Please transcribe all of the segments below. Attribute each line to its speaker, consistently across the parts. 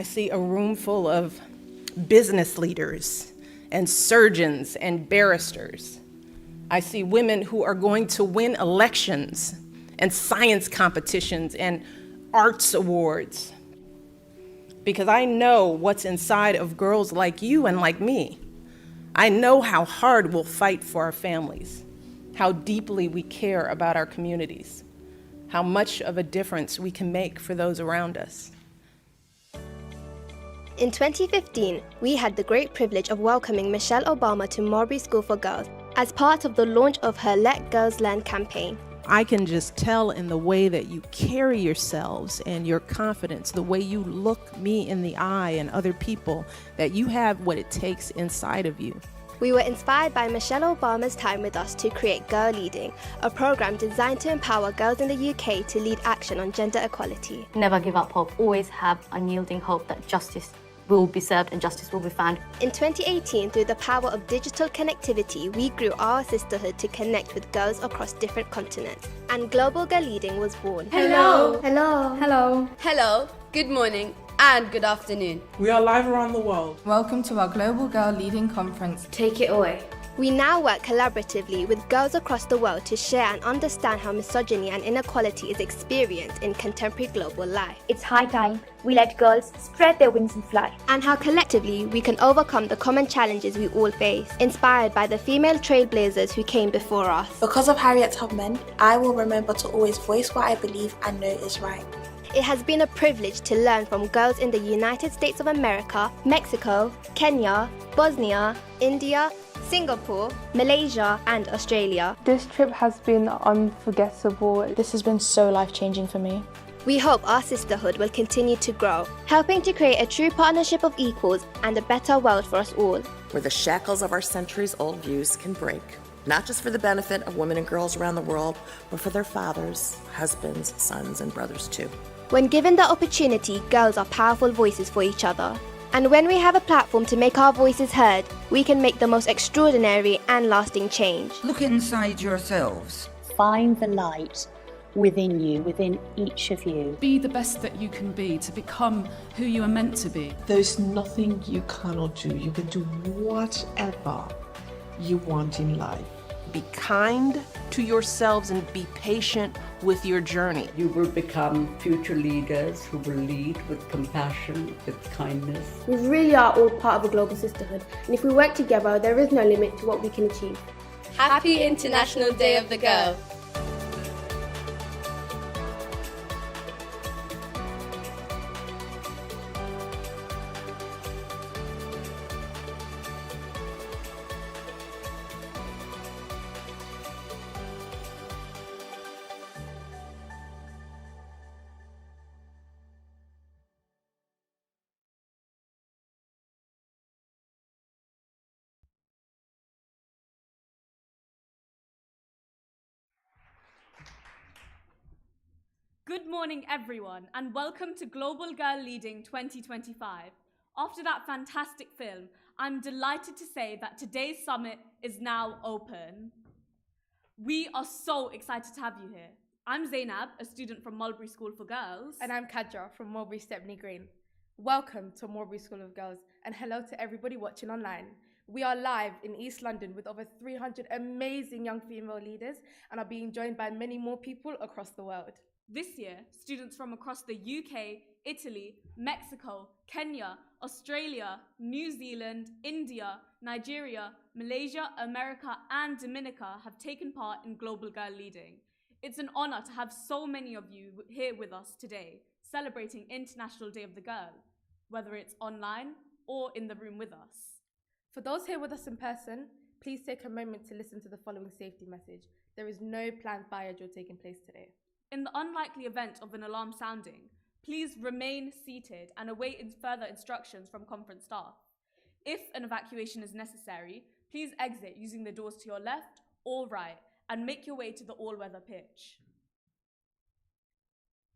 Speaker 1: I see a room full of business leaders and surgeons and barristers. I see women who are going to win elections and science competitions and arts awards. Because I know what's inside of girls like you and like me. I know how hard we'll fight for our families, how deeply we care about our communities, how much of a difference we can make for those around us.
Speaker 2: In 2015, we had the great privilege of welcoming Michelle Obama to Mulberry School for Girls as part of the launch of her Let Girls Learn campaign.
Speaker 1: I can just tell in the way that you carry yourselves and your confidence, the way you look me in the eye and other people, that you have what it takes inside of you.
Speaker 2: We were inspired by Michelle Obama's time with us to create Girl Leading, a program designed to empower girls in the UK to lead action on gender equality.
Speaker 3: Never give up hope, always have unyielding hope that justice will be served and justice will be found.
Speaker 2: In 2018, through the power of digital connectivity, we grew our sisterhood to connect with girls across different continents. And Global Girl Leading was born.
Speaker 4: Hello.
Speaker 2: Hello.
Speaker 4: Hello.
Speaker 5: Hello, good morning and good afternoon.
Speaker 6: We are live around the world.
Speaker 4: Welcome to our Global Girl Leading Conference.
Speaker 5: Take it away.
Speaker 2: We now work collaboratively with girls across the world to share and understand how misogyny and inequality is experienced in contemporary global life.
Speaker 7: It's high time we let girls spread their wings and fly.
Speaker 2: And how collectively we can overcome the common challenges we all face, inspired by the female trailblazers who came before us.
Speaker 8: Because of Harriet Tubman, I will remember to always voice what I believe and know is right.
Speaker 2: It has been a privilege to learn from girls in the United States of America, Mexico, Kenya, Bosnia, India, Singapore, Malaysia and Australia.
Speaker 9: This trip has been unforgettable.
Speaker 10: This has been so life-changing for me.
Speaker 2: We hope our sisterhood will continue to grow, helping to create a true partnership of equals and a better world for us all.
Speaker 11: Where the shackles of our centuries-old views can break, not just for the benefit of women and girls around the world, but for their fathers, husbands, sons, and brothers too.
Speaker 2: When given the opportunity, girls are powerful voices for each other. And when we have a platform to make our voices heard, we can make the most extraordinary and lasting change.
Speaker 12: Look inside yourselves.
Speaker 13: Find the light within you, within each of you.
Speaker 14: Be the best that you can be, to become who you are meant to be.
Speaker 15: There's nothing you cannot do. You can do whatever you want in life.
Speaker 1: Be kind to yourselves and be patient with your journey.
Speaker 16: You will become future leaders who will lead with compassion, with kindness.
Speaker 17: We really are all part of a global sisterhood, and if we work together, there is no limit to what we can achieve.
Speaker 5: Happy International Day of the Girl.
Speaker 18: Good morning, everyone, and welcome to Global Girl Leading 2025. After that fantastic film, I'm delighted to say that today's summit is now open. We are so excited to have you here. I'm Zainab, a student from Mulberry School for Girls.
Speaker 4: And I'm Kadra from Mulberry Stepney Green. Welcome to Mulberry School of Girls, and hello to everybody watching online. We are live in East London with over 300 amazing young female leaders and are being joined by many more people across the world.
Speaker 18: This year, students from across the UK, Italy, Mexico, Kenya, Australia, New Zealand, India, Nigeria, Malaysia, America, and Dominica have taken part in Global Girl Leading. It's an honor to have so many of you here with us today, celebrating International Day of the Girl, whether it's online or in the room with us.
Speaker 4: For those here with us in person, please take a moment to listen to the following safety message. There is no planned fire drill taking place today.
Speaker 18: In the unlikely event of an alarm sounding, please remain seated and await further instructions from conference staff. If an evacuation is necessary, please exit using the doors to your left or right and make your way to the all-weather pitch.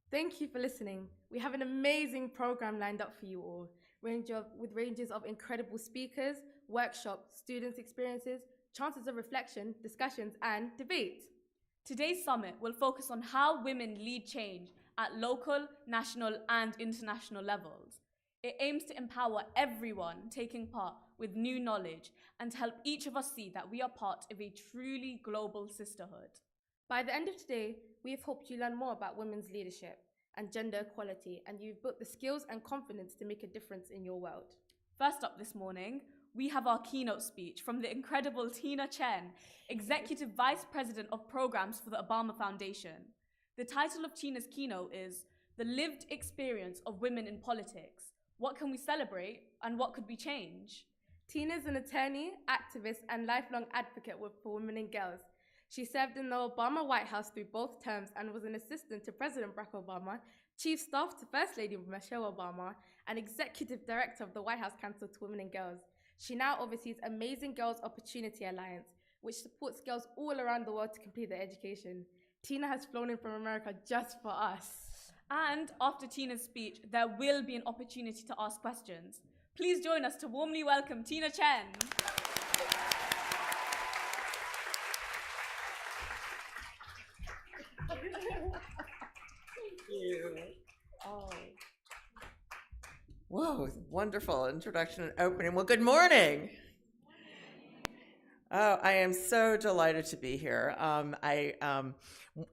Speaker 4: Thank you for listening. We have an amazing program lined up for you all, with ranges of incredible speakers, workshops, students' experiences, chances of reflection, discussions, and debate.
Speaker 18: Today's summit will focus on how women lead change at local, national, and international levels. It aims to empower everyone taking part with new knowledge and to help each of us see that we are part of a truly global sisterhood.
Speaker 4: By the end of today, we have hoped you learn more about women's leadership and gender equality, and you've built the skills and confidence to make a difference in your world.
Speaker 18: First up this morning, we have our keynote speech from the incredible Chen, Executive Vice President of Programs for the Obama Foundation. The title of Tina's keynote is The Lived Experience of Women in Politics. What can we celebrate and what could we change?
Speaker 4: Tina is an attorney, activist, and lifelong advocate for women and girls. She served in the Obama White House through both terms and was an assistant to President Barack Obama, Chief Staff to First Lady Michelle Obama, and Executive Director of the White House Council to Women and Girls. She now oversees Amazing Girls Opportunity Alliance, which supports girls all around the world to complete their education. Tina has flown in from America just for us.
Speaker 18: And after Tina's speech, there will be an opportunity to ask questions. Please join us to warmly welcome Chen.
Speaker 11: Whoa, wonderful introduction and opening. Well, good morning. Oh, I am so delighted to be here.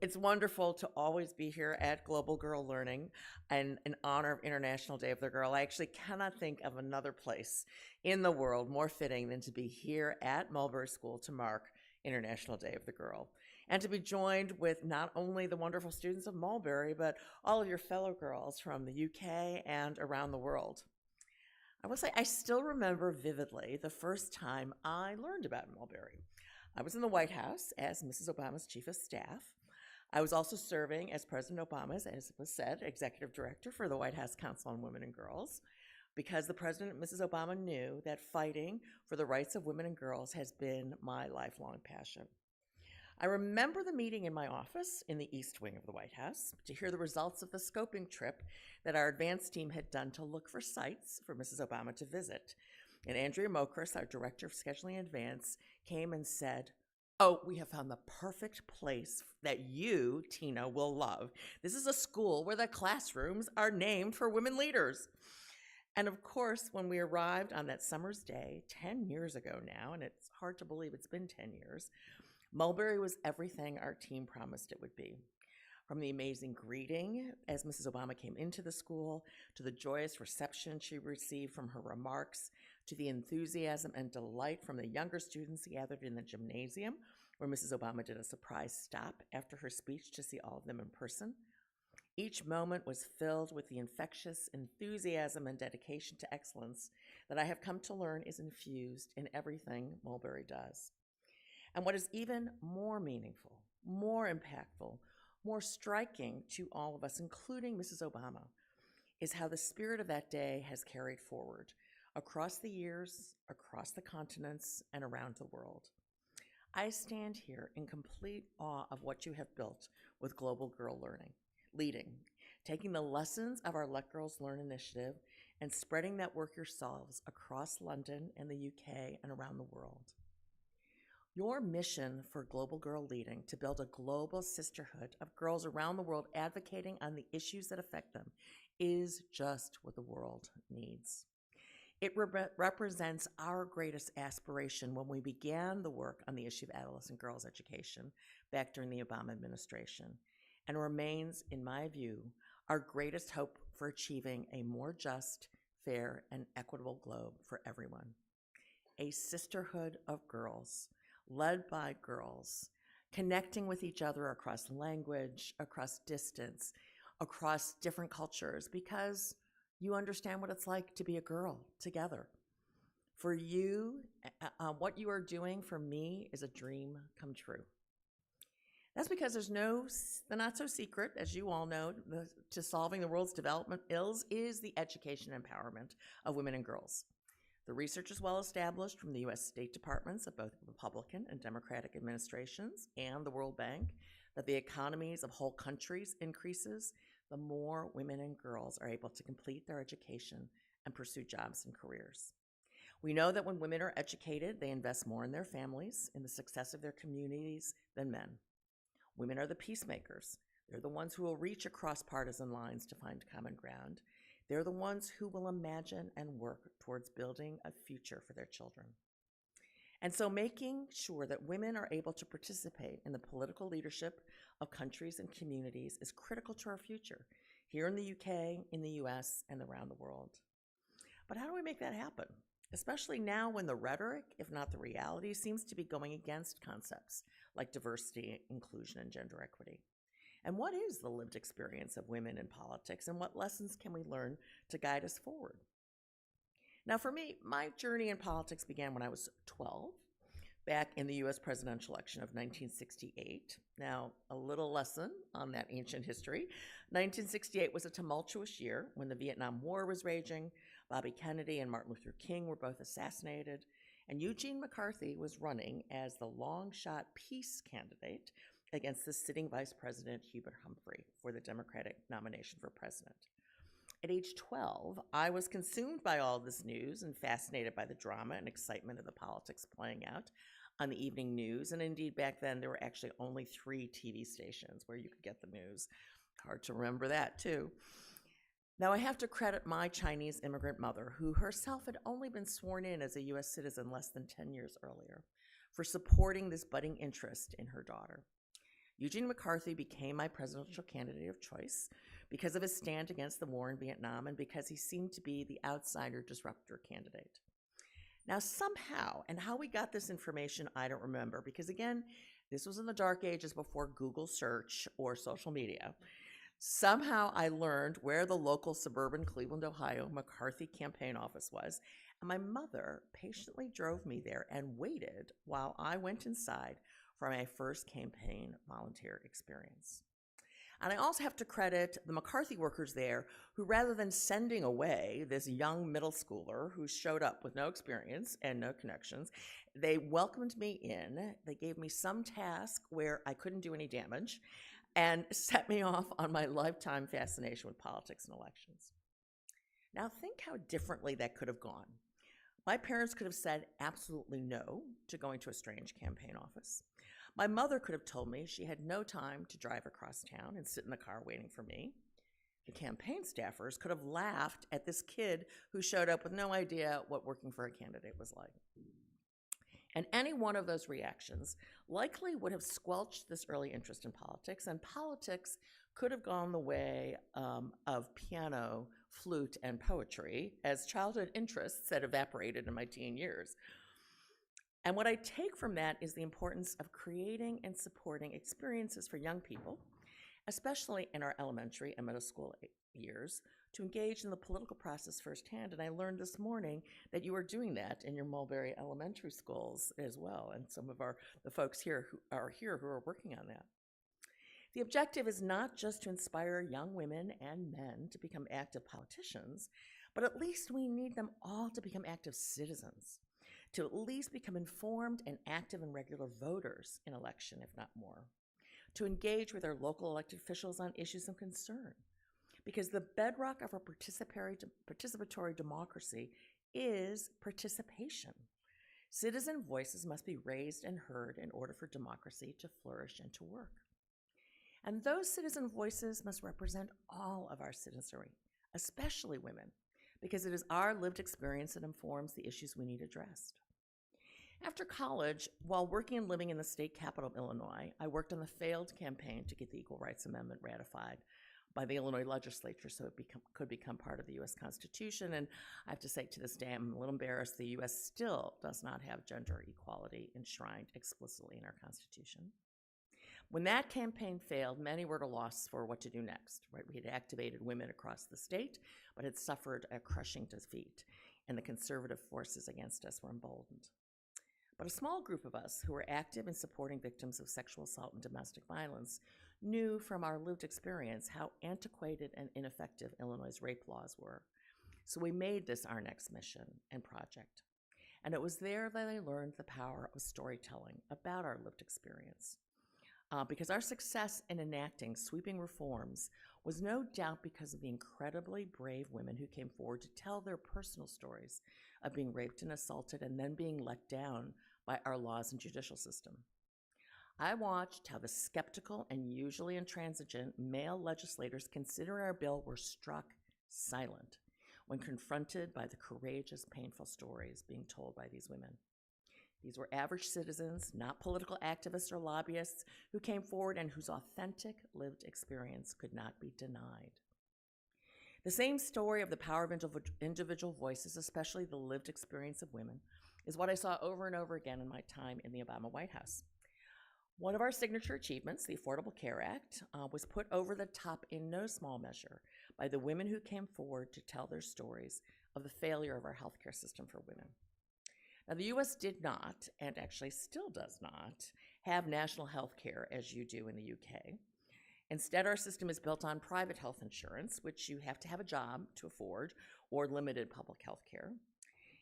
Speaker 11: It's wonderful to always be here at Global Girl Learning and in honor of International Day of the Girl. I actually cannot think of another place in the world more fitting than to be here at Mulberry School to mark International Day of the Girl, and to be joined with not only the wonderful students of Mulberry, but all of your fellow girls from the UK and around the world. I will say I still remember vividly the first time I learned about Mulberry. I was in the White House as Mrs. Obama's chief of staff. I was also serving as President Obama's, as was said, executive director for the White House Council on Women and Girls, because the President and Mrs. Obama knew that fighting for the rights of women and girls has been my lifelong passion. I remember the meeting in my office in the East Wing of the White House to hear the results of the scoping trip that our advance team had done to look for sites for Mrs. Obama to visit. And Andrea Mokris, our director of scheduling advance, came and said, "Oh, we have found the perfect place that you, Tina, will love. This is a school where the classrooms are named for women leaders." And of course, when we arrived on that summer's day, 10 years ago now, and it's hard to believe it's been 10 years, Mulberry was everything our team promised it would be. From the amazing greeting as Mrs. Obama came into the school, to the joyous reception she received from her remarks, to the enthusiasm and delight from the younger students gathered in the gymnasium, where Mrs. Obama did a surprise stop after her speech to see all of them in person. Each moment was filled with the infectious enthusiasm and dedication to excellence that I have come to learn is infused in everything Mulberry does. And what is even more meaningful, more impactful, more striking to all of us, including Mrs. Obama, is how the spirit of that day has carried forward across the years, across the continents, and around the world. I stand here in complete awe of what you have built with Global Girl Leading, taking the lessons of our Let Girls Learn initiative and spreading that work yourselves across London and the UK and around the world. Your mission for Global Girl Leading to build a global sisterhood of girls around the world advocating on the issues that affect them is just what the world needs. It represents our greatest aspiration when we began the work on the issue of adolescent girls' education back during the Obama administration, and remains, in my view, our greatest hope for achieving a more just, fair, and equitable globe for everyone. A sisterhood of girls, led by girls, connecting with each other across language, across distance, across different cultures, because you understand what it's like to be a girl together. For you, what you are doing for me is a dream come true. That's because there's the not so secret, as you all know, to solving the world's development ills is the education and empowerment of women and girls. The research is well established from the U.S. State Departments of both Republican and Democratic administrations and the World Bank that the economies of whole countries increases the more women and girls are able to complete their education and pursue jobs and careers. We know that when women are educated, they invest more in their families, in the success of their communities than men. Women are the peacemakers. They're the ones who will reach across partisan lines to find common ground. They're the ones who will imagine and work towards building a future for their children. And so making sure that women are able to participate in the political leadership of countries and communities is critical to our future, here in the UK, in the US, and around the world. But how do we make that happen? Especially now when the rhetoric, if not the reality, seems to be going against concepts like diversity, inclusion, and gender equity. And what is the lived experience of women in politics, and what lessons can we learn to guide us forward? Now, for me, my journey in politics began when I was 12, back in the US presidential election of 1968. Now, a little lesson on that ancient history. 1968 was a tumultuous year when the Vietnam War was raging, Bobby Kennedy and Martin Luther King were both assassinated, and Eugene McCarthy was running as the long-shot peace candidate against the sitting Vice President Hubert Humphrey for the Democratic nomination for president. At age 12, I was consumed by all this news and fascinated by the drama and excitement of the politics playing out on the evening news. And indeed, back then, there were actually only 3 TV stations where you could get the news. Hard to remember that, too. Now, I have to credit my Chinese immigrant mother, who herself had only been sworn in as a U.S. citizen less than 10 years earlier, for supporting this budding interest in her daughter. Eugene McCarthy became my presidential candidate of choice because of his stand against the war in Vietnam and because he seemed to be the outsider disruptor candidate. Now, somehow, and how we got this information, I don't remember, because again, this was in the dark ages before Google search or social media. Somehow I learned where the local suburban Cleveland, Ohio McCarthy campaign office was, and my mother patiently drove me there and waited while I went inside for my first campaign volunteer experience. And I also have to credit the McCarthy workers there who, rather than sending away this young middle schooler who showed up with no experience and no connections, they welcomed me in. They gave me some task where I couldn't do any damage and set me off on my lifetime fascination with politics and elections. Now think how differently that could have gone. My parents could have said absolutely no to going to a strange campaign office. My mother could have told me she had no time to drive across town and sit in the car waiting for me. The campaign staffers could have laughed at this kid who showed up with no idea what working for a candidate was like. And any one of those reactions likely would have squelched this early interest in politics, and politics could have gone the way of piano, flute, and poetry, as childhood interests had evaporated in my teen years. And what I take from that is the importance of creating and supporting experiences for young people, especially in our elementary and middle school years, to engage in the political process firsthand. And I learned this morning that you are doing that in your Mulberry elementary schools as well, and some of the folks here who are working on that. The objective is not just to inspire young women and men to become active politicians, but at least we need them all to become active citizens, to at least become informed and active and regular voters in election, if not more, to engage with their local elected officials on issues of concern. Because the bedrock of our participatory democracy is participation. Citizen voices must be raised and heard in order for democracy to flourish and to work. And those citizen voices must represent all of our citizenry, especially women, because it is our lived experience that informs the issues we need addressed. After college, while working and living in the state capital of Illinois, I worked on the failed campaign to get the Equal Rights Amendment ratified by the Illinois legislature so it could become part of the U.S. Constitution. And I have to say, to this day, I'm a little embarrassed the U.S. still does not have gender equality enshrined explicitly in our Constitution. When that campaign failed, many were at a loss for what to do next. Right? We had activated women across the state, but had suffered a crushing defeat, and the conservative forces against us were emboldened. But a small group of us who were active in supporting victims of sexual assault and domestic violence knew from our lived experience how antiquated and ineffective Illinois' rape laws were. So we made this our next mission and project. And it was there that I learned the power of storytelling about our lived experience. Because our success in enacting sweeping reforms was no doubt because of the incredibly brave women who came forward to tell their personal stories of being raped and assaulted and then being let down by our laws and judicial system. I watched how the skeptical and usually intransigent male legislators considering our bill were struck silent when confronted by the courageous, painful stories being told by these women. These were average citizens, not political activists or lobbyists, who came forward and whose authentic lived experience could not be denied. The same story of the power of individual voices, especially the lived experience of women, is what I saw over and over again in my time in the Obama White House. One of our signature achievements, the Affordable Care Act, was put over the top in no small measure by the women who came forward to tell their stories of the failure of our healthcare system for women. Now, the U.S. did not, and actually still does not, have national health care as you do in the UK. Instead, our system is built on private health insurance, which you have to have a job to afford, or limited public health care.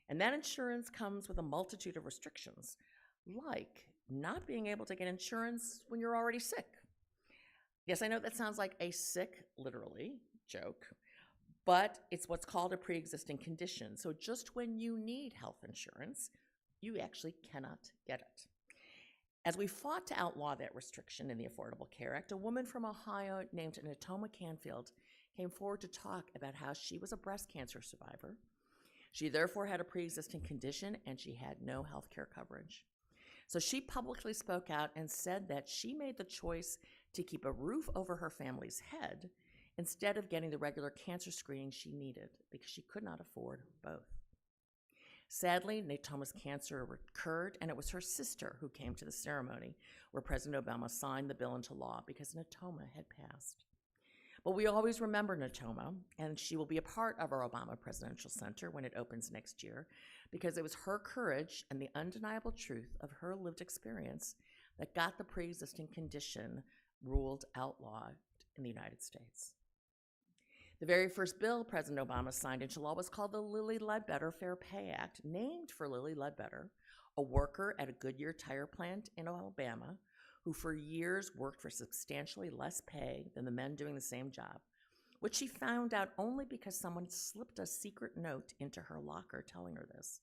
Speaker 11: And that insurance comes with a multitude of restrictions, like not being able to get insurance when you're already sick. Yes, I know that sounds like a sick, literally, joke, but it's what's called a pre-existing condition. So just when you need health insurance, you actually cannot get it. As we fought to outlaw that restriction in the Affordable Care Act, a woman from Ohio named Natoma Canfield came forward to talk about how she was a breast cancer survivor. She therefore had a pre-existing condition and she had no health care coverage. So she publicly spoke out and said that she made the choice to keep a roof over her family's head instead of getting the regular cancer screening she needed because she could not afford both. Sadly, Natoma's cancer recurred, and it was her sister who came to the ceremony where President Obama signed the bill into law because Natoma had passed. But we always remember Natoma, and she will be a part of our Obama Presidential Center when it opens next year, because it was her courage and the undeniable truth of her lived experience that got the pre-existing condition ruled outlawed in the United States. The very first bill President Obama signed into law was called the Lilly Ledbetter Fair Pay Act, named for Lilly Ledbetter, a worker at a Goodyear tire plant in Alabama who for years worked for substantially less pay than the men doing the same job, which she found out only because someone slipped a secret note into her locker telling her this.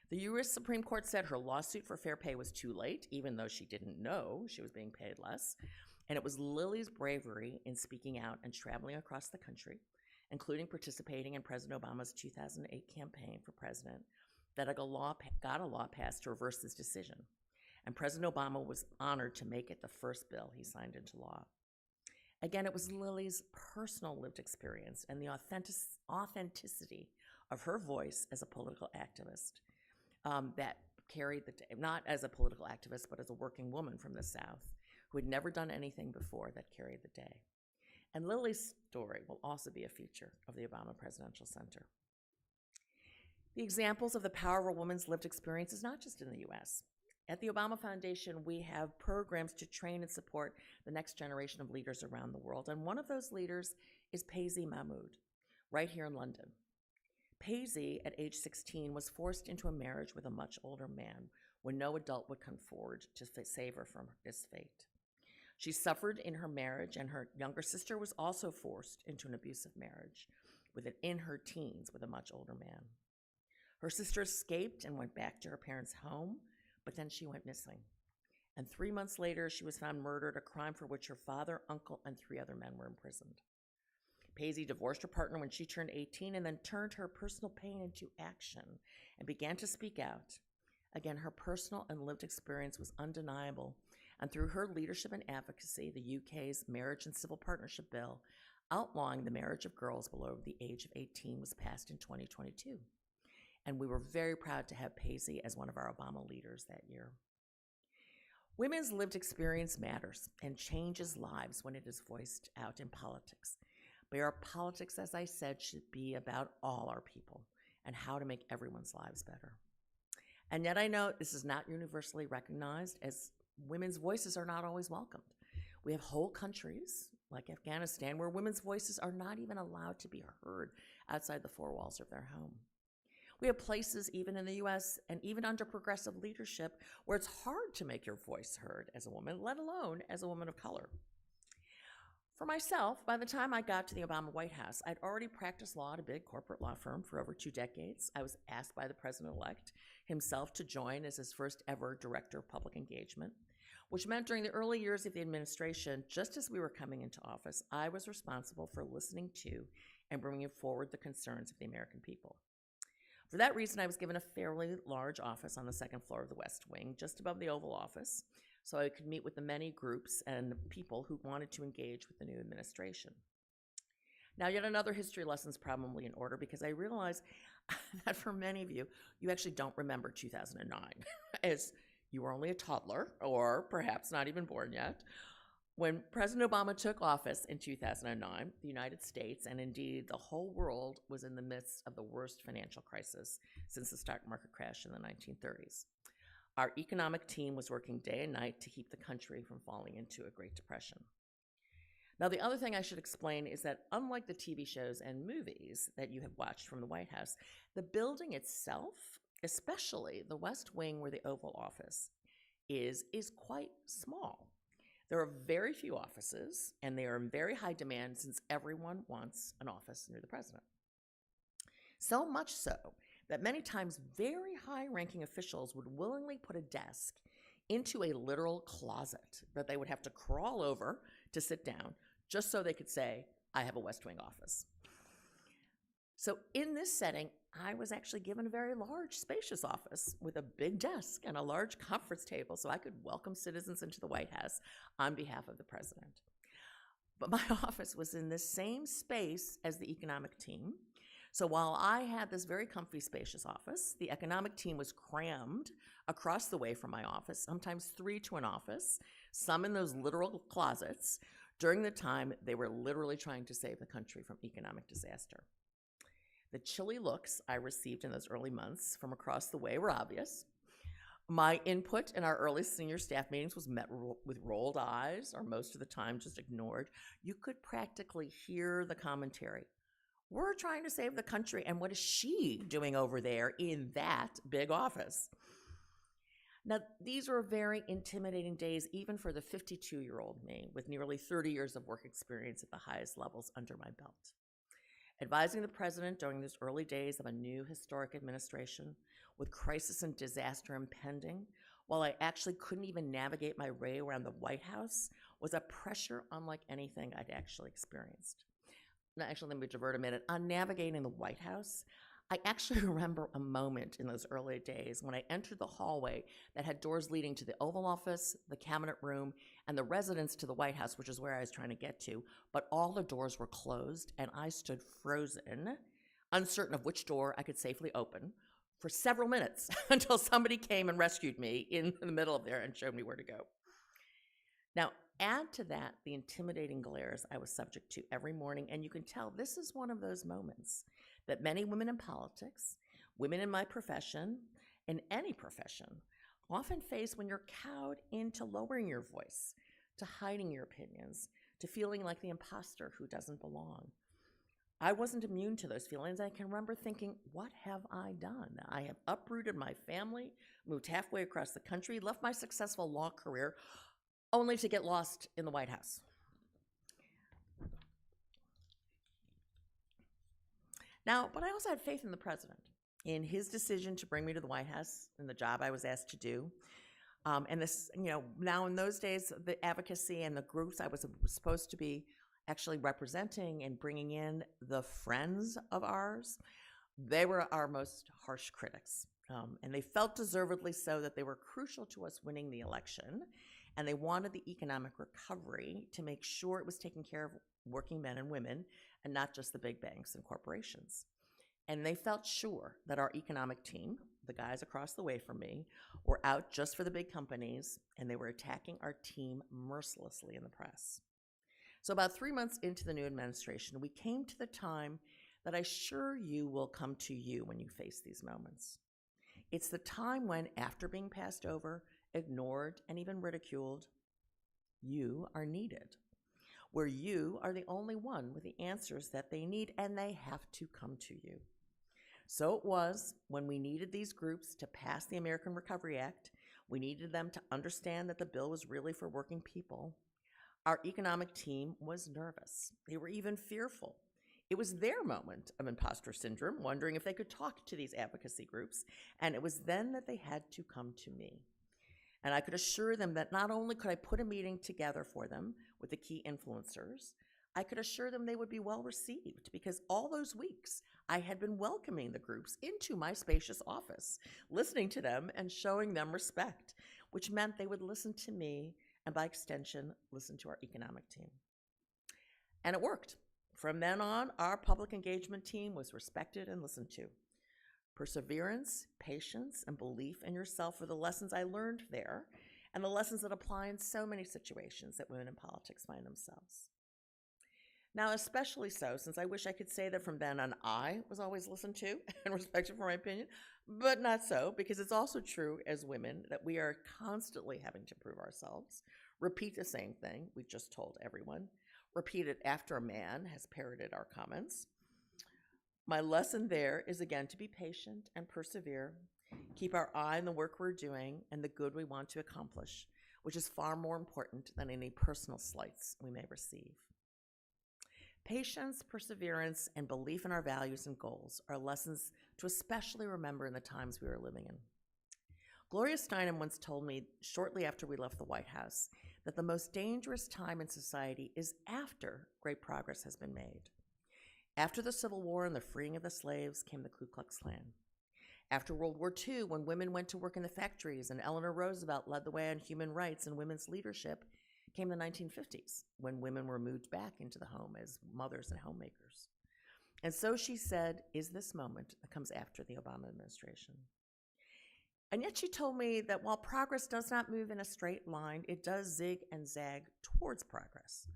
Speaker 11: The U.S. Supreme Court said her lawsuit for fair pay was too late, even though she didn't know she was being paid less. And it was Lilly's bravery in speaking out and traveling across the country, including participating in President Obama's 2008 campaign for president, that got a law passed to reverse this decision. And President Obama was honored to make it the first bill he signed into law. Again, it was Lilly's personal lived experience and the authenticity of her voice as a political activist that carried the day, not as a political activist, but as a working woman from the South who had never done anything before that carried the day. And Lilly's story will also be a feature of the Obama Presidential Center. The examples of the power of a woman's lived experience is not just in the U.S. At the Obama Foundation, we have programs to train and support the next generation of leaders around the world, and one of those leaders is Paisley Mahmood, right here in London. Paisley, at age 16, was forced into a marriage with a much older man when no adult would come forward to save her from this fate. She suffered in her marriage, and her younger sister was also forced into an abusive marriage in her teens with a much older man. Her sister escaped and went back to her parents' home, but then she went missing. And 3 months later, she was found murdered, a crime for which her father, uncle, and 3 other men were imprisoned. Paisley divorced her partner when she turned 18 and then turned her personal pain into action and began to speak out. Again, her personal and lived experience was undeniable, and through her leadership and advocacy, the UK's Marriage and Civil Partnership Bill outlawing the marriage of girls below the age of 18 was passed in 2022. And we were very proud to have Paisley as one of our Obama leaders that year. Women's lived experience matters and changes lives when it is voiced out in politics. But our politics, as I said, should be about all our people and how to make everyone's lives better. And yet I know this is not universally recognized, as women's voices are not always welcomed. We have whole countries, like Afghanistan, where women's voices are not even allowed to be heard outside the 4 walls of their home. We have places, even in the U.S., and even under progressive leadership, where it's hard to make your voice heard as a woman, let alone as a woman of color. For myself, by the time I got to the Obama White House, I'd already practiced law at a big corporate law firm for over 2 decades. I was asked by the president-elect himself to join as his first ever director of public engagement, which meant during the early years of the administration, just as we were coming into office, I was responsible for listening to and bringing forward the concerns of the American people. For that reason, I was given a fairly large office on the second floor of the West Wing, just above the Oval Office, so I could meet with the many groups and people who wanted to engage with the new administration. Now, yet another history lesson's probably in order, because I realize that for many of you, you actually don't remember 2009, as you were only a toddler, or perhaps not even born yet. When President Obama took office in 2009, the United States, and indeed the whole world, was in the midst of the worst financial crisis since the stock market crash in the 1930s. Our economic team was working day and night to keep the country from falling into a Great Depression. Now, the other thing I should explain is that unlike the TV shows and movies that you have watched from the White House, the building itself, especially the West Wing where the Oval Office is quite small. There are very few offices, and they are in very high demand since everyone wants an office near the president. So much so that many times very high-ranking officials would willingly put a desk into a literal closet that they would have to crawl over to sit down, just so they could say, I have a West Wing office. So in this setting, I was actually given a very large, spacious office with a big desk and a large conference table so I could welcome citizens into the White House on behalf of the president. But my office was in the same space as the economic team. So while I had this very comfy, spacious office, the economic team was crammed across the way from my office, sometimes 3 to an office, some in those literal closets, during the time they were literally trying to save the country from economic disaster. The chilly looks I received in those early months from across the way were obvious. My input in our early senior staff meetings was met with rolled eyes, or most of the time just ignored. You could practically hear the commentary. We're trying to save the country, and what is she doing over there in that big office? Now, these were very intimidating days, even for the 52-year-old me, with nearly 30 years of work experience at the highest levels under my belt. Advising the president during these early days of a new historic administration, with crisis and disaster impending, while I actually couldn't even navigate my way around the White House, was a pressure unlike anything I'd actually experienced. Now, actually, let me divert a minute. On navigating the White House, I actually remember a moment in those early days when I entered the hallway that had doors leading to the Oval Office, the Cabinet Room, and the residence to the White House, which is where I was trying to get to, but all the doors were closed, and I stood frozen, uncertain of which door I could safely open, for several minutes until somebody came and rescued me in the middle of there and showed me where to go. Now, add to that the intimidating glares I was subject to every morning, and you can tell this is one of those moments that many women in politics, women in my profession, in any profession, often face when you're cowed into lowering your voice, to hiding your opinions, to feeling like the imposter who doesn't belong. I wasn't immune to those feelings. I can remember thinking, what have I done? I have uprooted my family, moved halfway across the country, left my successful law career, only to get lost in the White House. Now, but I also had faith in the president, in his decision to bring me to the White House and the job I was asked to do. And this, now in those days, the advocacy and the groups I was supposed to be actually representing and bringing in, the friends of ours, they were our most harsh critics. And they felt deservedly so that they were crucial to us winning the election. And they wanted the economic recovery to make sure it was taking care of working men and women and not just the big banks and corporations. And they felt sure that our economic team, the guys across the way from me, were out just for the big companies, and they were attacking our team mercilessly in the press. So about 3 months into the new administration, we came to the time that I assure you will come to you when you face these moments. It's the time when, after being passed over, ignored, and even ridiculed, you are needed, where you are the only one with the answers that they need, and they have to come to you. So it was when we needed these groups to pass the American Recovery Act, we needed them to understand that the bill was really for working people. Our economic team was nervous. They were even fearful. It was their moment of imposter syndrome, wondering if they could talk to these advocacy groups, and it was then that they had to come to me. And I could assure them that not only could I put a meeting together for them with the key influencers, I could assure them they would be well received because all those weeks I had been welcoming the groups into my spacious office, listening to them and showing them respect, which meant they would listen to me and by extension, listen to our economic team. And it worked. From then on, our public engagement team was respected and listened to. Perseverance, patience, and belief in yourself were the lessons I learned there and the lessons that apply in so many situations that women in politics find themselves. Now, especially so, since I wish I could say that from then on I was always listened to and respected for my opinion, but not so, because it's also true as women that we are constantly having to prove ourselves, repeat the same thing we just told everyone, repeat it after a man has parroted our comments. My lesson there is again to be patient and persevere, keep our eye on the work we're doing and the good we want to accomplish, which is far more important than any personal slights we may receive. Patience, perseverance, and belief in our values and goals are lessons to especially remember in the times we are living in. Gloria Steinem once told me shortly after we left the White House that the most dangerous time in society is after great progress has been made. After the Civil War and the freeing of the slaves came the Ku Klux Klan. After World War II, when women went to work in the factories and Eleanor Roosevelt led the way on human rights and women's leadership, came the 1950s, when women were moved back into the home as mothers and homemakers. And so she said, is this moment that comes after the Obama administration. And yet she told me that while progress does not move in a straight line, it does zig and zag towards progress.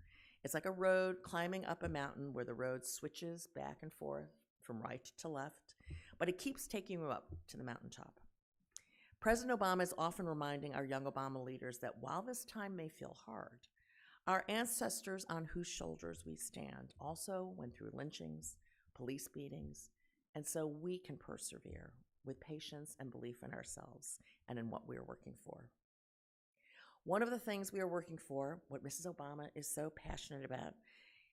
Speaker 11: It's like a road climbing up a mountain where the road switches back and forth from right to left, but it keeps taking you up to the mountaintop. President Obama is often reminding our young Obama leaders that while this time may feel hard, our ancestors on whose shoulders we stand also went through lynchings, police beatings, and so we can persevere with patience and belief in ourselves and in what we are working for. One of the things we are working for, what Mrs. Obama is so passionate about,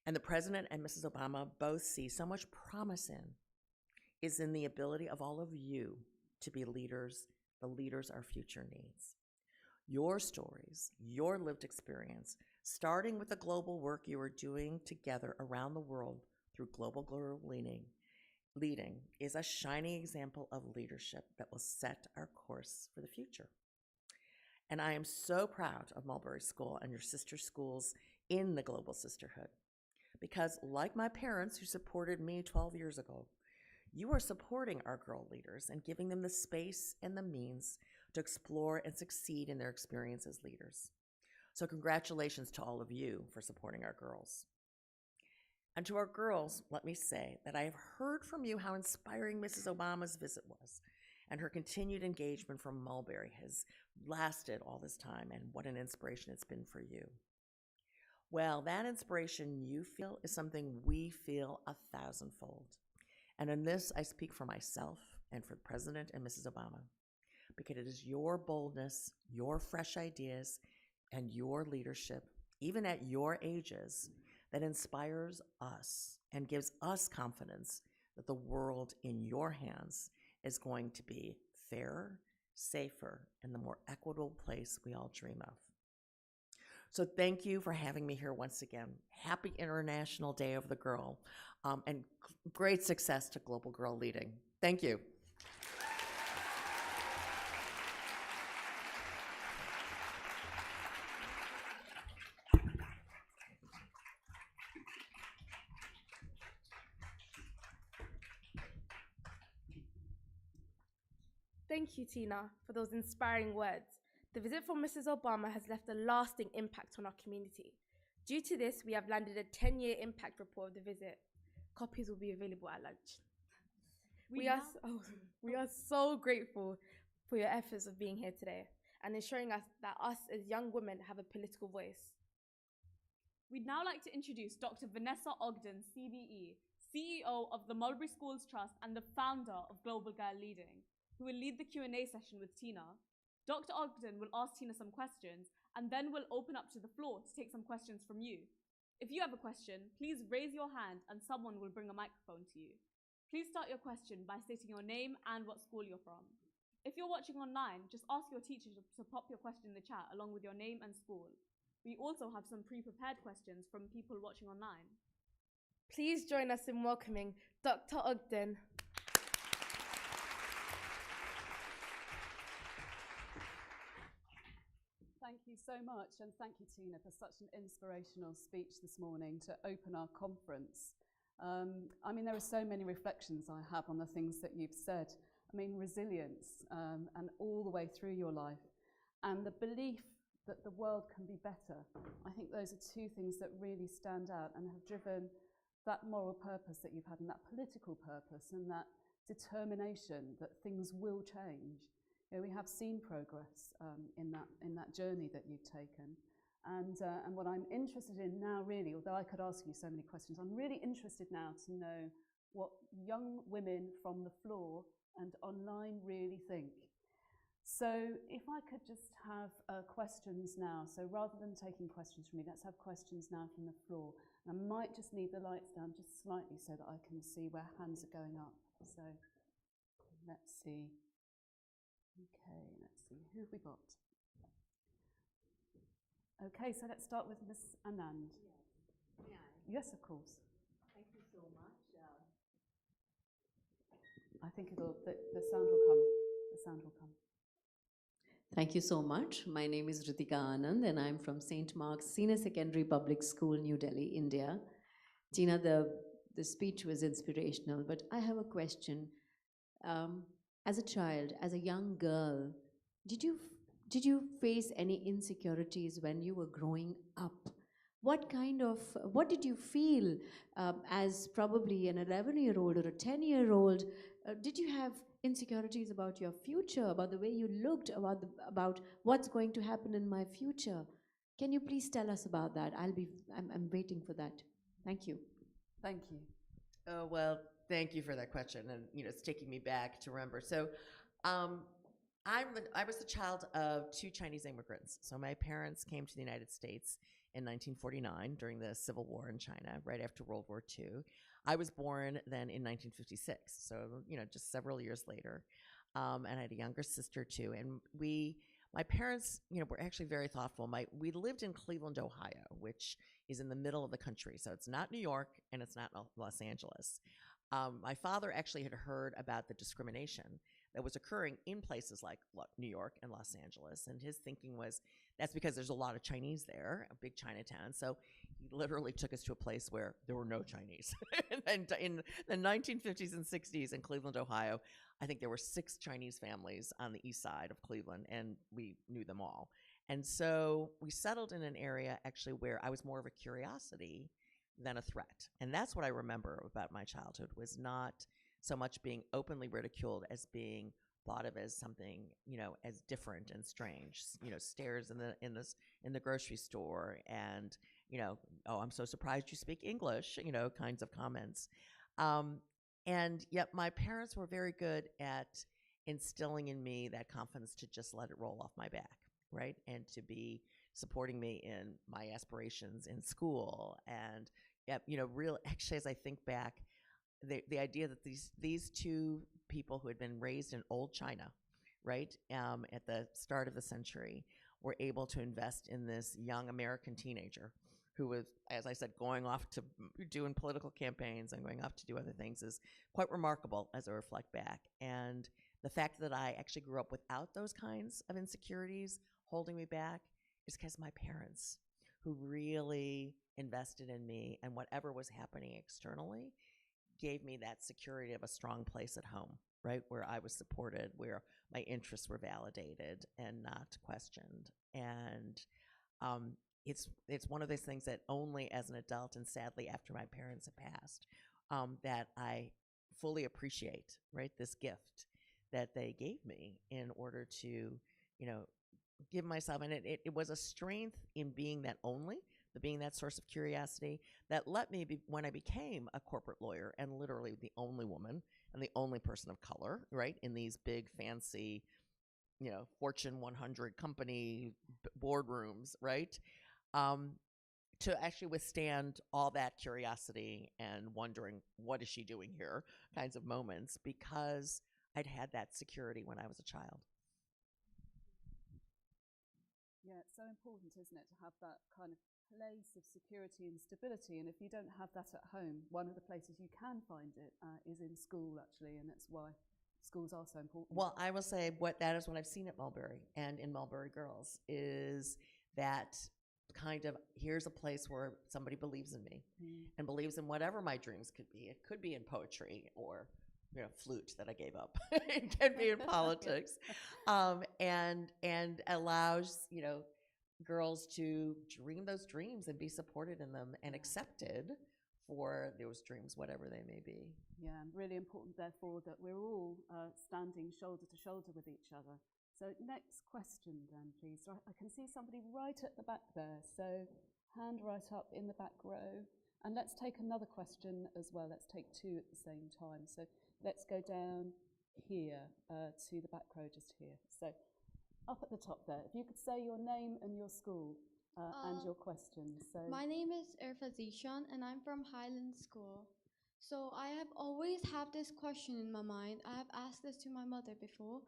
Speaker 11: and the President and Mrs. Obama both see so much promise in, is in the ability of all of you to be leaders, the leaders our future needs. Your stories, your lived experience, starting with the global work you are doing together around the world through Global Girl Leading is a shining example of leadership that will set our course for the future. And I am so proud of Mulberry School and your sister schools in the Global Sisterhood, because like my parents who supported me 12 years ago, you are supporting our girl leaders and giving them the space and the means to explore and succeed in their experience as leaders. So congratulations to all of you for supporting our girls. And to our girls, let me say that I have heard from you how inspiring Mrs. Obama's visit was, and her continued engagement from Mulberry has lasted all this time, and what an inspiration it's been for you. Well, that inspiration you feel is something we feel 1,000-fold. And in this, I speak for myself and for President and Mrs. Obama, because it is your boldness, your fresh ideas, and your leadership, even at your ages, that inspires us and gives us confidence that the world in your hands is going to be fairer, safer, and the more equitable place we all dream of. So thank you for having me here once again. Happy International Day of the Girl, and great success to Global Girl Leading. Thank you.
Speaker 4: Thank you, Tina, for those inspiring words. The visit from Mrs. Obama has left a lasting impact on our community. Due to this, we have landed a 10-year impact report of the visit. Copies will be available at lunch. We are so grateful for your efforts of being here today and ensuring us that us as young women have a political voice.
Speaker 18: We'd now like to introduce Dr. Vanessa Ogden, CBE, CEO of the Mulberry Schools Trust and the founder of Global Girl Leading, who will lead the Q&A session with Tina. Dr. Ogden will ask Tina some questions, and then we'll open up to the floor to take some questions from you. If you have a question, please raise your hand and someone will bring a microphone to you. Please start your question by stating your name and what school you're from. If you're watching online, just ask your teacher to pop your question in the chat along with your name and school. We also have some pre-prepared questions from people watching online.
Speaker 4: Please join us in welcoming Dr. Ogden.
Speaker 19: Thank you so much, and thank you, Tina, for such an inspirational speech this morning to open our conference. I mean, there are so many reflections I have on the things that you've said. I mean, resilience, and all the way through your life, and the belief that the world can be better. I think those are two things that really stand out and have driven that moral purpose that you've had, and that political purpose, and that determination that things will change. You know, we have seen progress in that journey that you've taken. And what I'm interested in now, really, although I could ask you so many questions, I'm really interested now to know what young women from the floor and online really think. So if I could just have questions now. So rather than taking questions from me, let's have questions now from the floor. And I might just need the lights down just slightly so that I can see where hands are going up. So let's see. Okay, let's see. Who have we got? Okay, so let's start with Ms. Anand.
Speaker 20: Yes. May I?
Speaker 19: Yes, of course.
Speaker 20: Thank you so much.
Speaker 19: I think the sound will come. The sound will come.
Speaker 20: Thank you so much. My name is Ritika Anand, and I'm from St. Mark's Senior Secondary Public School, New Delhi, India. Tina, the speech was inspirational, but I have a question. As a child, as a young girl, did you face any insecurities when you were growing up? What did you feel as probably an 11-year-old or a 10-year-old? Did you have insecurities about your future, about the way you looked, about what's going to happen in my future? Can you please tell us about that? I'm waiting for that. Thank you.
Speaker 19: Thank you.
Speaker 11: Oh, well, thank you for that question, and it's taking me back to remember. So, I was the child of two Chinese immigrants. So my parents came to the United States in 1949 during the Civil War in China, right after World War II. I was born then in 1956, so just several years later, and I had a younger sister too. And my parents, were actually very thoughtful. We lived in Cleveland, Ohio, which is in the middle of the country, so it's not New York and it's not Los Angeles. My father actually had heard about the discrimination that was occurring in places like New York and Los Angeles, and his thinking was that's because there's a lot of Chinese there, a big Chinatown. So he literally took us to a place where there were no Chinese. And in the 1950s and 60s in Cleveland, Ohio, I think there were 6 Chinese families on the east side of Cleveland, and we knew them all. And so we settled in an area actually where I was more of a curiosity than a threat. And that's what I remember about my childhood, was not so much being openly ridiculed as being thought of as something, as different and strange. Stares in the grocery store, and oh, I'm so surprised you speak English, kinds of comments. And yet my parents were very good at instilling in me that confidence to just let it roll off my back, right? And to be supporting me in my aspirations in school. And actually, as I think back, the idea that these two people who had been raised in old China, right, at the start of the century, were able to invest in this young American teenager who was, as I said, going off to doing political campaigns and going off to do other things is quite remarkable as I reflect back. And the fact that I actually grew up without those kinds of insecurities holding me back is because my parents, who really invested in me and whatever was happening externally, gave me that security of a strong place at home, right, where I was supported, where my interests were validated and not questioned. And it's one of those things that only as an adult, and sadly after my parents have passed, that I fully appreciate, right, this gift that they gave me in order to, give myself. And it was a strength in being that being that source of curiosity that let me be, when I became a corporate lawyer, and literally the only woman and the only person of color, right, in these big fancy, Fortune 100 company boardrooms, right, to actually withstand all that curiosity and wondering, what is she doing here, kinds of moments, because I'd had that security when I was a child.
Speaker 19: Yeah, it's so important, isn't it, to have that kind of place of security and stability. And if you don't have that at home, one of the places you can find it is in school, actually, and that's why schools are so important.
Speaker 11: Well, I will say that is what I've seen at Mulberry and in Mulberry Girls is that kind of, here's a place where somebody believes in me and believes in whatever my dreams could be. It could be in poetry or flute that I gave up. It can be in politics, and allows girls to dream those dreams and be supported in them and accepted for those dreams, whatever they may be.
Speaker 19: Yeah, and really important, therefore, that we're all standing shoulder to shoulder with each other. So next question then, please. So I can see somebody right at the back there. So hand right up in the back row. And let's take another question as well. Let's take two at the same time. So let's go down here to the back row just here. So up at the top there, if you could say your name and your school and your question. So
Speaker 21: my name is Irfa Zishan and I'm from Highland School. So I have always had this question in my mind. I have asked this to my mother before,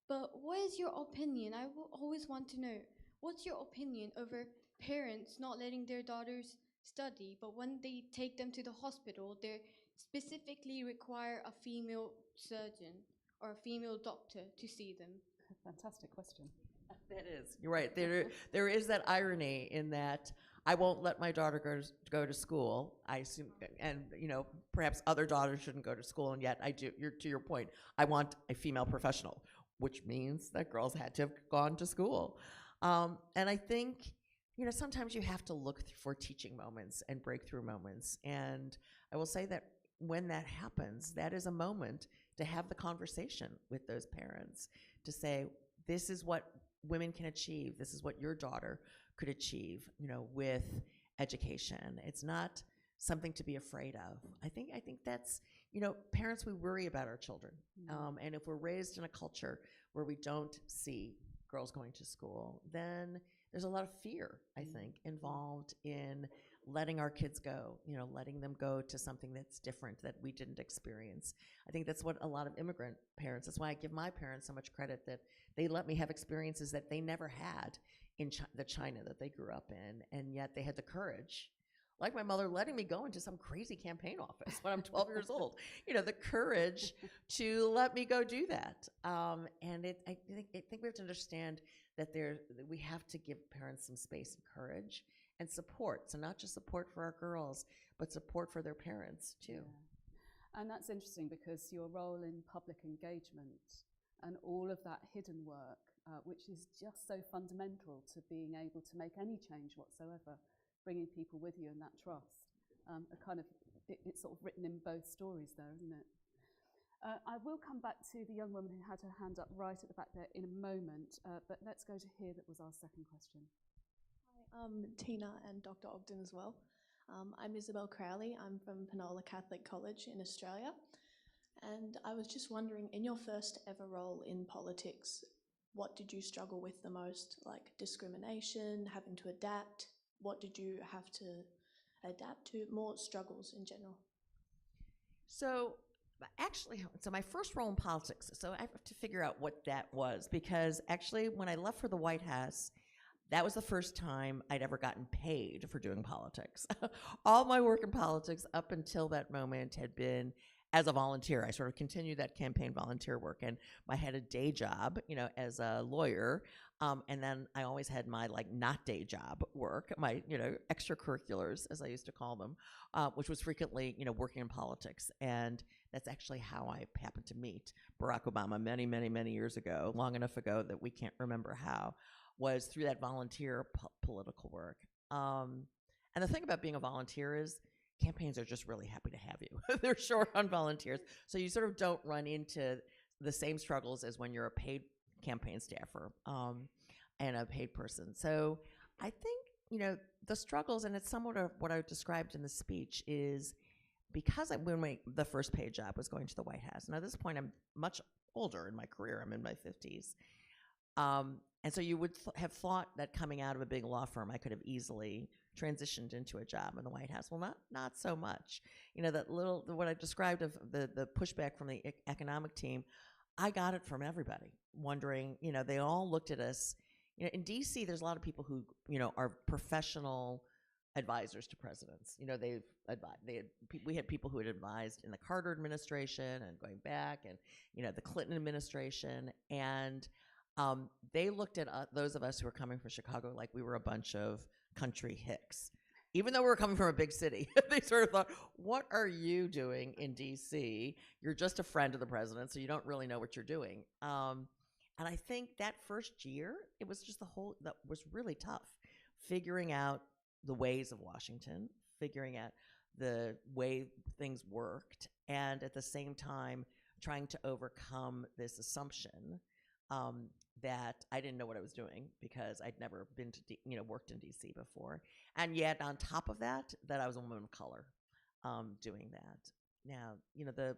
Speaker 21: but what is your opinion? I will always want to know, what's your opinion over parents not letting their daughters study, but when they take them to the hospital, they specifically require a female surgeon or a female doctor to see them?
Speaker 19: Fantastic question.
Speaker 11: That is, you're right. There is that irony in that I won't let my daughter go to school. I assume, and perhaps other daughters shouldn't go to school, and yet I do. To your point, I want a female professional, which means that girls had to have gone to school. And I think sometimes you have to look for teaching moments and breakthrough moments. And I will say that when that happens, that is a moment to have the conversation with those parents to say, this is what women can achieve. This is what your daughter could achieve, with education. It's not something to be afraid of. I think that's, parents, we worry about our children. And if we're raised in a culture where we don't see girls going to school, then there's a lot of fear, I think, involved in letting our kids go, letting them go to something that's different that we didn't experience. I think that's what a lot of immigrant parents, that's why I give my parents so much credit that they let me have experiences that they never had in the China that they grew up in, and yet they had the courage, like my mother letting me go into some crazy campaign office when I'm 12 years old, the courage to let me go do that. And I think we have to understand that we have to give parents some space and courage and support. So not just support for our girls, but support for their parents too.
Speaker 19: Yeah. And that's interesting because your role in public engagement and all of that hidden work, which is just so fundamental to being able to make any change whatsoever, bringing people with you in that trust. It's sort of written in both stories there, isn't it? I will come back to the young woman who had her hand up right at the back there in a moment, but let's go to here. That was our second question.
Speaker 22: Hi, Tina and Dr. Ogden as well. I'm Isabel Crowley. I'm from Penola Catholic College in Australia. And I was just wondering, in your first ever role in politics, what did you struggle with the most? Like discrimination, having to adapt? What did you have to adapt to? More struggles in general.
Speaker 11: So my first role in politics, so I have to figure out what that was, because actually when I left for the White House, that was the first time I'd ever gotten paid for doing politics. All my work in politics up until that moment had been as a volunteer. I sort of continued that campaign volunteer work, and I had a day job, as a lawyer, and then I always had my not day job work, my extracurriculars, as I used to call them, which was frequently working in politics. And that's actually how I happened to meet Barack Obama many, many, many years ago, long enough ago that we can't remember how, was through that volunteer political work. And the thing about being a volunteer is campaigns are just really happy to have you. They're short on volunteers. So you sort of don't run into the same struggles as when you're a paid campaign staffer and a paid person. So I think, the struggles, and it's somewhat of what I described in the speech, is because the first paid job was going to the White House. Now at this point, I'm much older in my career. I'm in my 50s. And so you would have thought that coming out of a big law firm, I could have easily transitioned into a job in the White House. Well, not so much. What I described of the pushback from the economic team, I got it from everybody, wondering, they all looked at us, in DC, there's a lot of people who, are professional advisors to presidents. They've advised, we had people who had advised in the Carter administration and going back, and, the Clinton administration. And they looked at those of us who were coming from Chicago like we were a bunch of country hicks. Even though we were coming from a big city, they sort of thought, what are you doing in DC? You're just a friend of the president, so you don't really know what you're doing. And I think that first year, it was just that was really tough. Figuring out the ways of Washington, figuring out the way things worked, and at the same time, trying to overcome this assumption that I didn't know what I was doing because I'd never been to, worked in DC before. And yet on top of that I was a woman of color doing that. Now, the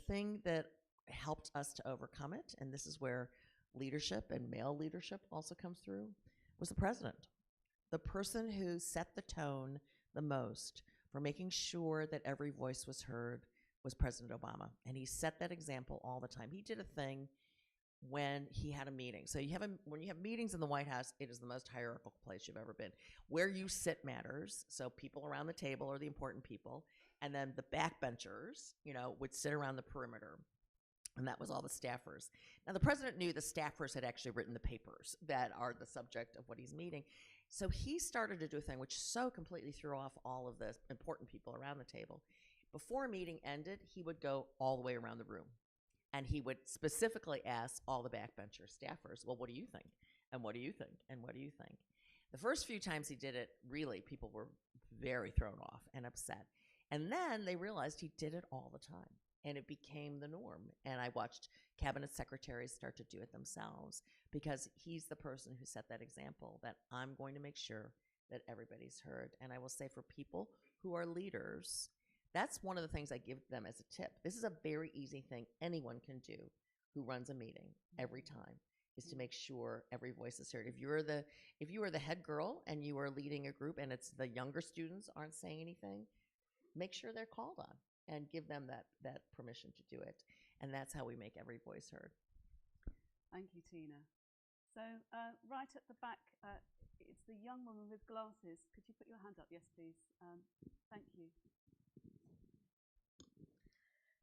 Speaker 11: thing that helped us to overcome it, and this is where leadership and male leadership also comes through, was the president. The person who set the tone the most for making sure that every voice was heard was President Obama. And he set that example all the time. He did a thing when he had a meeting. So when you have meetings in the White House, it is the most hierarchical place you've ever been. Where you sit matters. So people around the table are the important people. And then the backbenchers, would sit around the perimeter. And that was all the staffers. Now, the president knew the staffers had actually written the papers that are the subject of what he's meeting. So he started to do a thing which so completely threw off all of the important people around the table. Before a meeting ended, he would go all the way around the room. And he would specifically ask all the backbencher staffers, well, what do you think? And what do you think? And what do you think? The first few times he did it, really, people were very thrown off and upset. And then they realized he did it all the time. And it became the norm. And I watched cabinet secretaries start to do it themselves because he's the person who set that example that I'm going to make sure that everybody's heard. And I will say for people who are leaders, that's one of the things I give them as a tip. This is a very easy thing anyone can do who runs a meeting every time, is to make sure every voice is heard. If you are the head girl and you are leading a group and it's the younger students aren't saying anything, make sure they're called on and give them that permission to do it. And that's how we make every voice heard.
Speaker 19: Thank you, Tina. So right at the back, it's the young woman with glasses. Could you put your hand up? Yes, please. Thank you.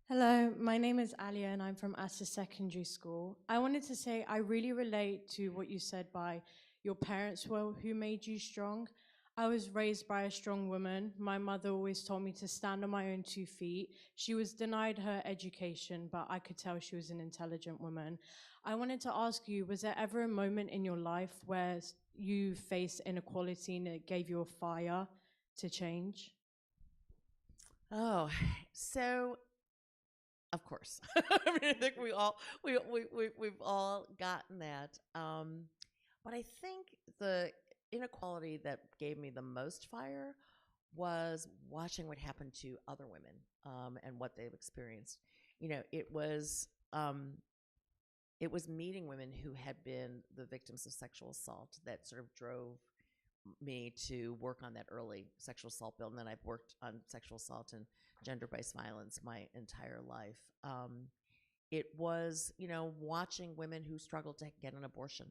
Speaker 3: Hello, my name is Alia and I'm from Astor Secondary School. I wanted to say I really relate to what you said by your parents who made you strong. I was raised by a strong woman. My mother always told me to stand on my own 2 feet. She was denied her education, but I could tell she was an intelligent woman. I wanted to ask you, was there ever a moment in your life where you faced inequality and it gave you a fire to change?
Speaker 11: Oh, so of course. I mean, I think we've all gotten that. But I think the inequality that gave me the most fire was watching what happened to other women and what they've experienced. It was meeting women who had been the victims of sexual assault that sort of drove me to work on that early sexual assault bill. And then I've worked on sexual assault and gender-based violence my entire life. It was, watching women who struggled to get an abortion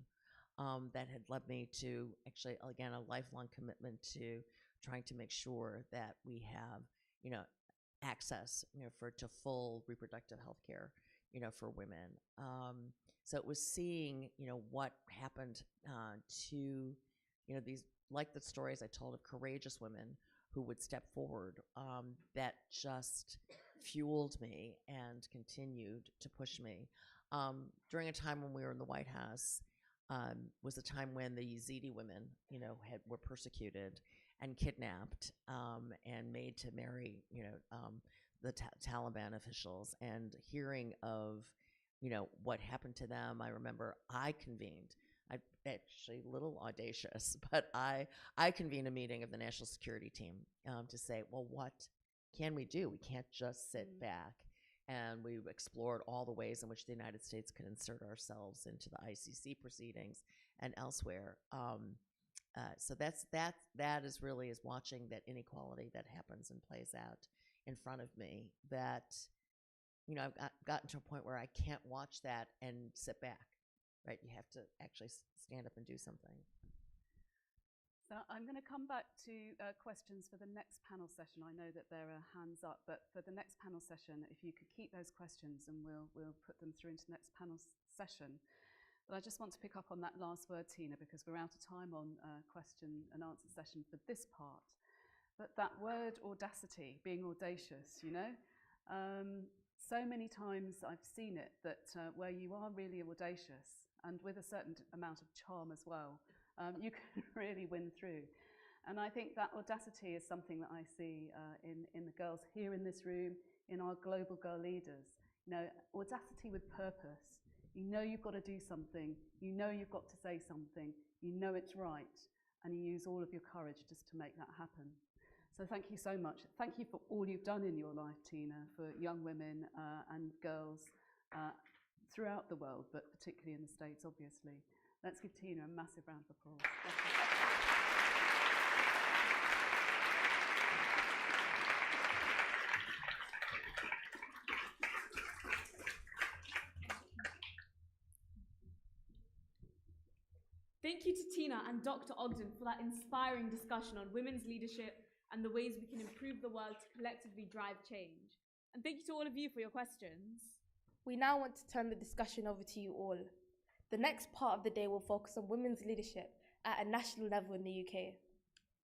Speaker 11: that had led me to actually, again, a lifelong commitment to trying to make sure that we have, access, to full reproductive health care, for women. So it was seeing, what happened to, these, like the stories I told of courageous women who would step forward, that just fueled me and continued to push me. During a time when we were in the White House, was a time when the Yazidi women, were persecuted and kidnapped and made to marry, the Taliban officials. And hearing of, what happened to them, I remember I convened. I actually a little audacious, but I convened a meeting of the national security team to say, well, what can we do? We can't just sit back. And we explored all the ways in which the United States could insert ourselves into the ICC proceedings and elsewhere. So that is really watching that inequality that happens and plays out in front of me. That I've gotten to a point where I can't watch that and sit back. right? You have to actually stand up and do something.
Speaker 19: So I'm going to come back to questions for the next panel session. I know that there are hands up, but for the next panel session, if you could keep those questions and we'll put them through into the next panel session. But I just want to pick up on that last word, Tina, because we're out of time on question and answer session for this part. But that word audacity, being audacious, you know, so many times I've seen it that where you are really audacious and with a certain amount of charm as well, you can really win through. And I think that audacity is something that I see in the girls here in this room, in our global girl leaders. You know, audacity with purpose. You know you've got to do something. You know you've got to say something. You know it's right. And you use all of your courage just to make that happen. So thank you so much. Thank you for all you've done in your life, Tina, for young women and girls throughout the world, but particularly in the States, obviously. Let's give Tina a massive round of applause.
Speaker 18: Thank you to Tina and Dr. Ogden for that inspiring discussion on women's leadership and the ways we can improve the world to collectively drive change. And thank you to all of you for your questions.
Speaker 4: We now want to turn the discussion over to you all. The next part of the day will focus on women's leadership at a national level in the UK.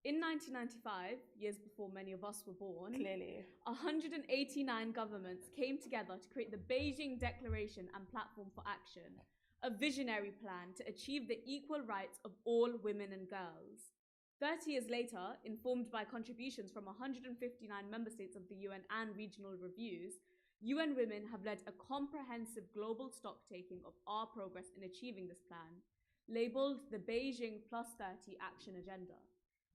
Speaker 18: In 1995, years before many of us were born,
Speaker 4: Clearly,
Speaker 18: 189 governments came together to create the Beijing Declaration and Platform for Action, a visionary plan to achieve the equal rights of all women and girls. 30 years later, informed by contributions from 159 member states of the UN and regional reviews, UN Women have led a comprehensive global stocktaking of our progress in achieving this plan, labelled the Beijing +30 Action Agenda.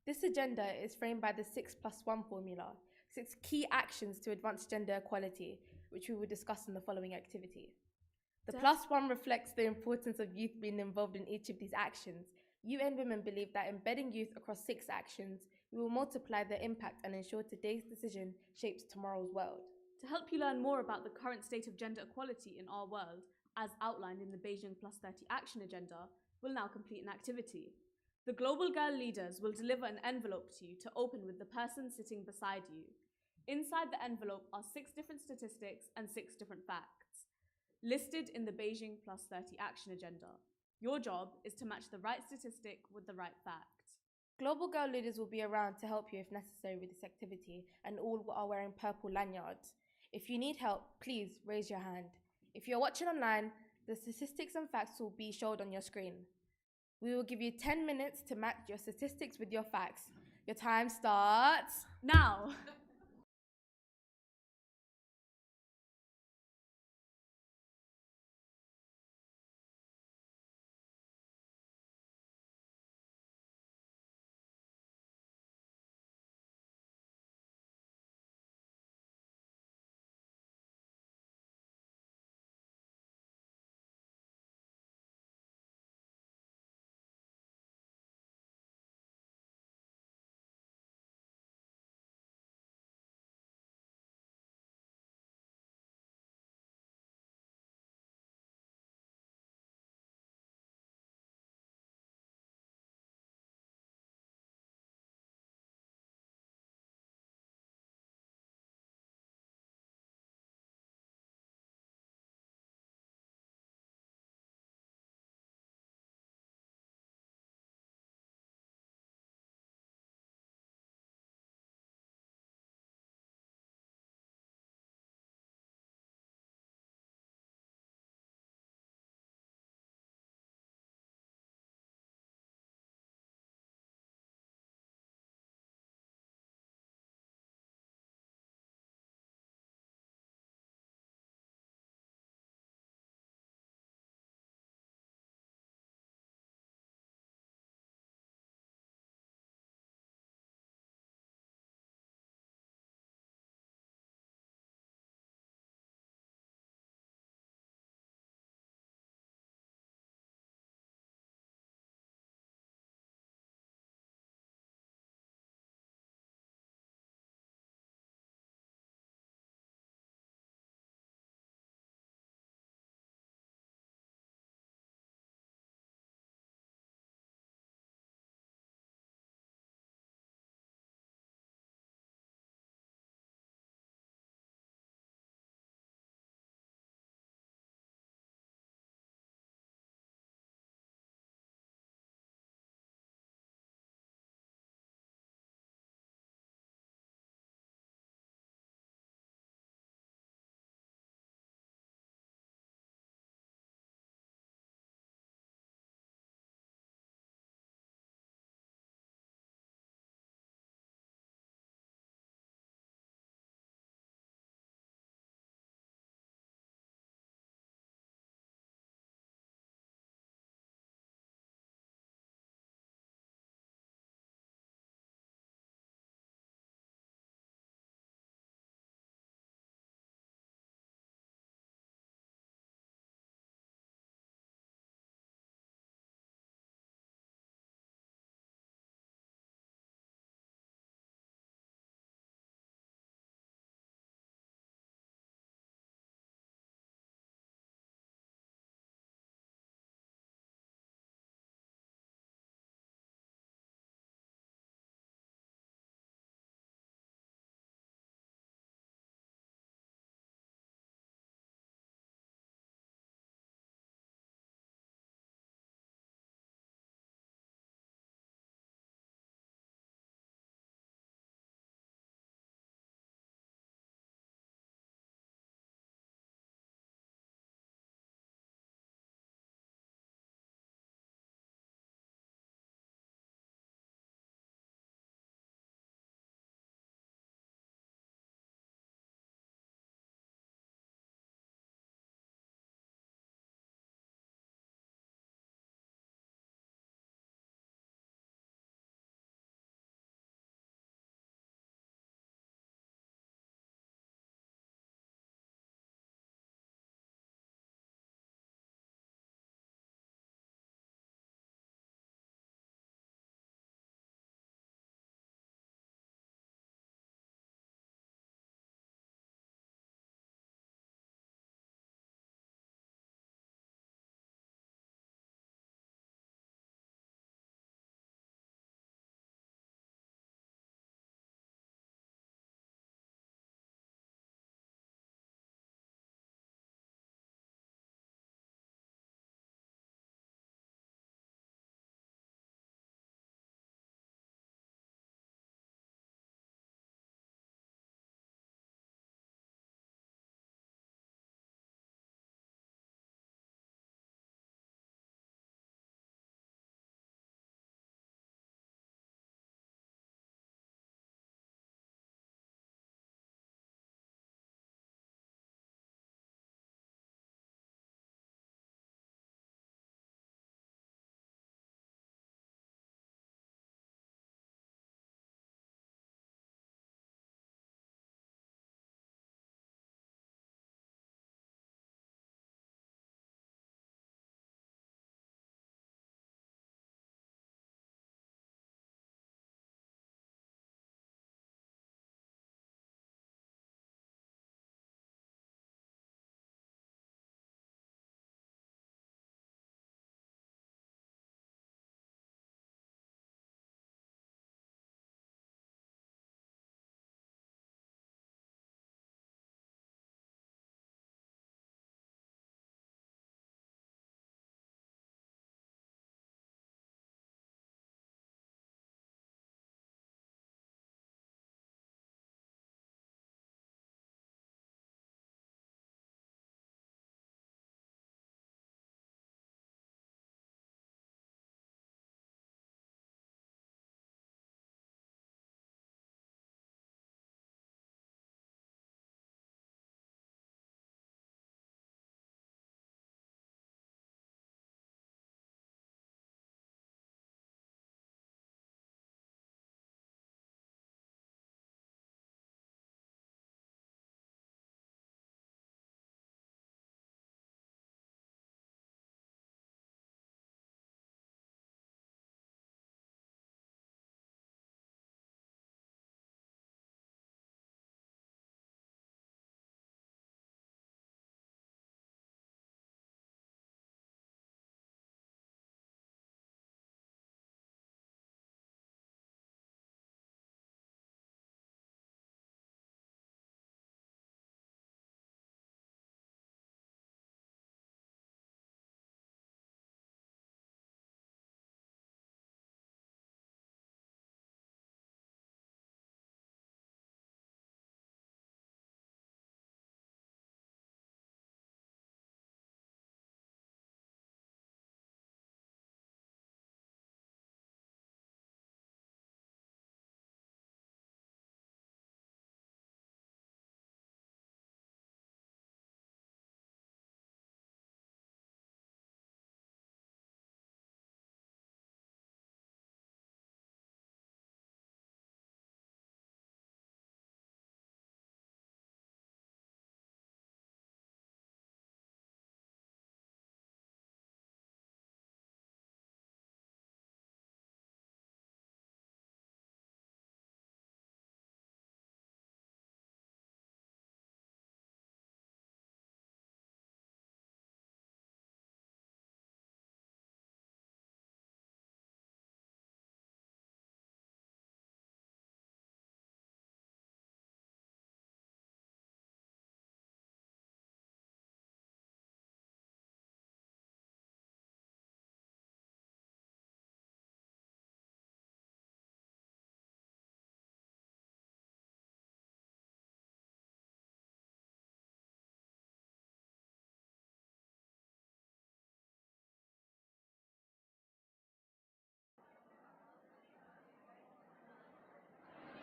Speaker 4: This agenda is framed by the 6+1 formula, 6 key actions to advance gender equality, which we will discuss in the following activity. The +1 reflects the importance of youth being involved in each of these actions. UN Women believe that embedding youth across 6 actions, we will multiply their impact and ensure today's decision shapes tomorrow's world.
Speaker 18: To help you learn more about the current state of gender equality in our world, as outlined in the Beijing +30 Action Agenda, we'll now complete an activity. The Global Girl leaders will deliver an envelope to you to open with the person sitting beside you. Inside the envelope are 6 different statistics and 6 different facts, listed in the Beijing +30 Action Agenda. Your job is to match the right statistic with the right fact.
Speaker 4: Global Girl leaders will be around to help you if necessary with this activity, and all are wearing purple lanyards. If you need help, please raise your hand. If you're watching online, the statistics and facts will be showed on your screen. We will give you 10 minutes to match your statistics with your facts. Your time starts
Speaker 18: now.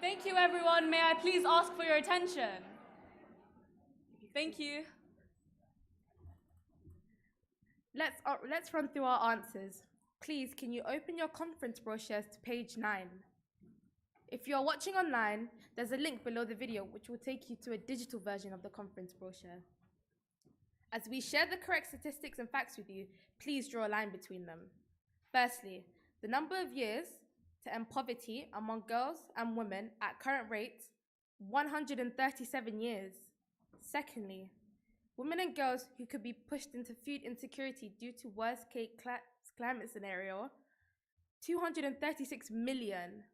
Speaker 18: Thank you, everyone. May I please ask for your attention? Thank you.
Speaker 4: Let's run through our answers. Please, can you open your conference brochures to page 9? If you are watching online, there's a link below the video which will take you to a digital version of the conference brochure. As we share the correct statistics and facts with you, please draw a line between them. Firstly, the number of years to end poverty among girls and women at current rate, 137 years. Secondly, women and girls who could be pushed into food insecurity due to worst case climate scenario, 236 million.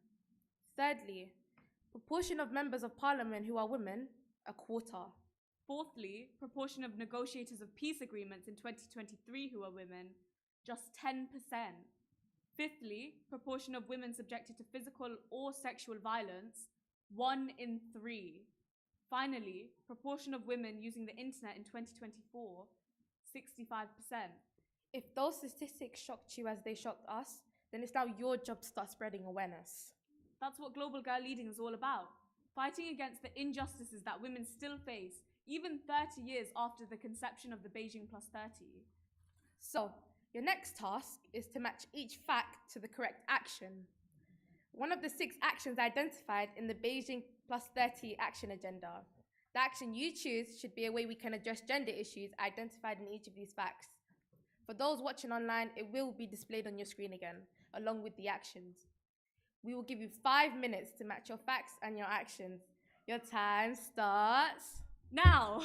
Speaker 4: Thirdly, proportion of members of parliament who are women, a quarter.
Speaker 18: Fourthly, proportion of negotiators of peace agreements in 2023 who are women, just 10%. Fifthly, proportion of women subjected to physical or sexual violence, 1 in 3. Finally, proportion of women using the internet in 2024, 65%.
Speaker 4: If those statistics shocked you as they shocked us, then it's now your job to start spreading awareness.
Speaker 18: That's what Global Girl Leading is all about. Fighting against the injustices that women still face, even 30 years after the conception of the Beijing Plus 30.
Speaker 4: So, your next task is to match each fact to the correct action. One of the 6 actions identified in the Beijing Plus 30 action agenda. The action you choose should be a way we can address gender issues identified in each of these facts. For those watching online, it will be displayed on your screen again, along with the actions. We will give you 5 minutes to match your facts and your actions. Your time starts
Speaker 18: now.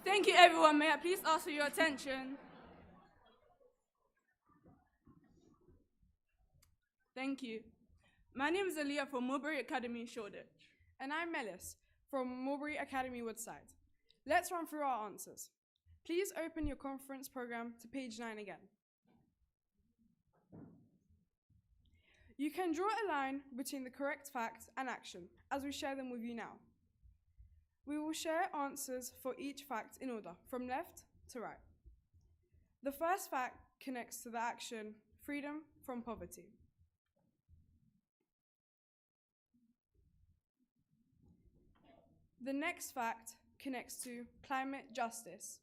Speaker 18: Thank you, everyone. May I please ask for your attention? Thank you. My name is Aaliyah from Mulberry Academy, Shoreditch.
Speaker 6: And I'm Melis from Mulberry Academy, Woodside. Let's run through our answers. Please open your conference program to page 9 again. You can draw a line between the correct fact and action as we share them with you now. We will share answers for each fact in order, from left to right. The first fact connects to the action, freedom from poverty. The next fact connects to climate justice.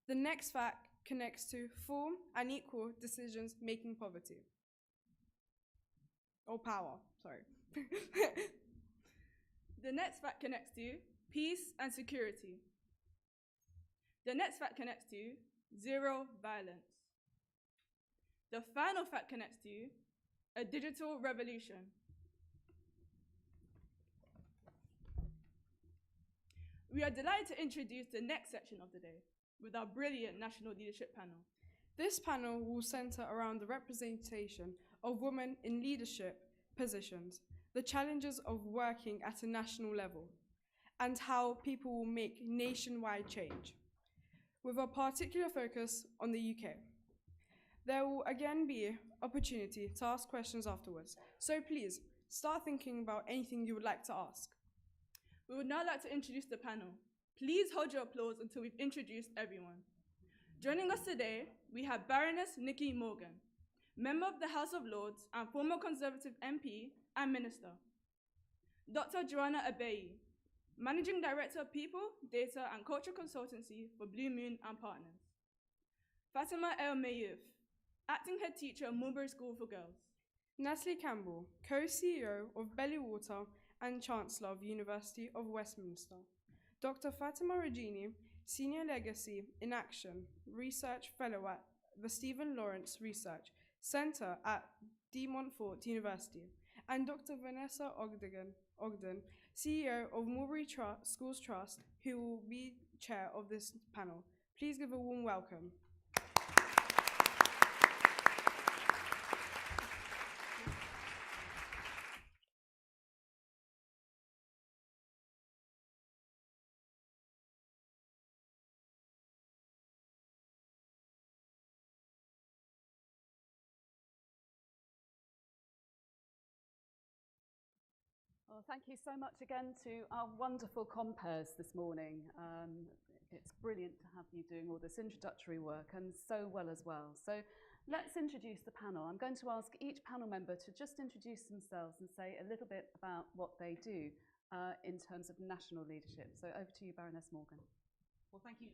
Speaker 6: The next fact connects to full and equal decisions making poverty. Or power, sorry.
Speaker 18: The next fact connects to peace and security. The next fact connects to zero violence. The final fact connects to a digital revolution. We are delighted to introduce the next section of the day with our brilliant National Leadership Panel.
Speaker 6: This panel will center around the representation of women in leadership positions, the challenges of working at a national level, and how people will make nationwide change, with a particular focus on the UK. There will again be opportunity to ask questions afterwards, so please start thinking about anything you would like to ask.
Speaker 18: We would now like to introduce the panel. Please hold your applause until we've introduced everyone. Joining us today, we have Baroness Nikki Morgan, member of the House of Lords and former Conservative MP and Minister. Dr. Joanna Abeyi, Managing Director of People, Data and Culture Consultancy for Blue Moon and Partners. Fatima El Mayouf, Acting Head Teacher at Mulberry School for Girls.
Speaker 6: Natalie Campbell, Co-CEO of Bellywater and Chancellor of University of Westminster. Dr. Fatima Regini, Senior Legacy in Action Research Fellow at the Stephen Lawrence Research Center at De Montfort University. And Dr. Vanessa Ogden, CEO of Mulberry Schools Trust, who will be chair of this panel. Please give a warm welcome.
Speaker 19: Well, thank you so much again to our wonderful compères this morning. It's brilliant to have you doing all this introductory work and so well as well. So let's introduce the panel. I'm going to ask each panel member to just introduce themselves and say a little bit about what they do in terms of national leadership. So over to you, Baroness Morgan.
Speaker 7: Well, thank you.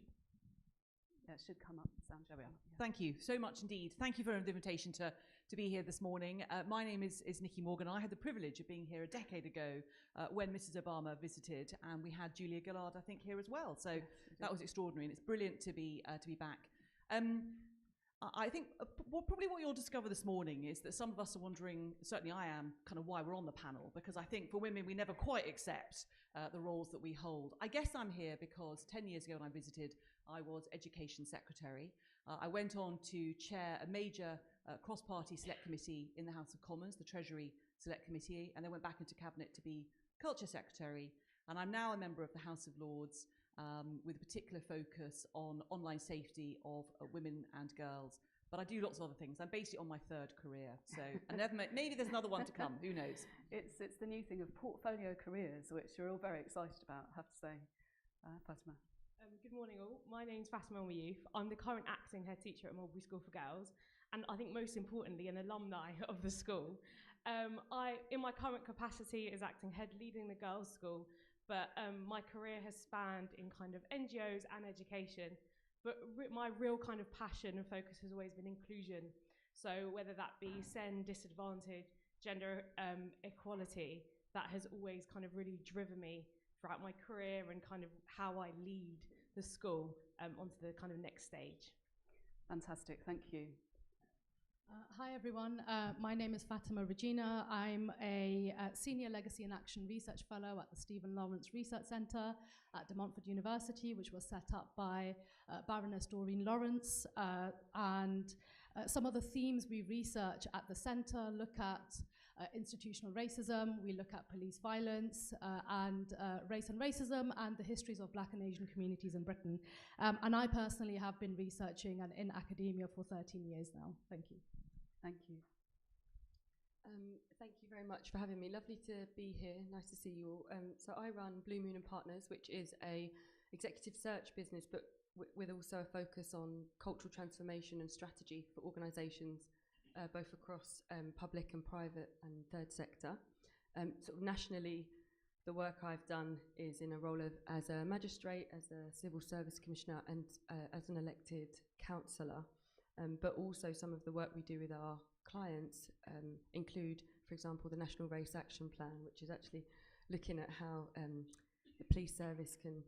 Speaker 19: Yeah, it should come up. Sound. There we are. Yeah.
Speaker 7: Thank you so much indeed. Thank you for the invitation to be here this morning. My name is Nikki Morgan. I had the privilege of being here a decade ago when Mrs. Obama visited, and we had Julia Gillard, I think, here as well. So yes, that was extraordinary, and it's brilliant to be back. I think probably what you'll discover this morning is that some of us are wondering, certainly I am, kind of why we're on the panel, because I think for women we never quite accept the roles that we hold. I guess I'm here because 10 years ago when I visited, I was Education Secretary. I went on to chair a major cross-party select committee in the House of Commons, the Treasury Select Committee, and then went back into Cabinet to be Culture Secretary. And I'm now a member of the House of Lords with a particular focus on online safety of women and girls. But I do lots of other things. I'm basically on my third career. So and maybe there's another one to come. Who knows?
Speaker 19: It's the new thing of portfolio careers, which we're all very excited about, I have to say. Fatima.
Speaker 23: Good morning all. My name's Fatima Mayouf. I'm the current acting head teacher at Mulberry School for Girls, and I think most importantly an alumni of the school. In my current capacity as acting head leading the girls' school, but my career has spanned in kind of NGOs and education, but my real kind of passion and focus has always been inclusion. So whether that be SEND, disadvantage, gender equality, that has always kind of really driven me throughout my career and kind of how I lead the school onto the kind of next stage.
Speaker 19: Fantastic, thank you.
Speaker 8: Hi everyone, my name is Fatima Regina. I'm a Senior Legacy and Action Research Fellow at the Stephen Lawrence Research Centre at De Montfort University, which was set up by Baroness Doreen Lawrence. And some of the themes we research at the centre look at institutional racism, we look at police violence and race and racism and the histories of Black and Asian communities in Britain. And I personally have been researching and in academia for 13 years now. Thank you.
Speaker 9: Thank you. Thank you very much for having me. Lovely to be here. Nice to see you all. So I run Blue Moon and Partners, which is a executive search business, but with also a focus on cultural transformation and strategy for organisations, both across public and private and third sector. Sort of nationally, the work I've done is in a role as a magistrate, as a civil service commissioner, and as an elected councillor. But also some of the work we do with our clients include, for example, the National Race Action Plan, which is actually looking at how the police service can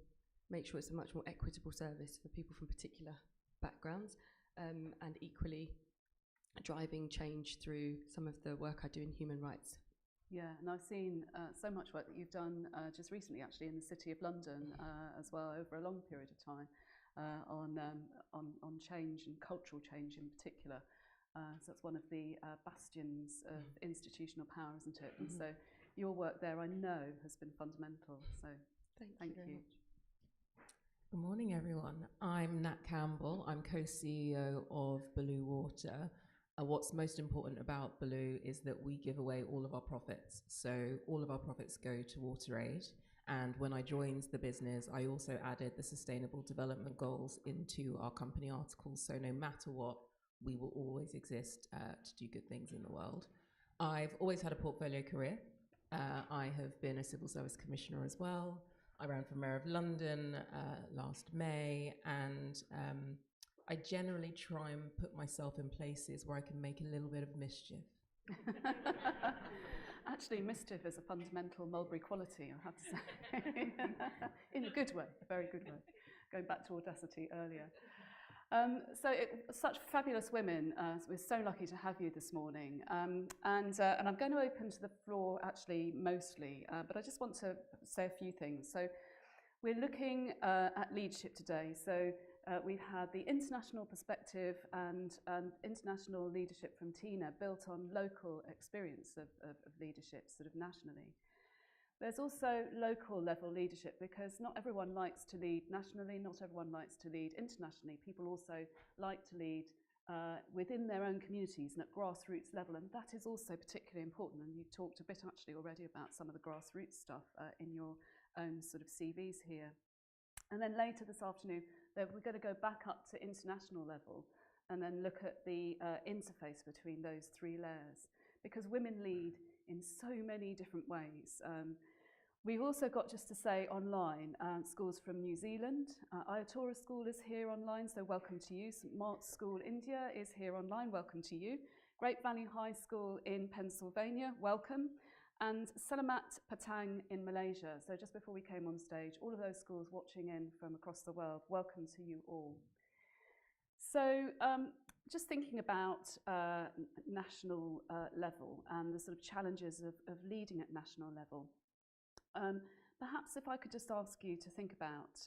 Speaker 9: make sure it's a much more equitable service for people from particular backgrounds, and equally driving change through some of the work I do in human rights.
Speaker 19: Yeah, and I've seen so much work that you've done just recently, actually, in the City of London as well, over a long period of time. On change and cultural change in particular. So that's one of the bastions of institutional power, isn't it? And so your work there, I know, has been fundamental. So thank you.
Speaker 10: Good morning, everyone. I'm Nat Campbell. I'm co-CEO of Blue Water. What's most important about Blue is that we give away all of our profits. So all of our profits go to WaterAid. And when I joined the business, I also added the Sustainable Development Goals into our company articles. So no matter what, we will always exist to do good things in the world. I've always had a portfolio career. I have been a civil service commissioner as well. I ran for Mayor of London last May, and I generally try and put myself in places where I can make a little bit of mischief.
Speaker 19: Actually, mischief is a fundamental Mulberry quality, I have to say. In a good way, a very good way. Going back to audacity earlier. Such fabulous women. We're so lucky to have you this morning. And I'm going to open to the floor, actually, mostly. But I just want to say a few things. So we're looking at leadership today. So we've had the international perspective and international leadership from Tina built on local experience of leadership sort of nationally. There's also local level leadership because not everyone likes to lead nationally, not everyone likes to lead internationally. People also like to lead within their own communities and at grassroots level, and that is also particularly important. And you've talked a bit actually already about some of the grassroots stuff in your own sort of CVs here. And then later this afternoon, we're going to go back up to international level and then look at the interface between those three layers, because women lead in so many different ways. We've also got, just to say, online, schools from New Zealand. Ayatora School is here online, so welcome to you. St Mark's School, India, is here online, welcome to you. Great Valley High School in Pennsylvania, welcome. And Selamat Patang in Malaysia. So just before we came on stage, all of those schools watching in from across the world, welcome to you all. So just thinking about national level and the sort of challenges of leading at national level. Perhaps if I could just ask you to think about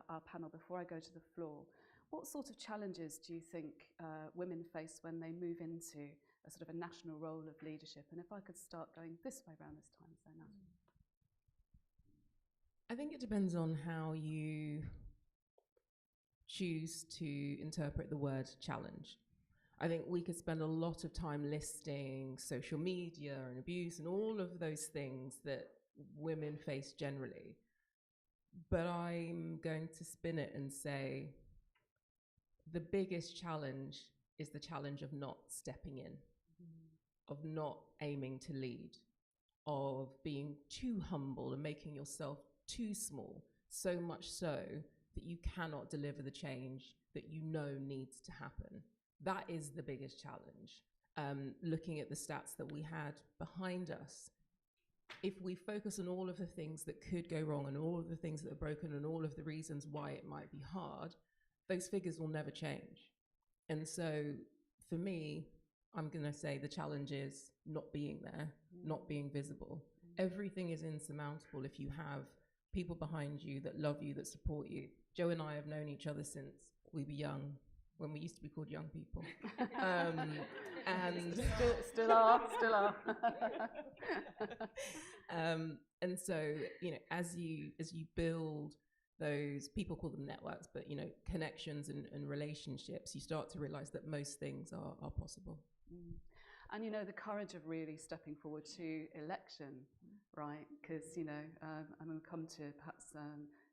Speaker 19: our panel before I go to the floor. What sort of challenges do you think women face when they move into a sort of a national role of leadership? And if I could start going this way around this time, so now.
Speaker 10: I think it depends on how you choose to interpret the word challenge. I think we could spend a lot of time listing social media and abuse and all of those things that women face generally. But I'm going to spin it and say the biggest challenge is the challenge of not stepping in, of not aiming to lead, of being too humble and making yourself too small, so much so that you cannot deliver the change that you know needs to happen. That is the biggest challenge. Looking at the stats that we had behind us, if we focus on all of the things that could go wrong and all of the things that are broken and all of the reasons why it might be hard, those figures will never change. And so for me, I'm going to say the challenge is not being there, not being visible. Everything is insurmountable if you have people behind you that love you, that support you. Joe and I have known each other since we were young, when we used to be called young people. And
Speaker 19: still are.
Speaker 10: And so, you know, as you build those, people call them networks, but, you know, connections and relationships, you start to realize that most things are possible.
Speaker 19: And, you know, the courage of really stepping forward to election, right? Because, you know, I'm going to come to perhaps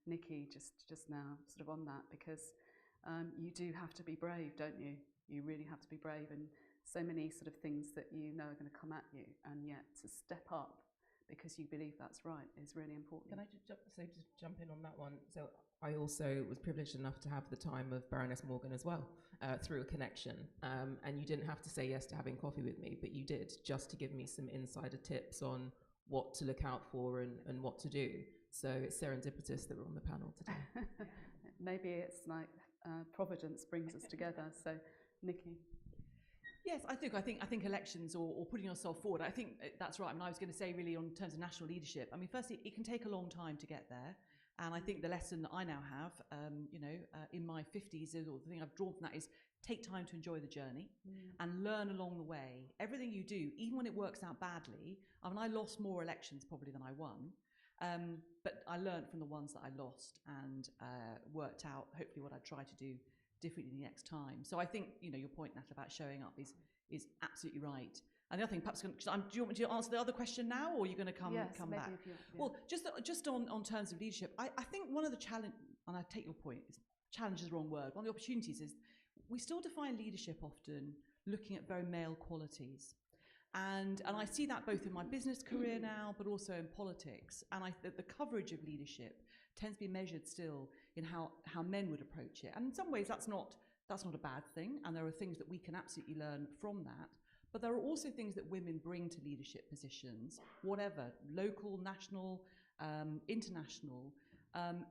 Speaker 19: Nikki just now, sort of on that, because you do have to be brave, don't you? You really have to be brave, and so many sort of things that you know are going to come at you, and yet to step up because you believe that's right is really important.
Speaker 10: Can I just jump in on that one? So I also was privileged enough to have the time of Baroness Morgan as well, through a connection. And you didn't have to say yes to having coffee with me, but you did, just to give me some insider tips on what to look out for and what to do. So it's serendipitous that we're on the panel today.
Speaker 19: Maybe it's like Providence brings us together. So, Nikki.
Speaker 7: Yes, I think elections or putting yourself forward, I think that's right. I mean, I was going to say really on terms of national leadership, I mean, firstly, it can take a long time to get there. And I think the lesson that I now have, in my 50s, or the thing I've drawn from that is take time to enjoy the journey and learn along the way. Everything you do, even when it works out badly, I mean, I lost more elections probably than I won. But I learned from the ones that I lost and worked out hopefully what I'd try to do differently the next time. So I think, you know, your point, Nat, about showing up is absolutely right. And the other thing, perhaps, do you want me to answer the other question now, or are you going to come back?
Speaker 19: If you, yeah.
Speaker 7: Well, just on terms of leadership, I think one of the challenge, and I take your point, challenge is the wrong word. One of the opportunities is we still define leadership often looking at very male qualities. And I see that both in my business career now, but also in politics. And the coverage of leadership tends to be measured still in how men would approach it. And in some ways, that's not a bad thing. And there are things that we can absolutely learn from that. But there are also things that women bring to leadership positions, whatever, local, national, international,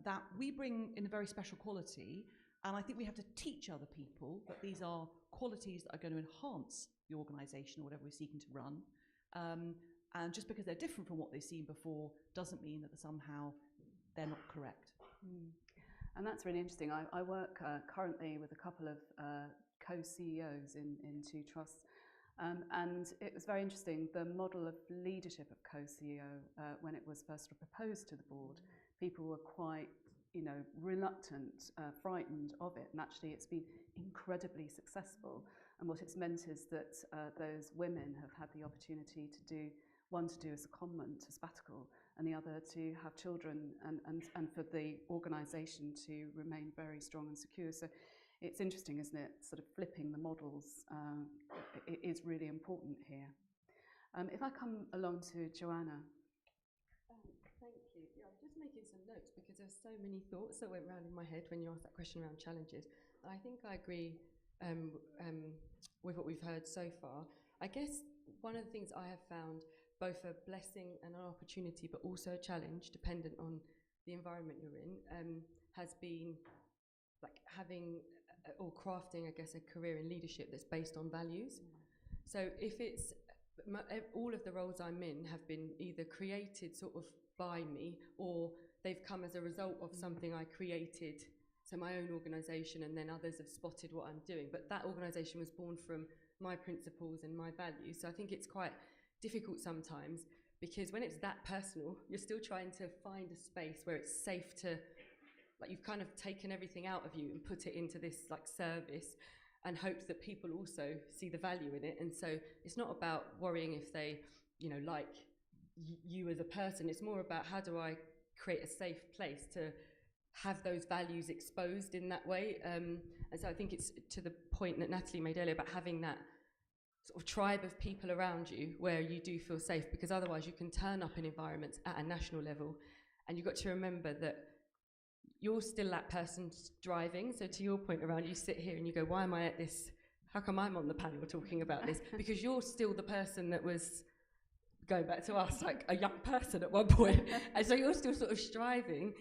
Speaker 7: that we bring in a very special quality. And I think we have to teach other people that these are qualities that are going to enhance the organisation or whatever we're seeking to run. And just because they're different from what they've seen before doesn't mean that somehow they're not correct.
Speaker 19: And that's really interesting. I work currently with a couple of co-CEOs in two trusts. And it was very interesting, the model of leadership of co-CEO, when it was first proposed to the board, people were quite, you know, reluctant, frightened of it. And actually it's been incredibly successful. And what it's meant is that those women have had the opportunity to do, one to do a secondment, a sabbatical, and the other to have children and for the organisation to remain very strong and secure. So it's interesting, isn't it? Sort of flipping the models it is really important here. If I come along to Joanna.
Speaker 9: Thank you. Yeah, I'm just making some notes because there's so many thoughts that went round in my head when you asked that question around challenges. I think I agree with what we've heard so far. I guess one of the things I have found both a blessing and an opportunity, but also a challenge, dependent on the environment you're in, has been like having or crafting, I guess, a career in leadership that's based on values. So if it's, all of the roles I'm in have been either created sort of by me, or they've come as a result of something I created, so my own organisation, and then others have spotted what I'm doing. But that organisation was born from my principles and my values. So I think it's quite difficult sometimes, because when it's that personal, you're still trying to find a space where it's safe to, like, you've kind of taken everything out of you and put it into this like service and hoped that people also see the value in it. And so it's not about worrying if they, you know, like you as a person. It's more about how do I create a safe place to have those values exposed in that way. And so I think it's to the point that Natalie made earlier about having that sort of tribe of people around you where you do feel safe, because otherwise you can turn up in environments at a national level and you've got to remember that you're still that person driving. So to your point around, you sit here and you go, why am I at this? How come I'm on the panel talking about this? Because you're still the person that was, going back to us, like a young person at one point. And so you're still sort of striving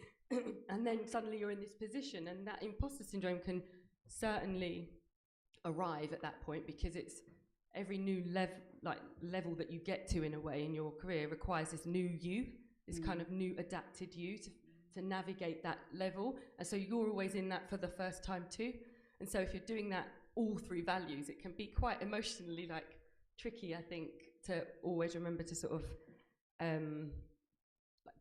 Speaker 9: and then suddenly you're in this position, and that imposter syndrome can certainly arrive at that point, because it's every new level that you get to in a way in your career requires this new you, this kind of new adapted you to navigate that level. And so you're always in that for the first time too. And so if you're doing that all through values, it can be quite emotionally tricky, I think, to always remember to sort of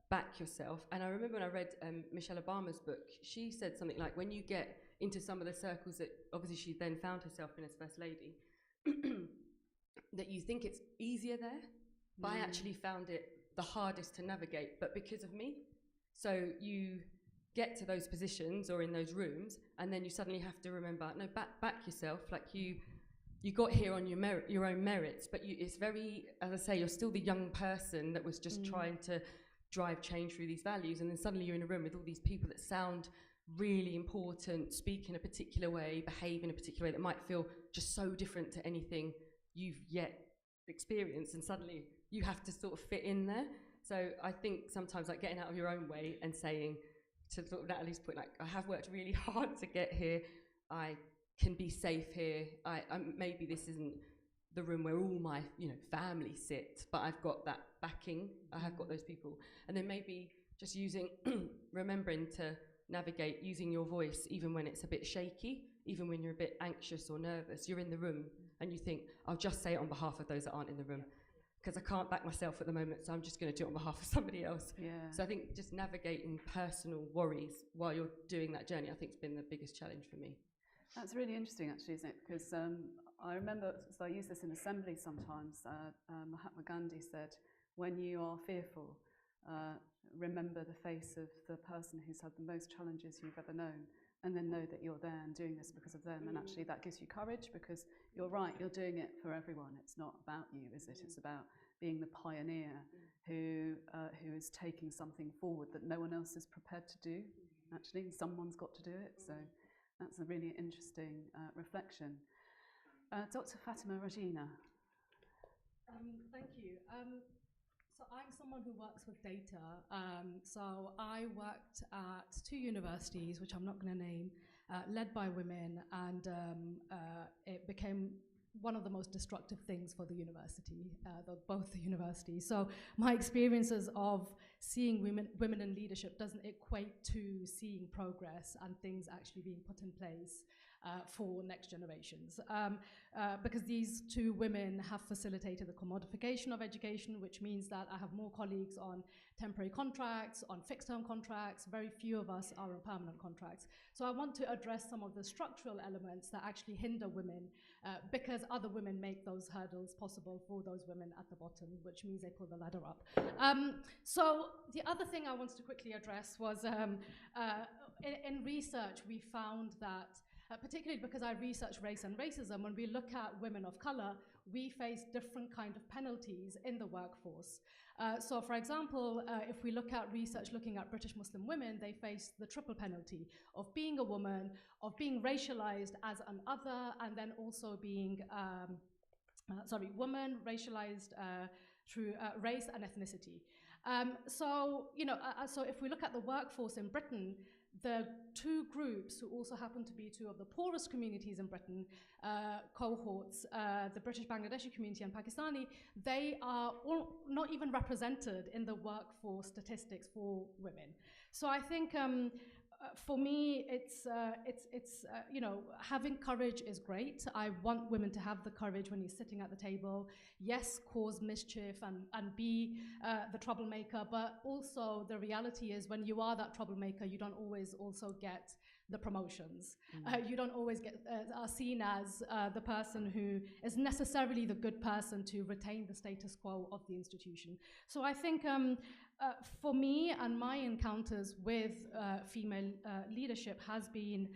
Speaker 9: back yourself. And I remember when I read Michelle Obama's book, she said something like, when you get into some of the circles that obviously she then found herself in as First Lady, that you think it's easier there, but I actually found it the hardest to navigate, but because of me. So you get to those positions or in those rooms, and then you suddenly have to remember, no, back yourself, like you got here on your own merits, but it's very, as I say, you're still the young person that was just trying to drive change through these values, and then suddenly you're in a room with all these people that sound really important, speak in a particular way, behave in a particular way that might feel just so different to anything you've yet experienced, and suddenly you have to sort of fit in there. So I think sometimes like getting out of your own way and saying, to sort of Natalie's point, like, I have worked really hard to get here, I can be safe here, maybe this isn't the room where all my family sit, but I've got that backing, I have got those people. And then maybe just remembering to navigate using your voice even when it's a bit shaky, even when you're a bit anxious or nervous. You're in the room and you think, I'll just say it on behalf of those that aren't in the room, because I can't back myself at the moment, so I'm just going to do it on behalf of somebody else.
Speaker 19: Yeah.
Speaker 9: So I think just navigating personal worries while you're doing that journey, I think, has been the biggest challenge for me.
Speaker 19: That's really interesting, actually, isn't it? Because I remember, so I use this in assembly sometimes, Mahatma Gandhi said, when you are fearful, remember the face of the person who's had the most challenges you've ever known, and then know that you're there and doing this because of them. And actually that gives you courage, because you're right, you're doing it for everyone. It's not about you, is it? It's about being the pioneer who is taking something forward that no one else is prepared to do. Actually, someone's got to do it. So that's a really interesting reflection. Dr. Fatima Regina.
Speaker 8: Thank you. So I'm someone who works with data. So I worked at 2 universities, which I'm not going to name, led by women, and it became one of the most destructive things for the university, both the universities. So my experiences of seeing women in leadership doesn't equate to seeing progress and things actually being put in place for next generations. Because these 2 women have facilitated the commodification of education, which means that I have more colleagues on temporary contracts, on fixed-term contracts. Very few of us are on permanent contracts. So I want to address some of the structural elements that actually hinder women, because other women make those hurdles possible for those women at the bottom, which means they pull the ladder up. So the other thing I wanted to quickly address was in research, we found that particularly because I research race and racism, when we look at women of color, we face different kind of penalties in the workforce. So for example, if we look at research looking at British Muslim women, they face the triple penalty of being a woman, of being racialized as an other, and then also being, woman, racialized through race and ethnicity. So if we look at the workforce in Britain, the 2 groups who also happen to be 2 of the poorest communities in Britain, cohorts, the British Bangladeshi community and Pakistani, they are all not even represented in the workforce statistics for women. So I think for me, it's having courage is great. I want women to have the courage when you're sitting at the table. Yes, cause mischief and be the troublemaker, but also the reality is when you are that troublemaker, you don't always also get the promotions. You don't always are seen as the person who is necessarily the good person to retain the status quo of the institution. So I think for me and my encounters with female leadership has been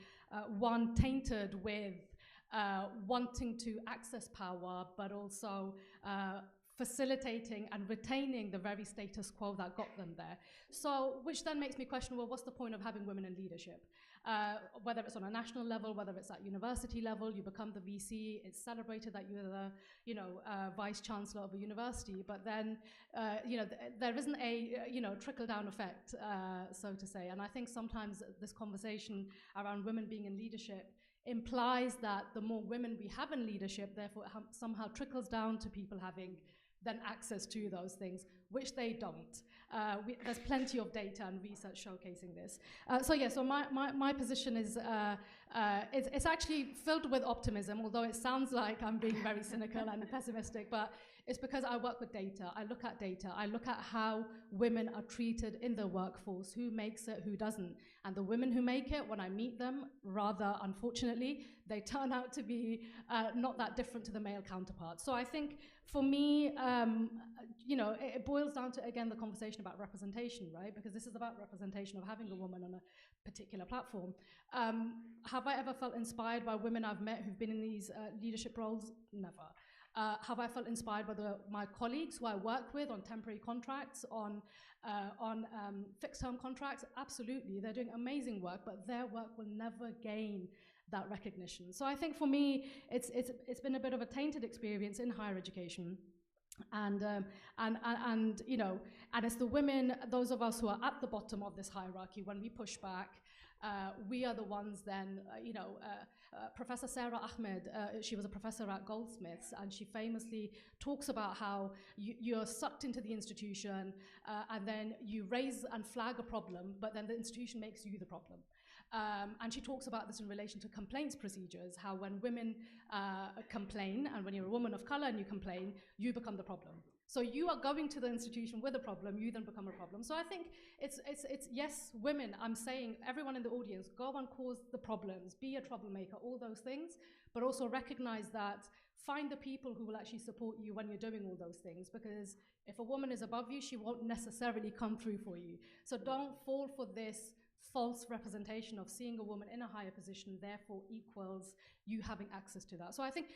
Speaker 8: one tainted with wanting to access power, but also facilitating and retaining the very status quo that got them there. So, which then makes me question, well, what's the point of having women in leadership? Whether it's on a national level, whether it's at university level, you become the VC, it's celebrated that you're the, vice chancellor of a university, but then, there isn't a, trickle-down effect, so to say. And I think sometimes this conversation around women being in leadership implies that the more women we have in leadership, therefore it somehow trickles down to people having then access to those things, which they don't. There's plenty of data and research showcasing this. So my position is, it's actually filled with optimism, although it sounds like I'm being very cynical and pessimistic, but it's because I work with data. I look at data. I look at how women are treated in the workforce, who makes it, who doesn't. And the women who make it, when I meet them, rather unfortunately, they turn out to be not that different to the male counterparts. So I think for me, it boils down to, again, the conversation about representation, right? Because this is about representation of having a woman on a particular platform. Have I ever felt inspired by women I've met who've been in these leadership roles? Never. Have I felt inspired by my colleagues who I work with on temporary contracts, on fixed-term contracts? Absolutely, they're doing amazing work, but their work will never gain that recognition. So I think for me, it's been a bit of a tainted experience in higher education. And it's the women, those of us who are at the bottom of this hierarchy, when we push back, we are the ones then, Professor Sarah Ahmed, she was a professor at Goldsmiths, and she famously talks about how you're sucked into the institution, and then you raise and flag a problem, but then the institution makes you the problem. And she talks about this in relation to complaints procedures, how when women complain, and when you're a woman of color and you complain, you become the problem. So you are going to the institution with a problem, you then become a problem. So I think it's yes, women, I'm saying everyone in the audience, go and cause the problems, be a troublemaker, all those things, but also recognize that, find the people who will actually support you when you're doing all those things, because if a woman is above you, she won't necessarily come through for you. So don't fall for this false representation of seeing a woman in a higher position therefore equals you having access to that. So I think,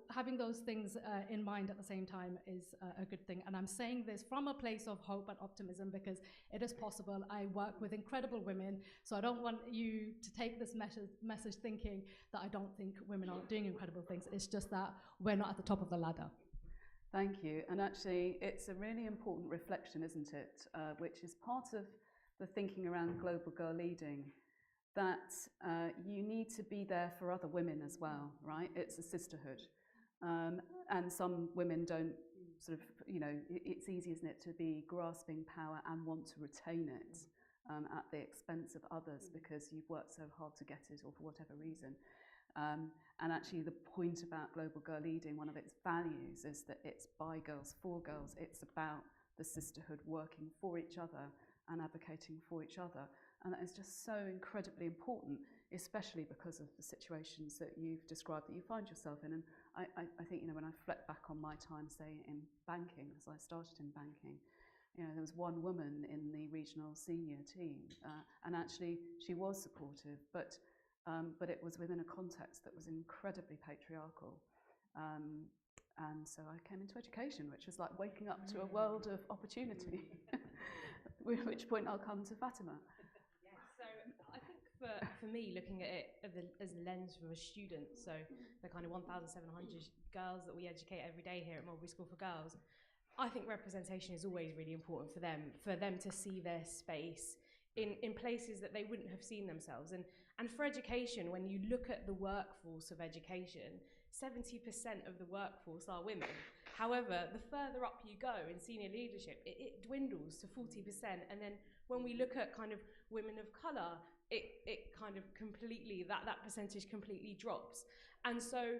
Speaker 8: having those things in mind at the same time is a good thing. And I'm saying this from a place of hope and optimism because it is possible. I work with incredible women, so I don't want you to take this message thinking that I don't think women aren't doing incredible things. It's just that we're not at the top of the ladder.
Speaker 19: Thank you. And actually, it's a really important reflection, isn't it? Which is part of the thinking around global girl leading, that you need to be there for other women as well, right? It's a sisterhood. And some women don't sort of, it's easy, isn't it, to be grasping power and want to retain it at the expense of others because you've worked so hard to get it or for whatever reason. And actually the point about global girl leading, one of its values is that it's by girls, for girls. It's about the sisterhood working for each other and advocating for each other. And that is just so incredibly important, especially because of the situations that you've described that you find yourself in. And I think, when I reflect back on my time, say, in banking, as I started in banking, there was one woman in the regional senior team, and actually she was supportive, but it was within a context that was incredibly patriarchal. And so I came into education, which was like waking up to a world of opportunity. At which point I'll come to Fatima.
Speaker 2: Yeah, so I think for me, looking at it as a lens from a student, so the kind of 1,700 girls that we educate every day here at Mulberry School for Girls, I think representation is always really important for them to see their space in places that they wouldn't have seen themselves. And for education, when you look at the workforce of education, 70% of the workforce are women. However, the further up you go in senior leadership, it dwindles to 40%. And then when we look at kind of women of colour, it kind of completely, that percentage completely drops. And so,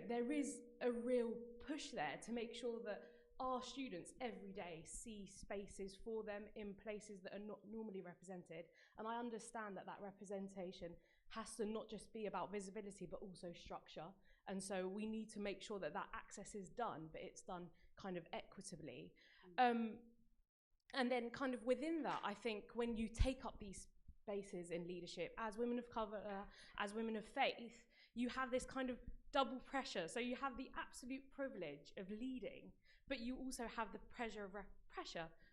Speaker 2: there is a real push there to make sure that our students every day see spaces for them in places that are not normally represented. And I understand that representation has to not just be about visibility, but also structure. And so we need to make sure that access is done, but it's done kind of equitably. And then kind of within that, I think when you take up these spaces in leadership as women of colour, as women of faith, you have this kind of double pressure. So you have the absolute privilege of leading, but you also have the pressure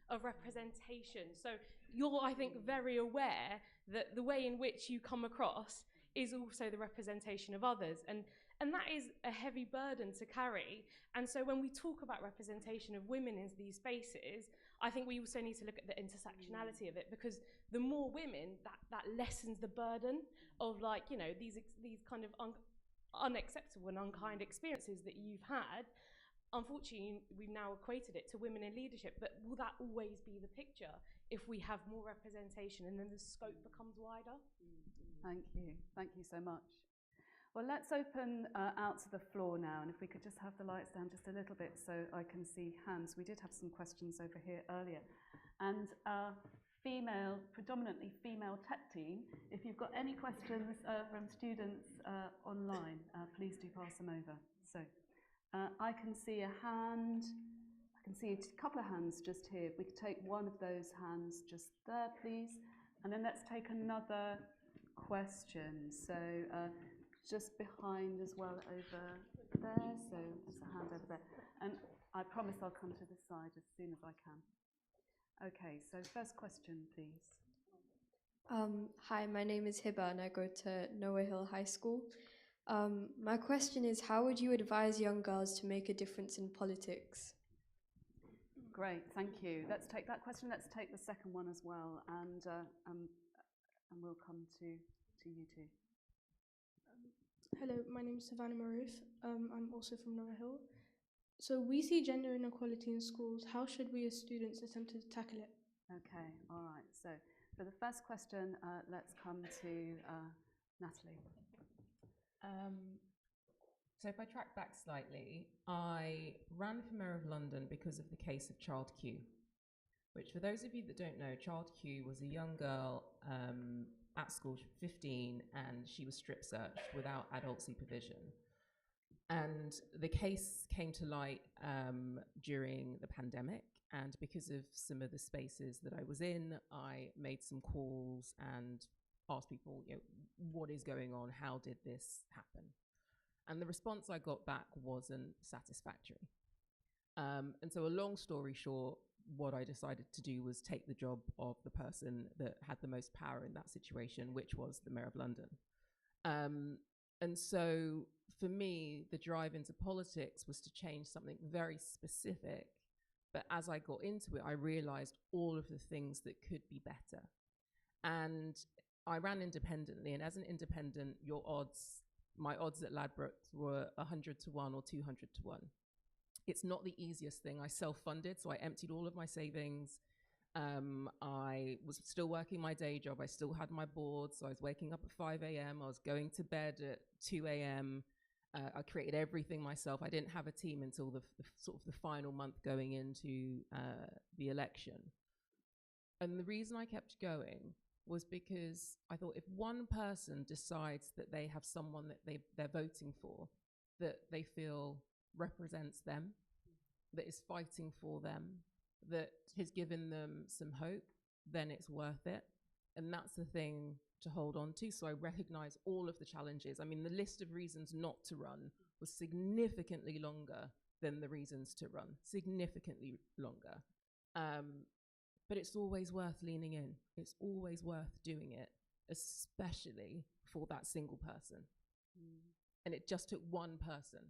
Speaker 2: of representation. So you're, I think, very aware that the way in which you come across is also the representation of others. And that is a heavy burden to carry. And so when we talk about representation of women in these spaces, I think we also need to look at the intersectionality of it, because the more women, that lessens the burden of, like, you know, these kind of unacceptable and unkind experiences that you've had. Unfortunately, we've now equated it to women in leadership, but will that always be the picture if we have more representation and then the scope becomes wider?
Speaker 19: Thank you. Thank you so much. Well, let's open out to the floor now, and if we could just have the lights down just a little bit so I can see hands. We did have some questions over here earlier. And our predominantly female tech team, if you've got any questions from students online, please do pass them over. So I can see a hand. I can see a couple of hands just here. If we could take one of those hands just there, please. And then let's take another question. So just behind as well over there. So there's a hand over there. And I promise I'll come to this side as soon as I can. Okay, so first question, please.
Speaker 12: Hi, my name is Hiba and I go to Noah Hill High School. My question is, how would you advise young girls to make a difference in politics?
Speaker 19: Great, thank you. Let's take that question. Let's take the second one as well, and we'll come to you too.
Speaker 13: Hello, my name is Savannah Maroof. I'm also from Noah Hill. So we see gender inequality in schools. How should we as students attempt to tackle it?
Speaker 19: Okay, all right. So for the first question, let's come to Natalie.
Speaker 10: So if I track back slightly, I ran for Mayor of London because of the case of Child Q, which, for those of you that don't know, Child Q was a young girl at school, 15, and she was strip searched without adult supervision. And the case came to light during the pandemic, and because of some of the spaces that I was in, I made some calls and asked people, you know, what is going on? How did this happen? And the response I got back wasn't satisfactory. And so, a long story short, what I decided to do was take the job of the person that had the most power in that situation, which was the Mayor of London. And so, for me, the drive into politics was to change something very specific. But as I got into it, I realized all of the things that could be better. And I ran independently, and as an independent, my odds at Ladbrokes were 100 to 1 or 200 to 1. It's not the easiest thing. I self-funded, so I emptied all of my savings. I was still working my day job. I still had my board, so I was waking up at 5 a.m. I was going to bed at 2 a.m. I created everything myself. I didn't have a team until the sort of the final month going into the election. And the reason I kept going was because I thought, if one person decides that they have someone that they're voting for, that they feel represents them, that is fighting for them, that has given them some hope, then it's worth it. And that's the thing to hold on to. So I recognize all of the challenges. I mean, the list of reasons not to run was significantly longer than the reasons to run, significantly longer. But it's always worth leaning in. It's always worth doing it, especially for that single person. And it just took one person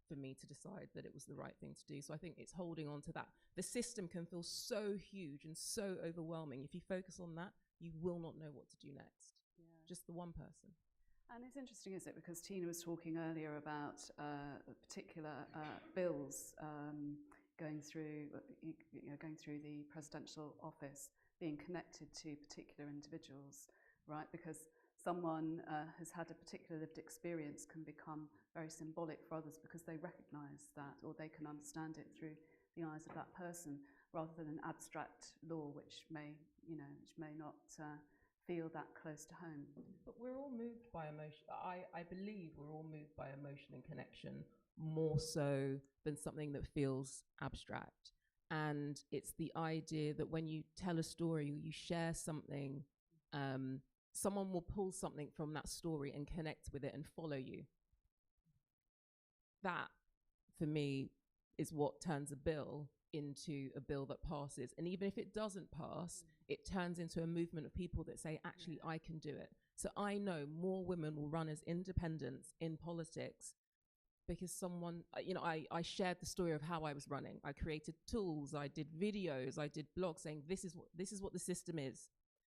Speaker 10: for me to decide that it was the right thing to do. So I think it's holding on to that. The system can feel so huge and so overwhelming. If you focus on that, you will not know what to do next. Yeah. Just the one person.
Speaker 19: And it's interesting, isn't it? Because Tina was talking earlier about particular bills going through the presidential office, being connected to particular individuals, right? Because someone has had a particular lived experience can become very symbolic for others because they recognise that, or they can understand it through the eyes of that person, rather than an abstract law which may not feel that close to home.
Speaker 10: But we're all moved by emotion. I believe we're all moved by emotion and connection, more so than something that feels abstract. And it's the idea that when you tell a story, you share something, someone will pull something from that story and connect with it and follow you. That, for me, is what turns a bill into a bill that passes. And even if it doesn't pass, it turns into a movement of people that say, actually, I can do it. So I know more women will run as independents in politics because someone, I shared the story of how I was running. I created tools, I did videos, I did blogs saying this is what the system is.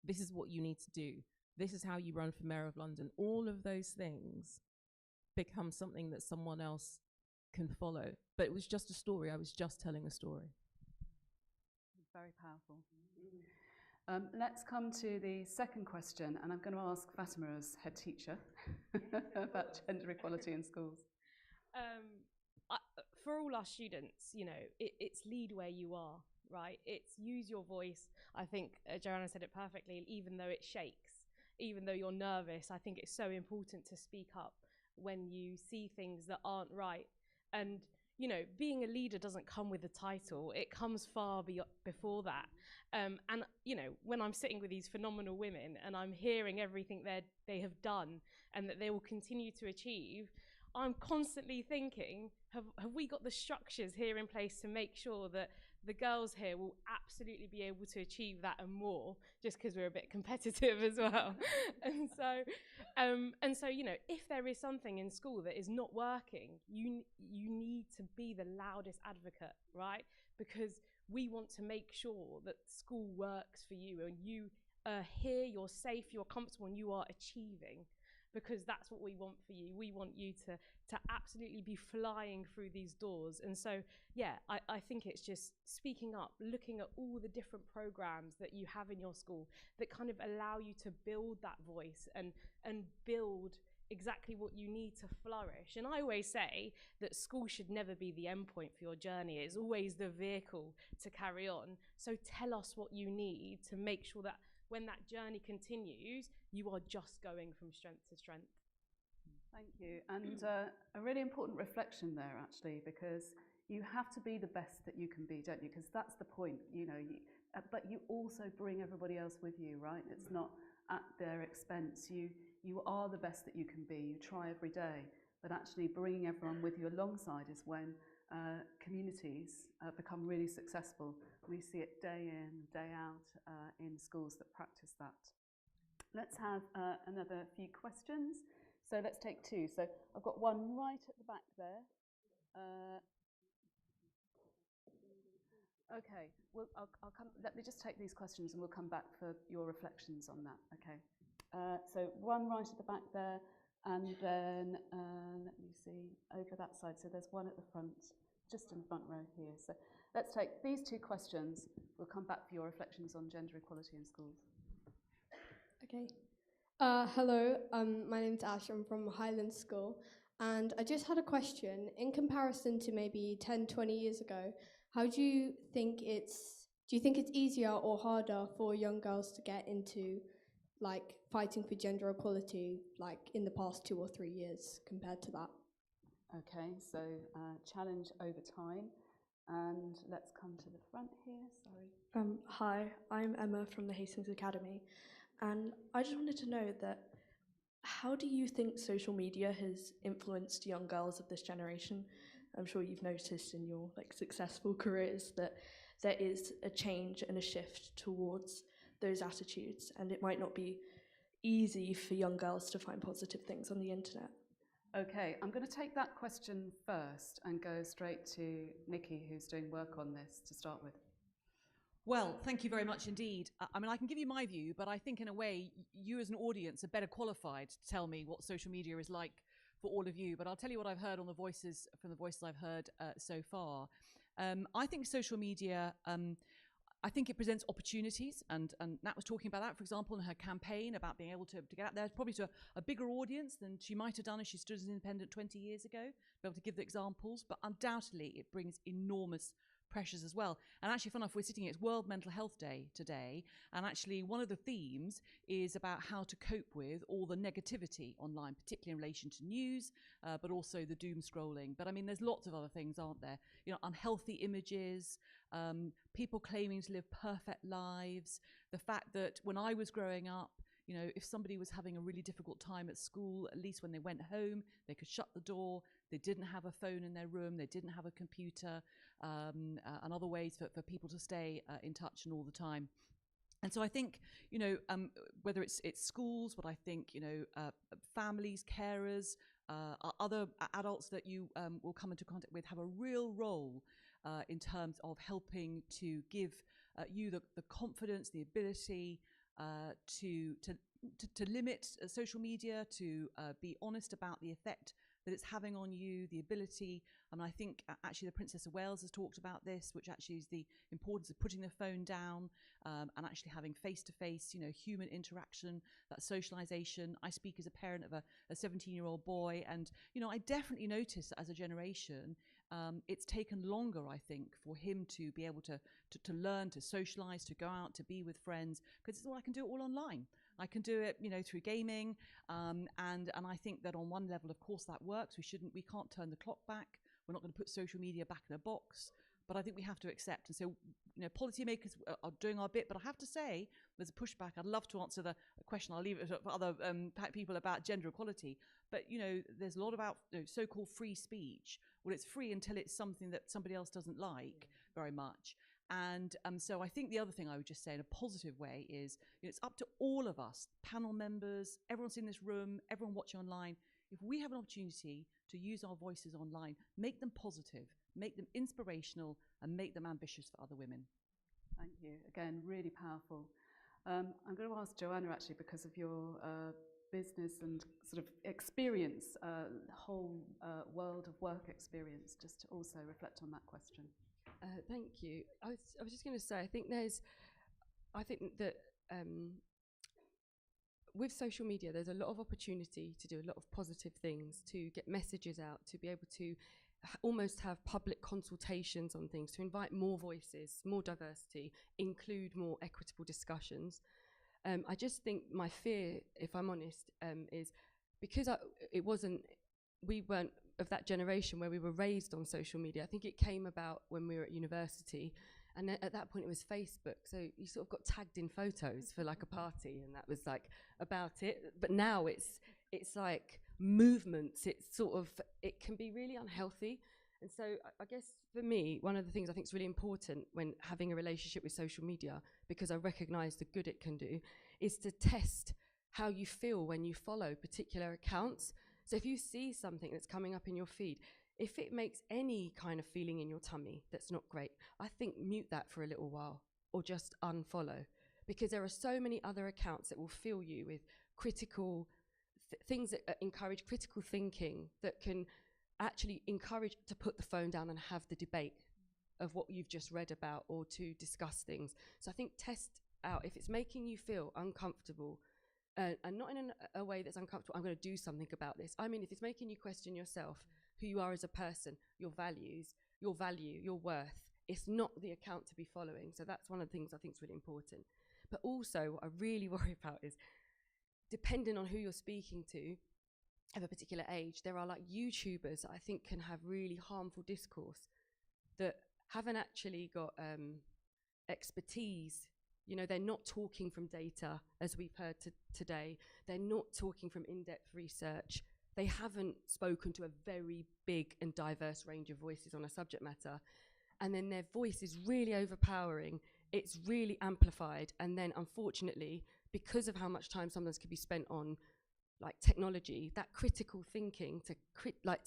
Speaker 10: This is what you need to do. This is how you run for Mayor of London. All of those things become something that someone else can follow. But it was just a story. I was just telling a story.
Speaker 19: Very powerful. Let's come to the second question, and I'm going to ask Fatima as head teacher about gender equality in schools.
Speaker 2: For all our students, it's lead where you are, right? It's use your voice. I think Joanna said it perfectly. Even though it shakes, even though you're nervous, I think it's so important to speak up when you see things that aren't right. And being a leader doesn't come with a title. It comes far before that. And when I'm sitting with these phenomenal women and I'm hearing everything they have done and that they will continue to achieve, I'm constantly thinking, have we got the structures here in place to make sure that the girls here will absolutely be able to achieve that and more, just because we're a bit competitive as well. and so, if there is something in school that is not working, you need to be the loudest advocate, right? Because we want to make sure that school works for you and you are here, you're safe, you're comfortable, and you are achieving. Because that's what we want for you. We want you to absolutely be flying through these doors. And so, I think it's just speaking up, looking at all the different programs that you have in your school that kind of allow you to build that voice and build exactly what you need to flourish. And I always say that school should never be the end point for your journey. It's always the vehicle to carry on. So tell us what you need to make sure that when that journey continues, you are just going from strength to strength.
Speaker 19: Thank you. And a really important reflection there, actually, because you have to be the best that you can be, don't you? Because that's the point, but you also bring everybody else with you, right? It's not at their expense. You are the best that you can be. You try every day, but actually bringing everyone with you alongside is when communities become really successful. We see it day in, day out in schools that practice that. Let's have another few questions. So let's take two. So I've got one right at the back there. Okay, well, I'll come. Let me just take these questions and we'll come back for your reflections on that. Okay. So one right at the back there, and then let me see over that side. So there's one at the front, just in the front row here. So let's take these two questions. We'll come back for your reflections on gender equality in schools.
Speaker 12: Okay. Hello, my name's Ash. I'm from Highland School, and I just had a question. In comparison to maybe 10, 20 years ago, how do you think it's easier or harder for young girls to get into like fighting for gender equality, like in the past 2 or 3 years compared to that?
Speaker 19: Okay, so challenge over time, and let's come to the front here. Sorry.
Speaker 1: Hi, I'm Emma from the Hastings Academy, and I just wanted to know that how do you think social media has influenced young girls of this generation? I'm sure you've noticed in your successful careers that there is a change and a shift towards those attitudes, and it might not be easy for young girls to find positive things on the internet.
Speaker 19: Okay, I'm going to take that question first and go straight to Nikki, who's doing work on this to start with.
Speaker 7: Well, thank you very much indeed. I mean, I can give you my view, but I think in a way, you as an audience are better qualified to tell me what social media is like for all of you. But I'll tell you what I've heard on the voices, from the voices I've heard so far. I think social media, I think it presents opportunities, and Nat was talking about that, for example, in her campaign about being able to get out there probably to a bigger audience than she might have done if she stood as an independent 20 years ago, be able to give the examples, but undoubtedly it brings enormous pressures as well. And actually, fun enough, we're sitting here, it's World Mental Health Day today, and actually one of the themes is about how to cope with all the negativity online, particularly in relation to news, but also the doom scrolling. But I mean, there's lots of other things, aren't there? Unhealthy images, people claiming to live perfect lives, the fact that when I was growing up, if somebody was having a really difficult time at school, at least when they went home, they could shut the door. They didn't have a phone in their room. They didn't have a computer, and other ways for people to stay in touch and all the time. And so I think, whether it's schools, what I think, families, carers, other adults that you will come into contact with have a real role in terms of helping to give you the confidence, the ability to limit social media, to be honest about the effect that it's having on you, the ability. I think actually the Princess of Wales has talked about this, which actually is the importance of putting the phone down and actually having face-to-face, human interaction, that socialization. I speak as a parent of a 17-year-old boy, and, I definitely notice that as a generation, it's taken longer, I think, for him to be able to learn, to socialize, to go out, to be with friends, because it's all I can do it all online. I can do it, through gaming, and I think that on one level, of course, that works. We can't turn the clock back. We're not going to put social media back in a box. But I think we have to accept. And so, policymakers are doing our bit. But I have to say, there's a pushback. I'd love to answer the question. I'll leave it for other people about gender equality. But, there's a lot about so-called free speech. Well, it's free until it's something that somebody else doesn't like very much. And so I think the other thing I would just say in a positive way is it's up to all of us, panel members, everyone's in this room, everyone watching online. If we have an opportunity to use our voices online, make them positive, make them inspirational, and make them ambitious for other women.
Speaker 19: Thank you. Again, really powerful. I'm going to ask Joanna, actually, because of your business and sort of experience, whole world of work experience, just to also reflect on that question.
Speaker 9: Thank you. I was just going to say, I think that with social media, there's a lot of opportunity to do a lot of positive things, to get messages out, to be able to almost have public consultations on things, to invite more voices, more diversity, include more equitable discussions. I just think my fear, if I'm honest, is because we weren't of that generation where we were raised on social media. I think it came about when we were at university, and at that point it was Facebook, so you sort of got tagged in photos for like a party, and that was like about it. But now it's like movements. It can be really unhealthy. And so I guess for me, one of the things I think is really important when having a relationship with social media, because I recognize the good it can do, is to test how you feel when you follow particular accounts. So if you see something that's coming up in your feed, if it makes any kind of feeling in your tummy that's not great, I think mute that for a little while or just unfollow, because there are so many other accounts that will fill you with critical things that encourage critical thinking, that can actually encourage to put the phone down and have the debate of what you've just read about, or to discuss things. So I think test out if it's making you feel uncomfortable. And not in a way that's uncomfortable, I'm going to do something about this. I mean, if it's making you question yourself, who you are as a person, your values, your value, your worth, it's not the account to be following. So that's one of the things I think is really important. But also, what I really worry about is, depending on who you're speaking to, of a particular age, there are like YouTubers that I think can have really harmful discourse that haven't actually got expertise. They're not talking from data, as we've heard today. They're not talking from in-depth research. They haven't spoken to a very big and diverse range of voices on a subject matter. And then their voice is really overpowering. It's really amplified. And then, unfortunately, because of how much time sometimes could be spent on like technology, that critical thinking to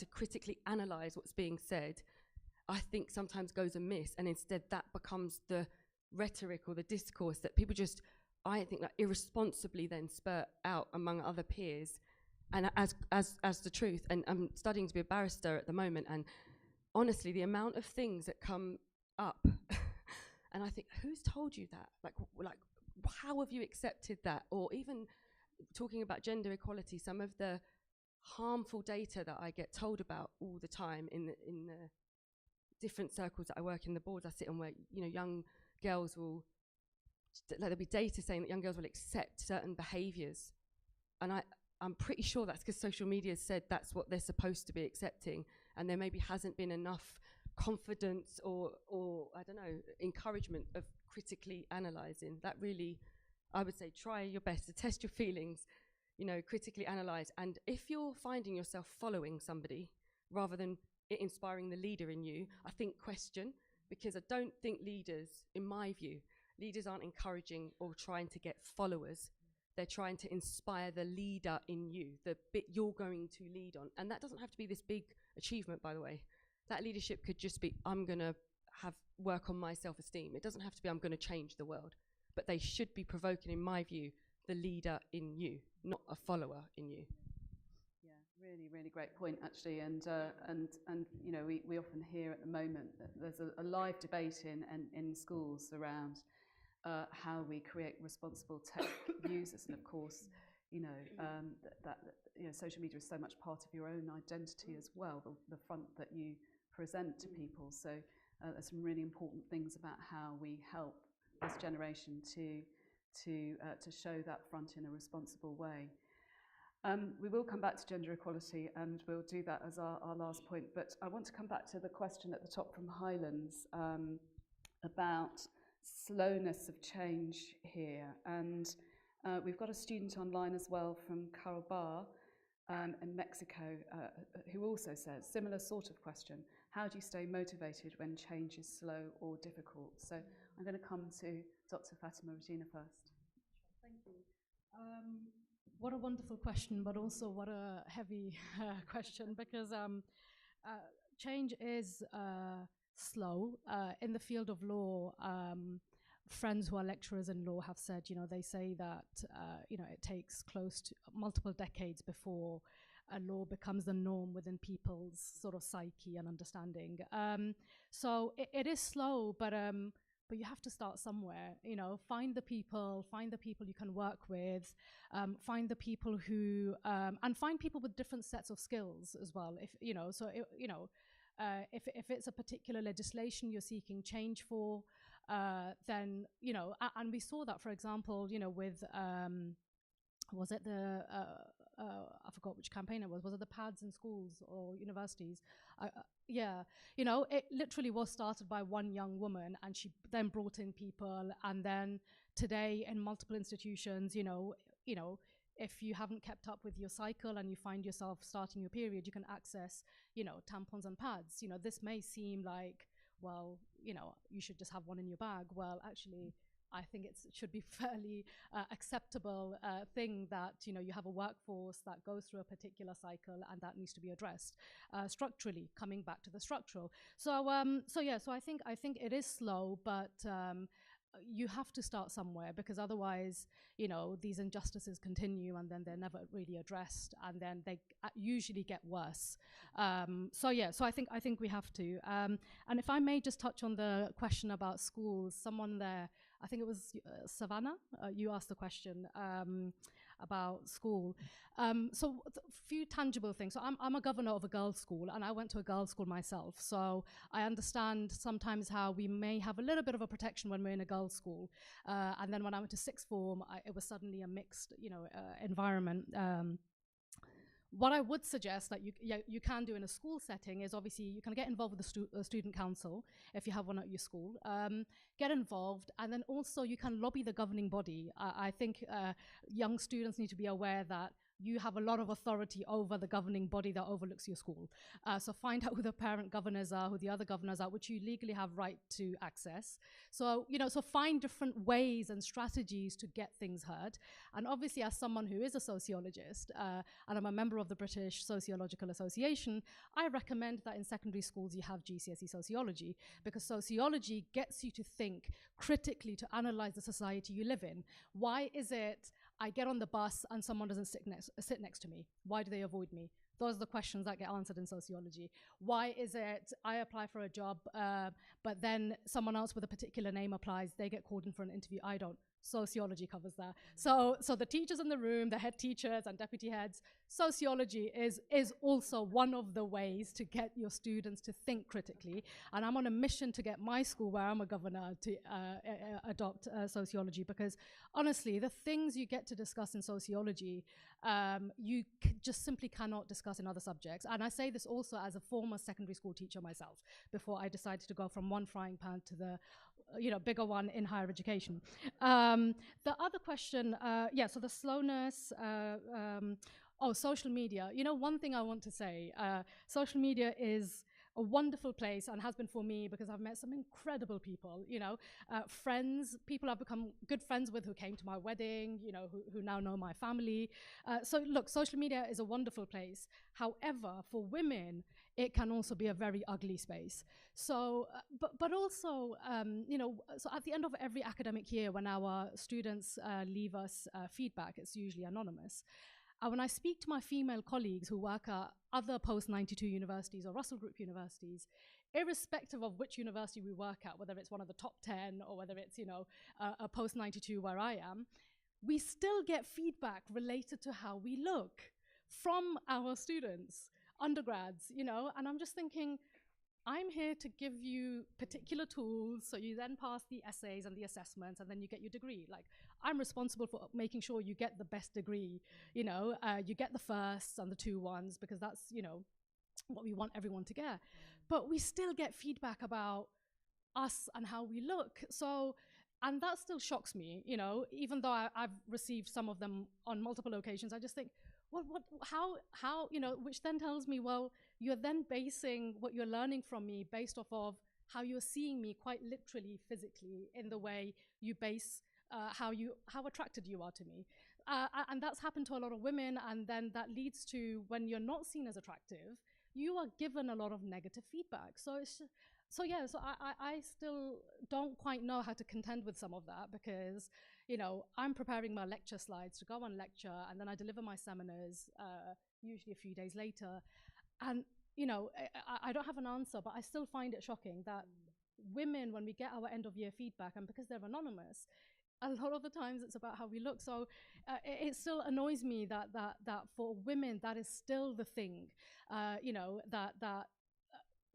Speaker 9: critically analyze what's being said, I think sometimes goes amiss. And instead that becomes the rhetoric or the discourse that people just, I think, like irresponsibly then spurt out among other peers, and as the truth. And I'm studying to be a barrister at the moment, and honestly, the amount of things that come up, and I think, who's told you that? Like, how have you accepted that? Or even talking about gender equality, some of the harmful data that I get told about all the time in the different circles that I work in, the boards I sit on, where young girls will, there'll be data saying that young girls will accept certain behaviours, and I'm pretty sure that's because social media has said that's what they're supposed to be accepting, and there maybe hasn't been enough confidence or I don't know, encouragement of critically analysing. That really, I would say, try your best to test your feelings, critically analyse, and if you're finding yourself following somebody rather than it inspiring the leader in you, I think question. Because I don't think leaders, in my view, Leaders aren't encouraging or trying to get followers. They're trying to inspire the leader in you, the bit you're going to lead on. And that doesn't have to be this big achievement, by the way. That leadership could just be, I'm going to work on my self-esteem. It doesn't have to be, I'm going to change the world. But they should be provoking, in my view, the leader in you, not a follower in you.
Speaker 19: Yeah, really, really great point, actually. And you know, we often hear at the moment that there's a live debate in schools around how we create responsible tech users. And of course, you know, that you know, social media is so much part of your own identity as well, the front that you present to people. So there's some really important things about how we help this generation to show that front in a responsible way. We will come back to gender equality, and we'll do that as our last point. But I want to come back to the question at the top from Highlands about slowness of change here. And we've got a student online as well from Carol Barr in Mexico who also says, similar sort of question, how do you stay motivated when change is slow or difficult? So I'm going to come to Dr. Fatima Regina first.
Speaker 8: Thank you. What a wonderful question, but also what a heavy question, because change is slow. In the field of law, friends who are lecturers in law have said, you know, they say that, you know, it takes close to multiple decades before a law becomes the norm within people's sort of psyche and understanding. So it is slow, but you have to start somewhere. You know, find the people you can work with, find the people who, and find people with different sets of skills as well. If you know, so you know, if it's a particular legislation you're seeking change for, then you know, and we saw that, for example, you know, with was it the I forgot which campaign it was. Was it the pads in schools or universities? Yeah, you know, it literally was started by one young woman, and she then brought in people, and then today in multiple institutions, you know, if you haven't kept up with your cycle and you find yourself starting your period, you can access, you know, tampons and pads. You know, this may seem like, well, you know, you should just have one in your bag. Well, actually, I think it should be fairly acceptable thing that, you know, you have a workforce that goes through a particular cycle, and that needs to be addressed structurally, coming back to the structural. So so I think it is slow, but you have to start somewhere, because otherwise, you know, these injustices continue and then they're never really addressed, and then they usually get worse. So I think we have to. And if I may just touch on the question about schools, someone there, I think it was Savannah, you asked the question about school. So a few tangible things. So I'm a governor of a girls' school, and I went to a girls' school myself. So I understand sometimes how we may have a little bit of a protection when we're in a girls' school. And then when I went to sixth form, it was suddenly a mixed, you know, environment. What I would suggest that you can do in a school setting is, obviously you can get involved with the student council if you have one at your school. Get involved, and then also you can lobby the governing body. I think young students need to be aware that you have a lot of authority over the governing body that overlooks your school. So find out who the parent governors are, who the other governors are, which you legally have right to access. So, you know, so find different ways and strategies to get things heard. And obviously, as someone who is a sociologist, and I'm a member of the British Sociological Association, I recommend that in secondary schools you have GCSE sociology, because sociology gets you to think critically, to analyze the society you live in. Why is it I get on the bus and someone doesn't sit next to me? Why do they avoid me? Those are the questions that get answered in sociology. Why is it I apply for a job, but then someone else with a particular name applies, they get called in for an interview, I don't? Sociology covers that. So the teachers in the room, the head teachers and deputy heads, sociology is also one of the ways to get your students to think critically. And I'm on a mission to get my school, where I'm a governor, to adopt sociology, because honestly, the things you get to discuss in sociology, you just simply cannot discuss in other subjects. And I say this also as a former secondary school teacher myself, before I decided to go from one frying pan to the bigger one in higher education. The other question, so the slowness, social media. You know, one thing I want to say, social media is a wonderful place, and has been for me because I've met some incredible people, friends, people I've become good friends with who came to my wedding, who now know my family. So look, social media is a wonderful place. However, for women, it can also be a very ugly space. So, but also, so at the end of every academic year, when our students leave us feedback, it's usually anonymous. When I speak to my female colleagues who work at other post-92 universities or Russell Group universities, irrespective of which university we work at, whether it's one of the top 10 or whether it's, a post-92 where I am, we still get feedback related to how we look from our students, undergrads, and I'm just thinking, I'm here to give you particular tools so you then pass the essays and the assessments and then you get your degree. Like, I'm responsible for making sure you get the best degree, you get the firsts and the 2-1s because that's, what we want everyone to get. But we still get feedback about us and how we look. So, and that still shocks me, even though I've received some of them on multiple occasions. I just think, how, which then tells me, well, you're then basing what you're learning from me based off of how you're seeing me quite literally, physically, in the way you base how attracted you are to me. And that's happened to a lot of women, and then that leads to, when you're not seen as attractive, you are given a lot of negative feedback. So I still don't quite know how to contend with some of that because, I'm preparing my lecture slides to go on lecture, and then I deliver my seminars usually a few days later. And, I don't have an answer, but I still find it shocking that women, when we get our end of year feedback, and because they're anonymous, a lot of the times it's about how we look. So it still annoys me that for women, that is still the thing, that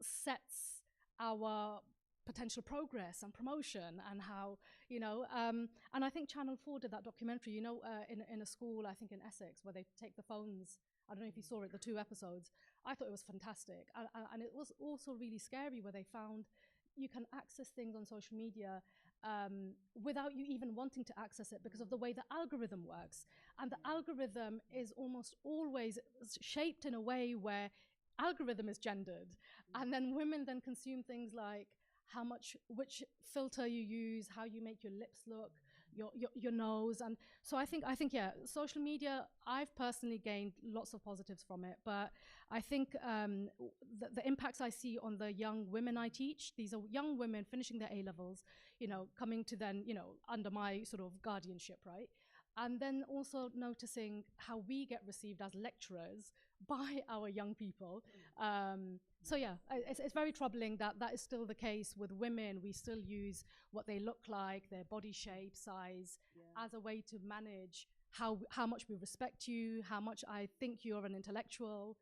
Speaker 8: sets our potential progress and promotion, and how, and I think Channel 4 did that documentary, in a school, I think in Essex, where they take the phones. I don't know if you saw it, the 2 episodes. I thought it was fantastic. And it was also really scary, where they found you can access things on social media without you even wanting to access it because of the way the algorithm works. And the algorithm is almost always shaped in a way where algorithm is gendered. And then women then consume things like which filter you use, how you make your lips look, your nose. And so I think yeah, social media, I've personally gained lots of positives from it, but I think the impacts I see on the young women I teach, these are young women finishing their A-levels, coming to then, under my sort of guardianship, right? And then also noticing how we get received as lecturers by our young people. So yeah, it's very troubling that is still the case with women. We still use what they look like, their body shape, size, as a way to manage how much we respect you, how much I think you're an intellectual.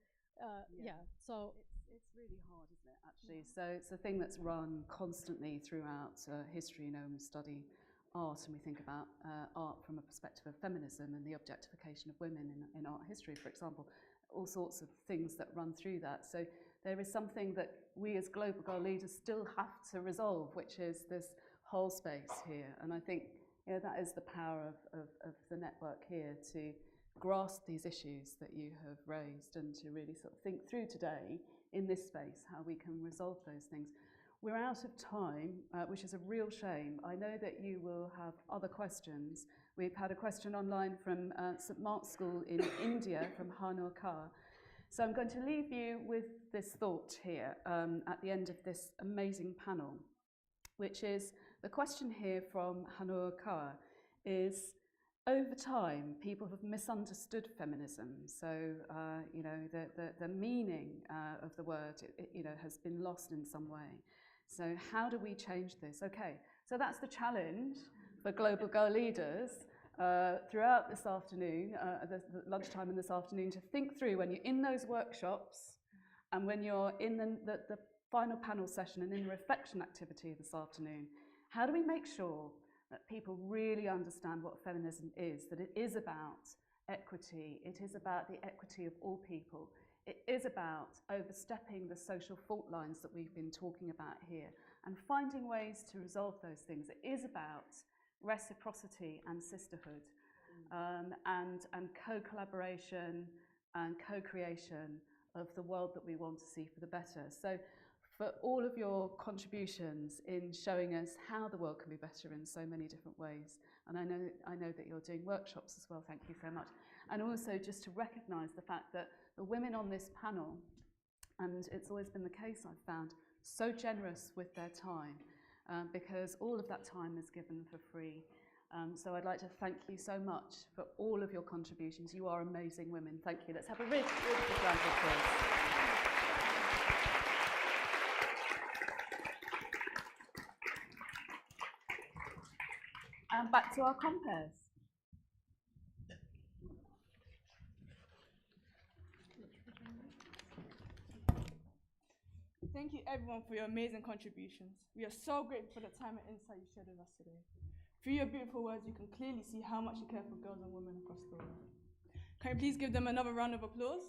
Speaker 8: So
Speaker 19: it's really hard, isn't it, actually? So it's a thing that's run constantly throughout history. When we study art and we think about art from a perspective of feminism and the objectification of women in art history, for example, all sorts of things that run through that. So there is something that we as global girl leaders still have to resolve, which is this whole space here. And I think that is the power of the network here, to grasp these issues that you have raised and to really sort of think through today in this space how we can resolve those things. We're out of time, which is a real shame. I know that you will have other questions. We've had a question online from St. Mark's School in India, from Hanur Kar. So I'm going to leave you with this thought here at the end of this amazing panel, which is the question here from Hanur Kar is, over time, people have misunderstood feminism. So, the meaning of the word, has been lost in some way. So how do we change this? Okay, so that's the challenge for global girl leaders throughout this afternoon, the lunchtime in this afternoon, to think through when you're in those workshops and when you're in the final panel session and in the reflection activity this afternoon. How do we make sure that people really understand what feminism is, that it is about equity, it is about the equity of all people, it is about overstepping the social fault lines that we've been talking about here and finding ways to resolve those things. It is about reciprocity and sisterhood, and co-collaboration and co-creation of the world that we want to see for the better. So for all of your contributions in showing us how the world can be better in so many different ways. And I know that you're doing workshops as well. Thank you so much. And also just to recognise the fact that the women on this panel, and it's always been the case I've found, so generous with their time, because all of that time is given for free. So I'd like to thank you so much for all of your contributions. You are amazing women. Thank you. Let's have a really big round of applause. And back to our compares.
Speaker 6: Thank you everyone for your amazing contributions. We are so grateful for the time and insight you shared with us today. Through your beautiful words, you can clearly see how much you care for girls and women across the world. Can you please give them another round of applause?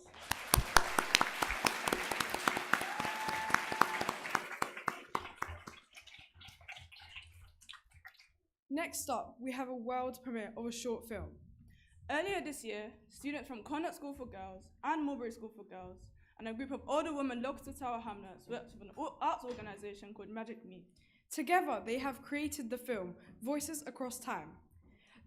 Speaker 6: Next up, we have a world premiere of a short film. Earlier this year, students from Connaught School for Girls and Mulberry School for Girls and a group of older women local to Tower Hamlets worked with an arts organisation called Magic Me. Together, they have created the film Voices Across Time,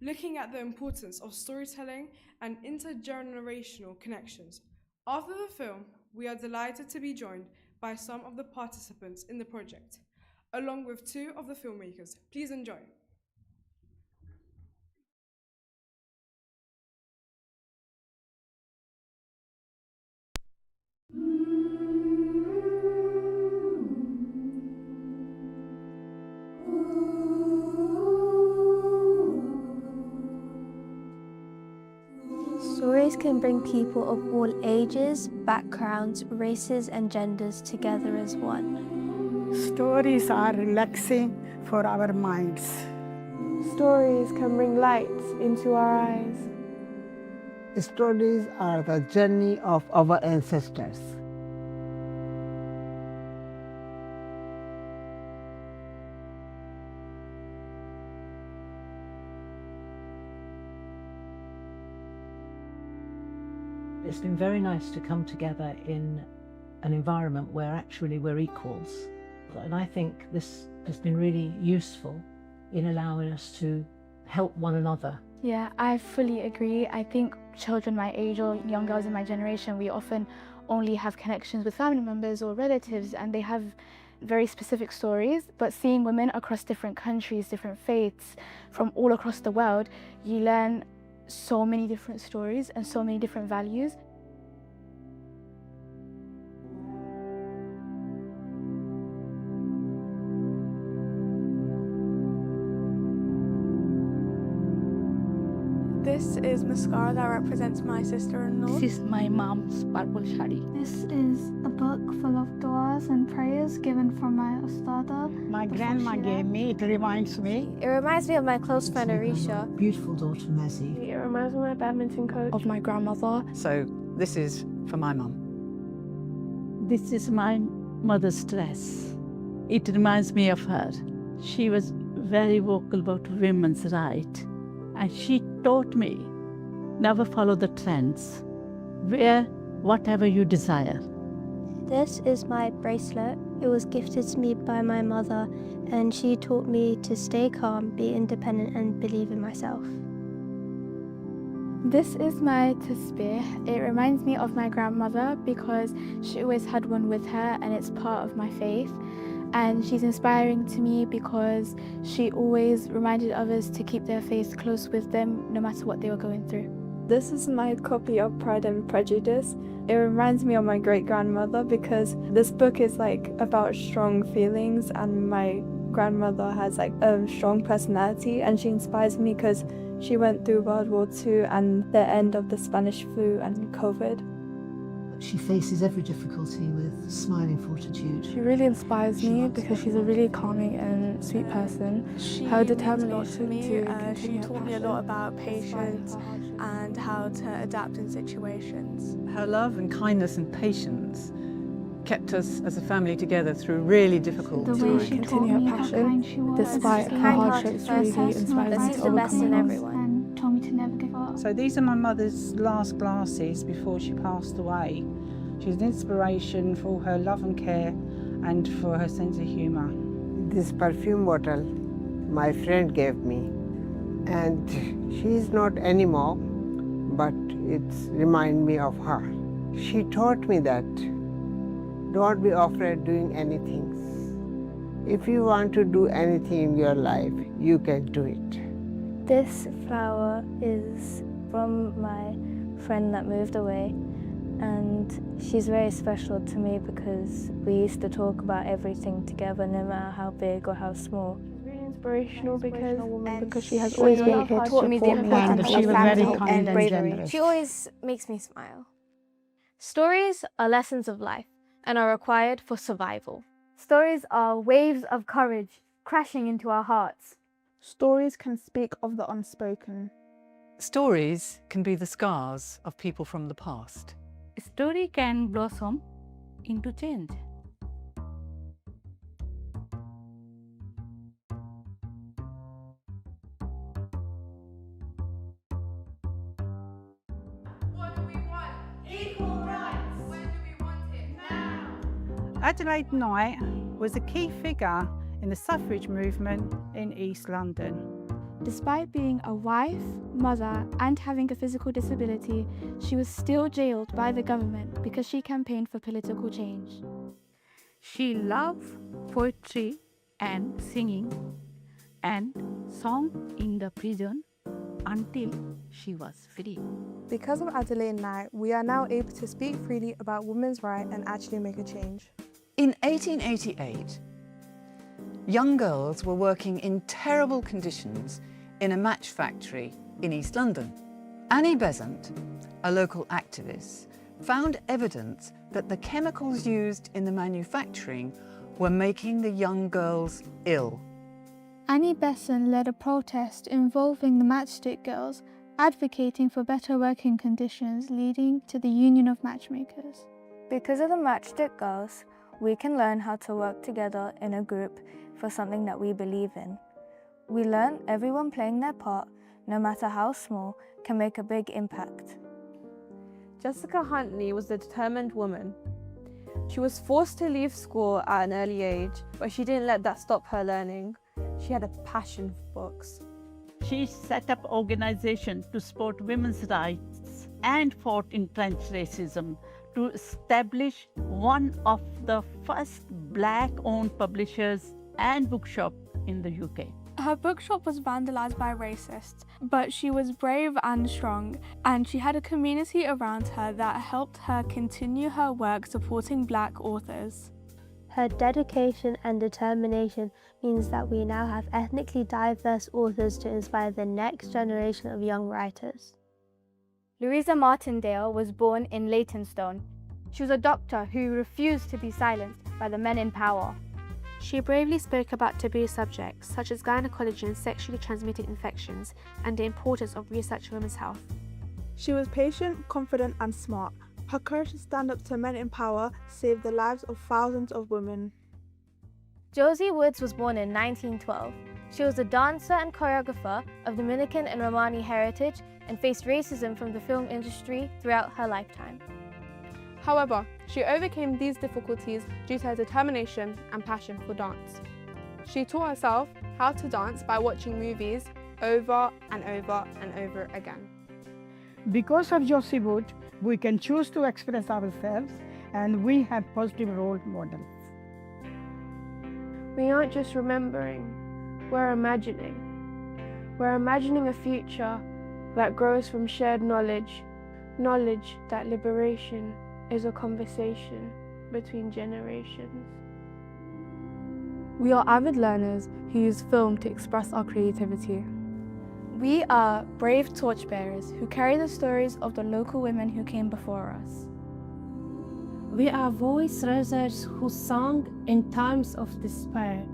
Speaker 6: looking at the importance of storytelling and intergenerational connections. After the film, we are delighted to be joined by some of the participants in the project, along with two of the filmmakers. Please enjoy.
Speaker 14: Stories can bring people of all ages, backgrounds, races and genders together as one.
Speaker 15: Stories are relaxing for our minds.
Speaker 17: Stories can bring light into our eyes.
Speaker 15: Stories are the journey of our ancestors.
Speaker 16: It's been very nice to come together in an environment where actually we're equals. And I think this has been really useful in allowing us to help one another.
Speaker 24: Yeah, I fully agree. I think children my age or young girls in my generation, we often only have connections with family members or relatives, and they have very specific stories. But seeing women across different countries, different faiths, from all across the world, you learn so many different stories and so many different values.
Speaker 25: This is mascara that represents my sister-in-law.
Speaker 26: This is my mom's purple shari.
Speaker 27: This is a book full of du'as and prayers given from my ustada.
Speaker 15: My grandma gave me, it reminds me.
Speaker 14: It reminds me of my close friend Arisha.
Speaker 16: Beautiful daughter Mazzy.
Speaker 25: It reminds me of my badminton coach.
Speaker 26: Of my grandmother.
Speaker 28: So this is for my mum.
Speaker 26: This is my mother's dress. It reminds me of her. She was very vocal about women's rights. And she taught me, never follow the trends. Wear whatever you desire.
Speaker 14: This is my bracelet. It was gifted to me by my mother, and she taught me to stay calm, be independent, and believe in myself.
Speaker 24: This is my tasbih. It reminds me of my grandmother because she always had one with her, and it's part of my faith. And she's inspiring to me because she always reminded others to keep their faith close with them no matter what they were going through.
Speaker 25: This is my copy of Pride and Prejudice. It reminds me of my great-grandmother because this book is like about strong feelings, and my grandmother has like a strong personality, and she inspires me because she went through World War II and the end of the Spanish flu and COVID.
Speaker 16: She faces every difficulty with smiling fortitude.
Speaker 25: She really inspires me because she's a really calming and sweet person. Her determination to continue. She taught me a lot about patience and how to adapt in situations.
Speaker 29: Her love and kindness and patience kept us as a family together through really difficult times.
Speaker 25: The way she taught me how kind she was. Despite her hardships, really inspires me to
Speaker 14: the best in everyone.
Speaker 27: And told me to never give up.
Speaker 29: So these are my mother's last glasses before she passed away. She was an inspiration for all her love and care
Speaker 28: and for her sense of humour.
Speaker 3: This perfume bottle my friend gave me, and she is not anymore, but it reminds me of her. She taught me that don't be afraid doing anything. If you want to do anything in your life, you can do it.
Speaker 14: This flower is from my friend that moved away, and she's very special to me because we used to talk about everything together, no matter how big or how small.
Speaker 27: Inspirational because she has always been here to
Speaker 24: taught me the
Speaker 27: support me,
Speaker 24: importance
Speaker 28: and
Speaker 24: of
Speaker 28: she was very
Speaker 24: family
Speaker 28: kind
Speaker 24: and
Speaker 28: and
Speaker 24: bravery.
Speaker 28: generous.
Speaker 24: She always makes me smile. Stories are lessons of life and are required for survival. Stories are waves of courage crashing into our hearts.
Speaker 27: Stories can speak of the unspoken.
Speaker 29: Stories can be the scars of people from the past.
Speaker 26: A story can blossom into change.
Speaker 28: Adelaide Knight was a key figure in the suffrage movement in East London.
Speaker 27: Despite being a wife, mother, and having a physical disability, she was still jailed by the government because she campaigned for political change.
Speaker 26: She loved poetry and singing and song in the prison until she was free.
Speaker 27: Because of Adelaide Knight, we are now able to speak freely about women's rights and actually make a change.
Speaker 29: In 1888, young girls were working in terrible conditions in a match factory in East London. Annie Besant, a local activist, found evidence that the chemicals used in the manufacturing were making the young girls ill.
Speaker 27: Annie Besant led a protest involving the Matchstick Girls, advocating for better working conditions, leading to the Union of Matchmakers.
Speaker 24: Because of the Matchstick Girls, we can learn how to work together in a group for something that we believe in. We learn everyone playing their part, no matter how small, can make a big impact.
Speaker 27: Jessica Huntley was a determined woman. She was forced to leave school at an early age, but she didn't let that stop her learning. She had a passion for books.
Speaker 26: She set up organizations to support women's rights and fought entrenched racism to establish one of the first Black-owned publishers and bookshop in the UK.
Speaker 27: Her bookshop was vandalized by racists, but she was brave and strong, and she had a community around her that helped her continue her work supporting Black authors.
Speaker 14: Her dedication and determination means that we now have ethnically diverse authors to inspire the next generation of young writers.
Speaker 24: Louisa Martindale was born in Leytonstone. She was a doctor who refused to be silenced by the men in power.
Speaker 4: She bravely spoke about taboo subjects such as gynecology and sexually transmitted infections and the importance of researching women's health.
Speaker 27: She was patient, confident, and smart. Her courage to stand up to men in power saved the lives of thousands of women.
Speaker 24: Josie Woods was born in 1912. She was a dancer and choreographer of Dominican and Romani heritage and faced racism from the film industry throughout her lifetime.
Speaker 27: However, she overcame these difficulties due to her determination and passion for dance. She taught herself how to dance by watching movies over and over and over again.
Speaker 28: Because of Josie Wood, we can choose to express ourselves, and we have positive role models.
Speaker 13: We aren't just remembering, we're imagining. We're imagining a future that grows from shared knowledge, knowledge that liberation is a conversation between generations.
Speaker 27: We are avid learners who use film to express our creativity.
Speaker 24: We are brave torchbearers who carry the stories of the local women who came before us.
Speaker 26: We are voice raisers who sang in times of despair.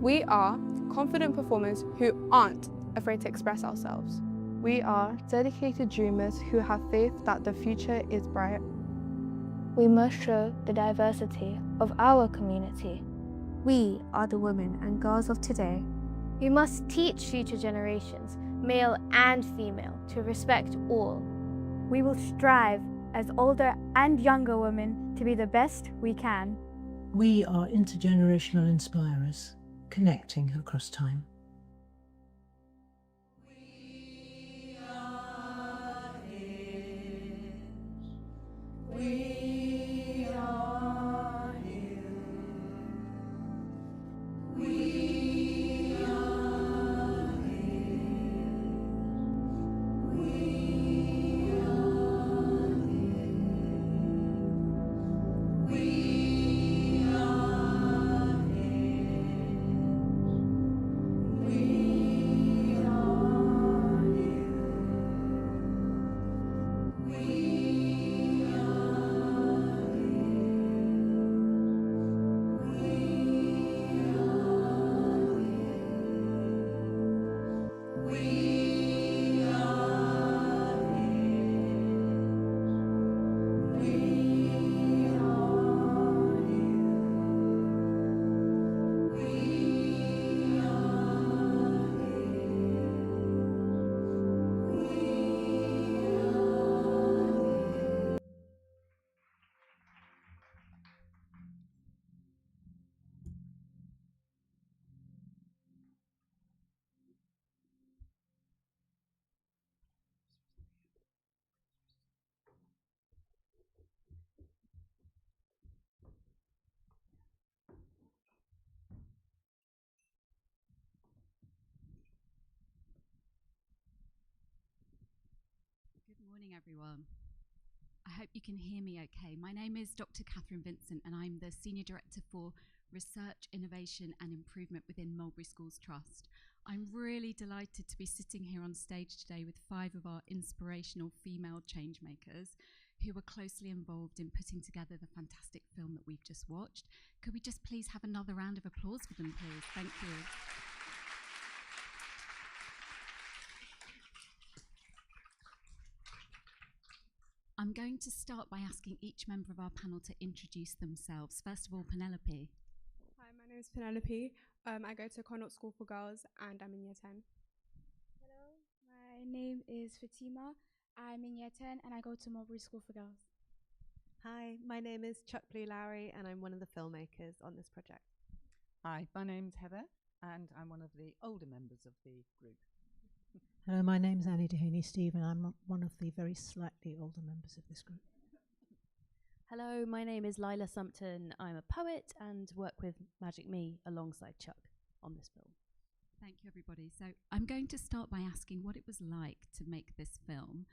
Speaker 27: We are confident performers who aren't afraid to express ourselves. We are dedicated dreamers who have faith that the future is bright.
Speaker 24: We must show the diversity of our community.
Speaker 4: We are the women and girls of today.
Speaker 24: We must teach future generations, male and female, to respect all. We will strive as older and younger women to be the best we can.
Speaker 16: We are intergenerational inspirers, connecting across time.
Speaker 2: Good morning, everyone. I hope you can hear me okay. My name is Dr. Catherine Vincent, and I'm the Senior Director for Research, Innovation and Improvement within Mulberry Schools Trust. I'm really delighted to be sitting here on stage today with 5 of our inspirational female changemakers who were closely involved in putting together the fantastic film that we've just watched. Could we just please have another round of applause for them, please? Thank you. I'm going to start by asking each member of our panel to introduce themselves. First of all, Penelope.
Speaker 5: Hi, my name is Penelope. I go to Connaught School for Girls and I'm in year 10.
Speaker 10: Hello, my name is Fatima. I'm in year 10 and I go to Mulberry School for Girls.
Speaker 11: Hi, my name is Chuck Blue Lowry and I'm one of the filmmakers on this project.
Speaker 18: Hi, my name's Heather and I'm one of the older members of the group.
Speaker 16: Hello, my name's Annie Dehaney-Steve and I'm one of the very slightly older members of this group.
Speaker 20: Hello, my name is Lila Sumpton. I'm a poet and work with Magic Me alongside Chuck on this film.
Speaker 2: Thank you, everybody. So I'm going to start by asking what it was like to make this film.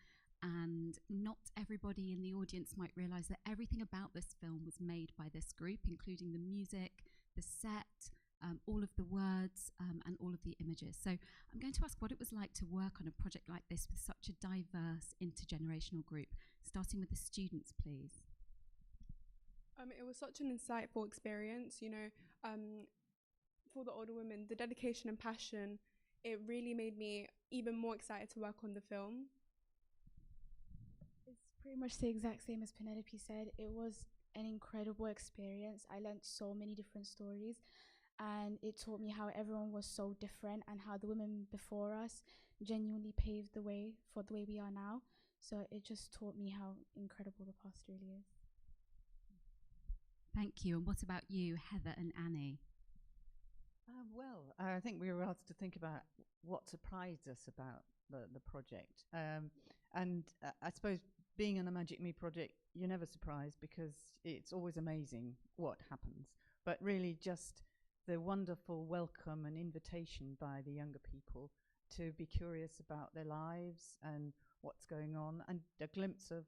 Speaker 2: And not everybody in the audience might realise that everything about this film was made by this group, including the music, the set, all of the words and all of the images. So I'm going to ask what it was like to work on a project like this with such a diverse intergenerational group, starting with the students, please.
Speaker 5: It was such an insightful experience, you know, for the older women, the dedication and passion, it really made me even more excited to work on the film.
Speaker 10: It's pretty much the exact same as Penelope said. It was an incredible experience. I learned so many different stories. And it taught me how everyone was so different and how the women before us genuinely paved the way for the way we are now. So it just taught me how incredible the past really is.
Speaker 2: Thank you. And what about you, Heather and Annie?
Speaker 18: Well, I think we were asked to think about what surprised us about the project. I suppose being on a Magic Me project, you're never surprised because it's always amazing what happens. But really just the wonderful welcome and invitation by the younger people to be curious about their lives and what's going on, and a glimpse of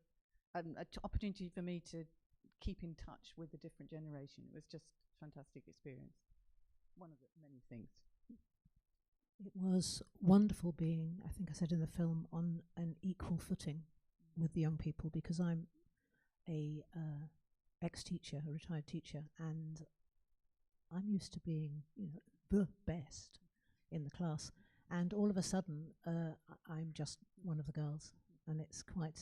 Speaker 18: an opportunity for me to keep in touch with the different generation. It was just a fantastic experience. One of the many things.
Speaker 16: It was wonderful being, I think I said in the film, on an equal footing with the young people, because I'm a ex-teacher, a retired teacher, and I'm used to being, you know, the best in the class, and all of a sudden I'm just one of the girls, and it's quite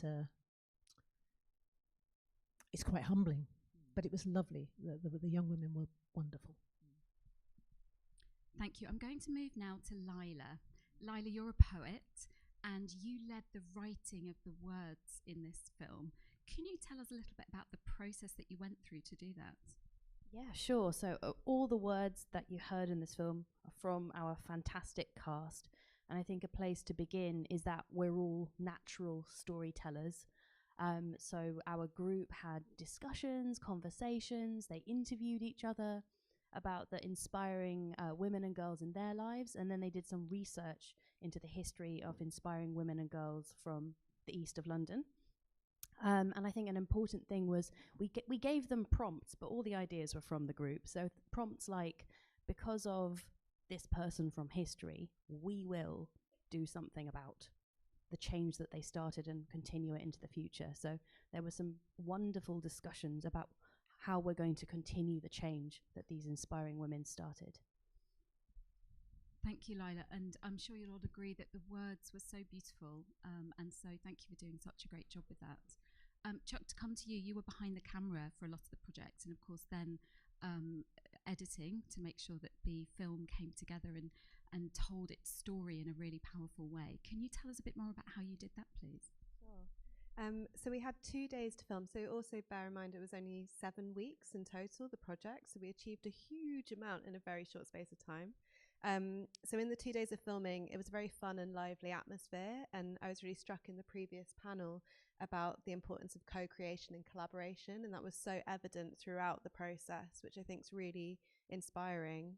Speaker 16: humbling, but it was lovely. The young women were wonderful.
Speaker 2: Thank you. I'm going to move now to Lila. Lila, you're a poet, and you led the writing of the words in this film. Can you tell us a little bit about the process that you went through to do that?
Speaker 20: Yeah, sure. So all the words that you heard in this film are from our fantastic cast. And I think a place to begin is that we're all natural storytellers. So our group had discussions, conversations, they interviewed each other about the inspiring women and girls in their lives. And then they did some research into the history of inspiring women and girls from the east of London. And I think an important thing was we gave them prompts, but all the ideas were from the group. So prompts like, because of this person from history, we will do something about the change that they started and continue it into the future. So there were some wonderful discussions about how we're going to continue the change that these inspiring women started.
Speaker 2: Thank you, Lila, and I'm sure you'll all agree that the words were so beautiful, and so thank you for doing such a great job with that. Chuck, to come to you, you were behind the camera for a lot of the project, and of course then editing to make sure that the film came together and told its story in a really powerful way. Can you tell us a bit more about how you did that, please?
Speaker 11: Sure. So we had 2 days to film. So also bear in mind it was only 7 weeks in total, the project. So we achieved a huge amount in a very short space of time. So in the 2 days of filming, it was a very fun and lively atmosphere. And I was really struck in the previous panel about the importance of co-creation and collaboration. And that was so evident throughout the process, which I think is really inspiring.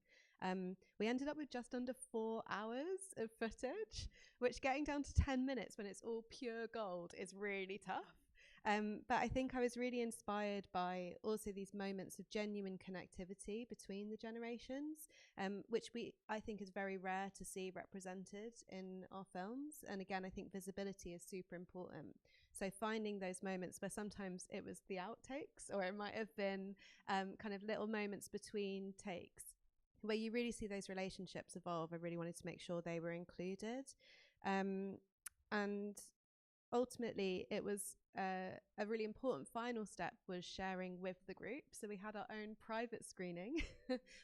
Speaker 11: We ended up with just under 4 hours of footage, which getting down to 10 minutes when it's all pure gold is really tough. But I think I was really inspired by also these moments of genuine connectivity between the generations, which I think is very rare to see represented in our films. And again, I think visibility is super important. So finding those moments where sometimes it was the outtakes, or it might have been kind of little moments between takes, where you really see those relationships evolve. I really wanted to make sure they were included. And ultimately, it was a really important final step was sharing with the group. So we had our own private screening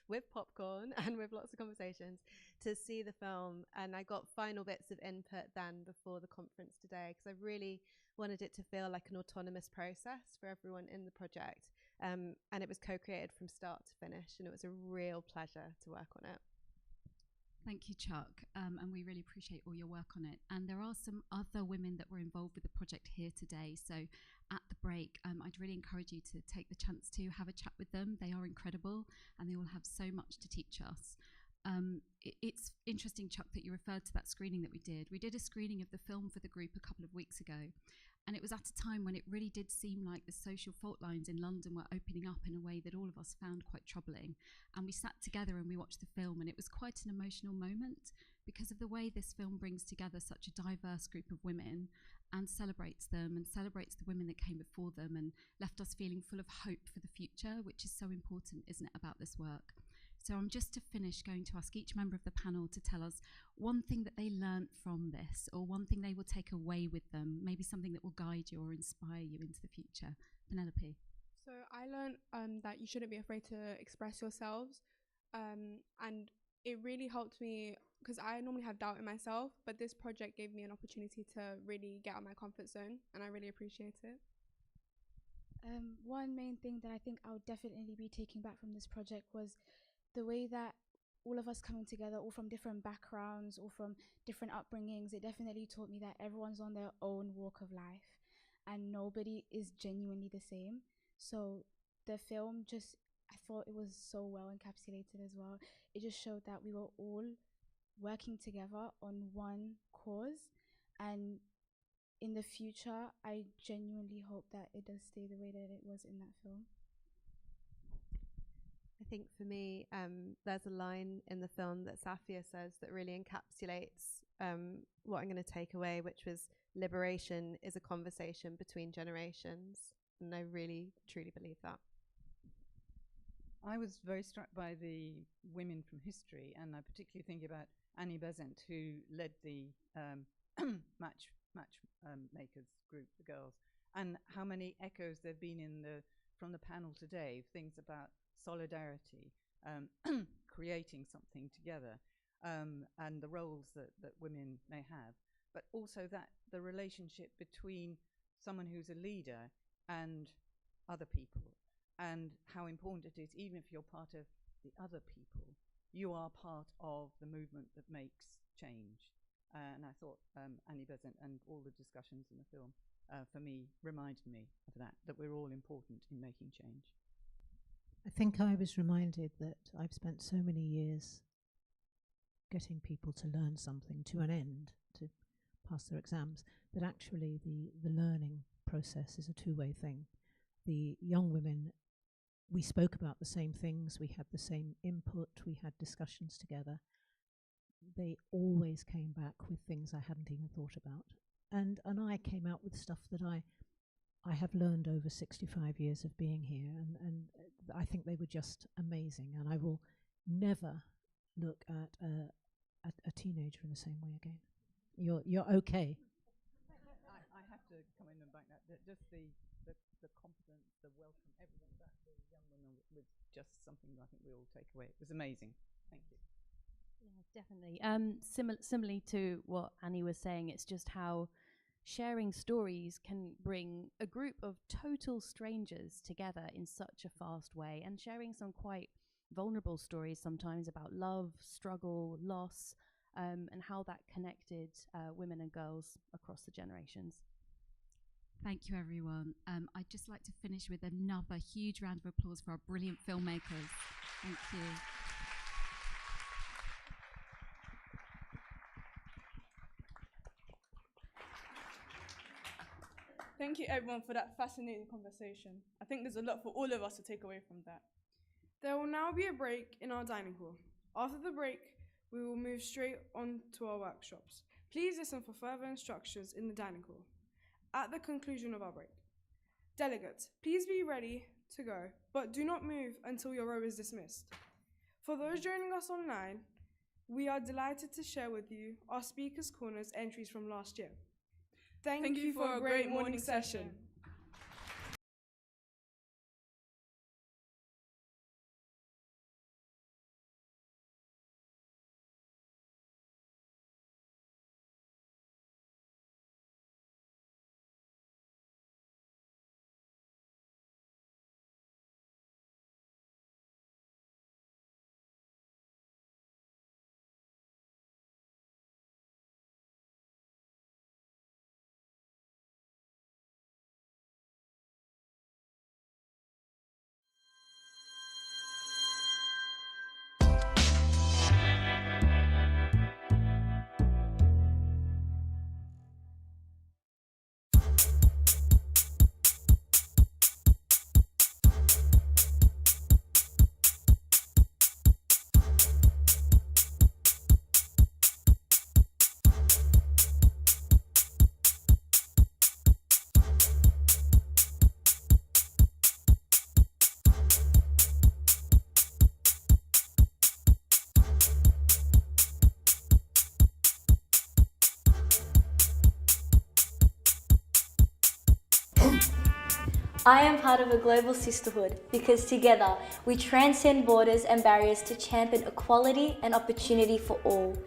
Speaker 11: with popcorn and with lots of conversations to see the film. And I got final bits of input then before the conference today, because I really wanted it to feel like an autonomous process for everyone in the project. And it was co-created from start to finish. And it was a real pleasure to work on it.
Speaker 2: Thank you, Chuck, and we really appreciate all your work on it. And there are some other women that were involved with the project here today. So at the break, I'd really encourage you to take the chance to have a chat with them. They are incredible, and they all have so much to teach us. It's interesting, Chuck, that you referred to that screening that we did. We did a screening of the film for the group a couple of weeks ago. And it was at a time when it really did seem like the social fault lines in London were opening up in a way that all of us found quite troubling. And we sat together and we watched the film, and it was quite an emotional moment because of the way this film brings together such a diverse group of women and celebrates them and celebrates the women that came before them and left us feeling full of hope for the future, which is so important, isn't it, about this work? So I'm just to finish going to ask each member of the panel to tell us one thing that they learnt from this, or one thing they will take away with them, maybe something that will guide you or inspire you into the future. Penelope.
Speaker 5: So I learned that you shouldn't be afraid to express yourselves, and it really helped me because I normally have doubt in myself, but this project gave me an opportunity to really get out of my comfort zone, and I really appreciate it.
Speaker 10: One main thing that I think I would definitely be taking back from this project was the way that all of us coming together, all from different backgrounds, all from different upbringings, it definitely taught me that everyone's on their own walk of life and nobody is genuinely the same. So the film I thought it was so well encapsulated as well. It just showed that we were all working together on one cause, and in the future, I genuinely hope that it does stay the way that it was in that film.
Speaker 11: I think for me, there's a line in the film that Safia says that really encapsulates what I'm going to take away, which was liberation is a conversation between generations. And I really, truly believe that.
Speaker 18: I was very struck by the women from history, and I particularly think about Annie Besant, who led the matchmakers group, the girls, and how many echoes there have been from the panel today, things about solidarity, creating something together, and the roles that women may have, but also that the relationship between someone who's a leader and other people, and how important it is, even if you're part of the other people, you are part of the movement that makes change. And I thought Annie Besant and all the discussions in the film, for me, reminded me of that we're all important in making change.
Speaker 1: I think I was reminded that I've spent so many years getting people to learn something to an end, to pass their exams, that actually the learning process is a two-way thing. The young women, we spoke about the same things, we had the same input, we had discussions together. They always came back with things I hadn't even thought about. And I came out with stuff that I have learned over 65 years of being here, and I think they were just amazing, and I will never look at a teenager in the same way again. You're okay.
Speaker 18: I have to come in and back that. Just the confidence, the welcome, everything about the young women was just something I think we all take away. It was amazing. Thank you.
Speaker 20: Yeah, definitely. Similarly to what Annie was saying, it's just how sharing stories can bring a group of total strangers together in such a fast way, and sharing some quite vulnerable stories sometimes about love, struggle, loss, and how that connected women and girls across the generations.
Speaker 2: Thank you, everyone. I'd just like to finish with another huge round of applause for our brilliant filmmakers. Thank you.
Speaker 6: Thank you, everyone, for that fascinating conversation. I think there's a lot for all of us to take away from that. There will now be a break in our dining hall. After the break, we will move straight on to our workshops. Please listen for further instructions in the dining hall at the conclusion of our break. Delegates, please be ready to go, but do not move until your row is dismissed. For those joining us online, we are delighted to share with you our Speakers Corners entries from last year. Thank you for a great morning session.
Speaker 7: I am part of a global sisterhood because together we transcend borders and barriers to champion equality and opportunity for all.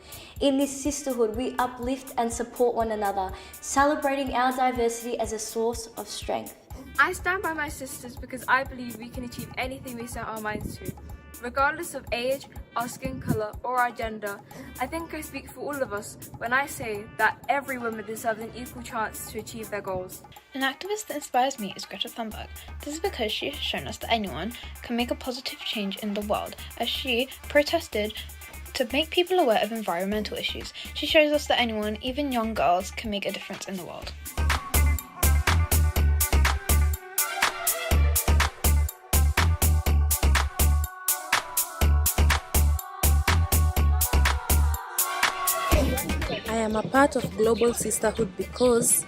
Speaker 7: In this sisterhood, we uplift and support one another, celebrating our diversity as a source of strength.
Speaker 8: I stand by my sisters because I believe we can achieve anything we set our minds to. Regardless of age, our skin colour or our gender, I think I speak for all of us when I say that every woman deserves an equal chance to achieve their goals.
Speaker 9: An activist that inspires me is Greta Thunberg. This is because she has shown us that anyone can make a positive change in the world, as she protested to make people aware of environmental issues. She shows us that anyone, even young girls, can make a difference in the world.
Speaker 12: I am a part of Global Sisterhood because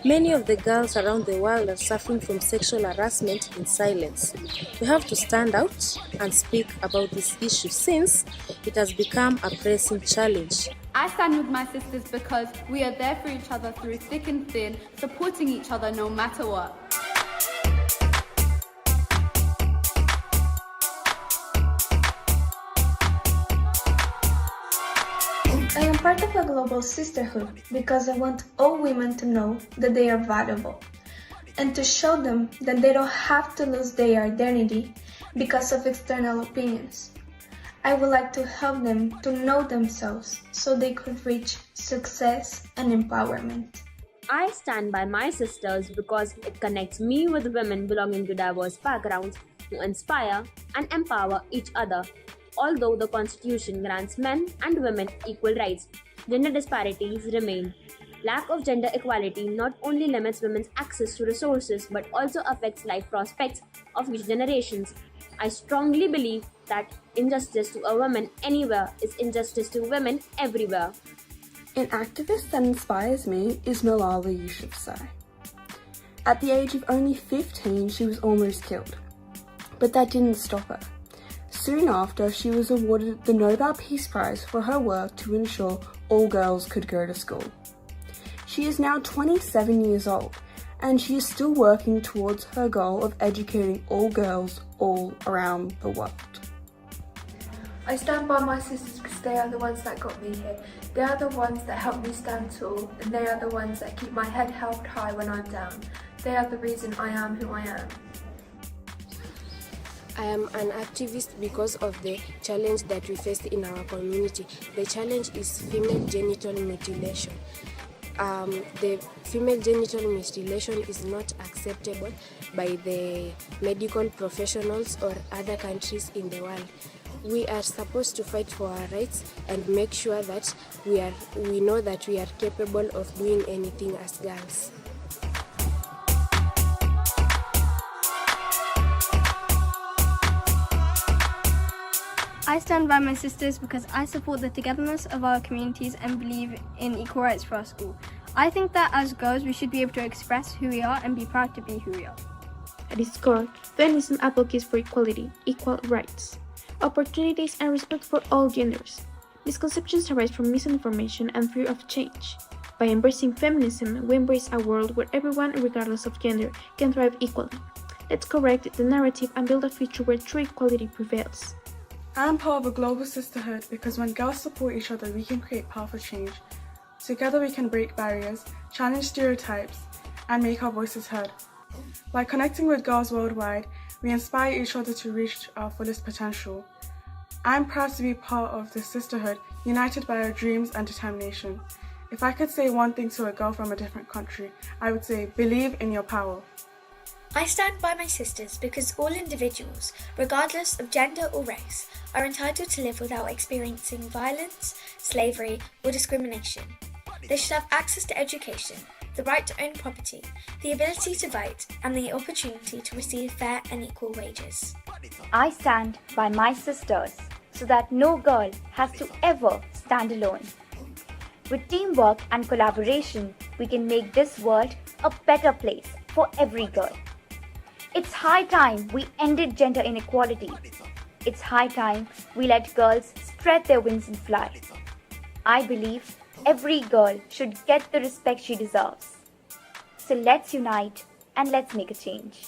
Speaker 12: many of the girls around the world are suffering from sexual harassment in silence. We have to stand out and speak about this issue since it has become a pressing challenge.
Speaker 19: I stand with my sisters because we are there for each other through thick and thin, supporting each other no matter what.
Speaker 21: I am part of a global sisterhood because I want all women to know that they are valuable. and to show them that they don't have to lose their identity because of external opinions. I would like to help them to know themselves so they could reach success and empowerment.
Speaker 3: I stand by my sisters because it connects me with women belonging to diverse backgrounds who inspire and empower each other. Although the Constitution grants men and women equal rights, gender disparities remain. Lack of gender equality not only limits women's access to resources but also affects life prospects of future generations. I strongly believe that injustice to a woman anywhere is injustice to women everywhere.
Speaker 14: An activist that inspires me is Malala Yousafzai. At the age of only 15, she was almost killed. But that didn't stop her. Soon after, she was awarded the Nobel Peace Prize for her work to ensure all girls could go to school. She is now 27 years old, and she is still working towards her goal of educating all girls all around the world.
Speaker 13: I stand by my sisters because they are the ones that got me here. They are the ones that help me stand tall, and they are the ones that keep my head held high when I'm down. They are the reason I am who I am.
Speaker 12: I am an activist because of the challenge that we face in our community. The challenge is female genital mutilation. The female genital mutilation is not acceptable by the medical professionals or other countries in the world. We are supposed to fight for our rights and make sure that we know that we are capable of doing anything as girls.
Speaker 15: I stand by my sisters because I support the togetherness of our communities and believe in equal rights for our school. I think that as girls we should be able to express who we are and be proud to be who we are.
Speaker 4: At its core, feminism advocates for equality, equal rights, opportunities and respect for all genders. Misconceptions arise from misinformation and fear of change. By embracing feminism, we embrace a world where everyone, regardless of gender, can thrive equally. Let's correct the narrative and build a future where true equality prevails.
Speaker 6: I am part of a global sisterhood because when girls support each other, we can create powerful change. Together we can break barriers, challenge stereotypes, and make our voices heard. By connecting with girls worldwide, we inspire each other to reach our fullest potential. I am proud to be part of this sisterhood, united by our dreams and determination. If I could say one thing to a girl from a different country, I would say, believe in your power.
Speaker 17: I stand by my sisters because all individuals, regardless of gender or race, are entitled to live without experiencing violence, slavery, or discrimination. They should have access to education, the right to own property, the ability to vote, and the opportunity to receive fair and equal wages.
Speaker 22: I stand by my sisters so that no girl has to ever stand alone. With teamwork and collaboration, we can make this world a better place for every girl. It's high time we ended gender inequality. It's high time we let girls spread their wings and fly. I believe every girl should get the respect she deserves. So let's unite and let's make a change.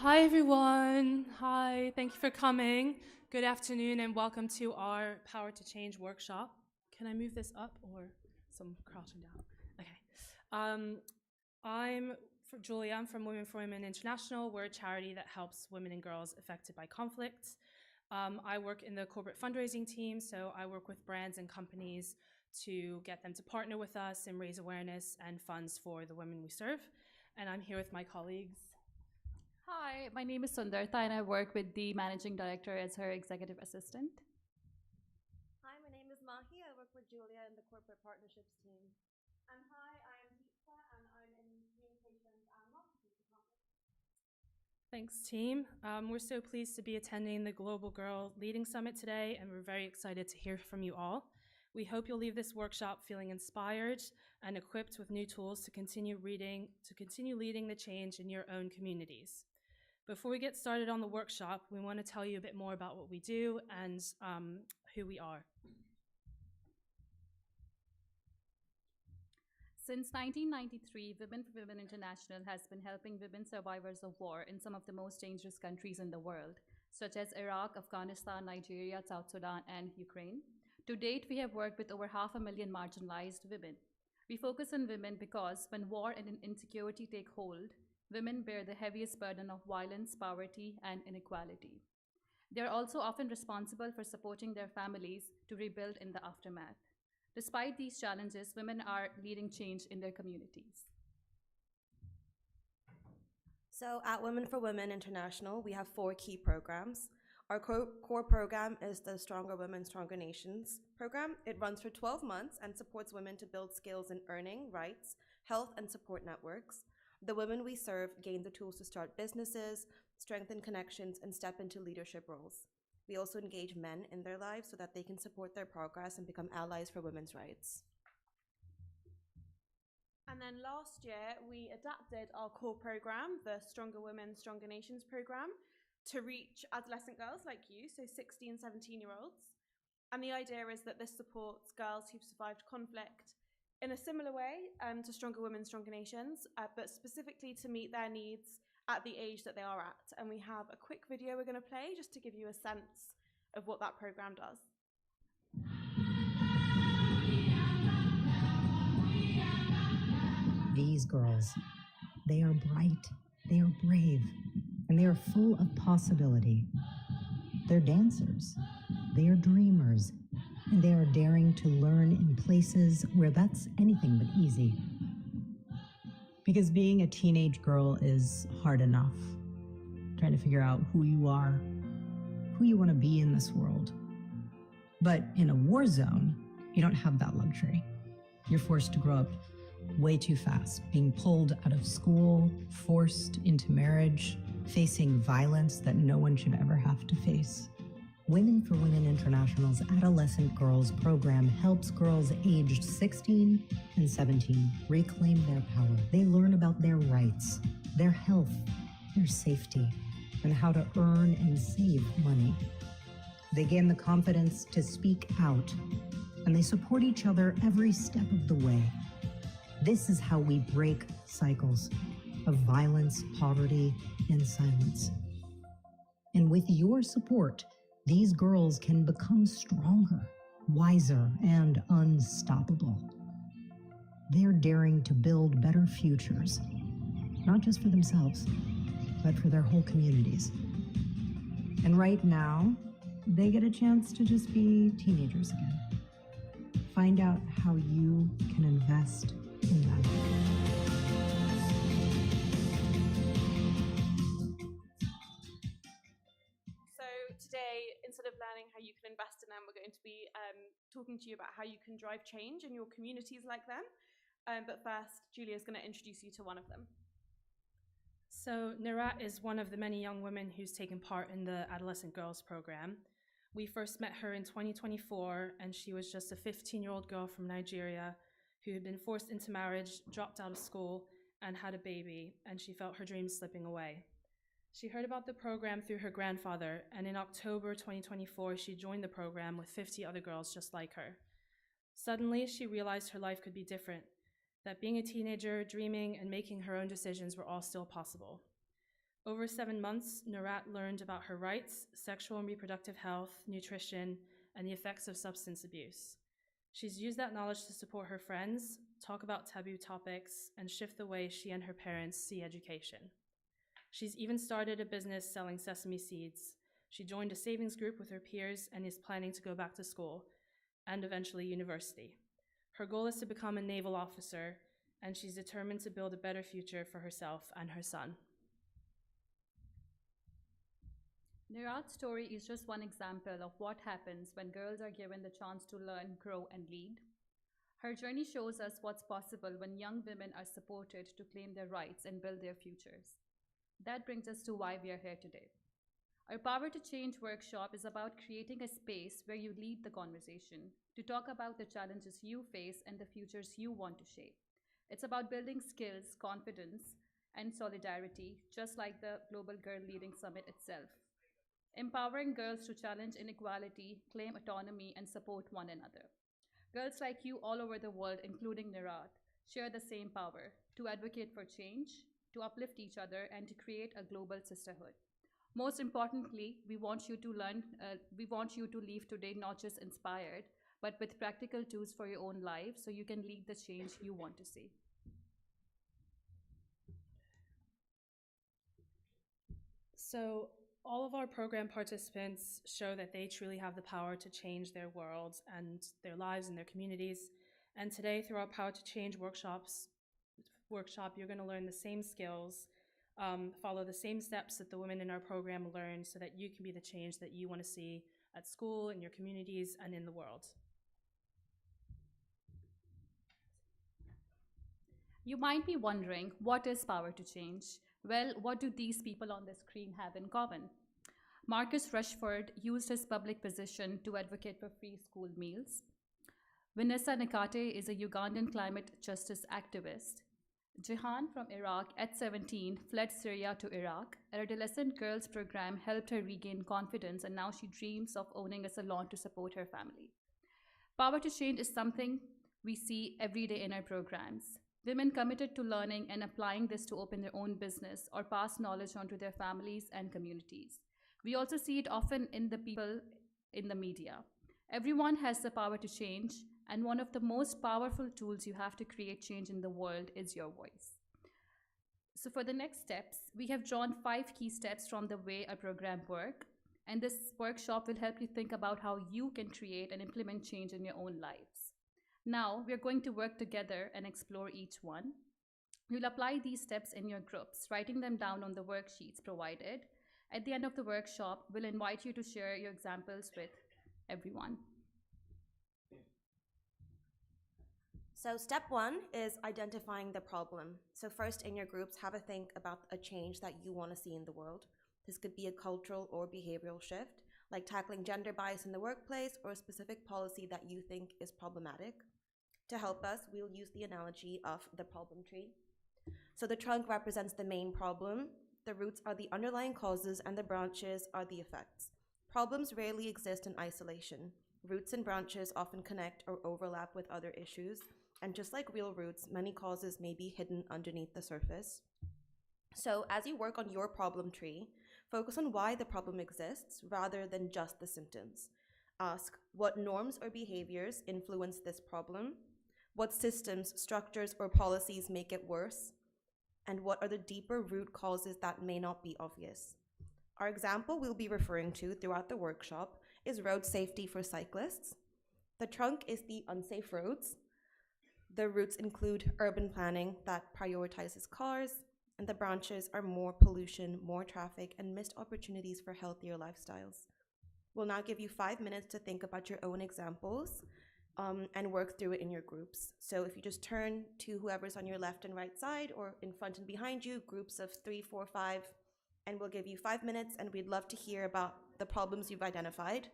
Speaker 5: Hi everyone. Hi, thank you for coming. Good afternoon and welcome to our Power to Change workshop. Can I move this up or some crouching down? Okay. I'm Julia. I'm from Women for Women International. We're a charity that helps women and girls affected by conflict. I work in the corporate fundraising team, so I work with brands and companies to get them to partner with us and raise awareness and funds for the women we serve. And I'm here with my colleagues.
Speaker 16: Hi, my name is Sundarta and I work with the managing director as her executive assistant.
Speaker 23: Hi, my name is Mahi. I work with Julia in the corporate partnerships team.
Speaker 24: And hi, I'm Deepta and I'm in communications and marketing department.
Speaker 5: Thanks, team. We're so pleased to be attending the Global Girl Leading Summit today, and we're very excited to hear from you all. We hope you'll leave this workshop feeling inspired and equipped with new tools to continue leading the change in your own communities. Before we get started on the workshop, we want to tell you a bit more about what we do and who we are.
Speaker 16: Since 1993, Women for Women International has been helping women survivors of war in some of the most dangerous countries in the world, such as Iraq, Afghanistan, Nigeria, South Sudan, and Ukraine. To date, we have worked with over 500,000 marginalized women. We focus on women because when war and insecurity take hold, women bear the heaviest burden of violence, poverty, and inequality. They are also often responsible for supporting their families to rebuild in the aftermath. Despite these challenges, women are leading change in their communities.
Speaker 23: So at Women for Women International, we have 4 key programs. Our core program is the Stronger Women, Stronger Nations program. It runs for 12 months and supports women to build skills in earning, rights, health, and support networks. The women we serve gain the tools to start businesses, strengthen connections, and step into leadership roles. We also engage men in their lives so that they can support their progress and become allies for women's rights.
Speaker 24: And then last year, we adapted our core program, the Stronger Women, Stronger Nations program, to reach adolescent girls like you, so 16, 17-year-olds. And the idea is that this supports girls who've survived conflict in a similar way to Stronger Women, Stronger Nations, but specifically to meet their needs at the age that they are at. And we have a quick video we're going to play just to give you a sense of what that program does.
Speaker 25: These girls, they are bright, they are brave, and they are full of possibility. They're dancers, they are dreamers, and they are daring to learn in places where that's anything but easy. Because being a teenage girl is hard enough, trying to figure out who you are, who you want to be in this world. But in a war zone, you don't have that luxury. You're forced to grow up way too fast, being pulled out of school, forced into marriage, facing violence that no one should ever have to face. Women for Women International's Adolescent Girls program helps girls aged 16 and 17 reclaim their power. They learn about their rights, their health, their safety, and how to earn and save money. They gain the confidence to speak out, and they support each other every step of the way. This is how we break cycles of violence, poverty, and silence. And with your support, these girls can become stronger, wiser, and unstoppable. They're daring to build better futures, not just for themselves, but for their whole communities. And right now, they get a chance to just be teenagers again. Find out how you can invest in them.
Speaker 24: So today, instead of learning how you can invest in them, we're going to be talking to you about how you can drive change in your communities like them. But first, Julia's going to introduce you to one of them.
Speaker 5: So Narat is one of the many young women who's taken part in the Adolescent Girls program. We first met her in 2024, and she was just a 15-year-old girl from Nigeria who had been forced into marriage, dropped out of school, and had a baby, and she felt her dreams slipping away. She heard about the program through her grandfather, and in October 2024, she joined the program with 50 other girls just like her. Suddenly, she realized her life could be different, that being a teenager, dreaming, and making her own decisions were all still possible. Over 7 months, Nurat learned about her rights, sexual and reproductive health, nutrition, and the effects of substance abuse. She's used that knowledge to support her friends, talk about taboo topics, and shift the way she and her parents see education. She's even started a business selling sesame seeds. She joined a savings group with her peers and is planning to go back to school and eventually university. Her goal is to become a naval officer, and she's determined to build a better future for herself and her son.
Speaker 16: Nirat's story is just one example of what happens when girls are given the chance to learn, grow, and lead. Her journey shows us what's possible when young women are supported to claim their rights and build their futures. That brings us to why we are here today. Our Power to Change workshop is about creating a space where you lead the conversation, to talk about the challenges you face and the futures you want to shape. It's about building skills, confidence, and solidarity, just like the Global Girl Leading Summit itself. Empowering girls to challenge inequality, claim autonomy, and support one another. Girls like you all over the world, including Nirat, share the same power to advocate for change, to uplift each other, and to create a global sisterhood. Most importantly, we want you to leave today not just inspired, but with practical tools for your own life so you can lead the change you want to see.
Speaker 5: So, all of our program participants show that they truly have the power to change their worlds and their lives and their communities. And today, through our Power to Change workshop, you're going to learn the same skills, follow the same steps that the women in our program learned so that you can be the change that you want to see at school, in your communities, and in the world.
Speaker 16: You might be wondering, what is Power to Change? Well, what do these people on the screen have in common? Marcus Rushford used his public position to advocate for free school meals. Vanessa Nakate is a Ugandan climate justice activist. Jihan from Iraq, at 17, fled Syria to Iraq. An adolescent girls program helped her regain confidence, and now she dreams of owning a salon to support her family. Power to Change is something we see every day in our programs. Women committed to learning and applying this to open their own business or pass knowledge on to their families and communities. We also see it often in the people in the media. Everyone has the power to change, and one of the most powerful tools you have to create change in the world is your voice. So for the next steps, we have drawn 5 key steps from the way our program works, and this workshop will help you think about how you can create and implement change in your own lives. Now, we're going to work together and explore each one. You'll apply these steps in your groups, writing them down on the worksheets provided. At the end of the workshop, we'll invite you to share your examples with everyone.
Speaker 23: So step 1 is identifying the problem. So first in your groups, have a think about a change that you want to see in the world. This could be a cultural or behavioral shift, like tackling gender bias in the workplace or a specific policy that you think is problematic. To help us, we'll use the analogy of the problem tree. So the trunk represents the main problem, the roots are the underlying causes, and the branches are the effects. Problems rarely exist in isolation. Roots and branches often connect or overlap with other issues, and just like real roots, many causes may be hidden underneath the surface. So as you work on your problem tree, focus on why the problem exists rather than just the symptoms. Ask, what norms or behaviors influence this problem? What systems, structures, or policies make it worse? And what are the deeper root causes that may not be obvious? Our example we'll be referring to throughout the workshop is road safety for cyclists. The trunk is the unsafe roads. The roots include urban planning that prioritizes cars, and the branches are more pollution, more traffic, and missed opportunities for healthier lifestyles. We'll now give you 5 minutes to think about your own examples and work through it in your groups. So if you just turn to whoever's on your left and right side or in front and behind you, groups of 3, 4, 5, and we'll give you 5 minutes, and we'd love to hear about the problems you've identified.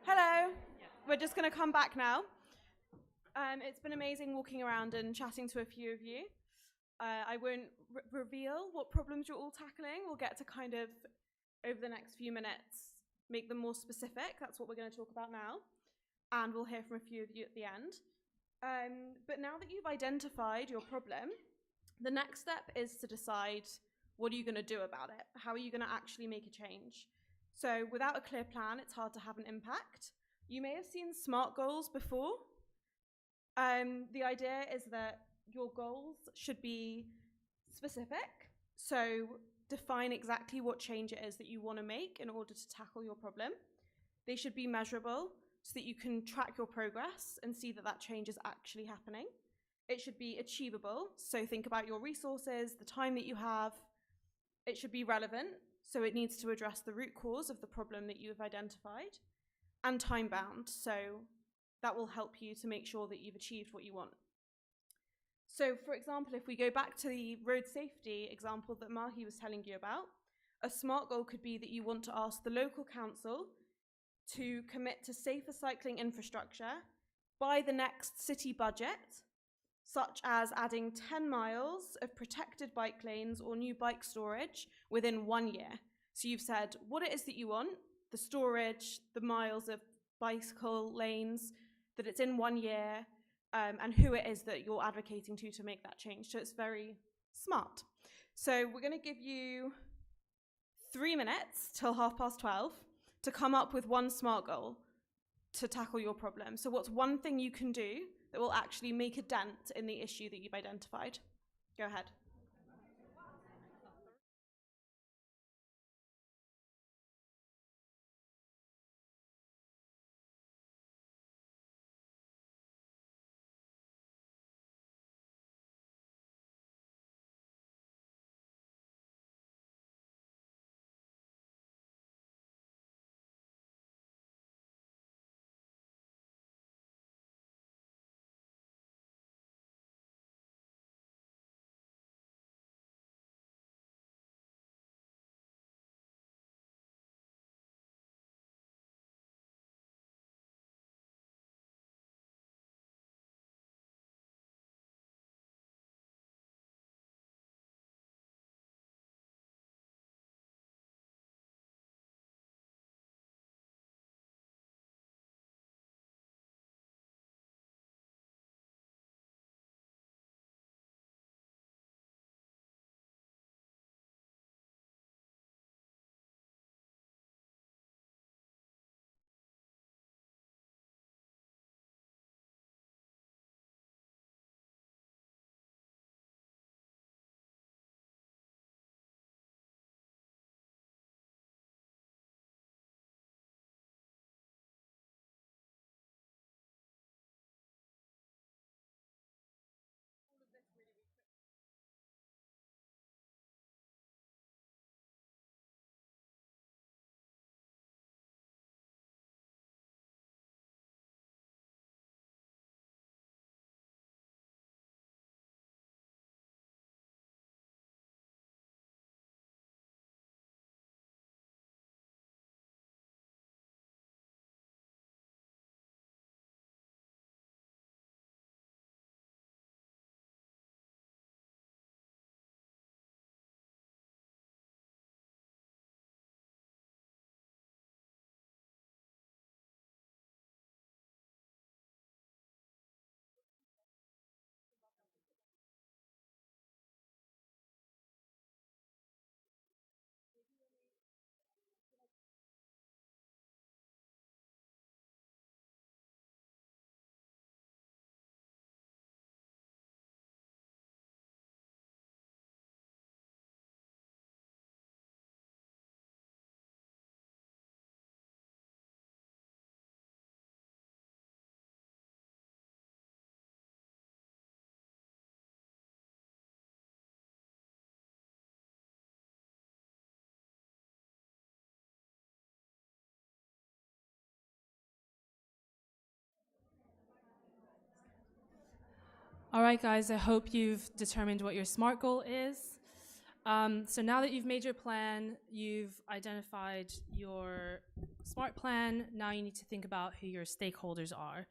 Speaker 24: Hello. We're just going to come back now. It's been amazing walking around and chatting to a few of you. I won't reveal what problems you're all tackling. We'll get to kind of, over the next few minutes, make them more specific. That's what we're going to talk about now. And we'll hear from a few of you at the end. But now that you've identified your problem, the next step is to decide, what are you going to do about it? How are you going to actually make a change? So without a clear plan, it's hard to have an impact. You may have seen SMART goals before. The idea is that your goals should be specific. So define exactly what change it is that you want to make in order to tackle your problem. They should be measurable so that you can track your progress and see that that change is actually happening. It should be achievable. So think about your resources, the time that you have. It should be relevant. So it needs to address the root cause of the problem that you have identified. And time bound. So that will help you to make sure that you've achieved what you want. So for example, if we go back to the road safety example that Mahi was telling you about, a SMART goal could be that you want to ask the local council to commit to safer cycling infrastructure by the next city budget, such as adding 10 miles of protected bike lanes or new bike storage within 1 year. So you've said what it is that you want, the storage, the miles of bicycle lanes, that it's in 1 year, and who it is that you're advocating to make that change. So it's very smart. So we're going to give you 3 minutes till 12:30 to come up with one SMART goal to tackle your problem. So what's one thing you can do that will actually make a dent in the issue that you've identified? Go ahead.
Speaker 5: All right, guys, I hope you've determined what your SMART goal is. So now that you've made your plan, you've identified your SMART plan, now you need to think about who your stakeholders are.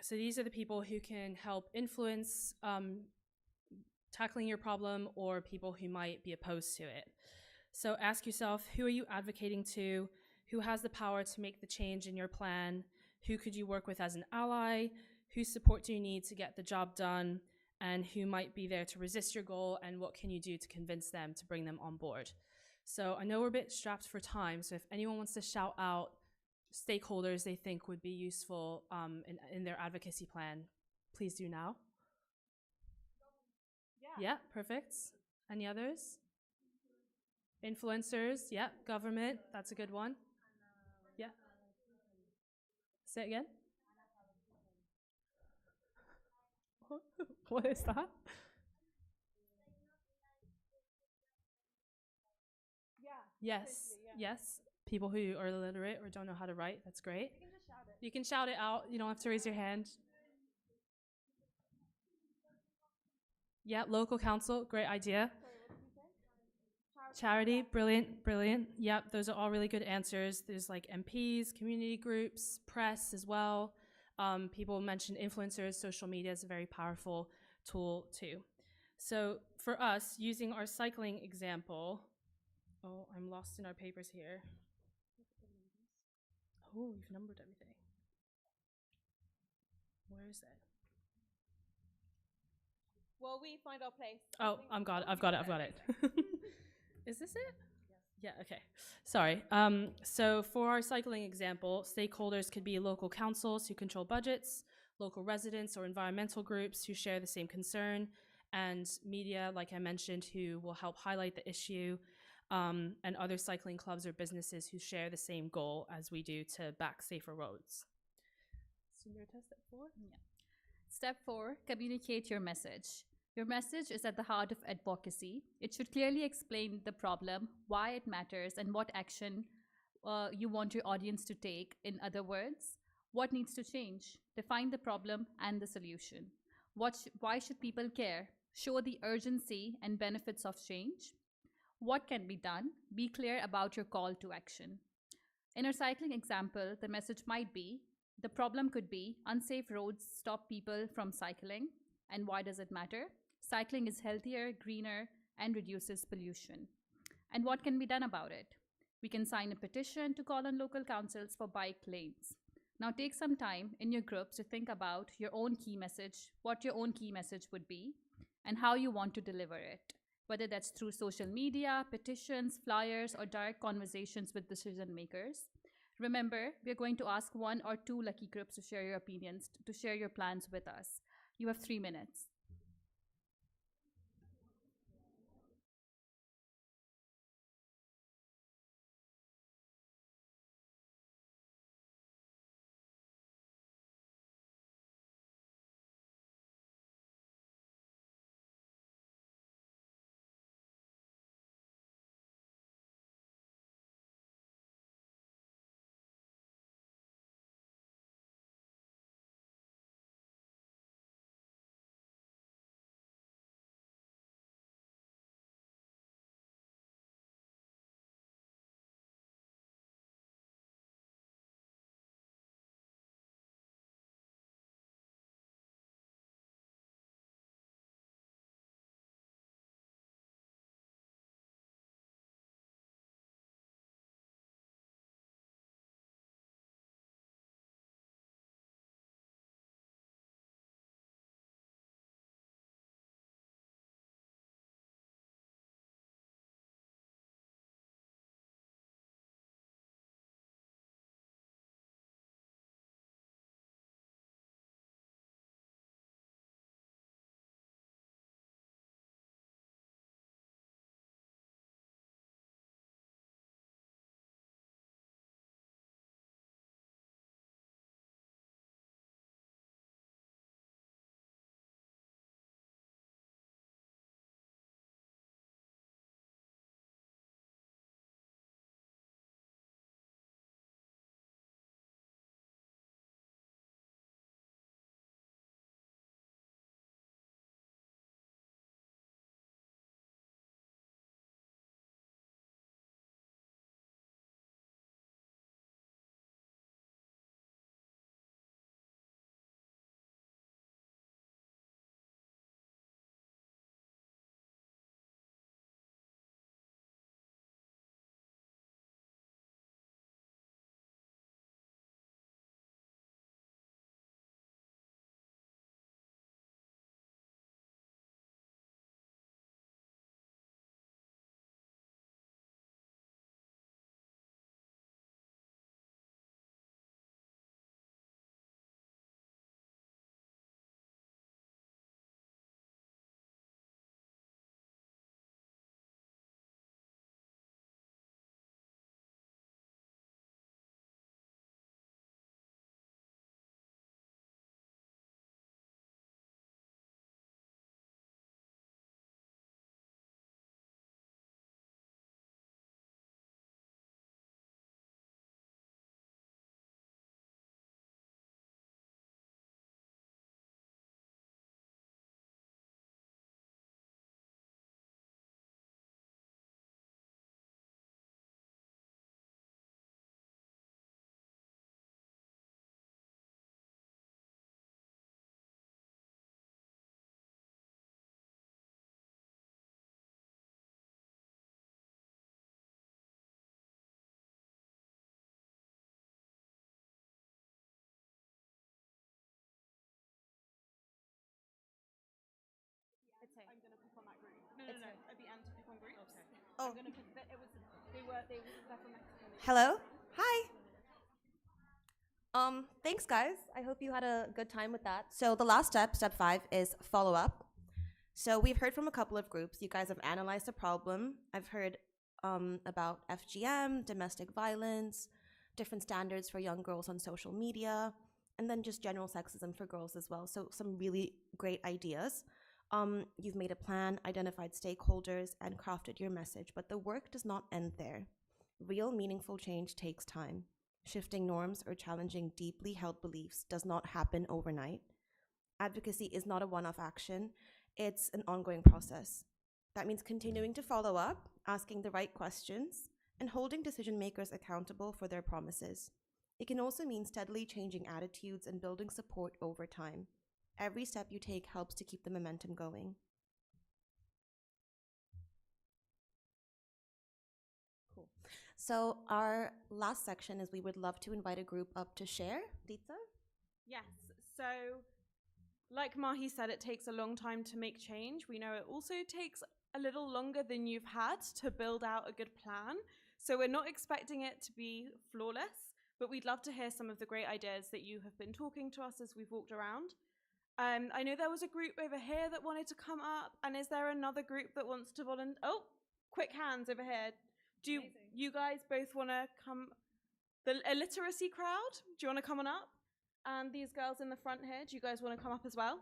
Speaker 5: So these are the people who can help influence tackling your problem or people who might be opposed to it. So ask yourself, who are you advocating to? Who has the power to make the change in your plan? Who could you work with as an ally? Whose support do you need to get the job done? And who might be there to resist your goal, and what can you do to convince them to bring them on board? So I know we're a bit strapped for time, so if anyone wants to shout out stakeholders they think would be useful in their advocacy plan, please do now. Yeah, perfect. Any others? Influencers, yeah. Government, that's a good one. Yeah. Say it again. What is that? Yes, yes. People who are illiterate or don't know how to write, that's great. You can shout it out. You don't have to raise your hand. Yeah, local council, great idea. Charity, brilliant, brilliant. Yep, those are all really good answers. There's like MPs, community groups, press as well. People mentioned influencers, social media is a very powerful tool too. So for us, using our cycling example, oh, I'm lost in our papers here. Oh, we've numbered everything. Where is it?
Speaker 24: Well, we find our place.
Speaker 5: Oh, I've got it. Is this it? Yeah, okay. Sorry. So for our cycling example, stakeholders could be local councils who control budgets, local residents or environmental groups who share the same concern, and media, like I mentioned, who will help highlight the issue, and other cycling clubs or businesses who share the same goal as we do to back safer roads. Senior test step 4?
Speaker 16: Yeah. Step 4, communicate your message. Your message is at the heart of advocacy. It should clearly explain the problem, why it matters, and what action you want your audience to take. In other words, what needs to change? Define the problem and the solution. Why should people care? Show the urgency and benefits of change. What can be done? Be clear about your call to action. In our cycling example, the message might be, the problem could be unsafe roads stop people from cycling. And why does it matter? Cycling is healthier, greener, and reduces pollution. And what can be done about it? We can sign a petition to call on local councils for bike lanes. Now take some time in your groups to think about your own key message, what your own key message would be, and how you want to deliver it, whether that's through social media, petitions, flyers, or direct conversations with decision makers. Remember, we're going to ask 1 or 2 lucky groups to share your opinions, to share your plans with us. You have 3 minutes.
Speaker 23: Oh.
Speaker 24: They were from Mexico.
Speaker 23: Hello? Hi. Thanks guys. I hope you had a good time with that. So the last step, step 5, is follow up. So we've heard from a couple of groups. You guys have analyzed the problem. I've heard about FGM, domestic violence, different standards for young girls on social media, and then just general sexism for girls as well. So some really great ideas. You've made a plan, identified stakeholders, and crafted your message, but the work does not end there. Real meaningful change takes time. Shifting norms or challenging deeply held beliefs does not happen overnight. Advocacy is not a one-off action, it's an ongoing process. That means continuing to follow up, asking the right questions, and holding decision makers accountable for their promises. It can also mean steadily changing attitudes and building support over time. Every step you take helps to keep the momentum going. Cool. So our last section is we would love to invite a group up to share. Ditsa?
Speaker 24: Yes. So, like Mahi said, it takes a long time to make change. We know it also takes a little longer than you've had to build out a good plan. So we're not expecting it to be flawless, but we'd love to hear some of the great ideas that you have been talking to us as we've walked around. I know there was a group over here that wanted to come up, and is there another group that wants to volunteer? Oh, quick hands over here. Do you guys both want to come? The illiteracy crowd, do you want to come on up? And these girls in the front here, do you guys want to come up as well?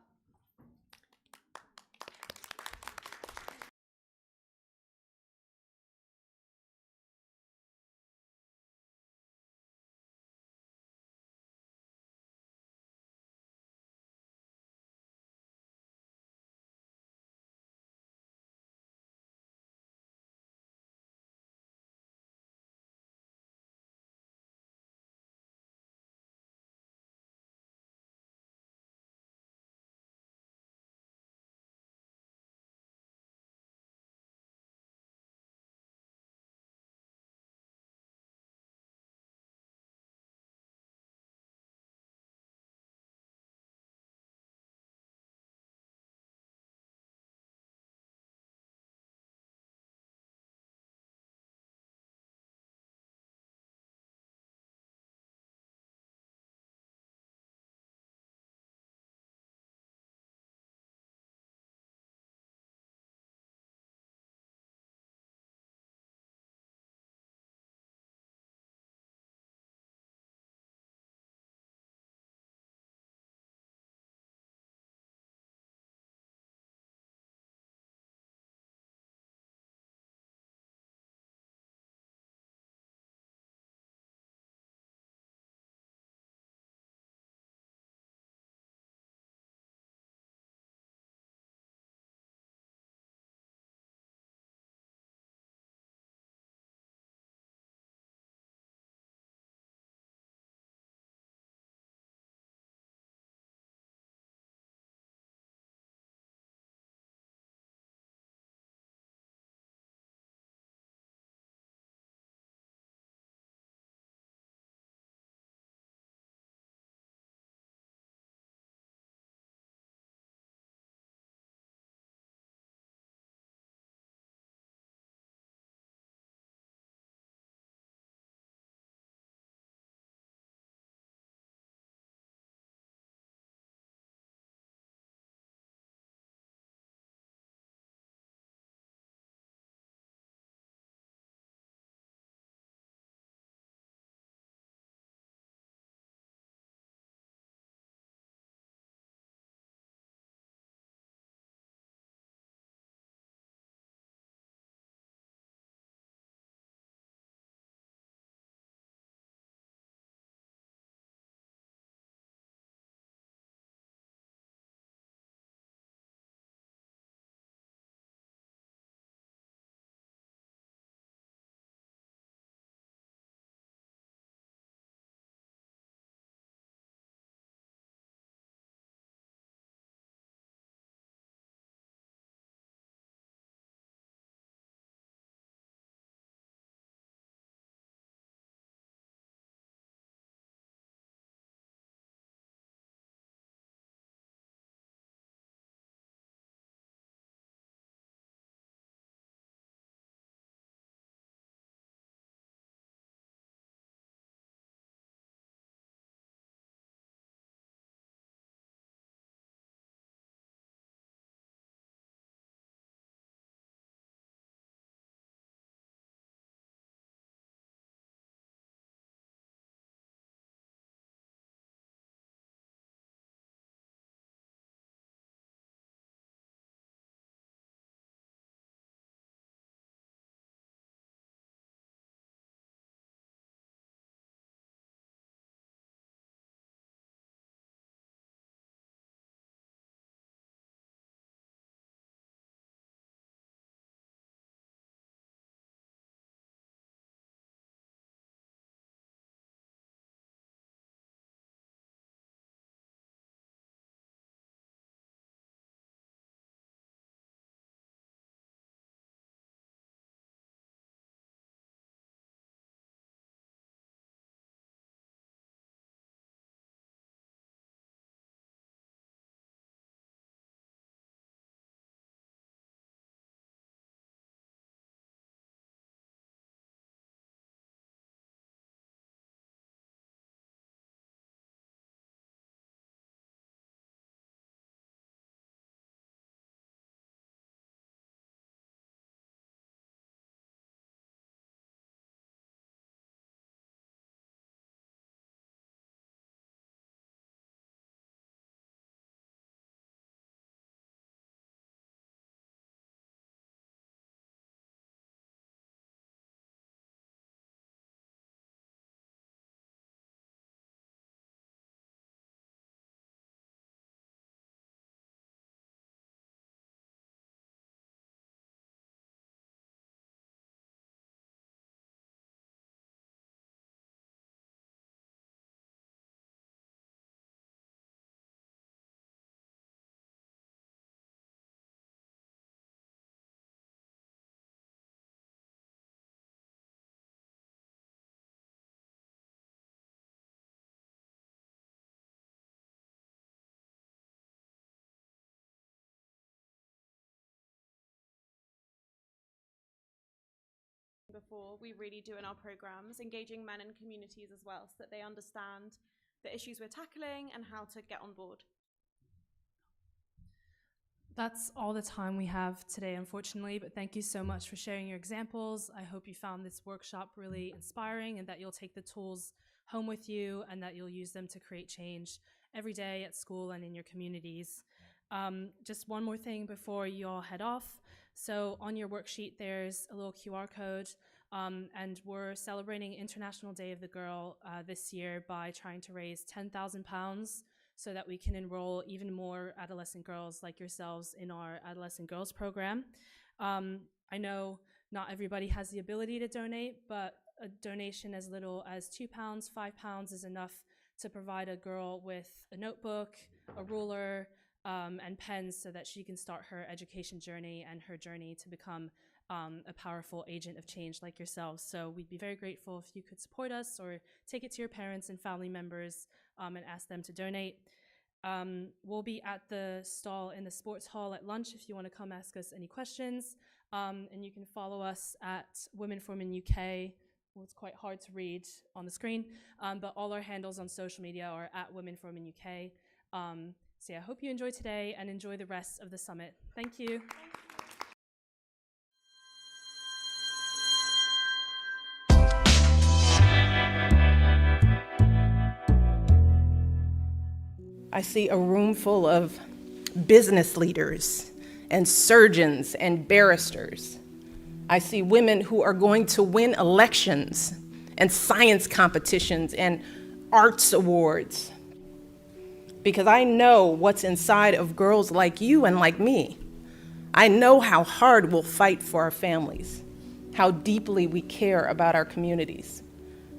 Speaker 24: before, we really do in our programs, engaging men and communities as well, so that they understand the issues we're tackling and how to get on board.
Speaker 5: That's all the time we have today, unfortunately, but thank you so much for sharing your examples. I hope you found this workshop really inspiring and that you'll take the tools home with you and that you'll use them to create change every day at school and in your communities. Just one more thing before you all head off. So on your worksheet, there's a little QR code, and we're celebrating International Day of the Girl this year by trying to raise £10,000 so that we can enroll even more adolescent girls like yourselves in our Adolescent Girls program. I know not everybody has the ability to donate, but a donation as little as £2, £5 is enough to provide a girl with a notebook, a ruler, and pens so that she can start her education journey and her journey to become a powerful agent of change like yourselves. So we'd be very grateful if you could support us or take it to your parents and family members and ask them to donate. We'll be at the stall in the sports hall at lunch if you want to come ask us any questions. And you can follow us at Women for Women UK. Well, it's quite hard to read on the screen, but all our handles on social media are at Women for Women UK. So yeah, I hope you enjoy today and enjoy the rest of the summit. Thank you.
Speaker 1: I see a room full of business leaders and surgeons and barristers. I see women who are going to win elections and science competitions and arts awards. Because I know what's inside of girls like you and like me. I know how hard we'll fight for our families, how deeply we care about our communities,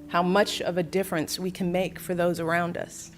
Speaker 1: how much of a difference we can make for those around us.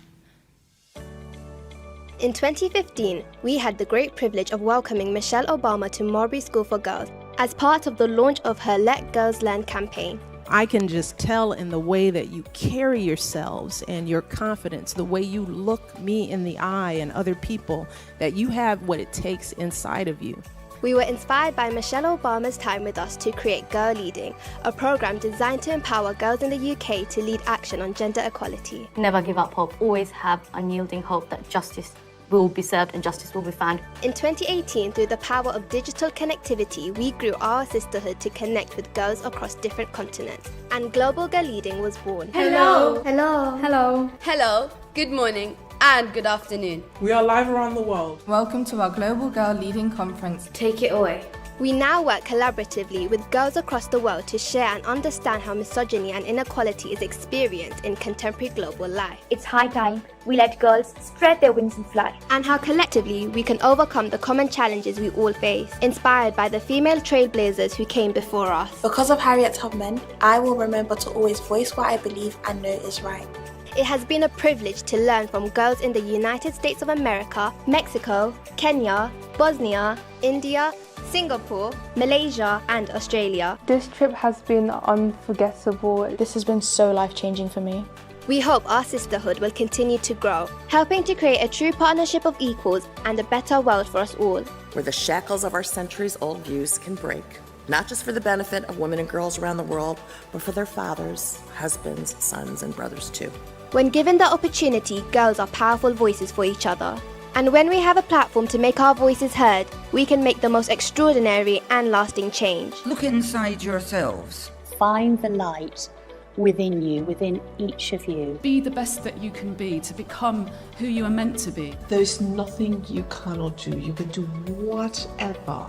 Speaker 15: In 2015, we had the great privilege of welcoming Michelle Obama to Mulberry School for Girls as part of the launch of her Let Girls Learn campaign.
Speaker 1: I can just tell in the way that you carry yourselves and your confidence, the way you look me in the eye and other people, that you have what it takes inside of you.
Speaker 15: We were inspired by Michelle Obama's time with us to create Girl Leading, a program designed to empower girls in the UK to lead action on gender equality.
Speaker 10: Never give up hope, always have unyielding hope that justice will be served and justice will be found.
Speaker 15: In 2018, through the power of digital connectivity, we grew our sisterhood to connect with girls across different continents. And Global Girl Leading was born.
Speaker 21: Hello.
Speaker 15: Hello.
Speaker 21: Hello.
Speaker 11: Hello, good morning and good afternoon.
Speaker 18: We are live around the world.
Speaker 20: Welcome to our Global Girl Leading Conference.
Speaker 11: Take it away.
Speaker 15: We now work collaboratively with girls across the world to share and understand how misogyny and inequality is experienced in contemporary global life.
Speaker 22: It's high time we let girls spread their wings and fly.
Speaker 15: And how collectively we can overcome the common challenges we all face, inspired by the female trailblazers who came before us.
Speaker 26: Because of Harriet Tubman, I will remember to always voice what I believe and know is right.
Speaker 15: It has been a privilege to learn from girls in the United States of America, Mexico, Kenya, Bosnia, India, Singapore, Malaysia and Australia.
Speaker 13: This trip has been unforgettable.
Speaker 26: This has been so life-changing for me.
Speaker 15: We hope our sisterhood will continue to grow, helping to create a true partnership of equals and a better world for us all.
Speaker 27: Where the shackles of our centuries-old views can break, not just for the benefit of women and girls around the world, but for their fathers, husbands, sons, and brothers too.
Speaker 15: When given the opportunity, girls are powerful voices for each other. And when we have a platform to make our voices heard, we can make the most extraordinary and lasting change.
Speaker 28: Look inside yourselves.
Speaker 22: Find the light within you, within each of you.
Speaker 29: Be the best that you can be, to become who you are meant to be.
Speaker 30: There's nothing you cannot do. You can do whatever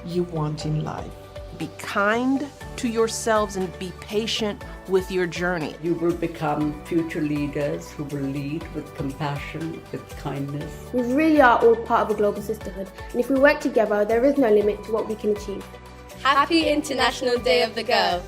Speaker 30: you want in life.
Speaker 1: Be kind to yourselves and be patient with your journey.
Speaker 31: You will become future leaders who will lead with compassion, with kindness.
Speaker 15: We really are all part of a global sisterhood, and if we work together, there is no limit to what we can achieve.
Speaker 11: Happy International Day of the Girl.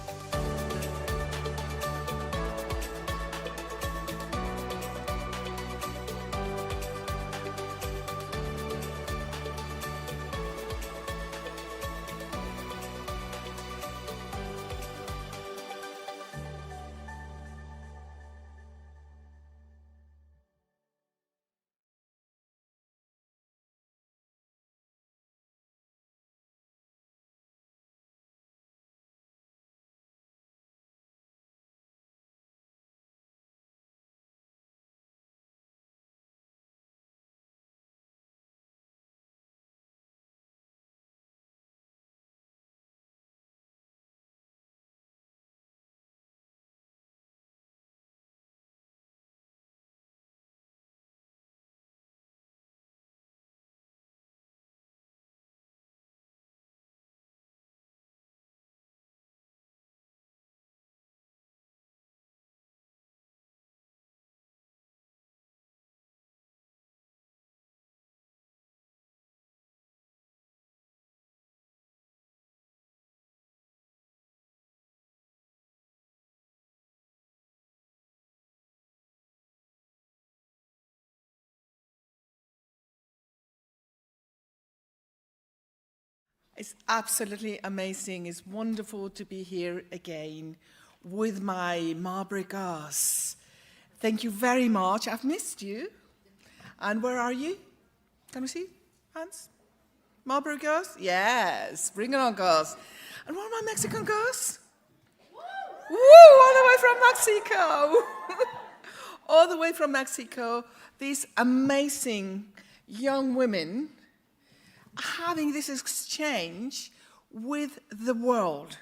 Speaker 2: It's absolutely amazing. It's wonderful to be here again with my Mulberry girls. Thank you very much. I've missed you. And where are you? Can we see hands? Mulberry girls? Yes, bring it on, girls. And what are my Mexican girls? Woo, all the way from Mexico. All the way from Mexico, these amazing young women having this exchange with the world.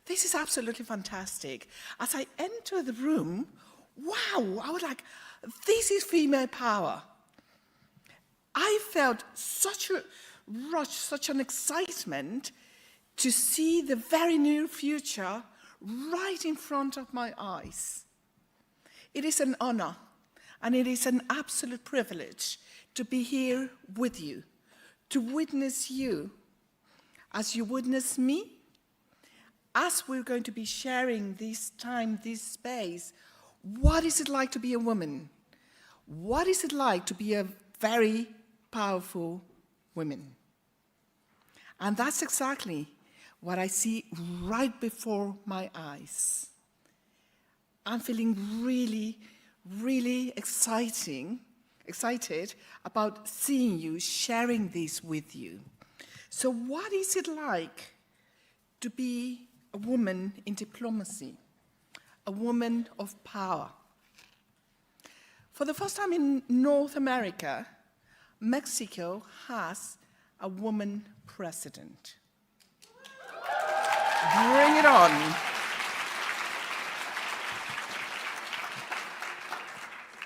Speaker 2: This is absolutely fantastic. As I enter the room, wow, I was like, this is female power. I felt such a rush, such an excitement to see the very near future right in front of my eyes. It is an honor, and it is an absolute privilege to be here with you, to witness you as you witness me, as we're going to be sharing this time, this space. What is it like to be a woman? What is it like to be a very powerful woman? And that's exactly what I see right before my eyes. I'm feeling really, really excited about seeing you, sharing this with you. So what is it like to be a woman in diplomacy, a woman of power? For the first time in North America, Mexico has a woman president. Bring it on.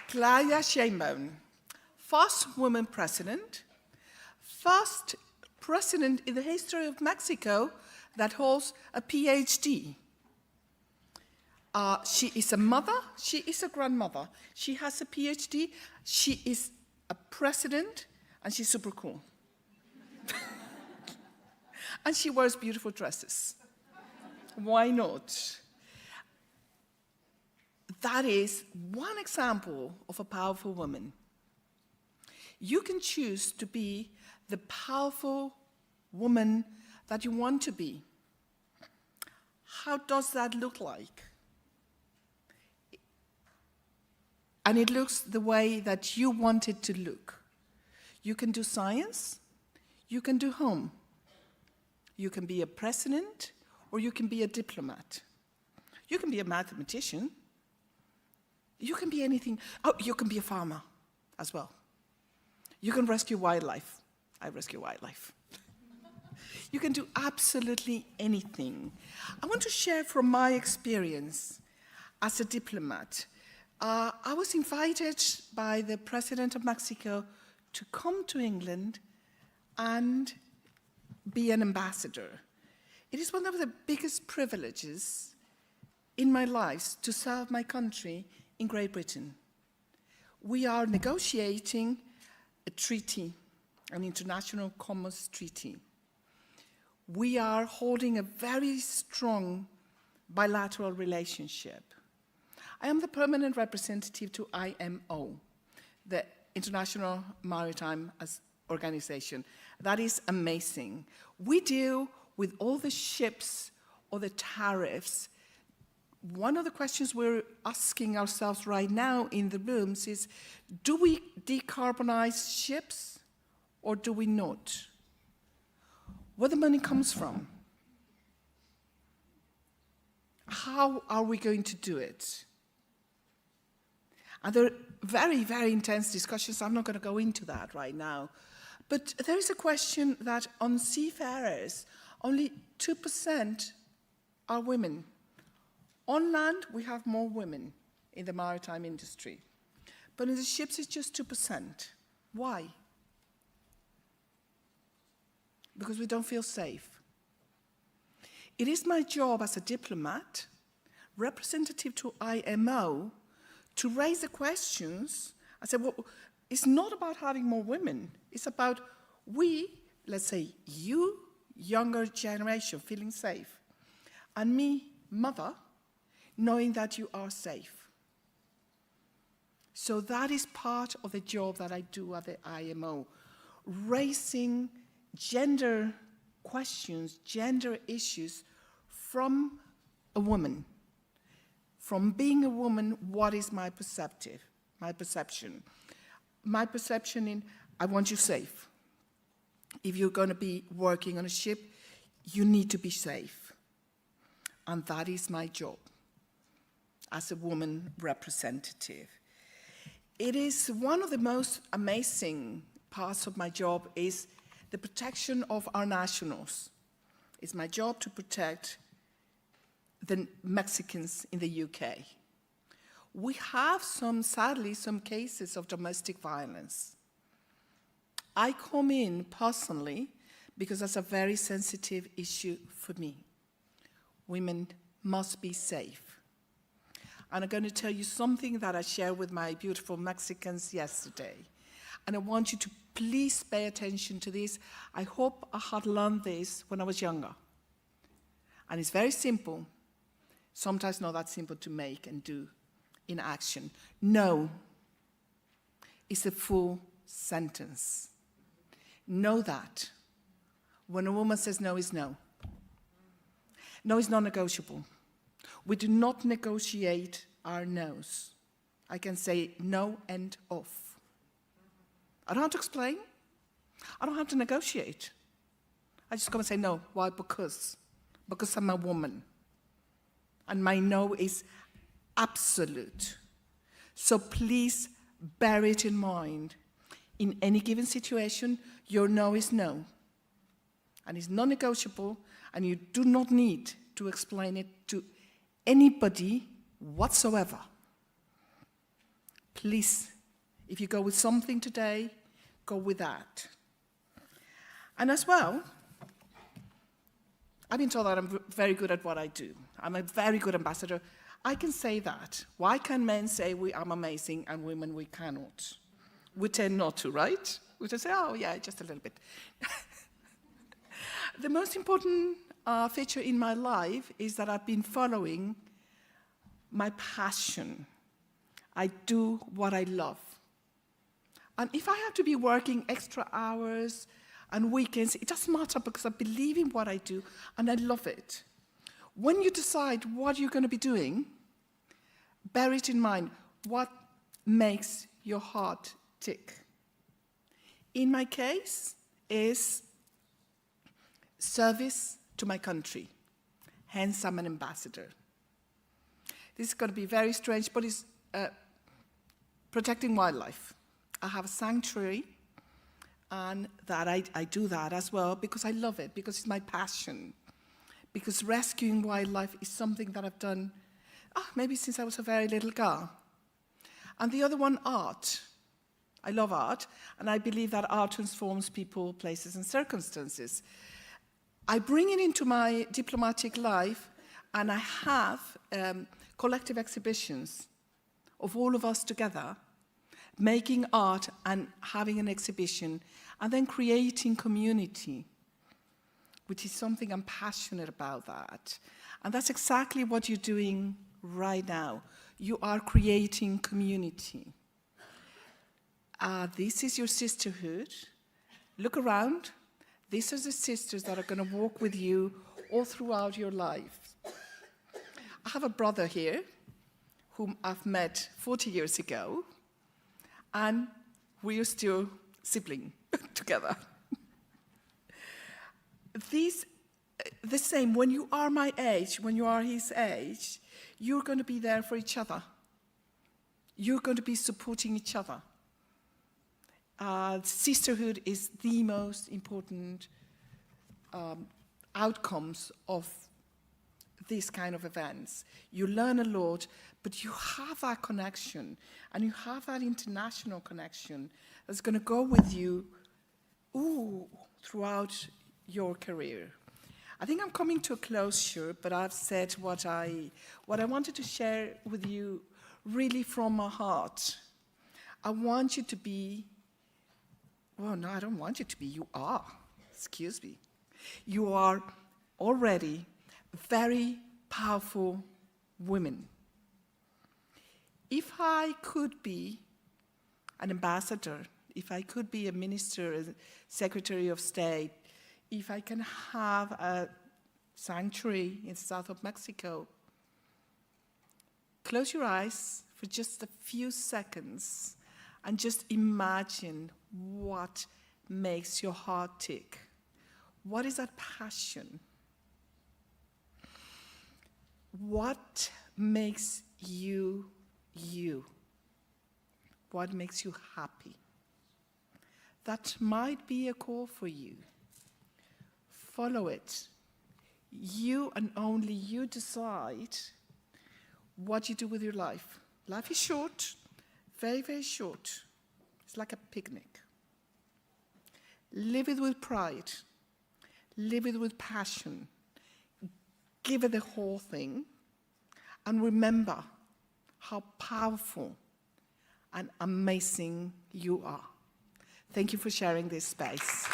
Speaker 2: Claudia Sheinbaum, first woman president, first president in the history of Mexico that holds a PhD. She is a mother, she is a grandmother, she has a PhD, she is a president, and she's super cool. And she wears beautiful dresses. Why not? That is one example of a powerful woman. You can choose to be the powerful woman that you want to be. How does that look like? And it looks the way that you want it to look. You can do science, you can do home. You can be a president, or you can be a diplomat. You can be a mathematician. You can be anything. Oh, you can be a farmer as well. You can rescue wildlife. I rescue wildlife. You can do absolutely anything. I want to share from my experience as a diplomat. I was invited by the President of Mexico to come to England and be an ambassador. It is one of the biggest privileges in my life to serve my country in Great Britain. We are negotiating a treaty, an international commerce treaty. We are holding a very strong bilateral relationship. I am the permanent representative to IMO, the International Maritime Organization. That is amazing. We deal with all the ships or the tariffs. One of the questions we're asking ourselves right now in the rooms is, do we decarbonize ships or do we not? Where the money comes from? How are we going to do it? And there are very, very intense discussions. I'm not going to go into that right now. But there is a question that on seafarers, only 2% are women. On land, we have more women in the maritime industry. But in the ships, it's just 2%. Why? Because we don't feel safe. It is my job as a diplomat, representative to IMO, to raise the questions. I said, well, it's not about having more women. It's about we, let's say you, younger generation, feeling safe. And me, mother, knowing that you are safe. So that is part of the job that I do at the IMO, raising gender questions gender issues from a woman. From being a woman, what is my perception? My perception in, I want you safe. If you're going to be working on a ship, you need to be safe. And that is my job as a woman representative. It is one of the most amazing parts of my job is the protection of our nationals. It's my job to protect the Mexicans in the UK. We have sadly, some cases of domestic violence. I come in personally because that's a very sensitive issue for me. Women must be safe. And I'm going to tell you something that I shared with my beautiful Mexicans yesterday. And I want you to please pay attention to this. I hope I had learned this when I was younger. And it's very simple. Sometimes not that simple to make and do in action. No is a full sentence. Know that. When a woman says no is no. No is non-negotiable. We do not negotiate our no's. I can say no and off. I don't have to explain. I don't have to negotiate. I just come and say no. Why? Because I'm a woman. And my no is absolute. So please bear it in mind. In any given situation, your no is no. And it's non-negotiable, and you do not need to explain it to anybody whatsoever. Please, if you go with something today, go with that. And as well, I've been told that I'm very good at what I do. I'm a very good ambassador. I can say that. Why can men say I'm amazing and women we cannot? We tend not to, right? We just say, oh yeah, just a little bit. The most important feature in my life is that I've been following my passion. I do what I love. And if I have to be working extra hours and weekends, it doesn't matter because I believe in what I do and I love it. When you decide what you're going to be doing, bear it in mind. What makes your heart tick? In my case, is service to my country. Hence, I'm an ambassador. This is going to be very strange, but it's protecting wildlife. I have a sanctuary, and that I do that as well because I love it, because it's my passion. Because rescuing wildlife is something that I've done maybe since I was a very little girl. And the other one, art. I love art, and I believe that art transforms people, places, and circumstances. I bring it into my diplomatic life, and I have collective exhibitions of all of us together, making art and having an exhibition, and then creating community, which is something I'm passionate about that. And that's exactly what you're doing right now. You are creating community. This is your sisterhood. Look around. These are the sisters that are going to walk with you all throughout your life. I have a brother here whom I've met 40 years ago, and we are still siblings together. The same, when you are my age, when you are his age, you're going to be there for each other. You're going to be supporting each other. Sisterhood is the most important outcomes of these kind of events. You learn a lot, but you have that connection, and you have that international connection that's going to go with you throughout your career. I think I'm coming to a closure, but I've said what I wanted to share with you really from my heart. I want you to be, well, no, I don't want you to be, you are, excuse me. You are already very powerful women. If I could be an ambassador, if I could be a minister, a secretary of state, if I can have a sanctuary in the south of Mexico, close your eyes for just a few seconds and just imagine what makes your heart tick. What is that passion? What makes you you? What makes you happy? That might be a call for you. Follow it. You and only you decide what you do with your life. Life is short, very, very short. It's like a picnic. Live it with pride. Live it with passion. Give it the whole thing. And remember how powerful and amazing you are. Thank you for sharing this space.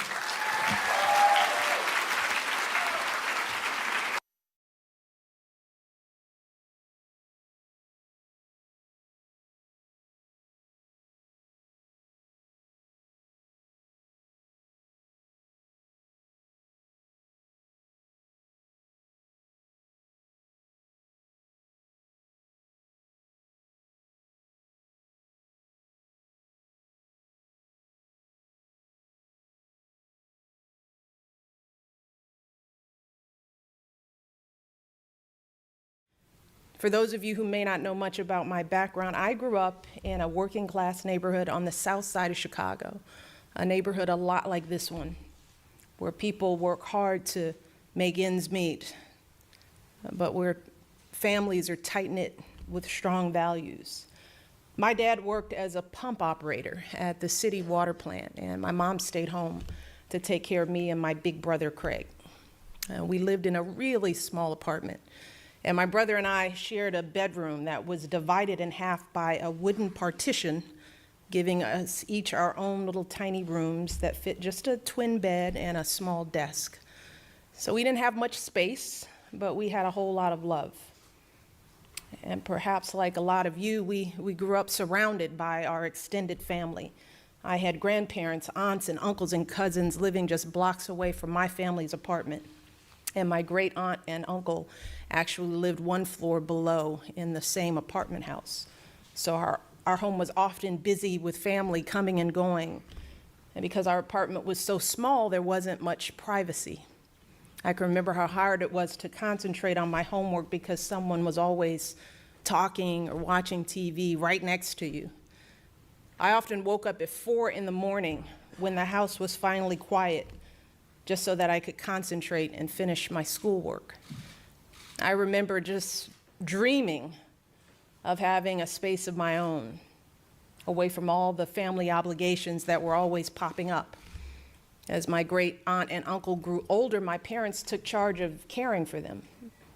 Speaker 1: For those of you who may not know much about my background, I grew up in a working class neighborhood on the south side of Chicago, a neighborhood a lot like this one, where people work hard to make ends meet, but where families are tight-knit with strong values. My dad worked as a pump operator at the city water plant, and my mom stayed home to take care of me and my big brother, Craig. We lived in a really small apartment. And my brother and I shared a bedroom that was divided in half by a wooden partition, giving us each our own little tiny rooms that fit just a twin bed and a small desk. So we didn't have much space, but we had a whole lot of love. And perhaps like a lot of you, we grew up surrounded by our extended family. I had grandparents, aunts, and uncles and cousins living just blocks away from my family's apartment. And my great aunt and uncle actually lived one floor below in the same apartment house. So our home was often busy with family coming and going. And because our apartment was so small, there wasn't much privacy. I can remember how hard it was to concentrate on my homework because someone was always talking or watching TV right next to you. I often woke up at 4 in the morning when the house was finally quiet, just so that I could concentrate and finish my schoolwork. I remember just dreaming of having a space of my own, away from all the family obligations that were always popping up. As my great aunt and uncle grew older, my parents took charge of caring for them.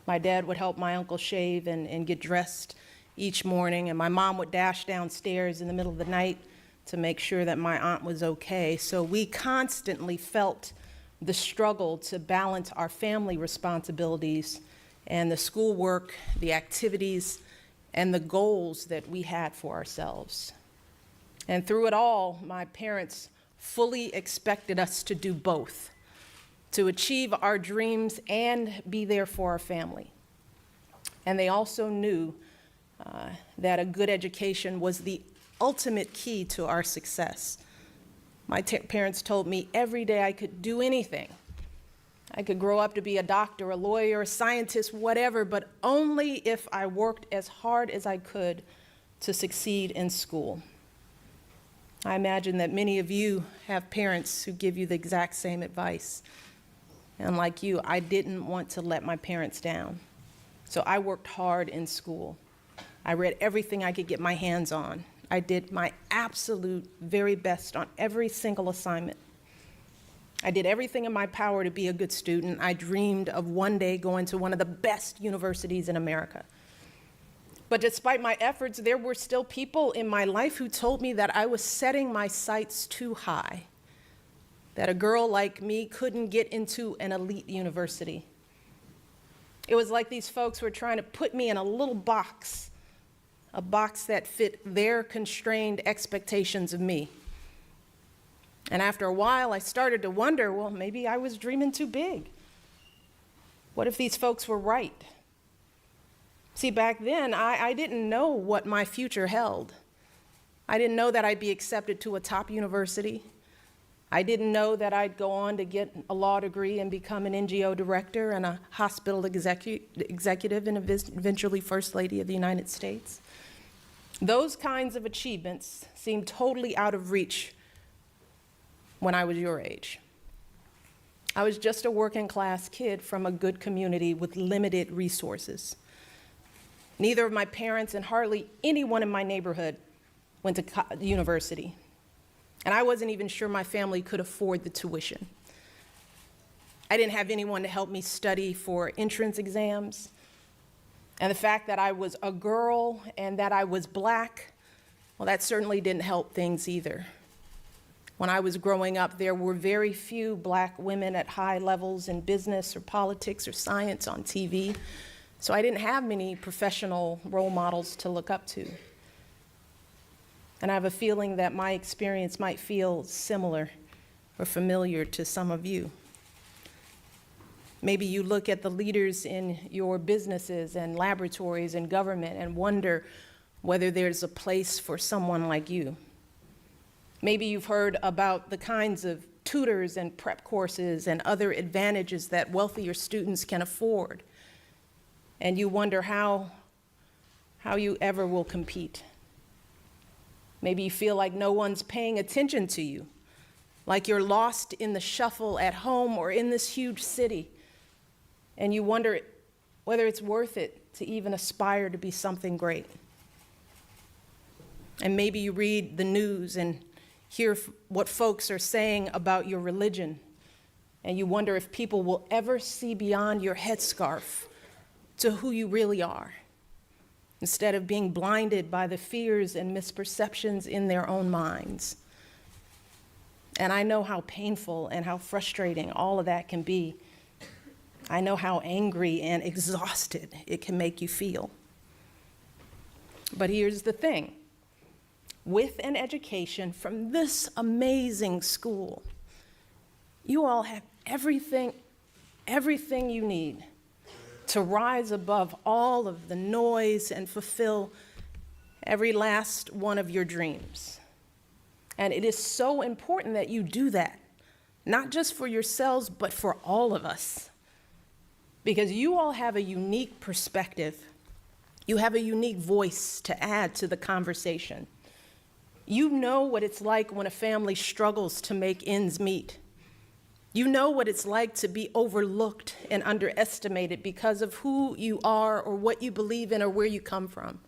Speaker 1: My dad would help my uncle shave and get dressed each morning, and my mom would dash downstairs in the middle of the night to make sure that my aunt was okay. So we constantly felt the struggle to balance our family responsibilities and the schoolwork, the activities, and the goals that we had for ourselves. And through it all, my parents fully expected us to do both, to achieve our dreams and be there for our family. And they also knew that a good education was the ultimate key to our success. My parents told me every day I could do anything. I could grow up to be a doctor, a lawyer, a scientist, whatever, but only if I worked as hard as I could to succeed in school. I imagine that many of you have parents who give you the exact same advice. And like you, I didn't want to let my parents down. So I worked hard in school. I read everything I could get my hands on. I did my absolute very best on every single assignment. I did everything in my power to be a good student. I dreamed of one day going to one of the best universities in America. But despite my efforts, there were still people in my life who told me that I was setting my sights too high, that a girl like me couldn't get into an elite university. It was like these folks were trying to put me in a little box, a box that fit their constrained expectations of me. And after a while, I started to wonder, well, maybe I was dreaming too big. What if these folks were right? See, back then, I didn't know what my future held. I didn't know that I'd be accepted to a top university. I didn't know that I'd go on to get a law degree and become an NGO director and a hospital executive and eventually First Lady of the United States. Those kinds of achievements seemed totally out of reach when I was your age. I was just a working class kid from a good community with limited resources. Neither of my parents and hardly anyone in my neighborhood went to university. And I wasn't even sure my family could afford the tuition. I didn't have anyone to help me study for entrance exams. And the fact that I was a girl and that I was Black, well, that certainly didn't help things either. When I was growing up, there were very few Black women at high levels in business or politics or science on TV, so I didn't have many professional role models to look up to. And I have a feeling that my experience might feel similar or familiar to some of you. Maybe you look at the leaders in your businesses and laboratories and government and wonder whether there's a place for someone like you. Maybe you've heard about the kinds of tutors and prep courses and other advantages that wealthier students can afford, and you wonder how you ever will compete. Maybe you feel like no one's paying attention to you, like you're lost in the shuffle at home or in this huge city, and you wonder whether it's worth it to even aspire to be something great. And maybe you read the news and hear what folks are saying about your religion, and you wonder if people will ever see beyond your headscarf to who you really are, instead of being blinded by the fears and misperceptions in their own minds. And I know how painful and how frustrating all of that can be. I know how angry and exhausted it can make you feel. But here's the thing. With an education from this amazing school, you all have everything you need to rise above all of the noise and fulfill every last one of your dreams. And it is so important that you do that, not just for yourselves, but for all of us. Because you all have a unique perspective. You have a unique voice to add to the conversation. You know what it's like when a family struggles to make ends meet. You know what it's like to be overlooked and underestimated because of who you are or what you believe in or where you come from.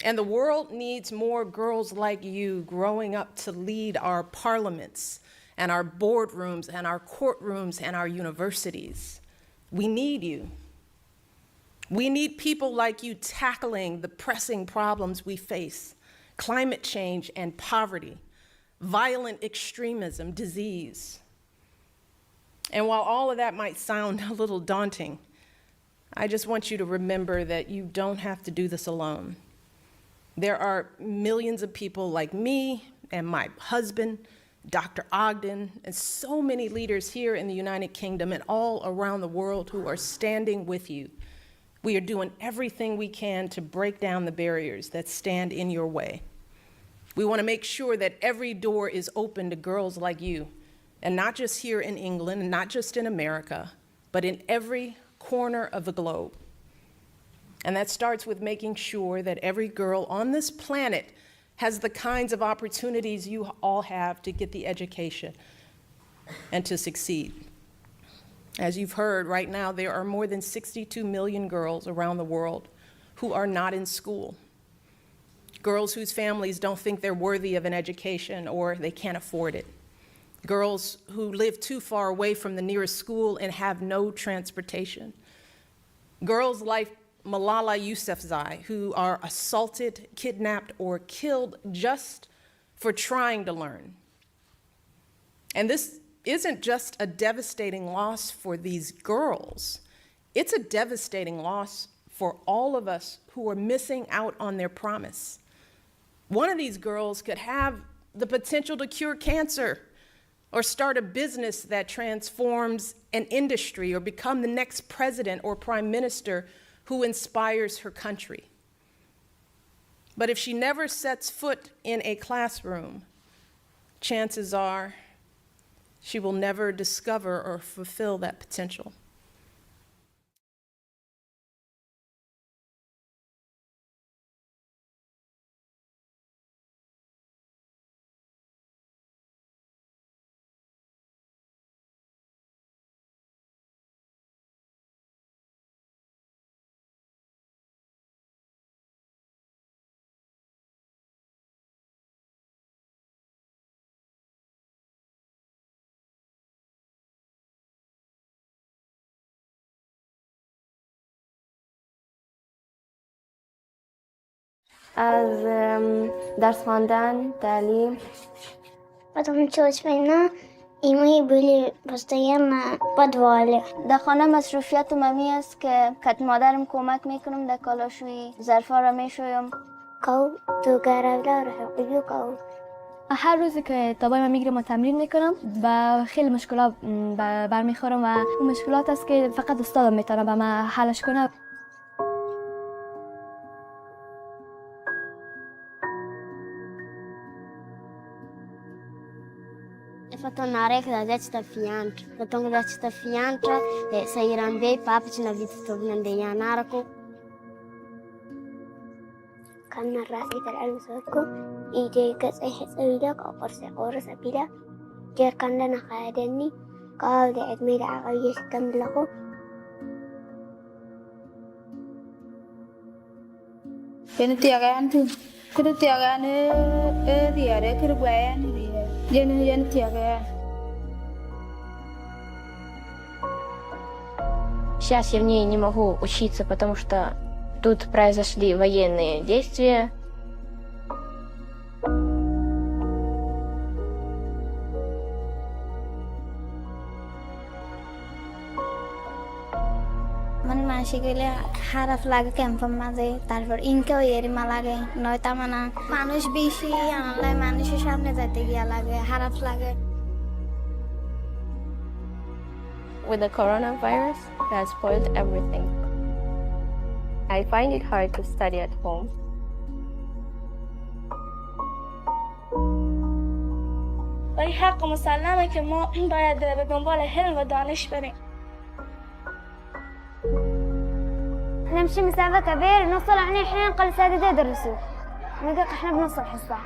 Speaker 1: And the world needs more girls like you growing up to lead our parliaments and our boardrooms and our courtrooms and our universities. We need you. We need people like you tackling the pressing problems we face. Climate change and poverty, violent extremism, disease. And while all of that might sound a little daunting, I just want you to remember that you don't have to do this alone. There are millions of people like me and my husband, Dr. Ogden, and so many leaders here in the United Kingdom and all around the world who are standing with you. We are doing everything we can to break down the barriers that stand in your way. We want to make sure that every door is open to girls like you, and not just here in England, and not just in America, but in every corner of the globe. And that starts with making sure that every girl on this planet has the kinds of opportunities you all have to get the education and to succeed. As you've heard, right now there are more than 62 million girls around the world who are not in school. Girls whose families don't think they're worthy of an education or they can't afford it. Girls who live too far away from the nearest school and have no transportation. Girls like Malala Yousafzai, who are assaulted, kidnapped, or killed just for trying to learn. And this isn't just a devastating loss for these girls. It's a devastating loss for all of us who are missing out on their promise. One of these girls could have the potential to cure cancer, or start a business that transforms an industry, or become the next president or prime minister who inspires her country. But if she never sets foot in a classroom, chances are she will never discover or fulfill that potential.
Speaker 3: از درس خواندن، تعلیم.
Speaker 4: Потом училась война, и мы были постоянно в подвале.
Speaker 3: در خانه مصروفیت عمومی است که کت مادرم کمک میکنم در کالاشویی، ظرفا را میشویم.
Speaker 4: کو تو گرفته رو حقیقی کو.
Speaker 3: هر روزی که تابای من میگیرم و تمرین میکنم و خیلی مشکلات برمیخورم و اون مشکلات است که فقط استادم میتونه به من حلش کنه.
Speaker 4: Fatonare che da sta fianco, faton da sta fianco e sairan be papa ci na vita to nande yanarako. Kana rasi tal alsako ije ka sai tsawida ka qorsa bila jer kana na khadani qaawda admida aqayesh kamlako.
Speaker 3: Kennedy agaantu Kennedy agaane diare kirgwayan Kennedy agaan. Сейчас я в ней не могу учиться, потому что тут произошли военные действия.
Speaker 4: Man মাসিকলে খারাপ লাগে ক্যাম্পের মাঝে তারপর ইনকেও এরিমা লাগে নয়তা মানা মানুষ বেশি আনলে মানুষের সামনে যেতে গিয়া লাগে খারাপ লাগে
Speaker 3: With the coronavirus, it has spoiled everything. I find it hard to study at home.
Speaker 4: ولی حق مسلمه که ما باید به دنبال علم و دانش بریم. نمشي مسافة كبيرة نوصل يعني الحين نقل سادة يدرسوا ندق احنا بنص الحصة.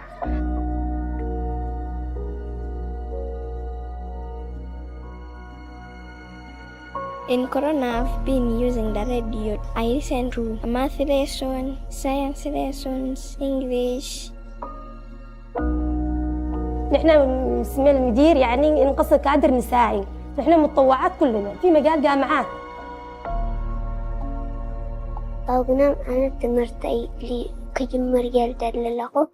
Speaker 4: In Corona, I've been using the radio. I listen to math lessons, science lessons, English.
Speaker 6: نحن اسم المدير يعني نقص كادر نسائي، نحن متطوعات كلنا في مجال جامعات.
Speaker 4: أنا تمرتي لي كجمر جلد للقو.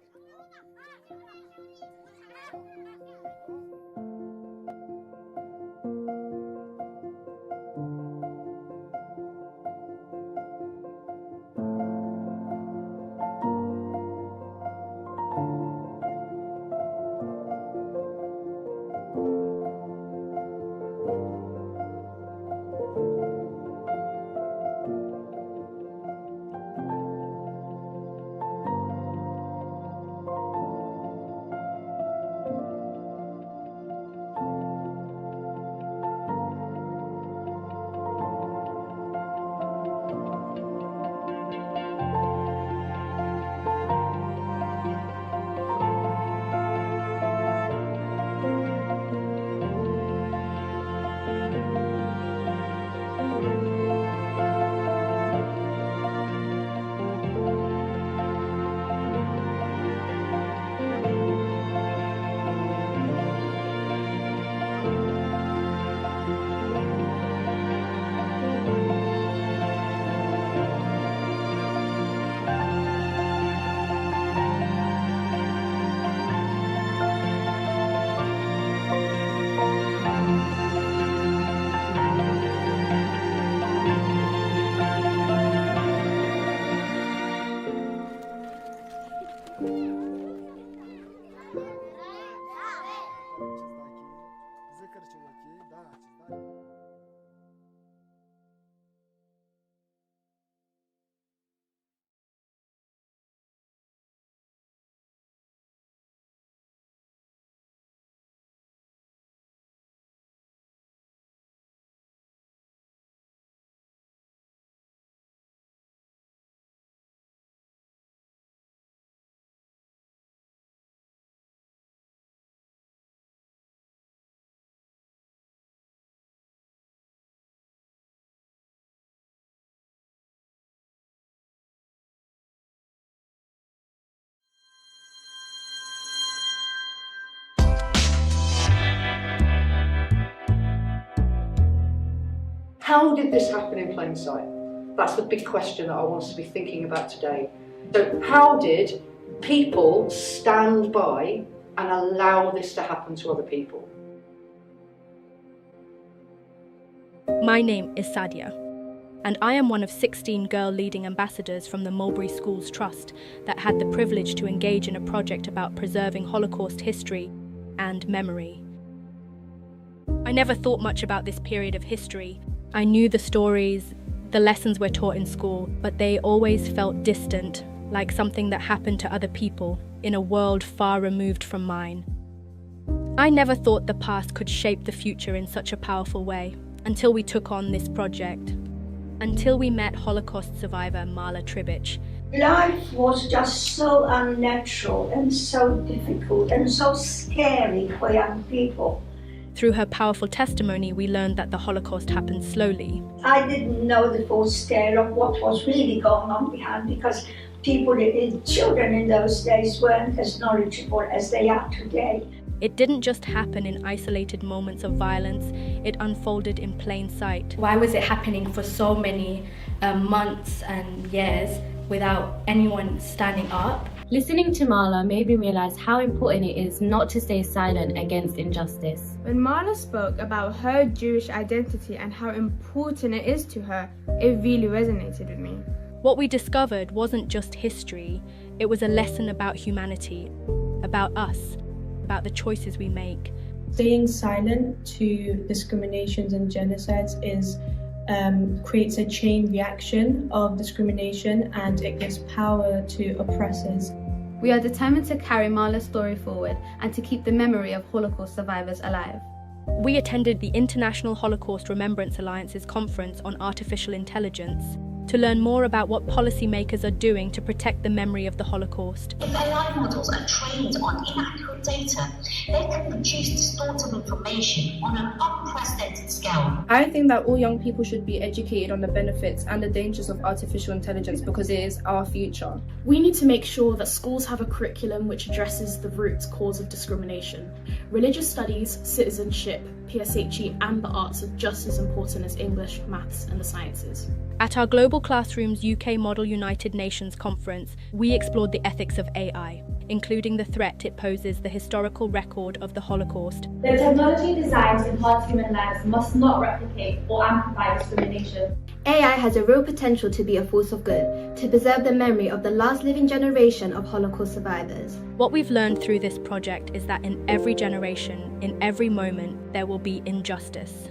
Speaker 7: How did this happen in plain sight? That's the big question that I want us to be thinking about today. So how did people stand by and allow this to happen to other people?
Speaker 8: My name is Sadia, and I am one of 16 girl leading ambassadors from the Mulberry Schools Trust that had the privilege to engage in a project about preserving Holocaust history and memory. I never thought much about this period of history. I knew the stories, the lessons we're taught in school, but they always felt distant, like something that happened to other people in a world far removed from mine. I never thought the past could shape the future in such a powerful way until we took on this project, until we met Holocaust survivor Marla Tribich.
Speaker 9: Life was just so unnatural and so difficult and so scary for young people.
Speaker 8: Through her powerful testimony, we learned that the Holocaust happened slowly.
Speaker 9: I didn't know the full scale of what was really going on behind, because children in those days weren't as knowledgeable as they are today.
Speaker 8: It didn't just happen in isolated moments of violence, it unfolded in plain sight.
Speaker 12: Why was it happening for so many months and years without anyone standing up?
Speaker 14: Listening to Marla made me realise how important it is not to stay silent against injustice.
Speaker 13: When Marla spoke about her Jewish identity and how important it is to her, it really resonated with me.
Speaker 8: What we discovered wasn't just history, it was a lesson about humanity, about us, about the choices we make.
Speaker 16: Staying silent to discriminations and genocides creates a chain reaction of discrimination, and it gives power to oppressors.
Speaker 14: We are determined to carry Marla's story forward and to keep the memory of Holocaust survivors alive.
Speaker 8: We attended the International Holocaust Remembrance Alliance's conference on artificial intelligence to learn more about what policymakers are doing to protect the memory of the Holocaust.
Speaker 17: If AI models are trained on inaccurate data, they can produce distorted information on an unprecedented scale.
Speaker 13: I think that all young people should be educated on the benefits and the dangers of artificial intelligence because it is our future.
Speaker 18: We need to make sure that schools have a curriculum which addresses the root cause of discrimination. Religious studies, citizenship, PSHE and the arts are just as important as English, maths and the sciences.
Speaker 8: At our Global Classrooms UK Model United Nations conference, we explored the ethics of AI, including the threat it poses the historical record of the Holocaust.
Speaker 19: The technology designed to enhance human lives must not replicate or amplify discrimination.
Speaker 14: AI has a real potential to be a force of good, to preserve the memory of the last living generation of Holocaust survivors.
Speaker 8: What we've learned through this project is that in every generation, in every moment, there will be injustice.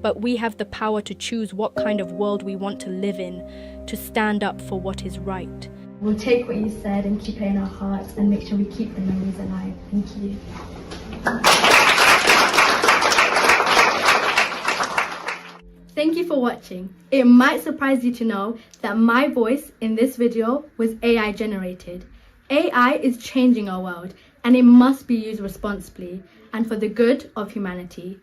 Speaker 8: But we have the power to choose what kind of world we want to live in, to stand up for what is right.
Speaker 19: We'll take what you said and keep it in our hearts and make sure we keep the memories alive. Thank you.
Speaker 14: Thank you for watching. It might surprise you to know that my voice in this video was AI generated. AI is changing our world and it must be used responsibly and for the good of humanity.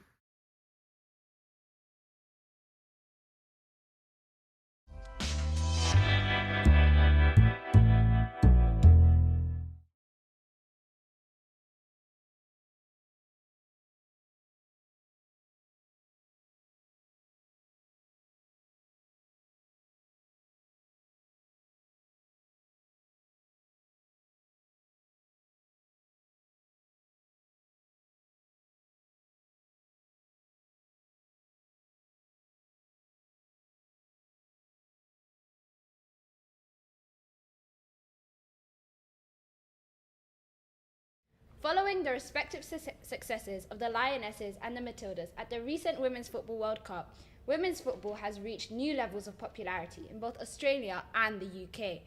Speaker 23: Following the respective successes of the Lionesses and the Matildas at the recent Women's Football World Cup, women's football has reached new levels of popularity in both Australia and the UK.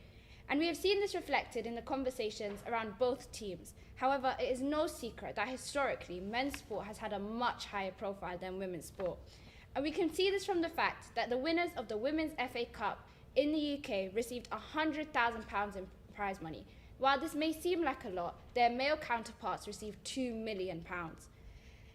Speaker 23: And we have seen this reflected in the conversations around both teams. However, it is no secret that historically men's sport has had a much higher profile than women's sport. And we can see this from the fact that the winners of the Women's FA Cup in the UK received £100,000 in prize money. While this may seem like a lot, their male counterparts received £2 million.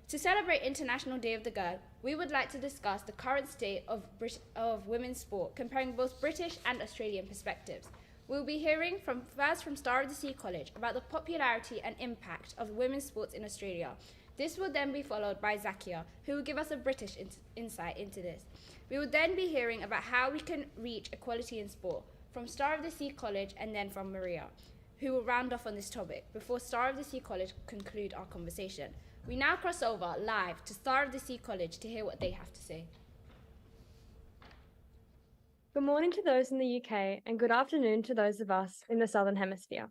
Speaker 23: To celebrate International Day of the Girl, we would like to discuss the current state of women's sport, comparing both British and Australian perspectives. We'll be hearing first from Star of the Sea College about the popularity and impact of women's sports in Australia, This will then be followed by Zakia, who will give us a British insight into this. We will then be hearing about how we can reach equality in sport from Star of the Sea College and then from Maria, who will round off on this topic before Star of the Sea College conclude our conversation. We now cross over live to Star of the Sea College to hear what they have to say.
Speaker 5: Good morning to those in the UK and good afternoon to those of us in the Southern Hemisphere.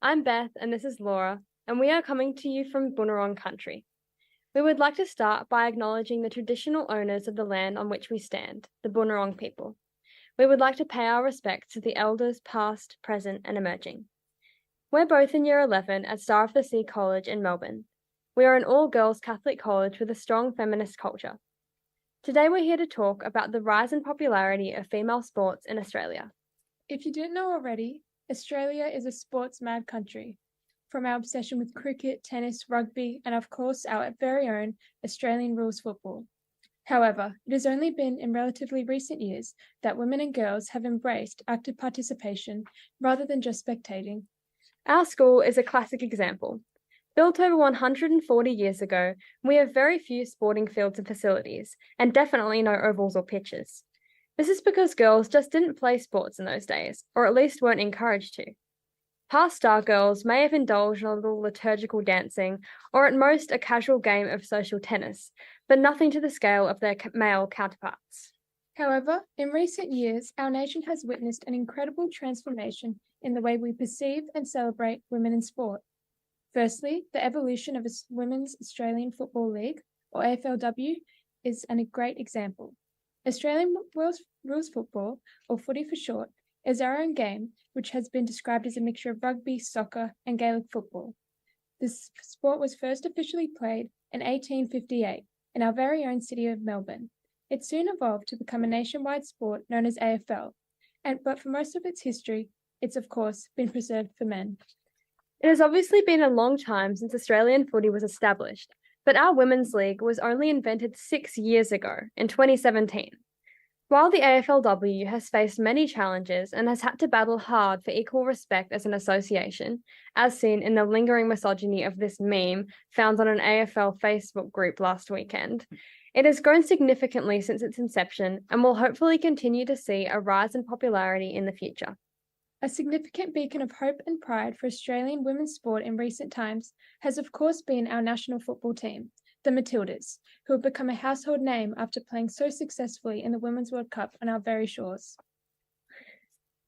Speaker 5: I'm Beth and this is Laura, and we are coming to you from Bunurong country. We would like to start by acknowledging the traditional owners of the land on which we stand, the Bunurong people. We would like to pay our respects to the elders past, present and emerging. We're both in Year 11 at Star of the Sea College in Melbourne. We are an all-girls Catholic college with a strong feminist culture. Today we're here to talk about the rise in popularity of female sports in Australia.
Speaker 13: If you didn't know already, Australia is a sports-mad country. From our obsession with cricket, tennis, rugby, and of course our very own Australian rules football. However, it has only been in relatively recent years that women and girls have embraced active participation rather than just spectating.
Speaker 5: Our school is a classic example. Built over 140 years ago, we have very few sporting fields and facilities, and definitely no ovals or pitches. This is because girls just didn't play sports in those days, or at least weren't encouraged to. Past star girls may have indulged in a little liturgical dancing, or at most a casual game of social tennis, but nothing to the scale of their male counterparts.
Speaker 13: However, in recent years, our nation has witnessed an incredible transformation in the way we perceive and celebrate women in sport. Firstly, the evolution of Women's Australian Football League, or AFLW, is a great example. Australian rules football, or footy for short, is our own game, which has been described as a mixture of rugby, soccer, and Gaelic football. This sport was first officially played in 1858 in our very own city of Melbourne. It soon evolved to become a nationwide sport known as AFL, but for most of its history, it's of course been preserved for men.
Speaker 5: It has obviously been a long time since Australian footy was established, but our Women's League was only invented 6 years ago, in 2017. While the AFLW has faced many challenges and has had to battle hard for equal respect as an association, as seen in the lingering misogyny of this meme found on an AFL Facebook group last weekend, it has grown significantly since its inception and will hopefully continue to see a rise in popularity in the future.
Speaker 13: A significant beacon of hope and pride for Australian women's sport in recent times has of course been our national football team, the Matildas, who have become a household name after playing so successfully in the Women's World Cup on our very shores.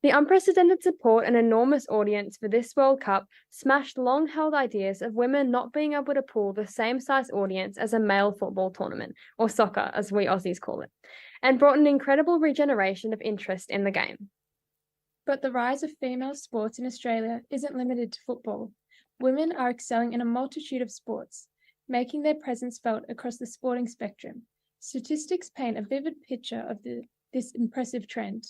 Speaker 5: The unprecedented support and enormous audience for this World Cup smashed long-held ideas of women not being able to pull the same size audience as a male football tournament, or soccer as we Aussies call it, and brought an incredible regeneration of interest in the game.
Speaker 13: But the rise of female sports in Australia isn't limited to football. Women are excelling in a multitude of sports, making their presence felt across the sporting spectrum. Statistics paint a vivid picture of this impressive trend.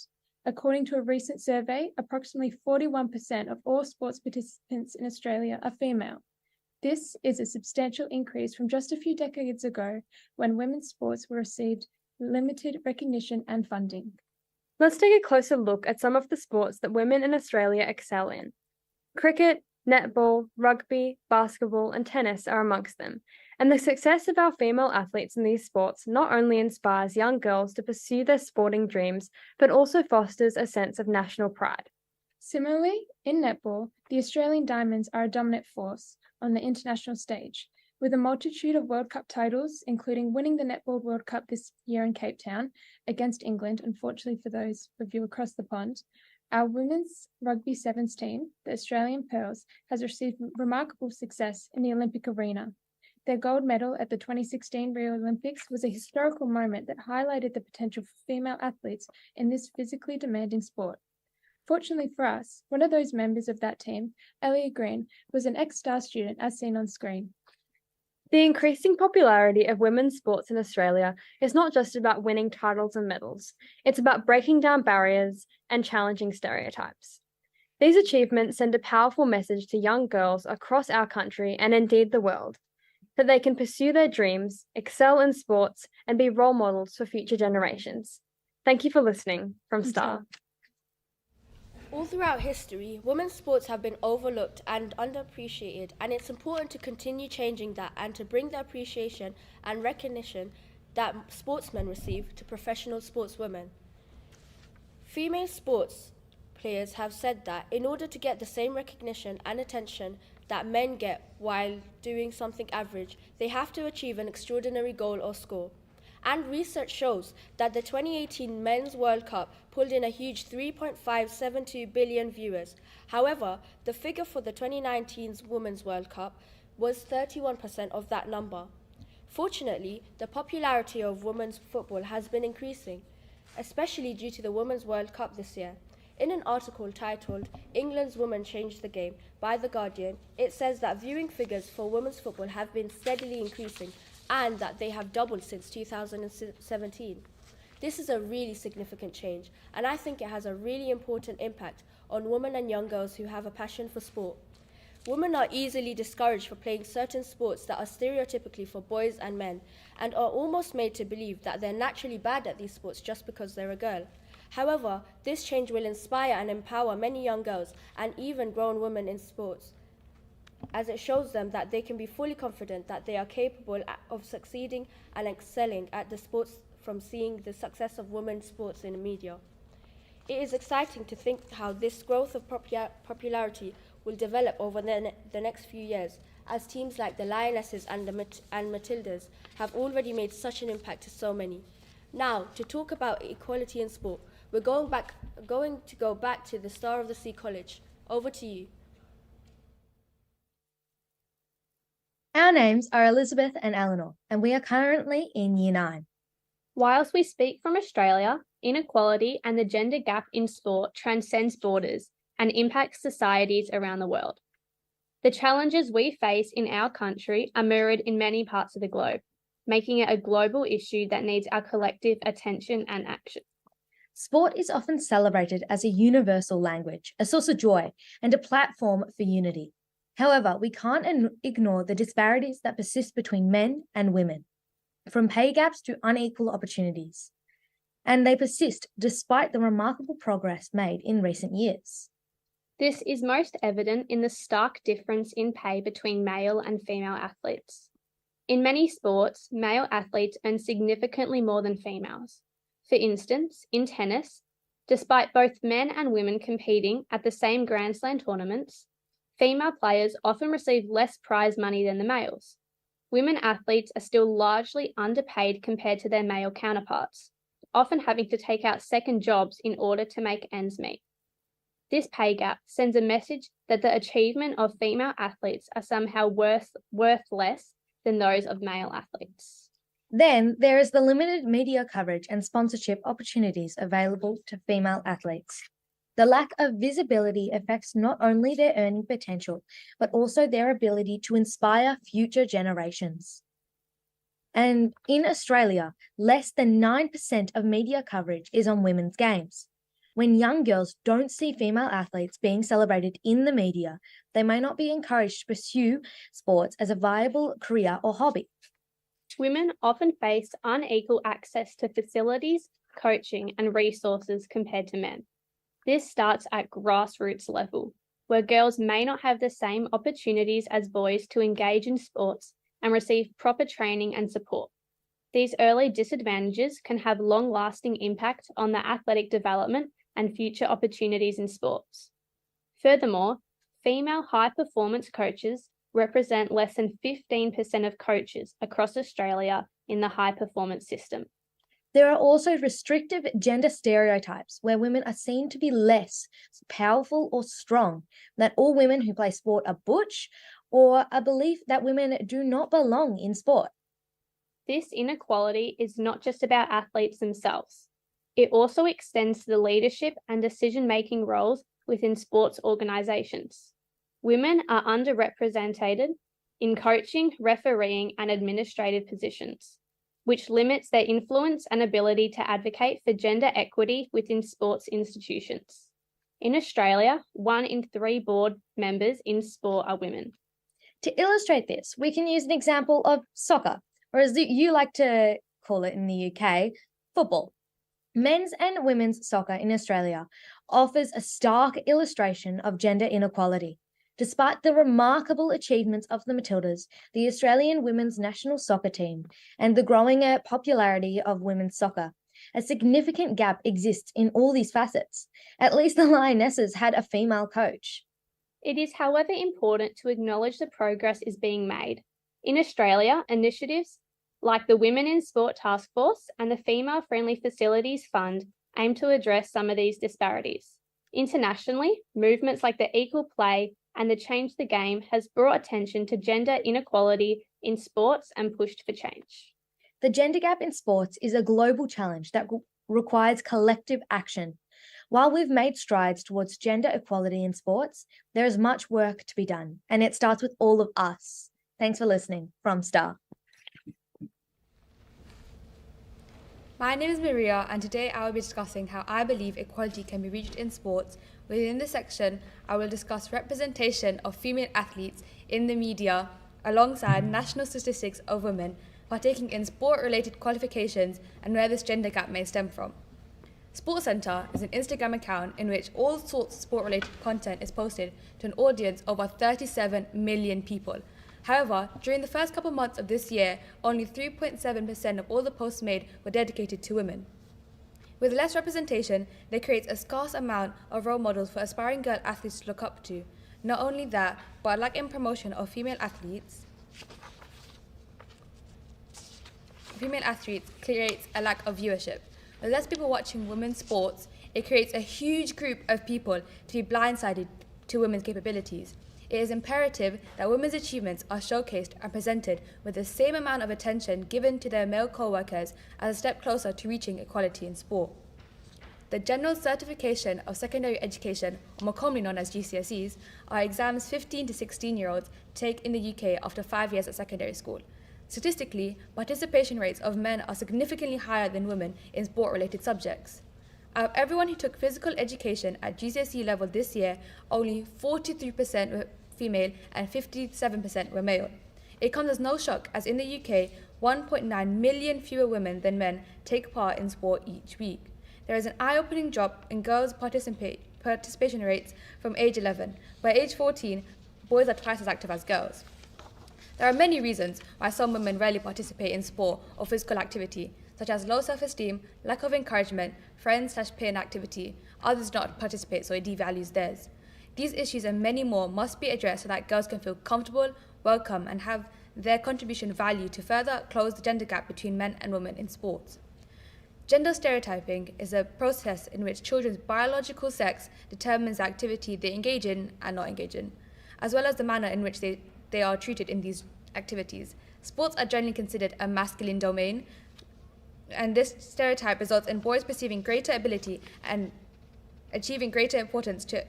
Speaker 13: According to a recent survey, approximately 41% of all sports participants in Australia are female. This is a substantial increase from just a few decades ago when women's sports were received limited recognition and funding.
Speaker 5: Let's take a closer look at some of the sports that women in Australia excel in. Cricket, netball, rugby, basketball, and tennis are amongst them, and the success of our female athletes in these sports not only inspires young girls to pursue their sporting dreams, but also fosters a sense of national pride.
Speaker 13: Similarly, in netball, the Australian Diamonds are a dominant force on the international stage, with a multitude of World Cup titles, including winning the Netball World Cup this year in Cape Town against England, unfortunately for those of you across the pond. Our women's rugby sevens team, the Australian Pearls, has received remarkable success in the Olympic arena. Their gold medal at the 2016 Rio Olympics was a historical moment that highlighted the potential for female athletes in this physically demanding sport. Fortunately for us, one of those members of that team, Elliot Green, was an ex-Star student as seen on screen.
Speaker 5: The increasing popularity of women's sports in Australia is not just about winning titles and medals, it's about breaking down barriers and challenging stereotypes. These achievements send a powerful message to young girls across our country and indeed the world, that they can pursue their dreams, excel in sports, and be role models for future generations. Thank you for listening from Star.
Speaker 12: All throughout history, women's sports have been overlooked and underappreciated, and it's important to continue changing that and to bring the appreciation and recognition that sportsmen receive to professional sportswomen. Female sports players have said that in order to get the same recognition and attention that men get while doing something average, they have to achieve an extraordinary goal or score. And research shows that the 2018 Men's World Cup pulled in a huge 3.572 billion viewers. However, the figure for the 2019's Women's World Cup was 31% of that number. Fortunately, the popularity of women's football has been increasing, especially due to the Women's World Cup this year. In an article titled "England's Women Changed the Game" by The Guardian, it says that viewing figures for women's football have been steadily increasing and that they have doubled since 2017. This is a really significant change, and I think it has a really important impact on women and young girls who have a passion for sport. Women are easily discouraged for playing certain sports that are stereotypically for boys and men, and are almost made to believe that they're naturally bad at these sports just because they're a girl. However, this change will inspire and empower many young girls and even grown women in sports, as it shows them that they can be fully confident that they are capable of succeeding and excelling at the sports from seeing the success of women's sports in the media. It is exciting to think how this growth of popularity will develop over the next few years, as teams like the Lionesses and Matildas have already made such an impact to so many. Now, to talk about equality in sport, we're going to go back to the Star of the Sea College. Over to you.
Speaker 10: Our names are Elizabeth and Eleanor, and we are currently in Year 9.
Speaker 5: Whilst we speak from Australia, inequality and the gender gap in sport transcends borders and impacts societies around the world. The challenges we face in our country are mirrored in many parts of the globe, making it a global issue that needs our collective attention and action.
Speaker 10: Sport is often celebrated as a universal language, a source of joy, and a platform for unity. However, we can't ignore the disparities that persist between men and women, from pay gaps to unequal opportunities. And they persist despite the remarkable progress made in recent years.
Speaker 5: This is most evident in the stark difference in pay between male and female athletes. In many sports, male athletes earn significantly more than females. For instance, in tennis, despite both men and women competing at the same Grand Slam tournaments, female players often receive less prize money than the males. Women athletes are still largely underpaid compared to their male counterparts, often having to take out second jobs in order to make ends meet. This pay gap sends a message that the achievement of female athletes are somehow worth less than those of male athletes.
Speaker 10: Then there is the limited media coverage and sponsorship opportunities available to female athletes. The lack of visibility affects not only their earning potential, but also their ability to inspire future generations. And in Australia, less than 9% of media coverage is on women's games. When young girls don't see female athletes being celebrated in the media, they may not be encouraged to pursue sports as a viable career or hobby.
Speaker 5: Women often face unequal access to facilities, coaching, and resources compared to men. This starts at grassroots level, where girls may not have the same opportunities as boys to engage in sports and receive proper training and support. These early disadvantages can have long-lasting impact on their athletic development and future opportunities in sports. Furthermore, female high-performance coaches represent less than 15% of coaches across Australia in the high-performance system.
Speaker 10: There are also restrictive gender stereotypes where women are seen to be less powerful or strong, that all women who play sport are butch, or a belief that women do not belong in sport.
Speaker 5: This inequality is not just about athletes themselves. It also extends to the leadership and decision-making roles within sports organisations. Women are underrepresented in coaching, refereeing, and administrative positions, which limits their influence and ability to advocate for gender equity within sports institutions. In Australia, 1 in 3 board members in sport are women.
Speaker 10: To illustrate this, we can use an example of soccer, or as you like to call it in the UK, football. Men's and women's soccer in Australia offers a stark illustration of gender inequality. Despite the remarkable achievements of the Matildas, the Australian women's national soccer team, and the growing popularity of women's soccer, a significant gap exists in all these facets. At least the Lionesses had a female coach.
Speaker 20: It is, however, important to acknowledge the progress is being made. In Australia, initiatives like the Women in Sport Task Force and the Female Friendly Facilities Fund aim to address some of these disparities. Internationally, movements like the Equal Play and the Change the Game has brought attention to gender inequality in sports and pushed for change.
Speaker 10: The gender gap in sports is a global challenge that requires collective action. While we've made strides towards gender equality in sports, there is much work to be done, and it starts with all of us. Thanks for listening. From Star.
Speaker 21: My name is Maria, and today I will be discussing how I believe equality can be reached in sports. Within this section, I will discuss representation of female athletes in the media alongside national statistics of women partaking in sport-related qualifications and where this gender gap may stem from. Sports Centre is an Instagram account in which all sorts of sport-related content is posted to an audience of over 37 million people. However, during the first couple months of this year, only 3.7% of all the posts made were dedicated to women. With less representation, there creates a scarce amount of role models for aspiring girl athletes to look up to. Not only that, but a lack in promotion of female athletes creates a lack of viewership. With less people watching women's sports, it creates a huge group of people to be blindsided to women's capabilities. It is imperative that women's achievements are showcased and presented with the same amount of attention given to their male co-workers as a step closer to reaching equality in sport. The General Certification of Secondary Education, or more commonly known as GCSEs, are exams 15 to 16-year-olds take in the UK after 5 years at secondary school. Statistically, participation rates of men are significantly higher than women in sport-related subjects. Out of everyone who took physical education at GCSE level this year, only 43% were female and 57% were male. It comes as no shock as in the UK, 1.9 million fewer women than men take part in sport each week. There is an eye-opening drop in girls' participation rates from age 11. By age 14, boys are twice as active as girls. There are many reasons why some women rarely participate in sport or physical activity, such as low self-esteem, lack of encouragement, friends/peer inactivity. Others do not participate, so it devalues theirs. These issues and many more must be addressed so that girls can feel comfortable, welcome, and have their contribution valued to further close the gender gap between men and women in sports. Gender stereotyping is a process in which children's biological sex determines the activity they engage in and not engage in, as well as the manner in which they are treated in these activities. Sports are generally considered a masculine domain, and this stereotype results in boys perceiving greater ability and achieving greater importance to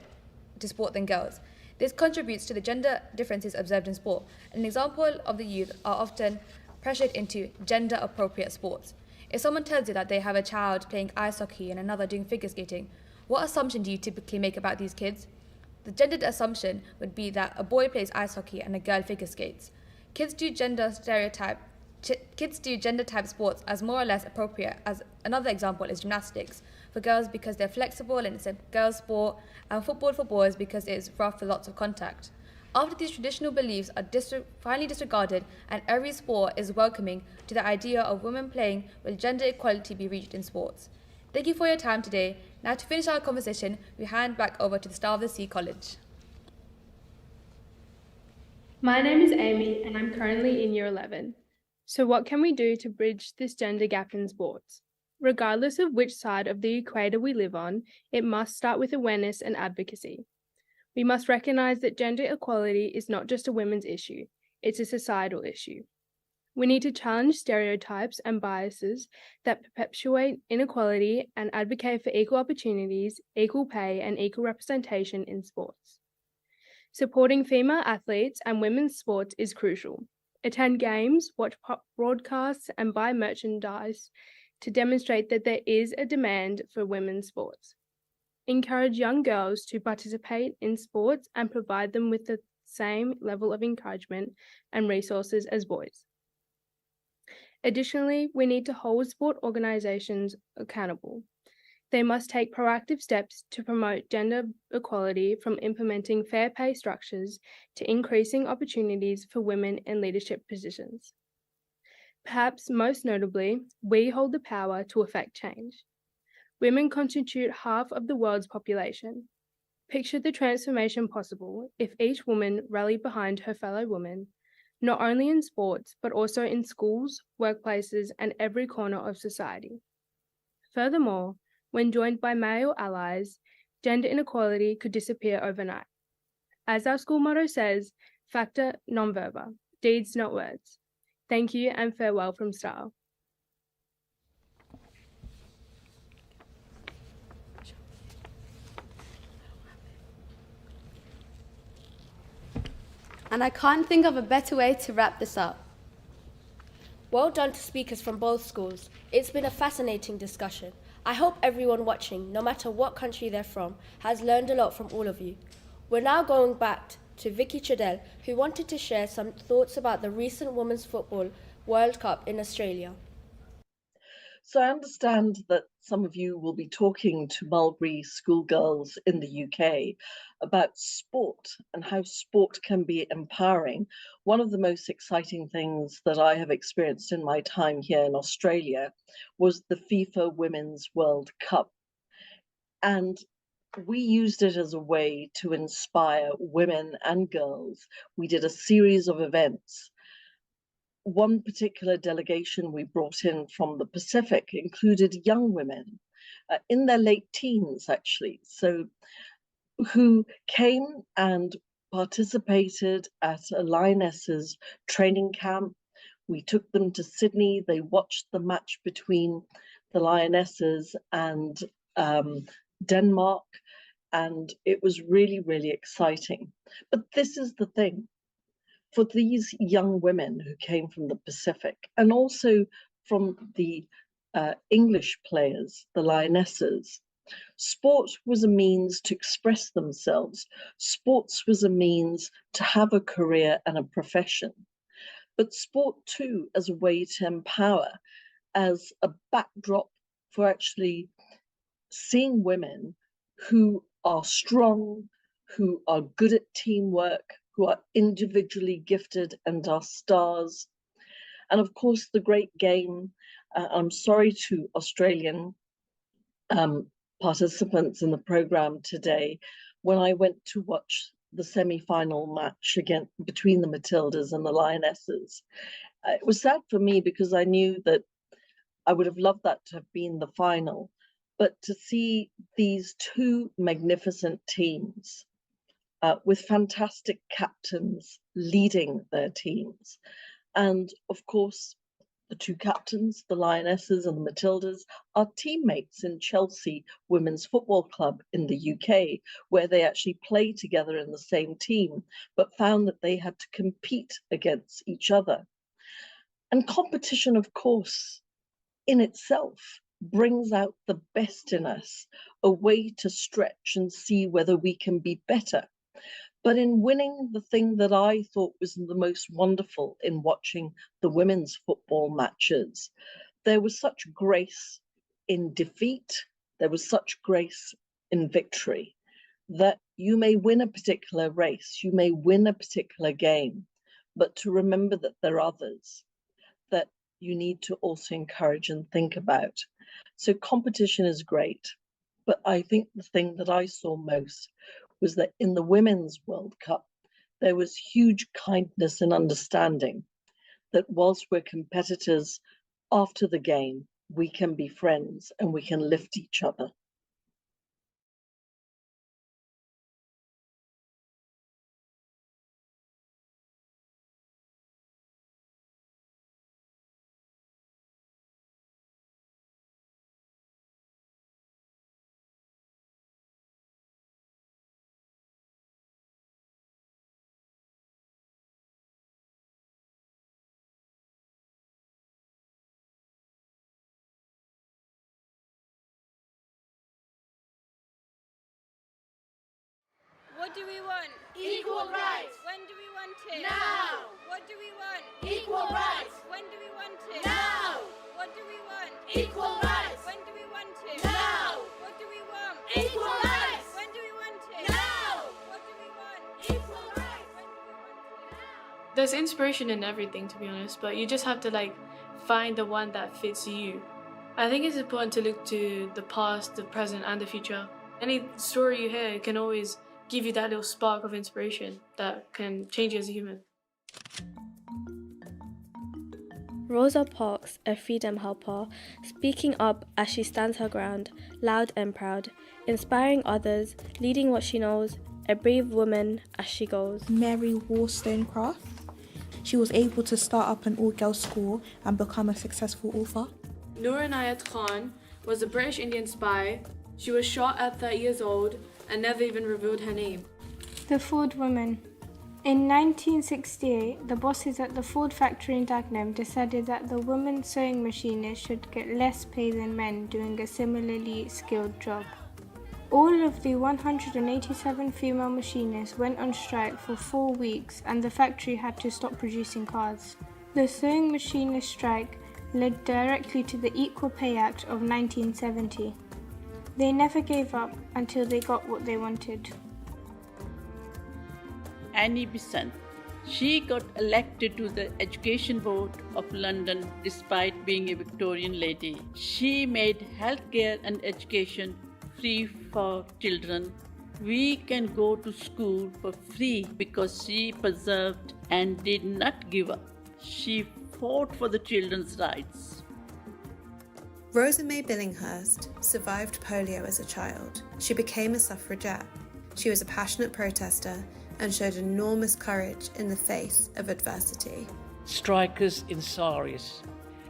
Speaker 21: sport than girls. This contributes to the gender differences observed in sport. An example of the youth are often pressured into gender-appropriate sports. If someone tells you that they have a child playing ice hockey and another doing figure skating, what assumption do you typically make about these kids? The gendered assumption would be that a boy plays ice hockey and a girl figure skates. Kids do gender type sports as more or less appropriate. As another example is gymnastics for girls because they're flexible and it's a girls' sport, and football for boys because it is rough with lots of contact. After these traditional beliefs are finally disregarded and every sport is welcoming to the idea of women playing, will gender equality be reached in sports? Thank you for your time today. Now to finish our conversation, we hand back over to the Star of the Sea College.
Speaker 13: My name is Amy and I'm currently in Year 11. So what can we do to bridge this gender gap in sports? Regardless of which side of the equator we live on, it must start with awareness and advocacy. We must recognise that gender equality is not just a women's issue, it's a societal issue. We need to challenge stereotypes and biases that perpetuate inequality and advocate for equal opportunities, equal pay, and equal representation in sports. Supporting female athletes and women's sports is crucial. Attend games, watch broadcasts, and buy merchandise to demonstrate that there is a demand for women's sports. Encourage young girls to participate in sports and provide them with the same level of encouragement and resources as boys. Additionally, we need to hold sport organisations accountable. They must take proactive steps to promote gender equality, from implementing fair pay structures to increasing opportunities for women in leadership positions. Perhaps most notably, we hold the power to effect change. Women constitute half of the world's population. Picture the transformation possible if each woman rallied behind her fellow woman, not only in sports, but also in schools, workplaces, and every corner of society. Furthermore, when joined by male allies, gender inequality could disappear overnight. As our school motto says, facta non verba, deeds not words. Thank you and farewell from Style.
Speaker 12: And I can't think of a better way to wrap this up. Well done to speakers from both schools. It's been a fascinating discussion. I hope everyone watching, no matter what country they're from, has learned a lot from all of you. We're now going back to Vicky Chadell, who wanted to share some thoughts about the recent Women's Football World Cup in Australia.
Speaker 11: So I understand that some of you will be talking to Mulberry schoolgirls in the UK about sport and how sport can be empowering. One of the most exciting things that I have experienced in my time here in Australia was the FIFA Women's World Cup. And we used it as a way to inspire women and girls. We did a series of events. One particular delegation we brought in from the Pacific included young women in their late teens, actually, so who came and participated at a Lionesses training camp. We took them to Sydney. They watched the match between the Lionesses and Denmark, and it was really, really exciting. But this is the thing. For these young women who came from the Pacific and also from the English players, the Lionesses, sport was a means to express themselves. Sports was a means to have a career and a profession. But sport too as a way to empower, as a backdrop for actually seeing women who are strong, who are good at teamwork, who are individually gifted and are stars. And of course, the great game. I'm sorry to Australian participants in the program today. When I went to watch the semi-final match between the Matildas and the Lionesses, it was sad for me because I knew that I would have loved that to have been the final. But to see these two magnificent teams with fantastic captains leading their teams. And of course, the two captains, the Lionesses and the Matildas, are teammates in Chelsea Women's Football Club in the UK, where they actually play together in the same team, but found that they had to compete against each other. And competition, of course, in itself brings out the best in us, a way to stretch and see whether we can be better. But in winning, the thing that I thought was the most wonderful in watching the women's football matches, there was such grace in defeat, there was such grace in victory, that you may win a particular race, you may win a particular game, but to remember that there are others that you need to also encourage and think about. So competition is great, but I think the thing that I saw most was that in the Women's World Cup, there was huge kindness and understanding that whilst we're competitors after the game, we can be friends and we can lift each other.
Speaker 15: What do we want?
Speaker 22: Equal rights.
Speaker 15: When do we want it?
Speaker 22: Now.
Speaker 15: What do we want?
Speaker 22: Equal rights.
Speaker 15: When do we want it?
Speaker 22: Now.
Speaker 15: What do we want?
Speaker 22: Equal rights.
Speaker 15: When do we want it?
Speaker 22: Now.
Speaker 13: There's inspiration in everything, to be honest, but you just have to find the one that fits you. I think it's important to look to the past, the present, and the future. Any story you hear can always give you that little spark of inspiration that can change you as a human.
Speaker 5: Rosa Parks, a freedom helper, speaking up as she stands her ground, loud and proud, inspiring others, leading what she knows, a brave woman as she goes.
Speaker 1: Mary Wollstonecraft. She was able to start up an all-girls school and become a successful author.
Speaker 13: Noor Inayat Khan was a British Indian spy. She was shot at 30 years old and never even revealed her name. The Ford woman. In 1968, the bosses at the Ford factory in Dagenham decided that the women sewing machinists should get less pay than men doing a similarly skilled job. All of the 187 female machinists went on strike for 4 weeks and the factory had to stop producing cars. The sewing machinist strike led directly to the Equal Pay Act of 1970. They never gave up until they got what they wanted.
Speaker 2: Annie Besant. She got elected to the Education Board of London despite being a Victorian lady. She made healthcare and education free for children. We can go to school for free because she persevered and did not give up. She fought for the children's rights.
Speaker 3: Rosa May Billinghurst survived polio as a child. She became a suffragette. She was a passionate protester and showed enormous courage in the face of adversity.
Speaker 24: Strikers in Saris.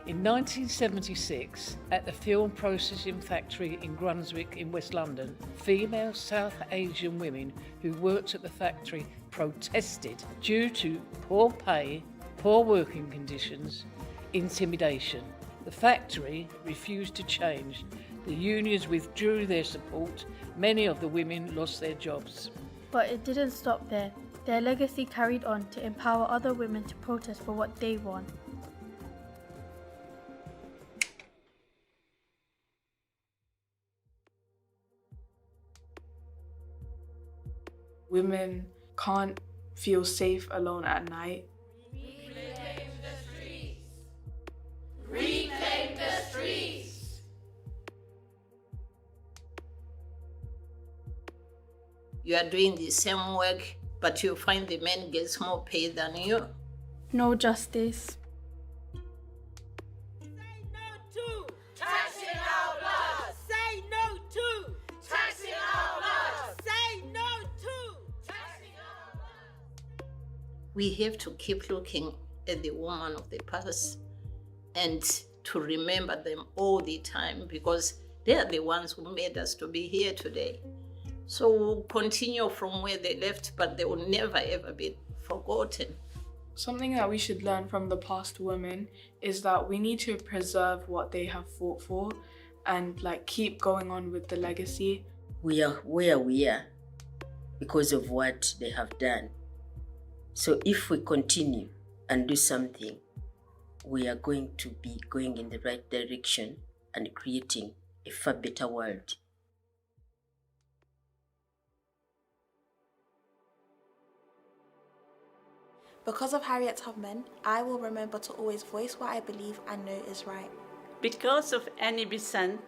Speaker 24: In 1976, at the film processing factory in Brunswick in West London, female South Asian women who worked at the factory protested due to poor pay, poor working conditions, intimidation. The factory refused to change. The unions withdrew their support. Many of the women lost their jobs.
Speaker 13: But it didn't stop there. Their legacy carried on to empower other women to protest for what they want.
Speaker 25: Women can't feel safe alone at night.
Speaker 22: Reclaim the streets. Reclaim the streets.
Speaker 26: You are doing the same work, but you find the man gets more pay than you.
Speaker 13: No justice.
Speaker 22: Taxing our blood. Say no to taxing our blood. Say no to taxing our blood.
Speaker 26: We have to keep looking at the woman of the past and to remember them all the time because they are the ones who made us to be here today. So we'll continue from where they left, but they will never ever be forgotten.
Speaker 25: Something that we should learn from the past women is that we need to preserve what they have fought for and keep going on with the legacy.
Speaker 27: We are where we are because of what they have done. So if we continue and do something, we are going to be going in the right direction and creating a far better world.
Speaker 1: Because of Harriet Tubman, I will remember to always voice what I believe and know is right.
Speaker 2: Because of Annie Besant,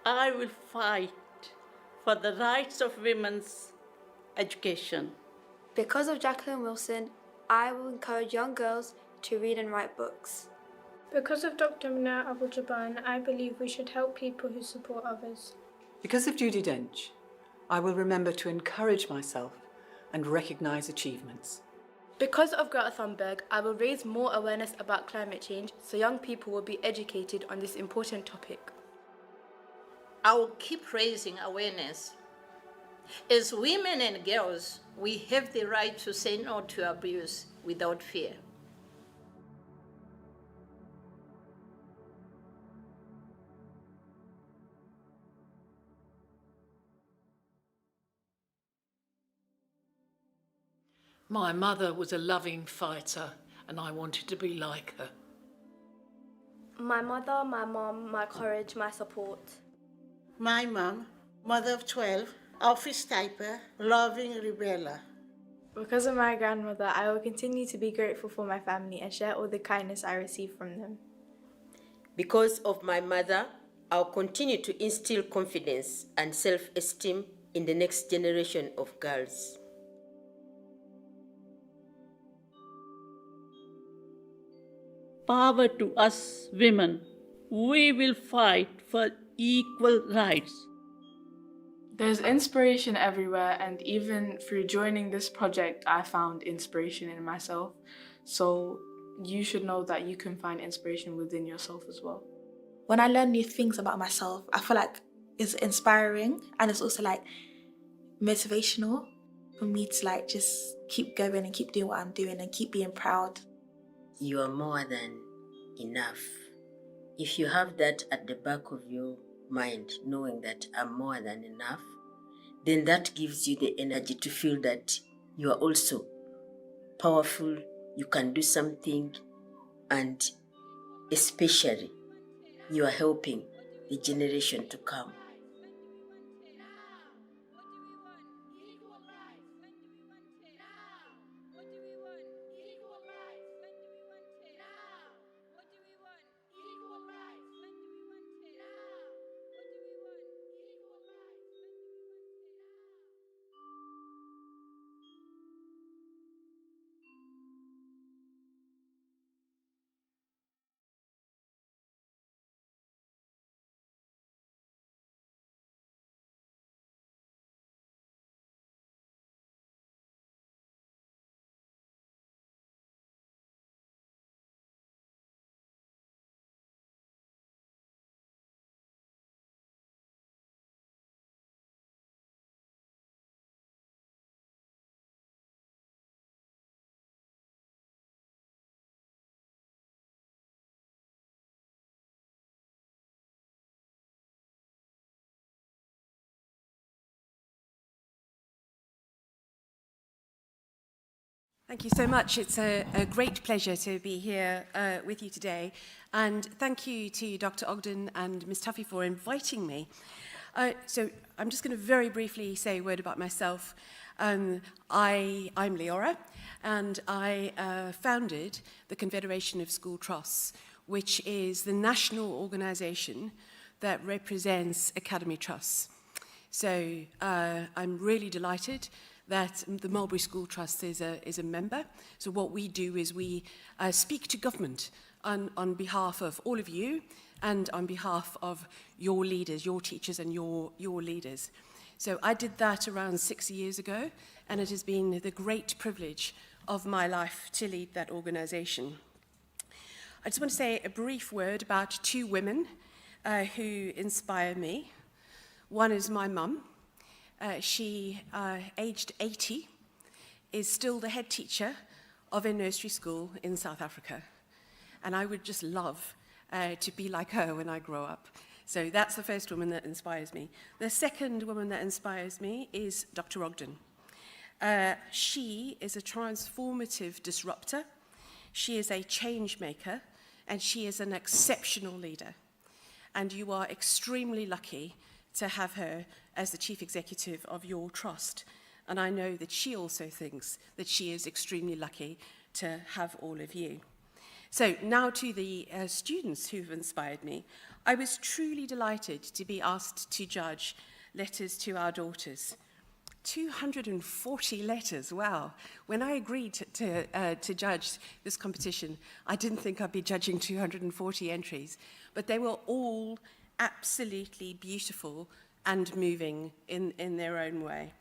Speaker 2: I will fight for the rights of women's education.
Speaker 28: Because of Jacqueline Wilson, I will encourage young girls to read and write books.
Speaker 13: Because of Dr. Muna Abu-Jaban, I believe we should help people who support others.
Speaker 29: Because of Judi Dench, I will remember to encourage myself and recognise achievements.
Speaker 13: Because of Greta Thunberg, I will raise more awareness about climate change so young people will be educated on this important topic.
Speaker 26: I will keep raising awareness. As women and girls, we have the right to say no to abuse without fear.
Speaker 24: My mother was a loving fighter and I wanted to be like her.
Speaker 28: My mother, my mom, my courage, my support.
Speaker 30: My mom, mother of 12, office typer, loving rebeller.
Speaker 4: Because of my grandmother, I will continue to be grateful for my family and share all the kindness I receive from them.
Speaker 6: Because of my mother, I'll continue to instill confidence and self-esteem in the next generation of girls.
Speaker 2: Power to us women. We will fight for equal rights.
Speaker 25: There's inspiration everywhere, and even through joining this project, I found inspiration in myself. So you should know that you can find inspiration within yourself as well.
Speaker 1: When I learn new things about myself, I feel like it's inspiring and it's also like motivational for me to like just keep going and keep doing what I'm doing and keep being proud.
Speaker 27: You are more than enough. If you have that at the back of your mind, knowing that I'm more than enough, then that gives you the energy to feel that you are also powerful, you can do something, and especially you are helping the generation to come.
Speaker 7: Thank you so much. It's a great pleasure to be here with you today. And thank you to Dr. Ogden and Ms. Tuffy for inviting me. So I'm just going to very briefly say a word about myself. I'm Leora, and I founded the Confederation of School Trusts, which is the national organisation that represents academy trusts. So I'm really delighted that the Mulberry School Trust is a member. So what we do is we speak to government on behalf of all of you and on behalf of your leaders, your teachers and your leaders. So I did that around 6 years ago, and it has been the great privilege of my life to lead that organisation. I just want to say a brief word about two women who inspire me. One is my mum. She, aged 80, is still the head teacher of a nursery school in South Africa. And I would just love to be like her when I grow up. So that's the first woman that inspires me. The second woman that inspires me is Dr. Ogden. She is a transformative disruptor. She is a change maker, and she is an exceptional leader. And you are extremely lucky to have her as the chief executive of your trust. And I know that she also thinks that she is extremely lucky to have all of you. So now to the students who've inspired me. I was truly delighted to be asked to judge letters to our daughters. 240 letters, wow. When I agreed to judge this competition, I didn't think I'd be judging 240 entries, but they were all absolutely beautiful and moving in their own way.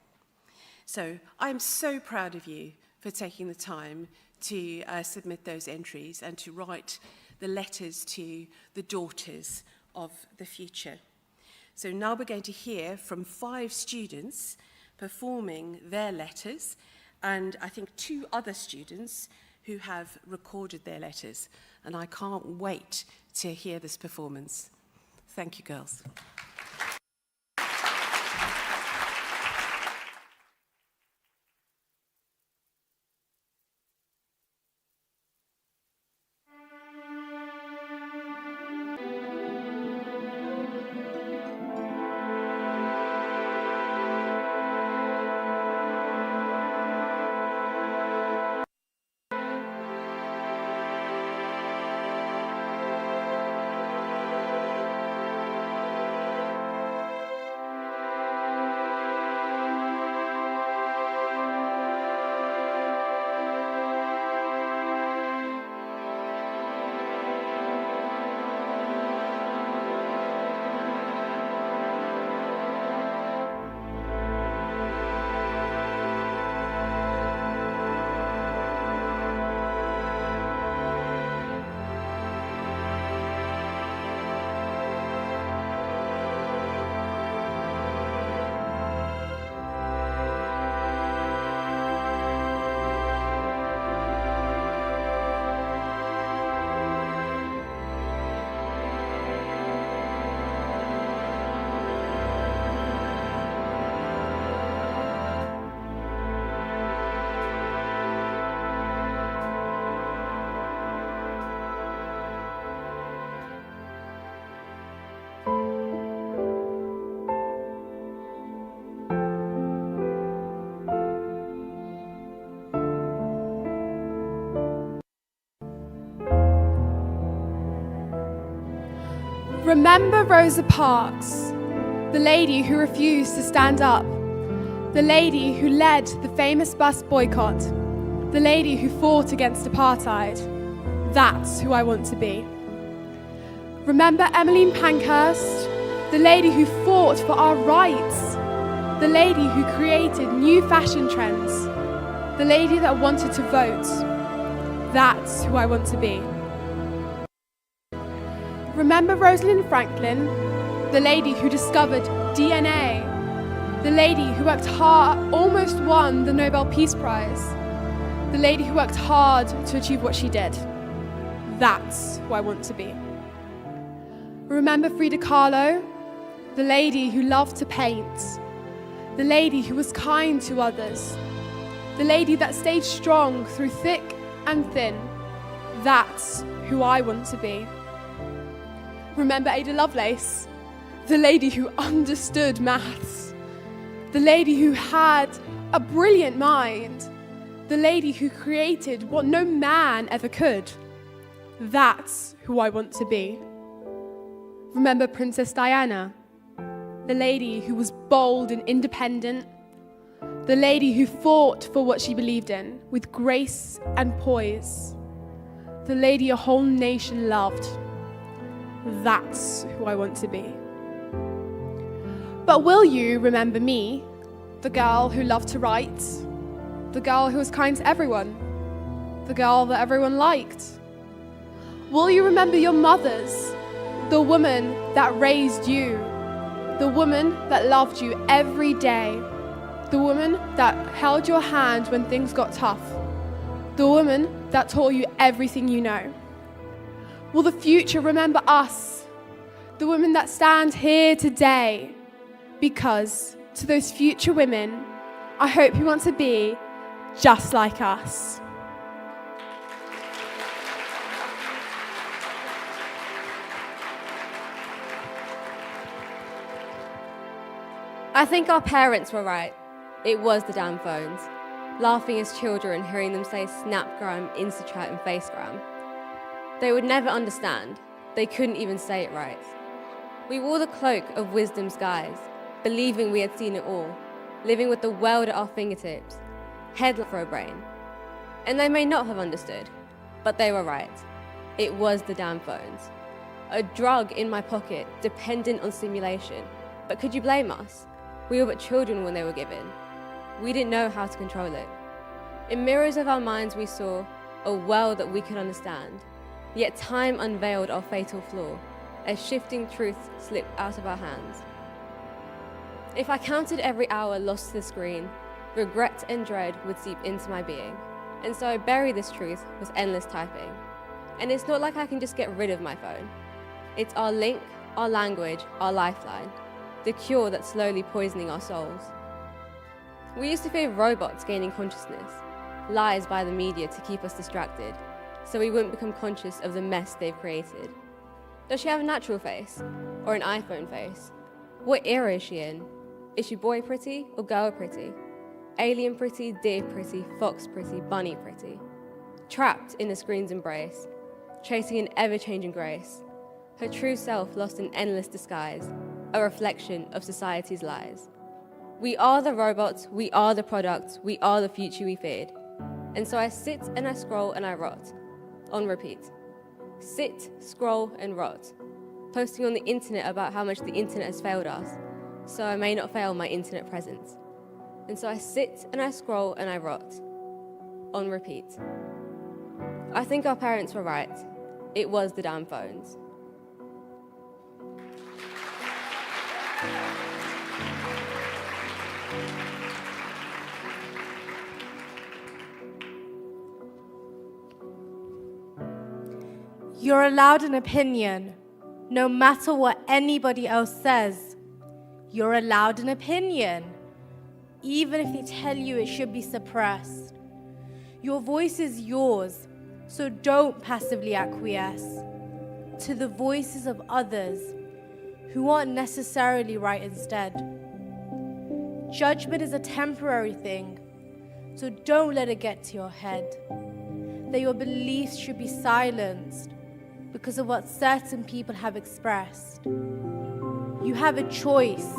Speaker 7: So I'm so proud of you for taking the time to submit those entries and to write the letters to the daughters of the future. So now we're going to hear from 5 students performing their letters, and I think 2 other students who have recorded their letters. And I can't wait to hear this performance. Thank you, girls.
Speaker 13: Remember Rosa Parks, the lady who refused to stand up, the lady who led the famous bus boycott, the lady who fought against apartheid. That's who I want to be. Remember Emmeline Pankhurst, the lady who fought for our rights, the lady who created new fashion trends, the lady that wanted to vote. That's who I want to be. Remember Rosalind Franklin, the lady who discovered DNA, the lady who worked hard, almost won the Nobel Peace Prize, the lady who worked hard to achieve what she did. That's who I want to be. Remember Frida Kahlo, the lady who loved to paint, the lady who was kind to others, the lady that stayed strong through thick and thin. That's who I want to be. Remember Ada Lovelace, the lady who understood maths, the lady who had a brilliant mind, the lady who created what no man ever could. That's who I want to be. Remember Princess Diana, the lady who was bold and independent, the lady who fought for what she believed in with grace and poise, the lady a whole nation loved. That's who I want to be. But will you remember me, the girl who loved to write, the girl who was kind to everyone, the girl that everyone liked? Will you remember your mothers, the woman that raised you, the woman that loved you every day, the woman that held your hand when things got tough, the woman that taught you everything you know? Will the future remember us, the women that stand here today? Because to those future women, I hope you want to be just like us.
Speaker 8: I think our parents were right. It was the damn phones. Laughing as children, hearing them say Snapgram, Instachat and Facegram. They would never understand. They couldn't even say it right. We wore the cloak of wisdom's guise, believing we had seen it all, living with the world at our fingertips, head for a brain. And they may not have understood, but they were right. It was the damn phones. A drug in my pocket, dependent on stimulation. But could you blame us? We were but children when they were given. We didn't know how to control it. In mirrors of our minds we saw a world that we could understand. Yet time unveiled our fatal flaw, as shifting truths slipped out of our hands. If I counted every hour lost to the screen, regret and dread would seep into my being. And so I bury this truth with endless typing. And it's not like I can just get rid of my phone. It's our link, our language, our lifeline, the cure that's slowly poisoning our souls. We used to fear robots gaining consciousness, lies by the media to keep us distracted, so we wouldn't become conscious of the mess they've created. Does she have a natural face, or an iPhone face? What era is she in? Is she boy pretty or girl pretty? Alien pretty, deer pretty, fox pretty, bunny pretty? Trapped in the screen's embrace, chasing an ever-changing grace, her true self lost in endless disguise, a reflection of society's lies. We are the robots, we are the products, we are the future we feared. And so I sit and I scroll and I rot, on repeat. Sit, scroll and rot, posting on the internet about how much the internet has failed us, so I may not fail my internet presence. And so I sit and I scroll and I rot, on repeat. I think our parents were right. It was the damn phones.
Speaker 9: You're allowed an opinion, no matter what anybody else says. You're allowed an opinion, even if they tell you it should be suppressed. Your voice is yours, so don't passively acquiesce to the voices of others who aren't necessarily right instead. Judgment is a temporary thing, so don't let it get to your head that your beliefs should be silenced because of what certain people have expressed. You have a choice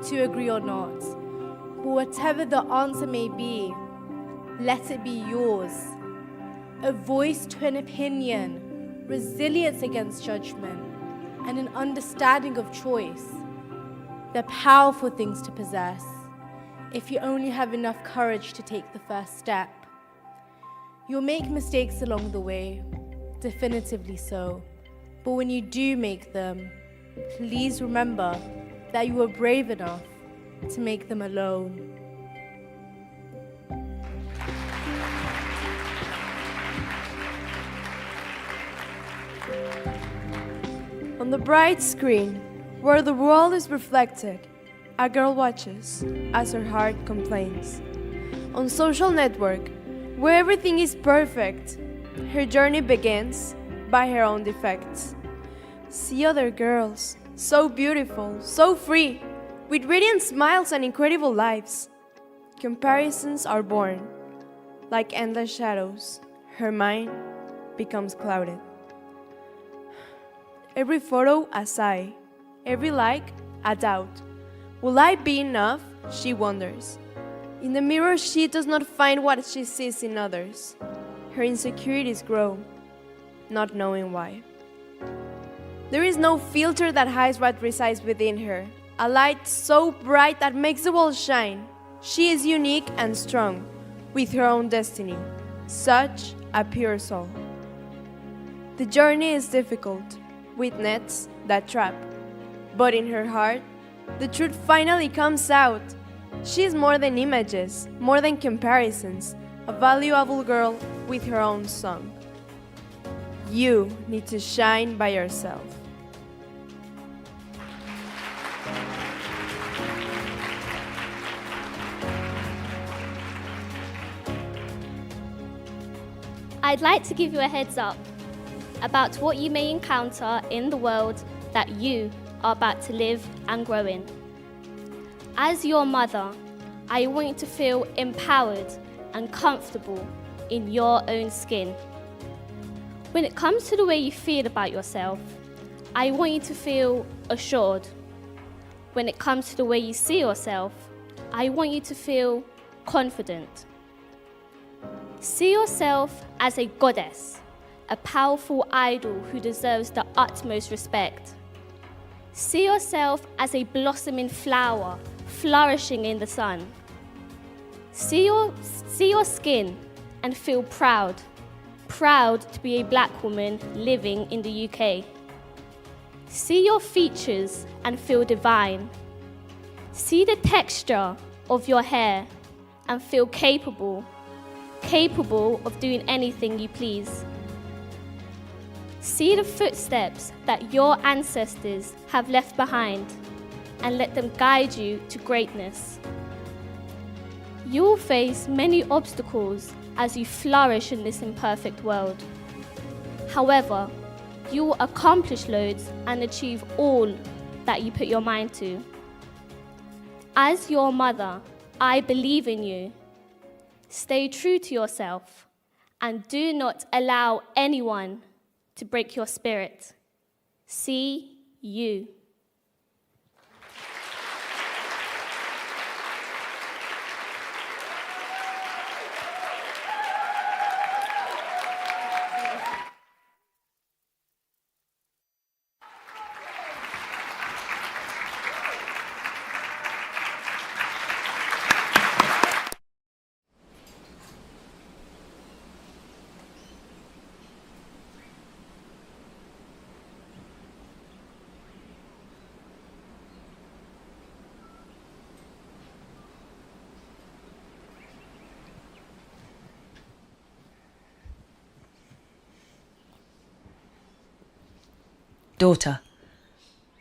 Speaker 9: to agree or not, but whatever the answer may be, let it be yours. A voice to an opinion, resilience against judgment, and an understanding of choice. They're powerful things to possess if you only have enough courage to take the first step. You'll make mistakes along the way, definitively so, but when you do make them, please remember that you were brave enough to make them alone.
Speaker 13: On the bright screen, where the world is reflected, a girl watches as her heart complains. On social network, where everything is perfect, her journey begins by her own defects. See other girls, so beautiful, so free, with radiant smiles and incredible lives. Comparisons are born. Like endless shadows, her mind becomes clouded. Every photo a sigh, every like a doubt. Will I be enough? She wonders. In the mirror, she does not find what she sees in others. Her insecurities grow, not knowing why. There is no filter that hides what resides within her, a light so bright that makes the world shine. She is unique and strong, with her own destiny, such a pure soul. The journey is difficult, with nets that trap, but in her heart, the truth finally comes out. She is more than images, more than comparisons, a valuable girl with her own song. You need to shine by yourself.
Speaker 10: I'd like to give you a heads up about what you may encounter in the world that you are about to live and grow in. As your mother, I want you to feel empowered and comfortable in your own skin. When it comes to the way you feel about yourself, I want you to feel assured. When it comes to the way you see yourself, I want you to feel confident. See yourself as a goddess, a powerful idol who deserves the utmost respect. See yourself as a blossoming flower, flourishing in the sun. See your skin and feel proud to be a black woman living in the UK. See your features and feel divine. See the texture of your hair and feel capable of doing anything you please. See the footsteps that your ancestors have left behind and let them guide you to greatness. You will face many obstacles as you flourish in this imperfect world. However, you will accomplish loads and achieve all that you put your mind to. As your mother, I believe in you. Stay true to yourself and do not allow anyone to break your spirit. See you.
Speaker 14: Daughter,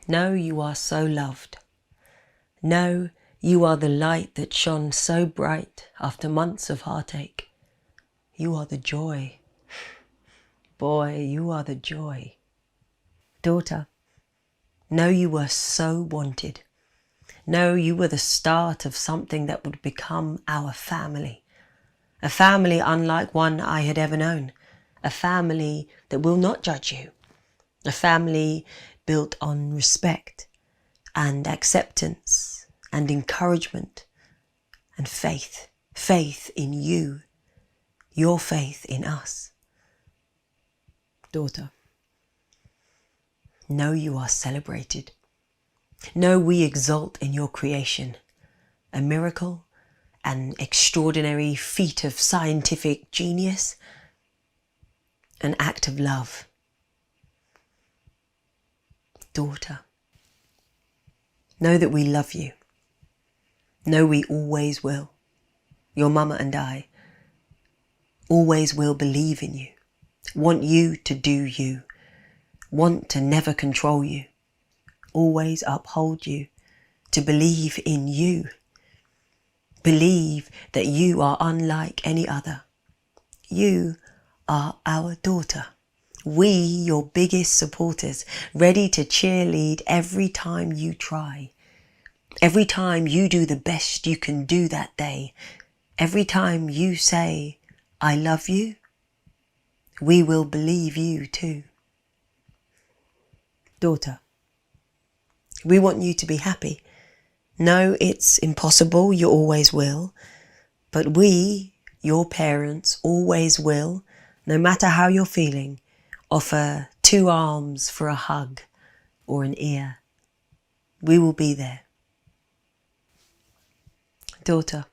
Speaker 14: know you are so loved. Know you are the light that shone so bright after months of heartache. You are the joy. Boy, you are the joy. Daughter, know you were so wanted. Know you were the start of something that would become our family. A family unlike one I had ever known. a family that will not judge you, a family built on respect and acceptance and encouragement and faith. Faith in you, your faith in us. Daughter, know you are celebrated. Know we exult in your creation, a miracle, an extraordinary feat of scientific genius, an act of love. Daughter, know that we love you. Know we always will. Your mama and I always will believe in you, want you to do you, want to never control you, always uphold you, to believe in you. Believe that you are unlike any other. You are our daughter. We, your biggest supporters, ready to cheerlead every time you try. Every time you do the best you can do that day. Every time you say, I love you, we will believe you too. Daughter, we want you to be happy. No, it's impossible, you always will. But we, your parents, always will, no matter how you're feeling, offer 2 arms for a hug or an ear. We will be there. Daughter,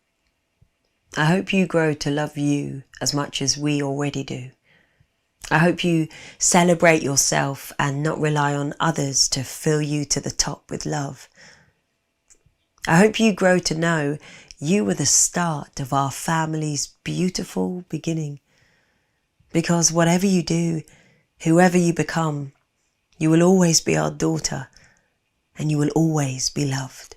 Speaker 14: I hope you grow to love you as much as we already do. I hope you celebrate yourself and not rely on others to fill you to the top with love. I hope you grow to know you were the start of our family's beautiful beginning. Because whatever you do, whoever you become, you will always be our daughter and you will always be loved.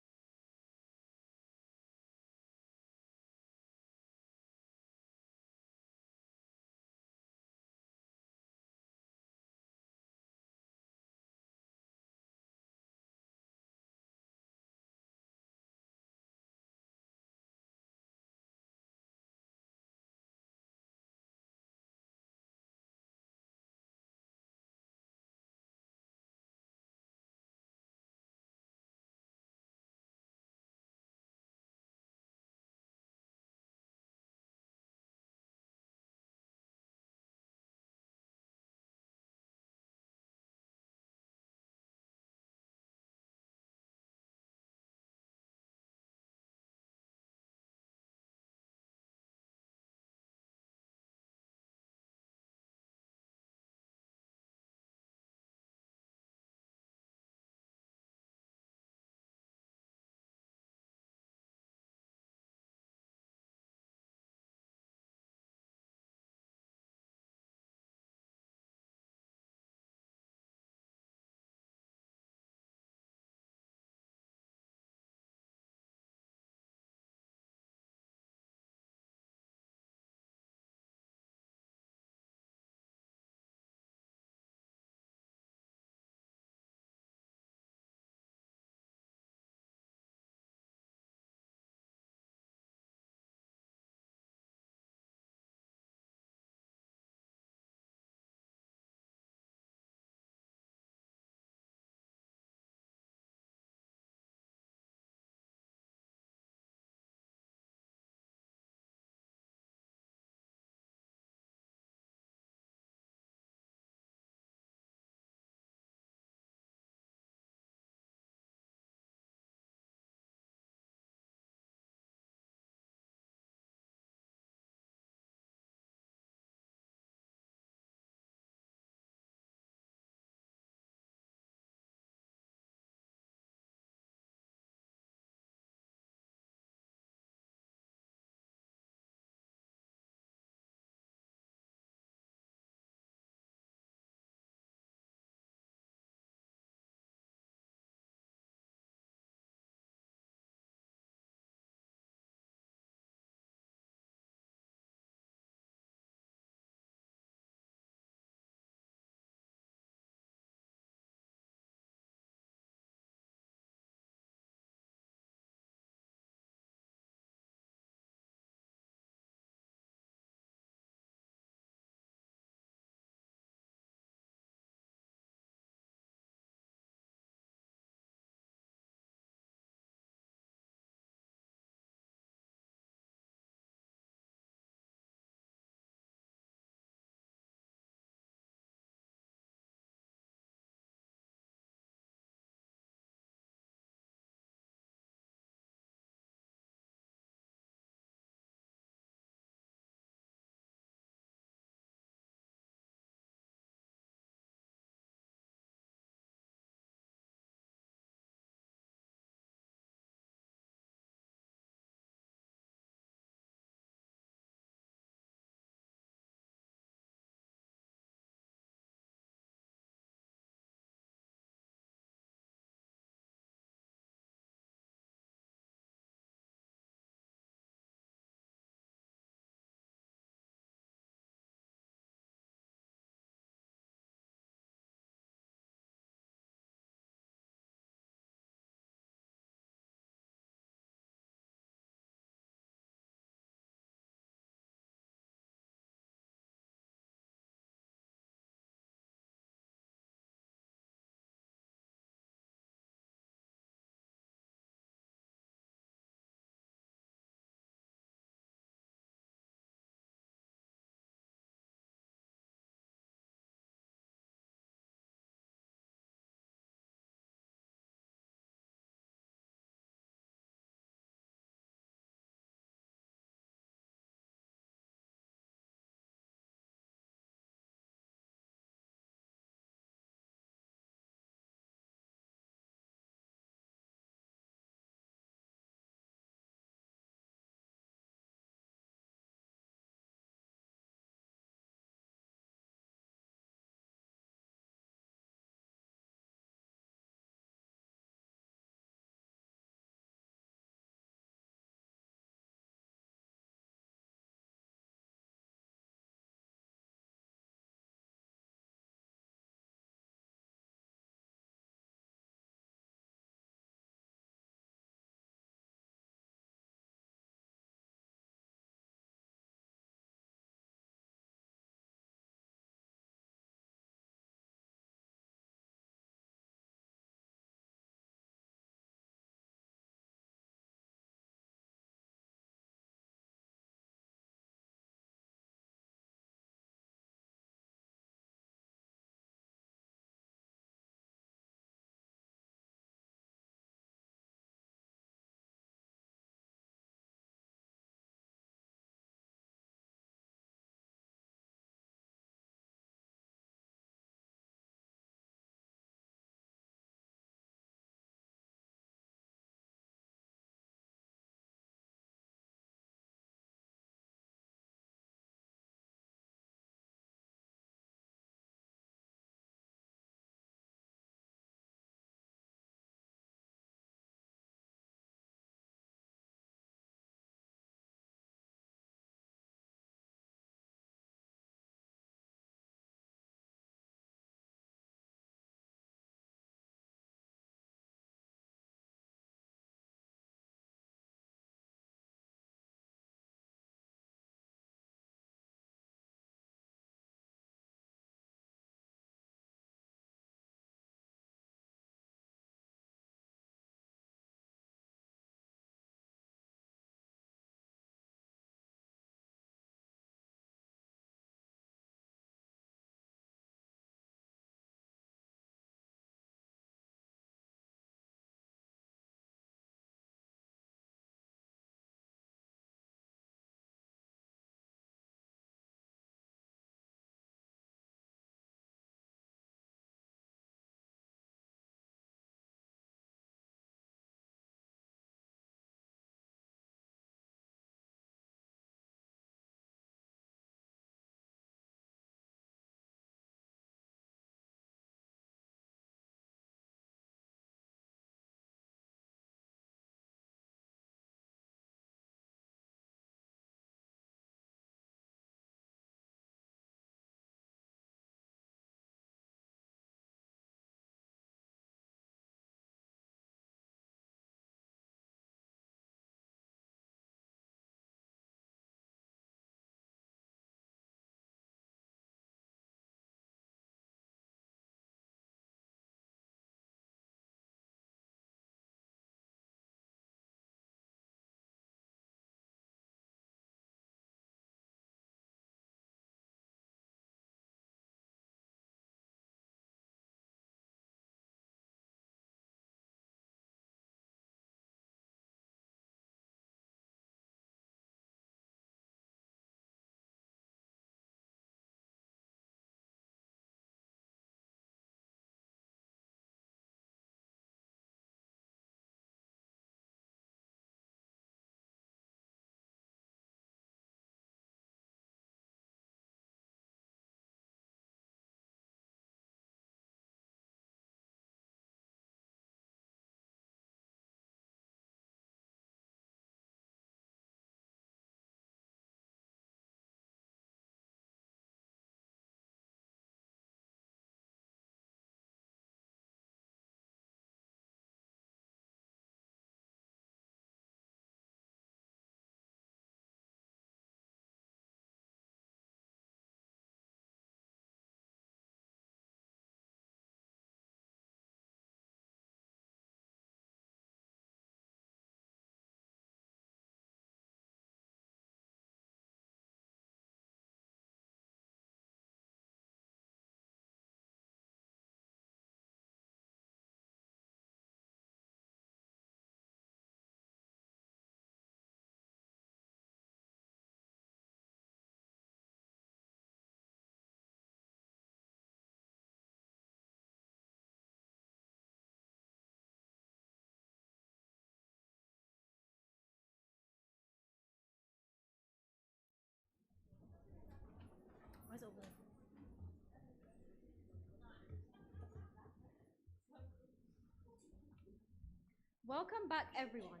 Speaker 8: Welcome back, everyone.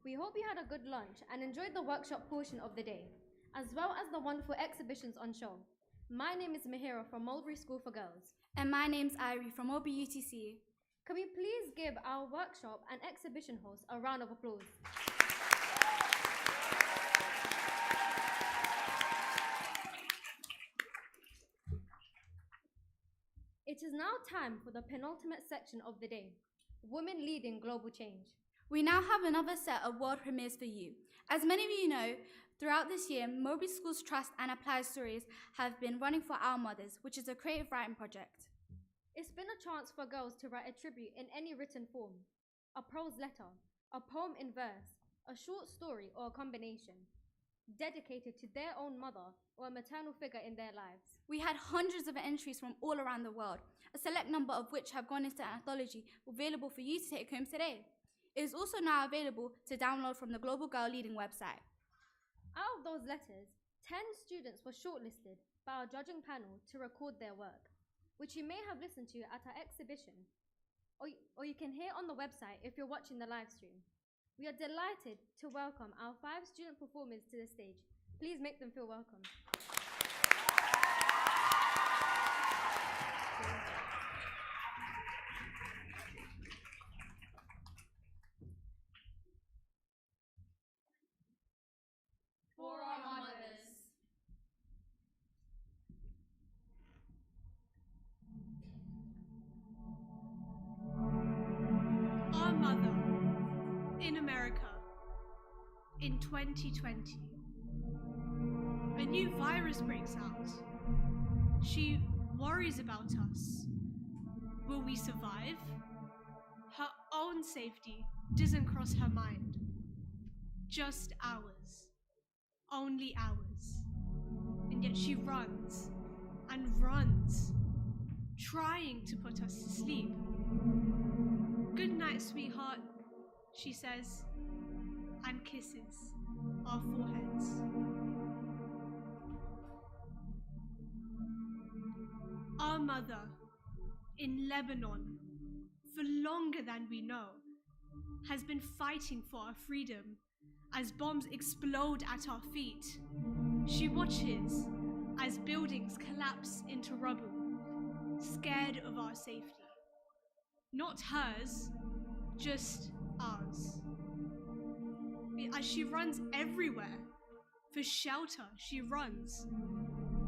Speaker 8: We hope you had a good lunch and enjoyed the workshop portion of the day, as well as the wonderful exhibitions on show. My name is Mahira from Mulberry School for Girls.
Speaker 11: And my name's Irie from OBUTC.
Speaker 8: Can we please give our workshop and exhibition host a round of applause? It is now time for the penultimate section of the day, Women Leading Global Change.
Speaker 11: We now have another set of world premieres for you. As many of you know, throughout this year, Mulberry Schools Trust and Applied Stories have been running for Our Mothers, which is a creative writing project.
Speaker 8: It's been a chance for girls to write a tribute in any written form, a prose letter, a poem in verse, a short story or a combination, dedicated to their own mother or a maternal figure in their lives.
Speaker 11: We had hundreds of entries from all around the world, a select number of which have gone into an anthology available for you to take home today. It is also now available to download from the Global Girl Leading website.
Speaker 8: Out of those letters, 10 students were shortlisted by our judging panel to record their work, which you may have listened to at our exhibition, or you can hear on the website if you're watching the live stream. We are delighted to welcome our 5 student performers to the stage. Please make them feel welcome.
Speaker 11: For our mothers.
Speaker 12: Our mother in America in 2020. A new virus breaks out. She worries about us. Will we survive? Her own safety doesn't cross her mind. Just ours. Only ours. And yet she runs and runs, trying to put us to sleep. Good night, sweetheart, she says, and kisses our foreheads. Our mother in Lebanon, for longer than we know, has been fighting for our freedom as bombs explode at our feet. She watches as buildings collapse into rubble, scared of our safety. Not hers, just ours. As she runs everywhere, for shelter she runs,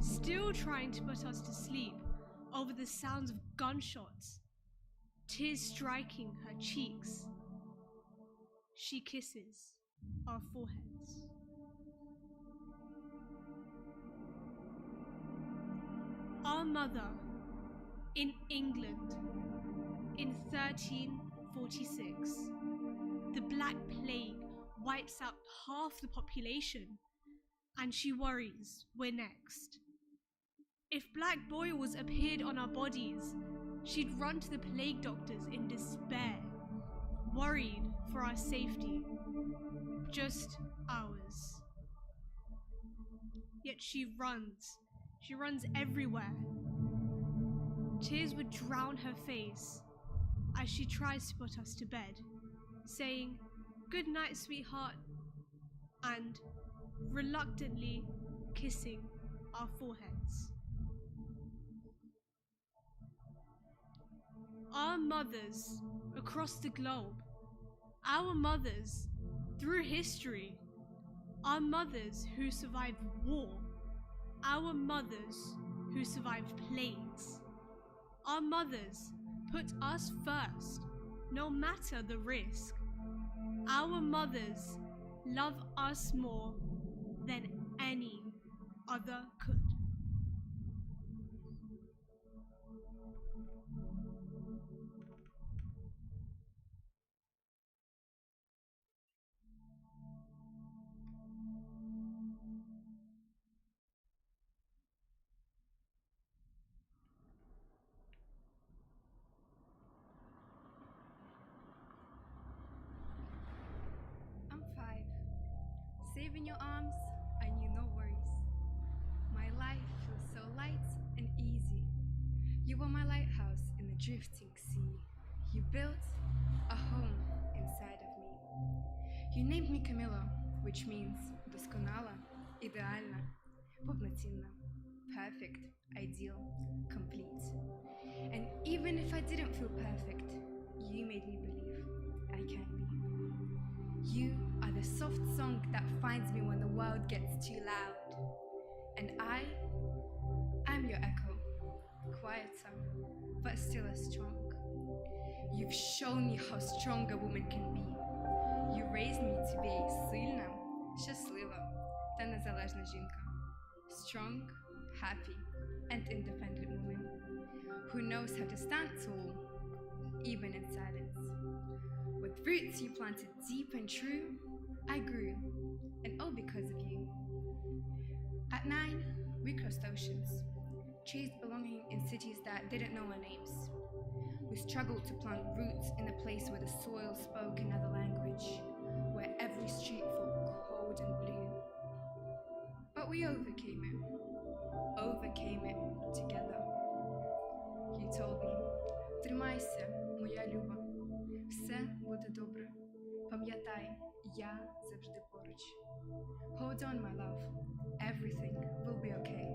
Speaker 12: still trying to put us to sleep over the sounds of gunshots, tears striking her cheeks. She kisses our foreheads. Our mother in England in 1346. The Black Plague wipes out half the population, and she worries we're next. If black boils appeared on our bodies, she'd run to the plague doctors in despair, worried for our safety, just ours. Yet she runs everywhere. Tears would drown her face as she tries to put us to bed, saying, "Good night, sweetheart," and reluctantly kissing our foreheads. Our mothers across the globe, our mothers through history, our mothers who survived war, our mothers who survived plagues, our mothers put us first, no matter the risk. Our mothers love us more than any other could.
Speaker 16: I'm 5. Safe in your arms, I knew no worries. My life feels so light and easy. You were my lighthouse in the drifting sea. You built a home inside You named me Camilla, which means досконала, идеально, полноценно, perfect, ideal, complete. And even if I didn't feel perfect, you made me believe I can be. You are the soft song that finds me when the world gets too loud. And I'm your echo, quieter, but still as strong. You've shown me how strong a woman can be. You raised me to be сильна, щаслива та незалежна жінка. Strong, happy, and independent woman who knows how to stand tall, even in silence. With roots you planted deep and true, I grew, and all because of you. At 9, we crossed oceans, chased belonging in cities that didn't know our names. We struggled to plant roots in a place where the soil spoke another language, where every street felt cold and blue. But we overcame it together. You told me, тримайся, моя люба, все буде добре. Пам'ятай, я завжди поруч. Hold on, my love, everything will be okay.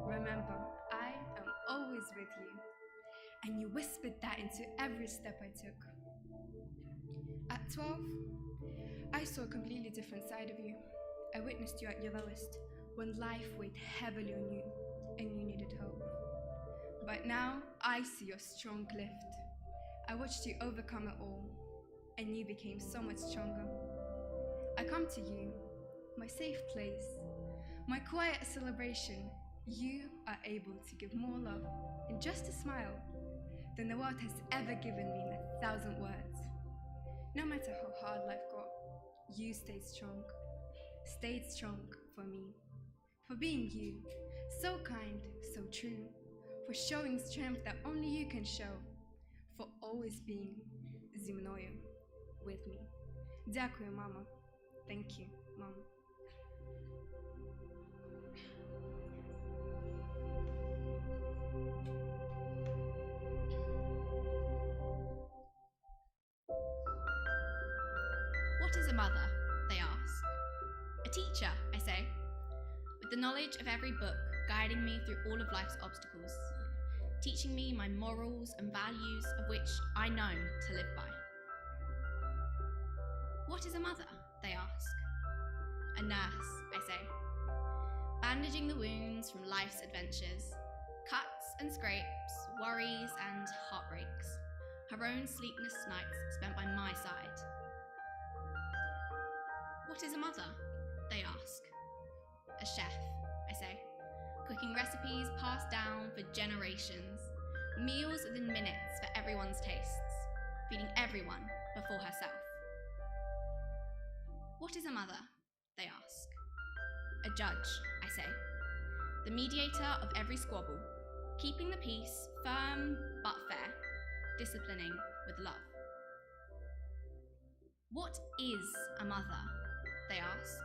Speaker 16: Remember, I am always with you. And you whispered that into every step I took. At 12, I saw a completely different side of you. I witnessed you at your lowest, when life weighed heavily on you, and you needed hope. But now, I see your strong lift. I watched you overcome it all, and you became so much stronger. I come to you, my safe place, my quiet celebration. You are able to give more love in just a smile than the world has ever given me in 1,000 words. No matter how hard life got, you stayed strong for me, for being you, so kind, so true, for showing strength that only you can show, for always being зі мною, with me. Дякую, mama. Thank you, mom.
Speaker 3: What is a mother? They ask. A teacher, I say, with the knowledge of every book guiding me through all of life's obstacles, teaching me my morals and values of which I know to live by. What is a mother? They ask. A nurse, I say, bandaging the wounds from life's adventures, cuts and scrapes, worries and heartbreaks, her own sleepless nights spent by my side. What is a mother? They ask. A chef, I say, cooking recipes passed down for generations, meals within minutes for everyone's tastes, feeding everyone before herself. What is a mother? They ask. A judge, I say, the mediator of every squabble, keeping the peace, firm but fair, disciplining with love. What is a mother? They ask.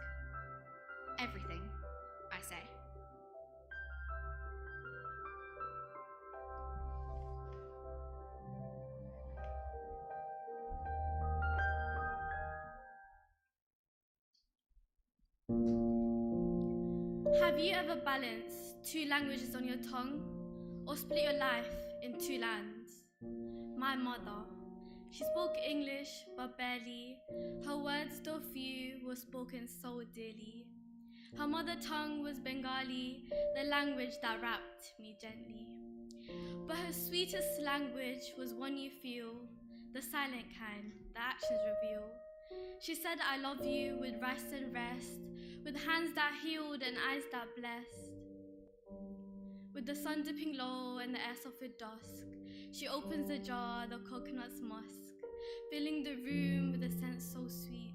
Speaker 3: Everything, I say.
Speaker 11: Have you ever balanced 2 languages on your tongue, or split your life in 2 lands? My mother, she spoke English but barely. Her words, though few, were spoken so dearly. Her mother tongue was Bengali, the language that wrapped me gently. But her sweetest language was one you feel, the silent kind, the actions reveal. She said, I love you with rice and rest, with hands that healed and eyes that blessed. With the sun dipping low and the air soft with dusk, she opens the jar, the coconut's musk, filling the room with a scent so sweet.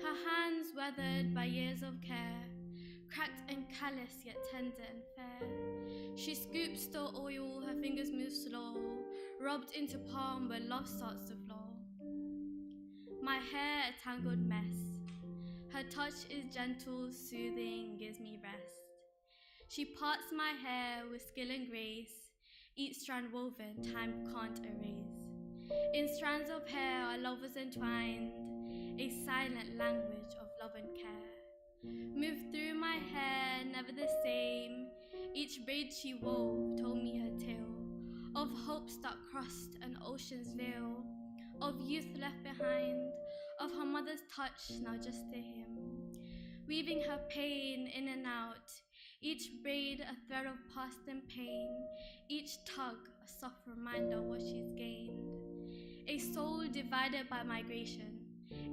Speaker 11: Her hands weathered by years of care, cracked and callous yet tender and fair. She scoops the oil, her fingers move slow, rubbed into palm where love starts to flow. My hair a tangled mess, her touch is gentle, soothing, gives me rest. She parts my hair with skill and grace, each strand woven, time can't erase. In strands of hair, our love was entwined, a silent language of love and care. Moved through my hair, never the same. Each braid she wove told me her tale of hopes that crossed an ocean's veil, of youth left behind, of her mother's touch now just a hymn. Weaving her pain in and out, each braid a thread of past and pain, each tug a soft reminder of what she's gained. A soul divided by migration,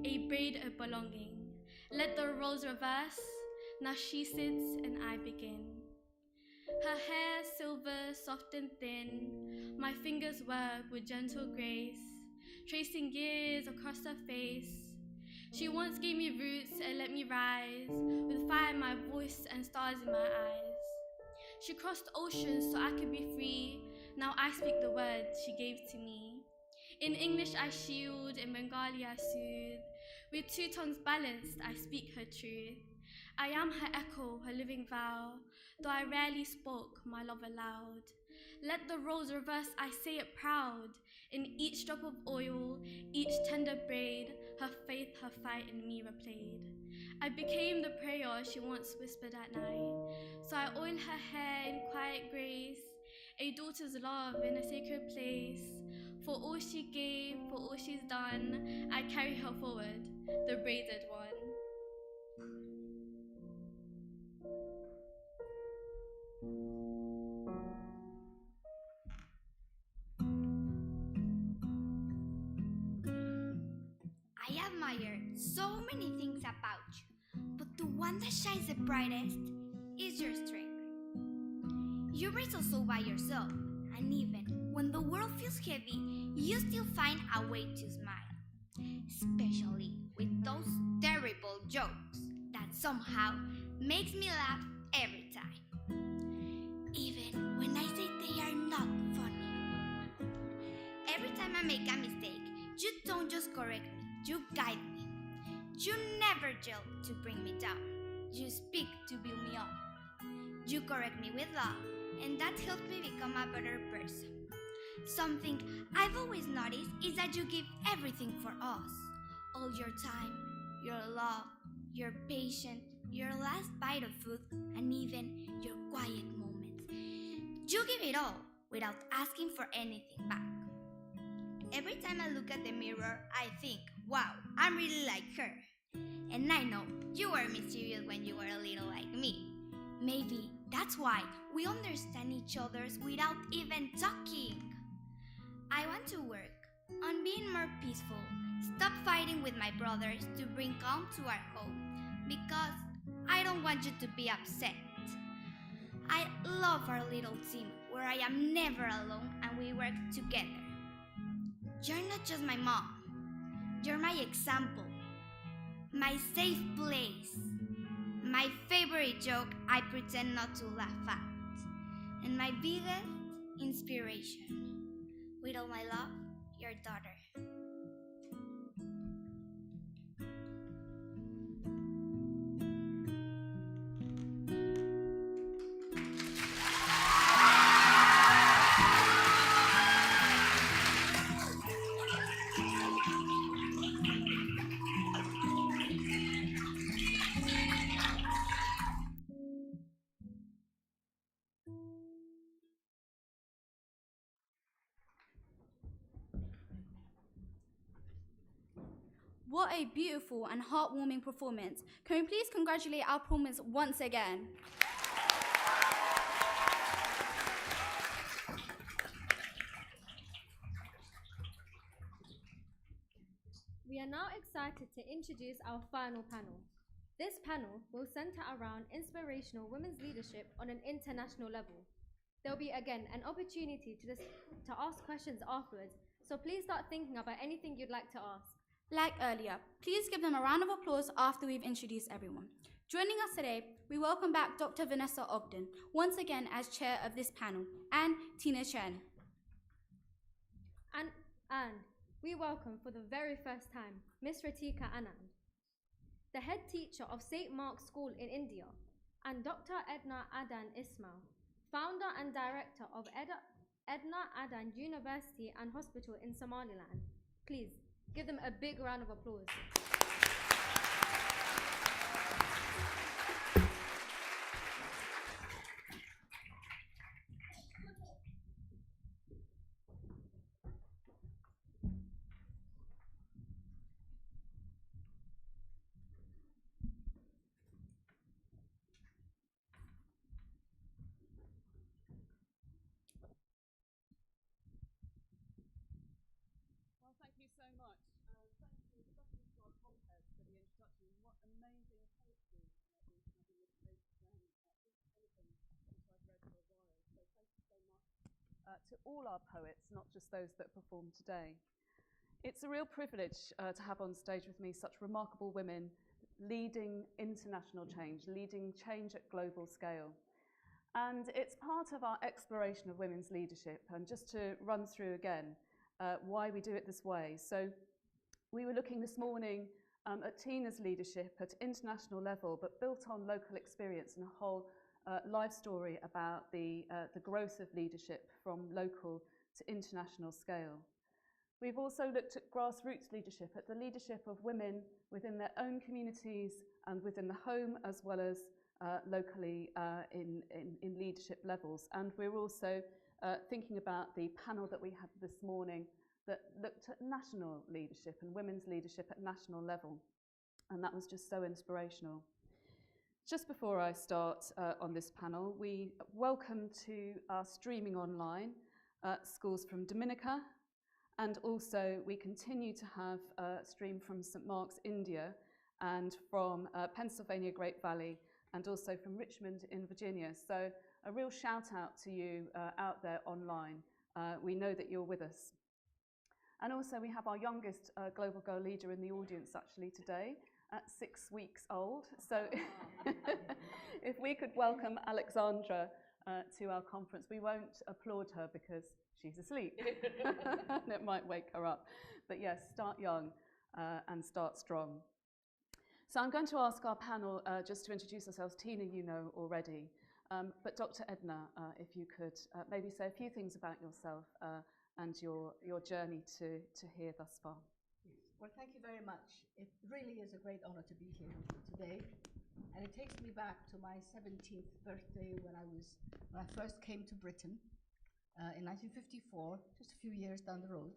Speaker 11: a braid of belonging. Let the roles reverse, now she sits and I begin. Her hair silver, soft and thin, my fingers work with gentle grace, tracing gears across her face. She once gave me roots and let me rise, with fire in my voice and stars in my eyes. She crossed oceans so I could be free, now I speak the words she gave to me. In English I shield, in Bengali I soothe, with two tongues balanced I speak her truth. I am her echo, her living vow, though I rarely spoke my love aloud. Let the roles reverse, I say it proud, in each drop of oil, each tender braid, her faith, her fight in me replayed. I became the prayer she once whispered at night, so I oil her hair in quiet grace, a daughter's love in a sacred place. For all she gave, for all she's done, I carry her forward, the braided one.
Speaker 5: I admire so many things about you, but the one that shines the brightest is your strength. You raise us all by yourself, and even when the world feels heavy, you still find a way to smile, especially with those terrible jokes that somehow makes me laugh every time, even when I say they are not funny. Every time I make a mistake, you don't just correct me, you guide me. You never yell to bring me down, you speak to build me up. You correct me with love, and that helps me become a better person. Something I've always noticed is that you give everything for us. All your time, your love, your patience, your last bite of food, and even your quiet moments. You give it all without asking for anything back. Every time I look at the mirror, I think, wow, I'm really like her. And I know you were mischievous when you were a little like me. Maybe that's why we understand each other without even talking. I want to work on being more peaceful, stop fighting with my brothers to bring calm to our home, because I don't want you to be upset. I love our little team where I am never alone and we work together. You're not just my mom, you're my example, my safe place, my favorite joke I pretend not to laugh at, and my biggest inspiration. With all my love, your daughter.
Speaker 15: What a beautiful and heartwarming performance. Can we please congratulate our performers once again?
Speaker 8: We are now excited to introduce our final panel. This panel will center around inspirational women's leadership on an international level. There will be again an opportunity to ask questions afterwards, so please start thinking about anything you'd like to ask.
Speaker 15: Like earlier, please give them a round of applause after we've introduced everyone. Joining us today, we welcome back Dr. Vanessa Ogden, once again as chair of this panel, and Tina Chen.
Speaker 8: And we welcome for the very first time Miss Ritika Anand, the head teacher of St. Mark's School in India, and Dr. Edna Adan Ismail, founder and director of Edna Adan University and Hospital in Somaliland. Please, give them a big round of applause.
Speaker 17: Well, thank you so much. Thank you especially to our comrades for the introduction. What amazing poetry we've had in this space. Anything which I've read for a while. So thank you so much to all our poets, not just those that perform today. It's a real privilege to have on stage with me such remarkable women leading international change, leading change at global scale. And it's part of our exploration of women's leadership. And just to run through again, why we do it this way. So we were looking this morning at Tina's leadership at international level, but built on local experience and a whole life story about the growth of leadership from local to international scale. We've also looked at grassroots leadership, at the leadership of women within their own communities and within the home, as well as locally in leadership levels. And we're also thinking about the panel that we had this morning that looked at national leadership and women's leadership at national level. And that was just so inspirational. Just before I start on this panel, we welcome to our streaming online schools from Dominica, and also we continue to have stream from St. Mark's, India, and from Pennsylvania Great Valley, and also from Richmond in Virginia. So a real shout out to you out there online. We know that you're with us. And also we have our youngest Global Girl leader in the audience actually today, at 6 weeks old. So if we could welcome Alexandra to our conference. We won't applaud her because she's asleep and it might wake her up. But yes, start young and start strong. So I'm going to ask our panel just to introduce ourselves. Tina, you know already. But Dr. Edna, if you could maybe say a few things about yourself and your journey to here thus far.
Speaker 18: Yes. Well, thank you very much. It really is a great honor to be here with you today. And it takes me back to my 17th birthday when I first came to Britain in 1954, just a few years down the road,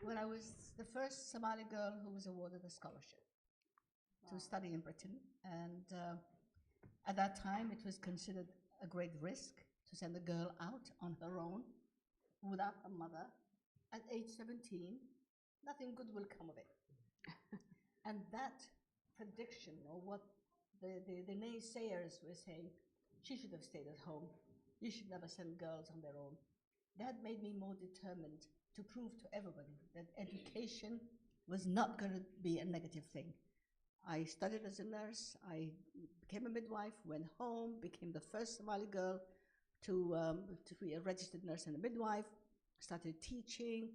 Speaker 18: when I was the first Somali girl who was awarded a scholarship to study in Britain. And at that time, it was considered a great risk to send a girl out on her own without a mother. At age 17, nothing good will come of it. And that prediction, or what the naysayers were saying, she should have stayed at home. You should never send girls on their own. That made me more determined to prove to everybody that education was not going to be a negative thing. I studied as a nurse, I became a midwife, went home, became the first Somali girl to be a registered nurse and a midwife, started teaching,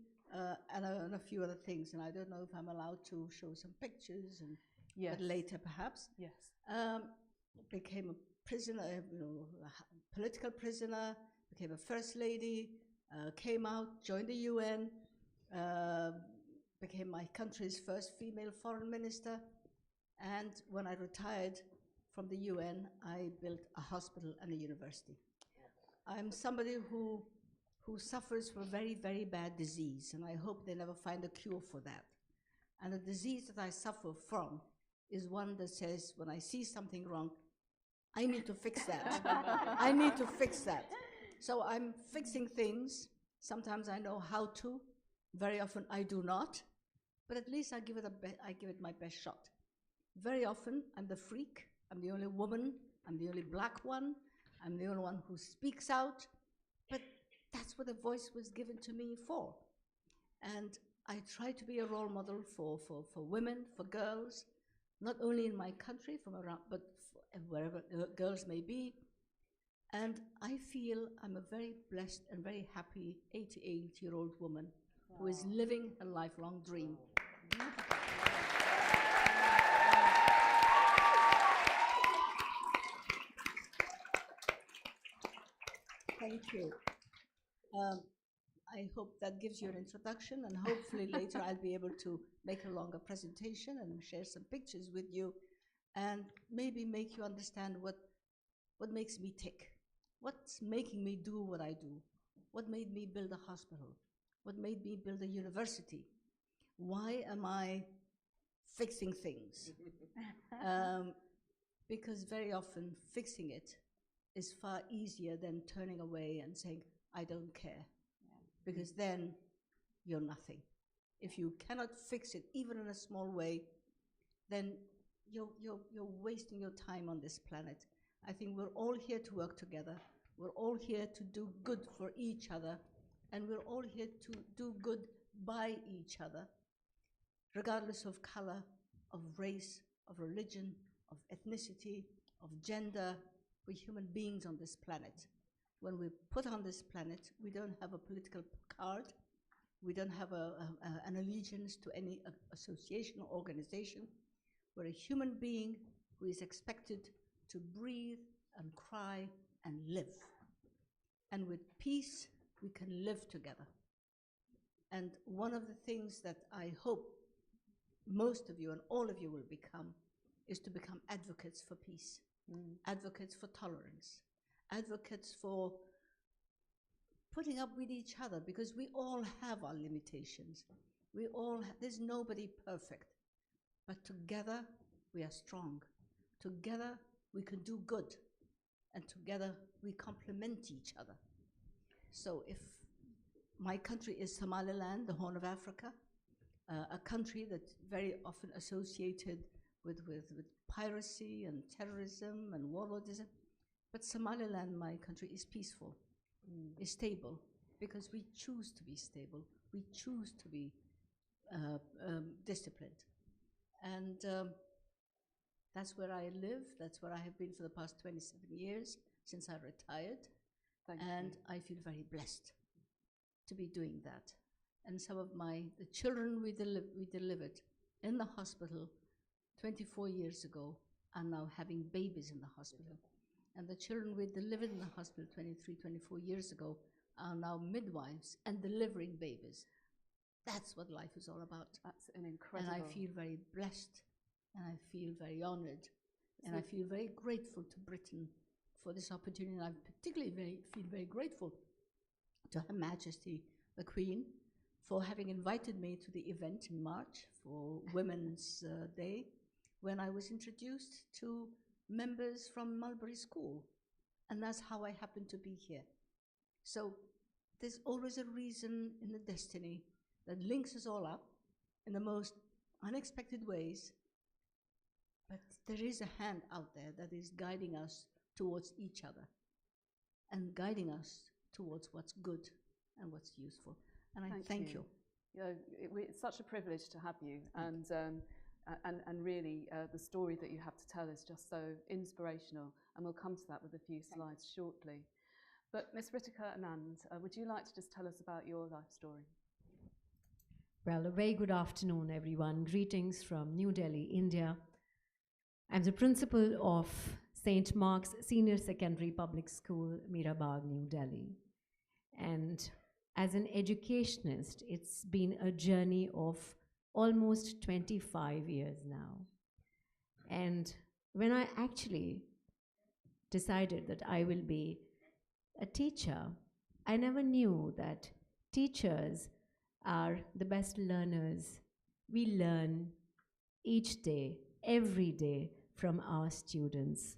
Speaker 18: and a few other things. And I don't know if I'm allowed to show some pictures, and
Speaker 17: yes.
Speaker 18: But later perhaps.
Speaker 17: Yes.
Speaker 18: Became a prisoner, a political prisoner, became a first lady, came out, joined the UN, became my country's first female foreign minister. And when I retired from the UN, I built a hospital and a university. I'm somebody who suffers from a very, very bad disease, and I hope they never find a cure for that. And the disease that I suffer from is one that says, when I see something wrong, I need to fix that. I need to fix that. So I'm fixing things. Sometimes I know how to. Very often I do not. But at least I give it my best shot. Very often I'm the freak. I'm the only woman. I'm the only black one. I'm the only one who speaks out. But that's what the voice was given to me for. And I try to be a role model for women, for girls, not only in my country, from around, but wherever girls may be. And I feel I'm a very blessed and very happy 88-year-old woman who is living a lifelong dream. Thank you. I hope that gives you an introduction, and hopefully later I'll be able to make a longer presentation and share some pictures with you, and maybe make you understand what makes me tick, what's making me do what I do, what made me build a hospital, what made me build a university, why am I fixing things? Because very often fixing it is far easier than turning away and saying, I don't care. Because then you're nothing. If you cannot fix it, even in a small way, then you're wasting your time on this planet. I think we're all here to work together. We're all here to do good for each other, and we're all here to do good by each other, regardless of color, of race, of religion, of ethnicity, of gender. We're human beings on this planet. When we're put on this planet, we don't have a political card. We don't have an allegiance to any association or organization. We're a human being who is expected to breathe and cry and live. And with peace, we can live together. And one of the things that I hope most of you and all of you will become is to become advocates for peace, advocates for tolerance, advocates for putting up with each other, because we all have our limitations. There's nobody perfect, but together we are strong. Together we can do good, and together we complement each other. So if my country is Somaliland, the Horn of Africa, a country that's very often associated with piracy and terrorism and warlordism, but Somaliland, my country, is peaceful, is stable, because we choose to be stable. We choose to be disciplined. And that's where I live. That's where I have been for the past 27 years, since I retired. And I feel very blessed to be doing that. And some of the children we delivered in the hospital 24 years ago are now having babies in the hospital. And the children we delivered in the hospital 23, 24 years ago are now midwives and delivering babies. That's what life is all about.
Speaker 19: That's an incredible...
Speaker 18: And I feel very blessed, and I feel very honored, and I feel very grateful to Britain for this opportunity. And I particularly feel very grateful to Her Majesty the Queen for having invited me to the event in March for Women's Day, when I was introduced to members from Mulberry School. And that's how I happened to be here. So there's always a reason in the destiny that links us all up in the most unexpected ways. But there is a hand out there that is guiding us towards each other and guiding us towards what's good and what's useful. And I thank you.
Speaker 19: It's such a privilege to have you, and really the story that you have to tell is just so inspirational, and we'll come to that with a few slides shortly. But Ms. Ritika Anand, would you like to just tell us about your life story?
Speaker 20: Well, a very good afternoon, everyone. Greetings from New Delhi, India. I'm the principal of St. Mark's Senior Secondary Public School, Mirabagh, New Delhi. And as an educationist, it's been a journey of almost 25 years now. And when I actually decided that I will be a teacher, I never knew that teachers are the best learners. We learn each day, every day from our students.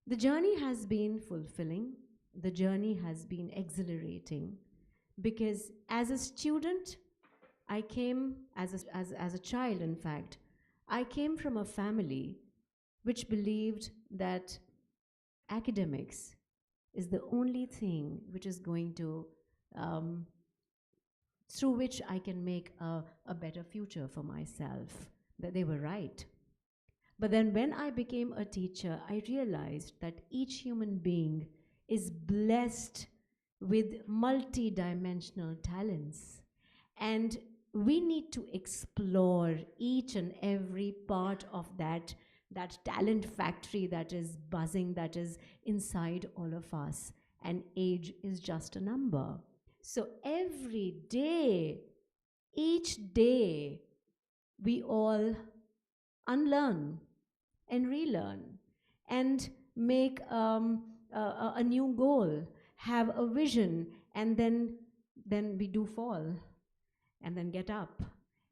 Speaker 20: The journey has been fulfilling. The journey has been exhilarating, because as a student, I came, as a child in fact, I came from a family which believed that academics is the only thing which is going to, through which I can make a better future for myself. That they were right. But then when I became a teacher, I realized that each human being is blessed with multi-dimensional talents, and we need to explore each and every part of that talent factory that is buzzing, that is inside all of us. and age is just a number. So every day, each day, we all unlearn and relearn and make a new goal, have a vision, and then we do fall and then get up.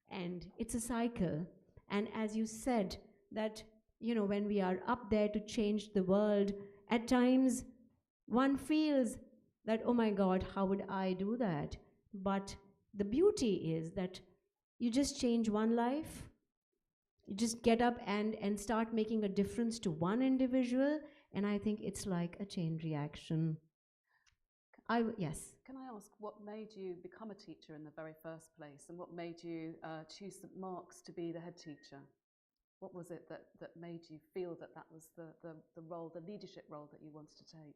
Speaker 20: And it's a cycle. And as you said, that, you know, when we are up there to change the world, at times one feels that, oh my God, how would I do that? But the beauty is that you just change one life, you just get up and start making a difference to one individual, and I think it's like a chain reaction. Yes.
Speaker 19: Can I ask what made you become a teacher in the very first place, and what made you choose St Mark's to be the head teacher? What was it that made you feel that that was the role, the leadership role that you wanted to take?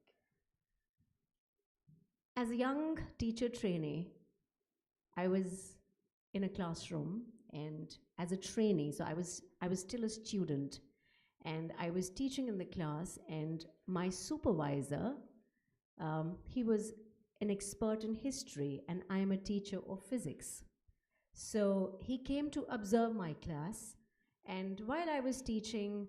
Speaker 20: As a young teacher trainee, I was in a classroom, and as a trainee, so I was still a student, and I was teaching in the class, and my supervisor, he was an expert in history, and I am a teacher of physics. So he came to observe my class, and while I was teaching,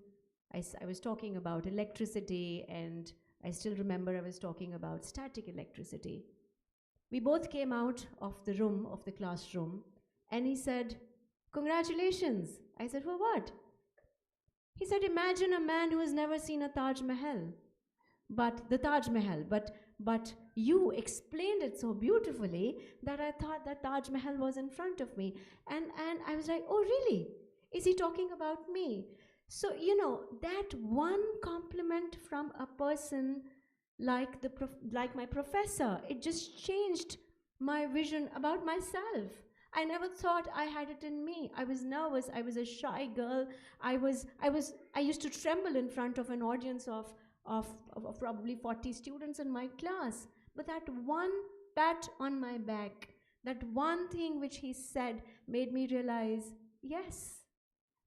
Speaker 20: I was talking about electricity, and I still remember I was talking about static electricity. We both came out of the room, of the classroom, and he said, "Congratulations." I said, "For what?" He said, "Imagine a man who has never seen a Taj Mahal, but you explained it so beautifully that I thought that Taj Mahal was in front of me." And I was like, "Oh, really? Is he talking about me?" So, you know, that one compliment from a person like my professor, it just changed my vision about myself. I never thought I had it in me. I was nervous. I was a shy girl. I used to tremble in front of an audience of probably 40 students in my class. But that one pat on my back, that one thing which he said made me realize, yes,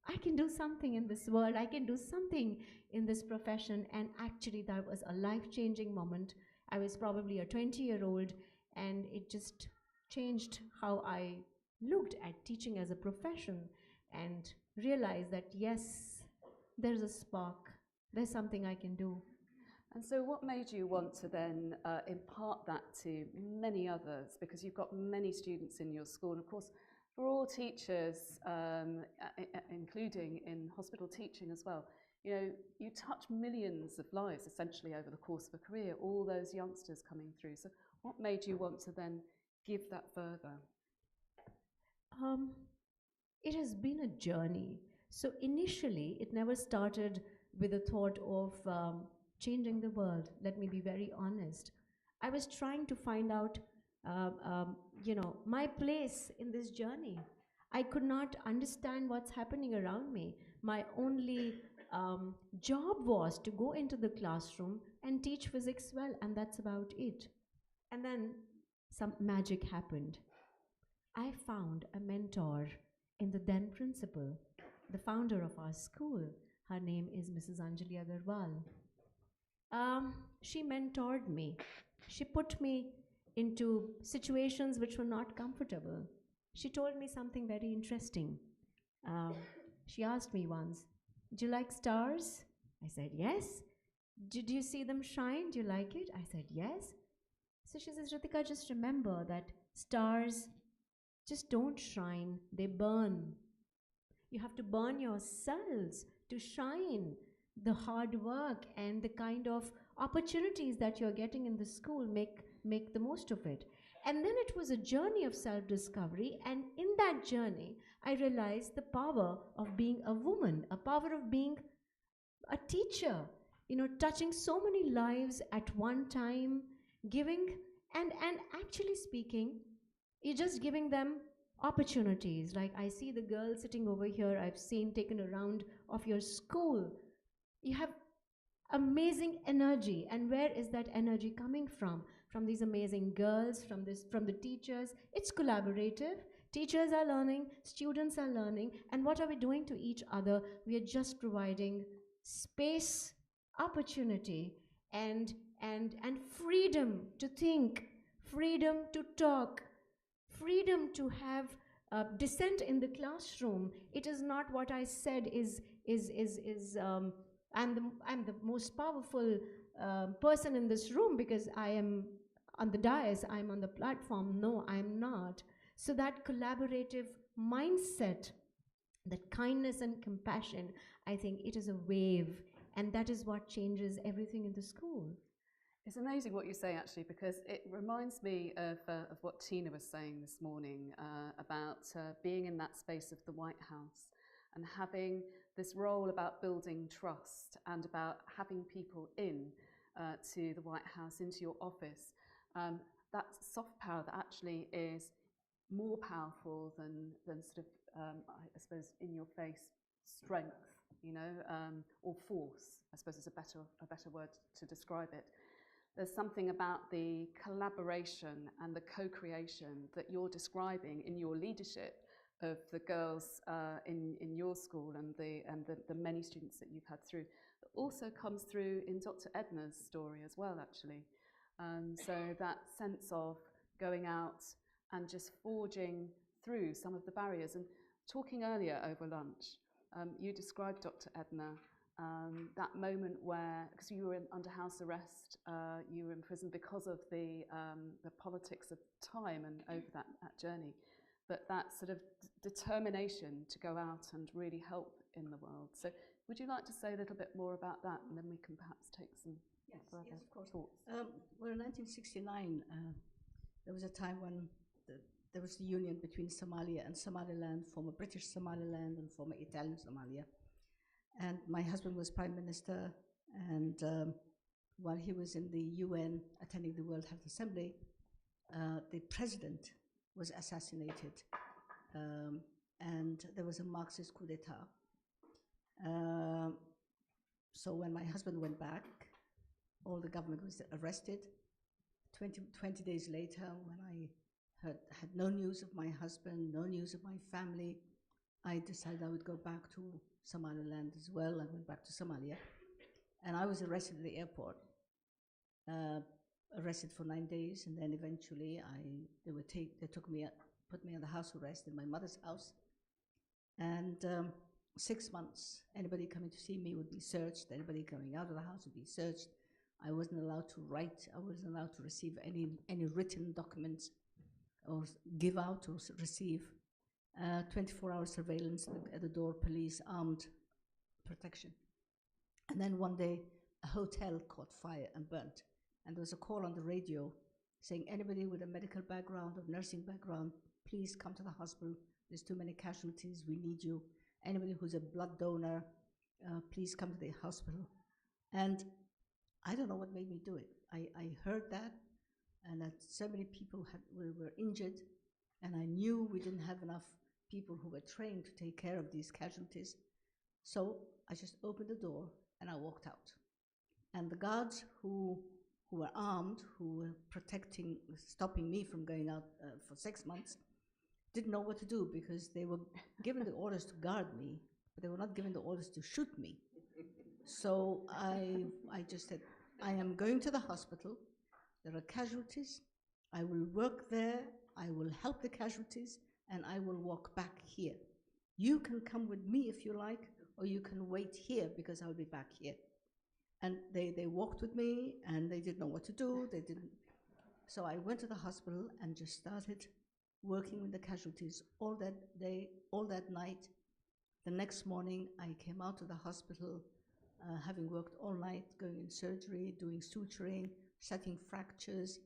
Speaker 20: I can do something in this world. I can do something in this profession. And actually, that was a life-changing moment. I was probably a 20-year-old, and it just changed how I looked at teaching as a profession and realized that, yes, there's a spark. There's something I can do.
Speaker 19: And so what made you want to then impart that to many others? Because you've got many students in your school. And of course, for all teachers, including in hospital teaching as well, you know, you touch millions of lives essentially over the course of a career, all those youngsters coming through. So what made you want to then give that further?
Speaker 20: It has been a journey. So initially, it never started with the thought of changing the world. Let me be very honest. I was trying to find out, you know, my place in this journey. I could not understand what's happening around me. My only job was to go into the classroom and teach physics well, and that's about it. And then some magic happened. I found a mentor in the then principal, the founder of our school. Her name is Mrs. Anjali Agarwal. She mentored me. She put me into situations which were not comfortable. She told me something very interesting. She asked me once, "Do you like stars?" I said, "Yes." Do you see them shine? Do you like it? I said, "Yes." So she says, "Ritika, just remember that stars just don't shine, they burn. You have to burn yourselves to shine. The hard work and the kind of opportunities that you're getting in the school, make the most of it." And then it was a journey of self-discovery, and in that journey, I realized the power of being a woman, a power of being a teacher, you know, touching so many lives at one time, giving, and actually speaking, you're just giving them opportunities. Like I see the girl sitting over here, I've seen taken a round of your school. You have amazing energy, and where is that energy coming from? From these amazing girls, from the teachers. It's collaborative. Teachers are learning, students are learning, and what are we doing to each other? We are just providing space, opportunity, and freedom to think, freedom to talk, freedom to have dissent in the classroom. It is not what I said I'm the most powerful person in this room because I am on the dais, I'm on the platform. No, I'm not. So that collaborative mindset, that kindness and compassion, I think it is a wave, and that is what changes everything in the school.
Speaker 19: It's amazing what you say, actually, because it reminds me of what Tina was saying this morning about being in that space of the White House and having this role about building trust and about having people in to the White House, into your office. That soft power that actually is more powerful than sort of, I suppose, in your face strength, you know, or force, I suppose is a better word to describe it. There's something about the collaboration and the co-creation that you're describing in your leadership of the girls in your school and the many students that you've had through. That also comes through in Dr. Edna's story as well, actually. So that sense of going out and just forging through some of the barriers. And talking earlier over lunch, you described, Dr. Edna, that moment where, because you were under house arrest, you were in prison because of the politics of time and over that journey, but that sort of determination to go out and really help in the world. So would you like to say a little bit more about that, and then we can perhaps take some further
Speaker 18: Yes, of course.
Speaker 19: thoughts?
Speaker 18: Well, in 1969, there was a time when there was the union between Somalia and Somaliland, former British Somaliland and former Italian Somalia. And my husband was Prime Minister, and while he was in the UN attending the World Health Assembly, the president was assassinated, and there was a Marxist coup d'etat. So when my husband went back, all the government was arrested. 20 days later, when I had no news of my husband, no news of my family, I decided I would go back to Somaliland as well. I went back to Somalia, and I was arrested at the airport, arrested for 9 days, and then eventually they took me, put me under house arrest in my mother's house, and 6 months, anybody coming to see me would be searched, anybody coming out of the house would be searched. I wasn't allowed to write, I wasn't allowed to receive any written documents or give out or receive. 24-hour surveillance at the door, police, armed protection. And then one day, a hotel caught fire and burnt. And there was a call on the radio saying, anybody with a medical background or nursing background, please come to the hospital. There's too many casualties, we need you. Anybody who's a blood donor, please come to the hospital. And I don't know what made me do it. I heard that, and that so many people were injured, and I knew we didn't have enough people who were trained to take care of these casualties. So I just opened the door and I walked out. And the guards who were armed, who were stopping me from going out for 6 months, didn't know what to do because they were given the orders to guard me, but they were not given the orders to shoot me. So I just said, I am going to the hospital. There are casualties. I will work there. I will help the casualties, and I will walk back here. You can come with me if you like, or you can wait here because I'll be back here. And they walked with me, and they didn't know what to do. They didn't. So I went to the hospital and just started working with the casualties all that day, all that night. The next morning, I came out of the hospital, having worked all night, going in surgery, doing suturing, setting fractures,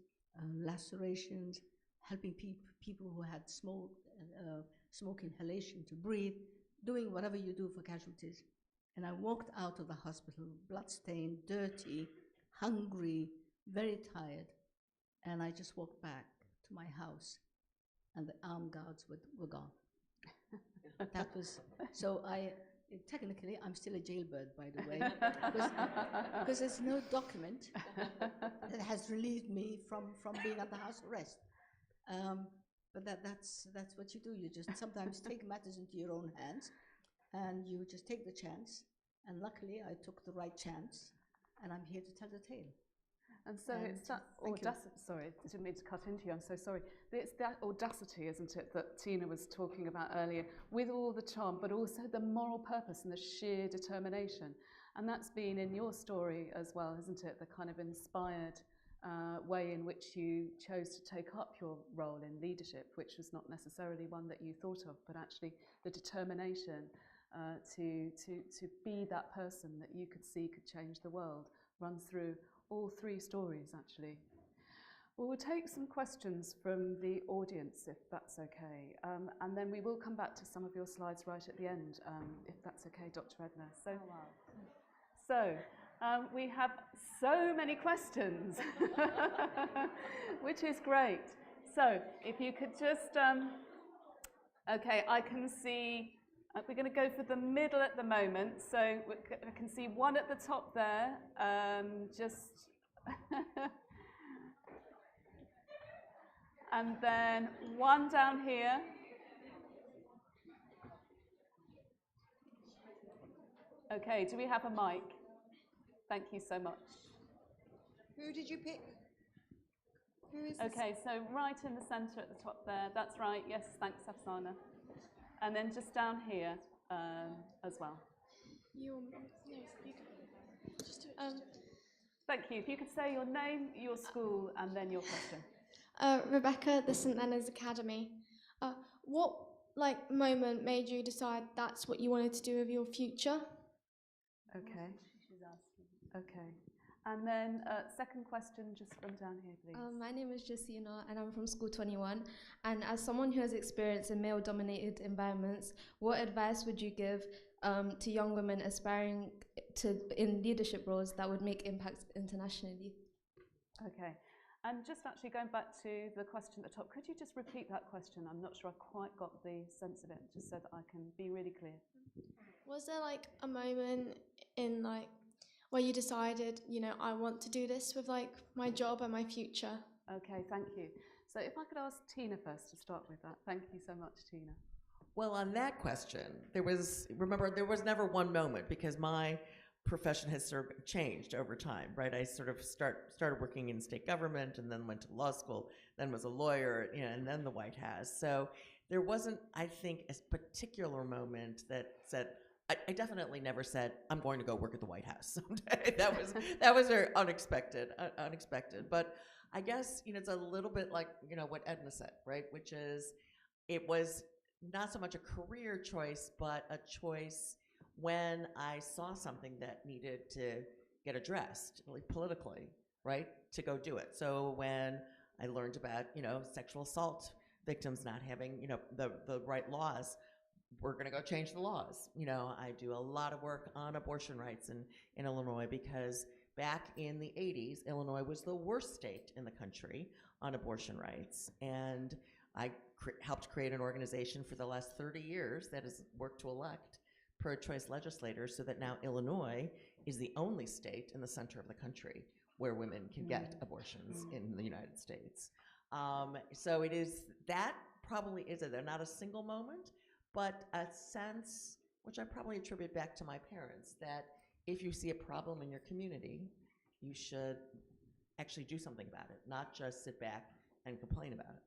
Speaker 18: lacerations, helping people who had smoke inhalation to breathe, doing whatever you do for casualties. And I walked out of the hospital, bloodstained, dirty, hungry, very tired, and I just walked back to my house, and the armed guards were gone. That was, so technically, I'm still a jailbird, by the way, because there's no document that has relieved me from being under house arrest. But that's what you do. You just sometimes take matters into your own hands, and you just take the chance. And luckily, I took the right chance, and I'm here to tell the tale.
Speaker 19: And so it's that audacity, sorry, I didn't mean to cut into you, I'm so sorry. It's that audacity, isn't it, that Tina was talking about earlier, with all the charm, but also the moral purpose and the sheer determination. And that's been in your story as well, isn't it? The kind of inspired way in which you chose to take up your role in leadership, which was not necessarily one that you thought of, but actually the determination to be that person that you could see could change the world runs through all three stories, actually. Well, we'll take some questions from the audience, if that's okay. And then we will come back to some of your slides right at the end, if that's okay, Dr. Edna. So we have so many questions, which is great. So if you could just, okay, I can see, we're going to go for the middle at the moment. So I can see one at the top there, just, and then one down here. Okay, do we have a mic? Thank you so much.
Speaker 4: Who did you pick? Who is this?
Speaker 19: Okay, so right in the centre at the top there. That's right. Yes, thanks, Afsana. And then just down here as well. Thank you. If you could say your name, your school, and then your question.
Speaker 6: Rebecca, the St Leonard's Academy. What moment made you decide that's what you wanted to do with your future?
Speaker 19: Okay. Okay. And then second question, just from down here, please.
Speaker 6: My name is Jacina, and I'm from School 21. And as someone who has experience in male-dominated environments, what advice would you give to young women aspiring in leadership roles that would make impacts internationally?
Speaker 19: Okay. And just actually going back to the question at the top, could you just repeat that question? I'm not sure I quite got the sense of it, just so that I can be really clear.
Speaker 6: Was there a moment in where you decided, I want to do this with my job and my future?
Speaker 19: Okay, thank you. So if I could ask Tina first to start with that. Thank you so much, Tina.
Speaker 21: Well, on that question, there was never one moment, because my profession has sort of changed over time, right? I sort of started working in state government, and then went to law school, then was a lawyer, and then the White House. So there wasn't, I think, a particular moment that said, I definitely never said, I'm going to go work at the White House someday. that was very unexpected. But I guess, it's a little bit like, what Edna said, right? Which is, it was not so much a career choice, but a choice when I saw something that needed to get addressed, politically, right, to go do it. So when I learned about, sexual assault victims not having, the right laws, we're going to go change the laws. I do a lot of work on abortion rights in Illinois, because back in the 80s, Illinois was the worst state in the country on abortion rights. And I helped create an organization for the last 30 years that has worked to elect pro-choice legislators, so that now Illinois is the only state in the center of the country where women can get abortions in the United States. So it is, that probably is it. They're not a single moment, but a sense, which I probably attribute back to my parents, that if you see a problem in your community, you should actually do something about it, not just sit back and complain about it.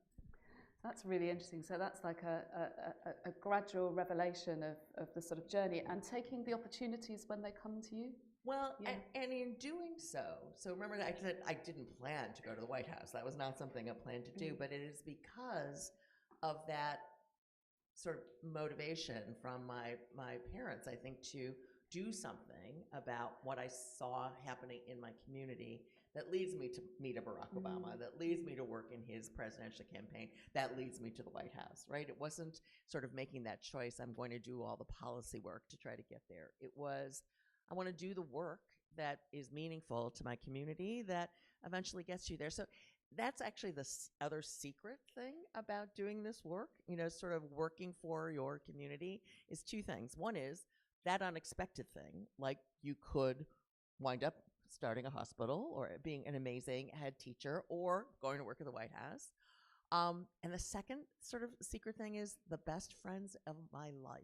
Speaker 19: That's really interesting. So that's like a gradual revelation of the sort of journey, and taking the opportunities when they come to you.
Speaker 21: Well, yeah. and in doing so remember that I said I didn't plan to go to the White House. That was not something I planned to do, but it is because of that sort of motivation from my parents, I think, to do something about what I saw happening in my community that leads me to meet a Barack Obama, that leads me to work in his presidential campaign, that leads me to the White House, right? It wasn't sort of making that choice, I'm going to do all the policy work to try to get there. It was, I want to do the work that is meaningful to my community that eventually gets you there. So that's actually the other secret thing about doing this work, sort of working for your community, is two things. One is that unexpected thing, like you could wind up starting a hospital or being an amazing head teacher or going to work at the White House. And the second sort of secret thing is the best friends of my life.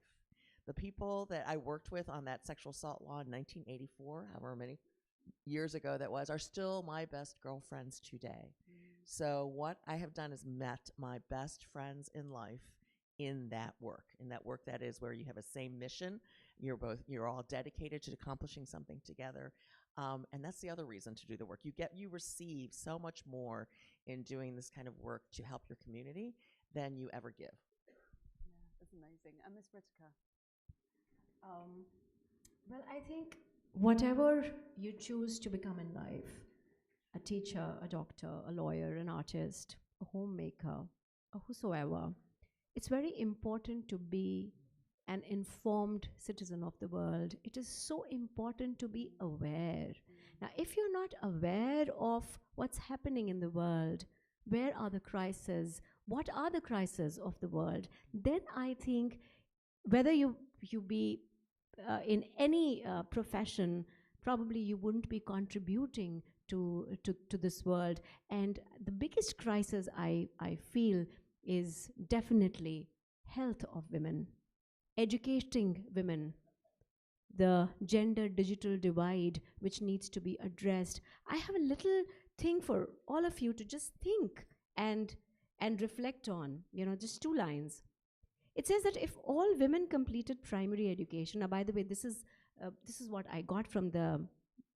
Speaker 21: The people that I worked with on that sexual assault law in 1984, however many years ago that was, are still my best girlfriends today. So what I have done is met my best friends in life in that work that is where you have a same mission. You're all dedicated to accomplishing something together. And that's the other reason to do the work. You receive so much more in doing this kind of work to help your community than you ever give.
Speaker 19: Yeah, that's amazing. And Ms. Ritika?
Speaker 1: Well, I think whatever you choose to become in life, a teacher, a doctor, a lawyer, an artist, a homemaker, or whosoever, it's very important to be an informed citizen of the world. It is so important to be aware. Now, if you're not aware of what's happening in the world, where are the crises, what are the crises of the world, then I think whether you be in any profession, probably you wouldn't be contributing to this world. And the biggest crisis I feel is definitely health of women, educating women, the gender digital divide which needs to be addressed. I have a little thing for all of you to just think and reflect on, just 2 lines. It says that if all women completed primary education, now by the way, this is what I got from the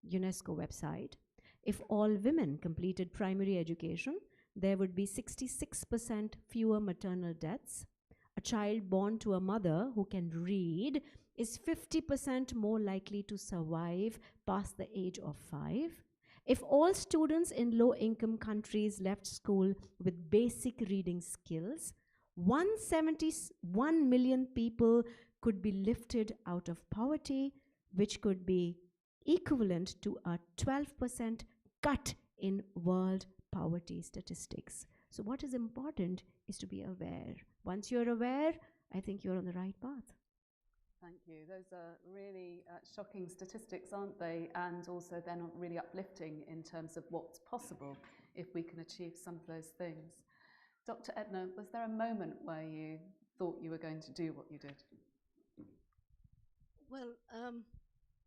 Speaker 1: UNESCO website. If all women completed primary education, there would be 66% fewer maternal deaths. A child born to a mother who can read is 50% more likely to survive past the age of 5. If all students in low-income countries left school with basic reading skills, 171 million people could be lifted out of poverty, which could be equivalent to a 12% cut in world poverty statistics. So what is important is to be aware. Once you're aware, I think you're on the right path.
Speaker 19: Thank you. Those are really shocking statistics, aren't they? And also they're not really uplifting in terms of what's possible if we can achieve some of those things. Dr. Edna, was there a moment where you thought you were going to do what you did?
Speaker 18: Well,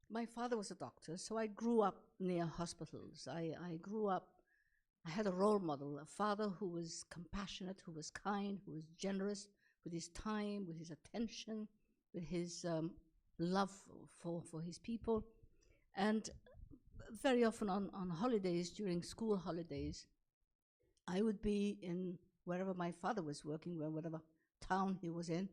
Speaker 18: my father was a doctor, so I grew up near hospitals. I grew up, I had a role model, a father who was compassionate, who was kind, who was generous with his time, with his attention, with his love for his people. And very often on holidays, during school holidays, I would be in wherever my father was working, whatever town he was in,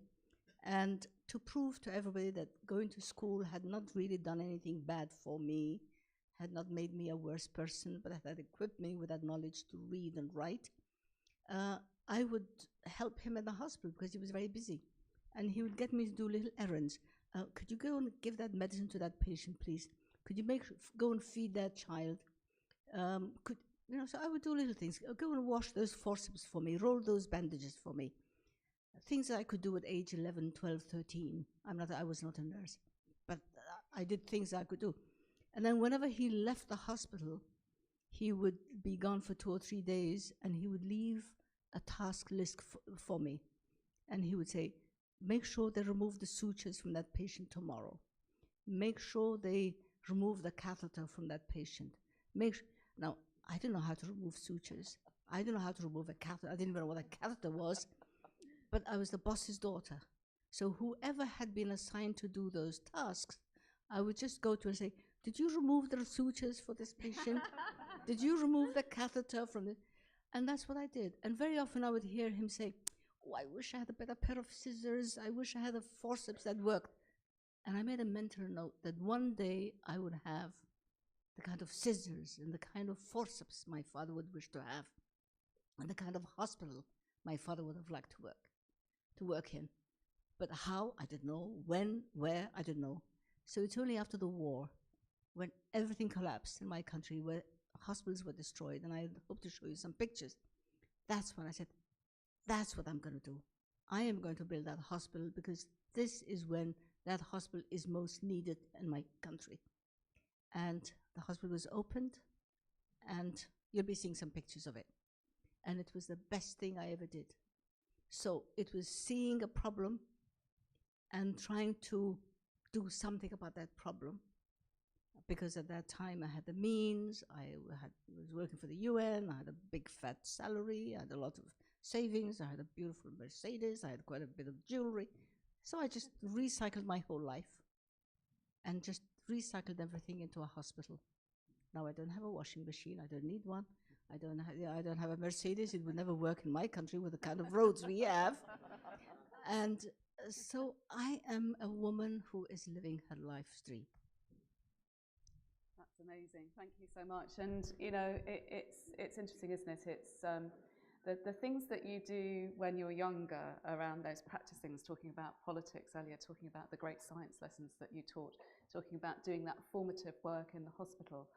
Speaker 18: and to prove to everybody that going to school had not really done anything bad for me, had not made me a worse person, but had equipped me with that knowledge to read and write, I would help him in the hospital because he was very busy. And he would get me to do little errands. Could you go and give that medicine to that patient, please? Could you go and feed that child? So I would do little things. Go and wash those forceps for me, roll those bandages for me. Things that I could do at age 11, 12, 13. I was not a nurse, but I did things I could do. And then whenever he left the hospital, he would be gone for 2 or 3 days, and he would leave a task list for me. And he would say, make sure they remove the sutures from that patient tomorrow. Make sure they remove the catheter from that patient. Now, I didn't know how to remove sutures. I didn't know how to remove a catheter. I didn't even know what a catheter was. But I was the boss's daughter. So whoever had been assigned to do those tasks, I would just go to and say, did you remove the sutures for this patient? Did you remove the catheter from it? And that's what I did. And very often I would hear him say, oh, I wish I had a better pair of scissors. I wish I had a forceps that worked. And I made a mental note that one day I would have the kind of scissors and the kind of forceps my father would wish to have, and the kind of hospital my father would have liked to work in. But how, I didn't know. When, where, I didn't know. So it's only after the war, when everything collapsed in my country, where hospitals were destroyed, and I hope to show you some pictures, that's when I said, that's what I'm going to do. I am going to build that hospital because this is when that hospital is most needed in my country. And the hospital was opened, and you'll be seeing some pictures of it. And it was the best thing I ever did. So it was seeing a problem and trying to do something about that problem. because at that time I had the means, was working for the UN, I had a big fat salary, I had a lot of savings, I had a beautiful Mercedes, I had quite a bit of jewelry. So I just recycled my whole life and just recycled everything into a hospital. Now I don't have a washing machine, I don't need one. I don't have a Mercedes, it would never work in my country with the kind of roads we have. And so I am a woman who is living her life's dream.
Speaker 19: That's amazing. Thank you so much. And you know, it's interesting, isn't it? It's the things that you do when you're younger around those practice things, talking about politics earlier, talking about the great science lessons that you taught, talking about doing that formative work in the hospital.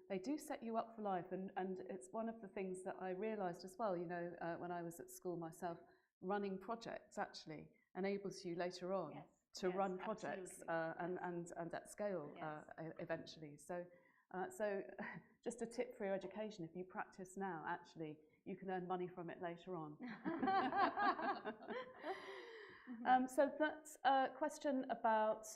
Speaker 19: They do set you up for life, and it's one of the things that I realised as well, you know, when I was at school myself, running projects actually enables you later on to run projects and at scale eventually. So just a tip for your education, if you practice now, actually, you can earn money from it later on. So that's a question about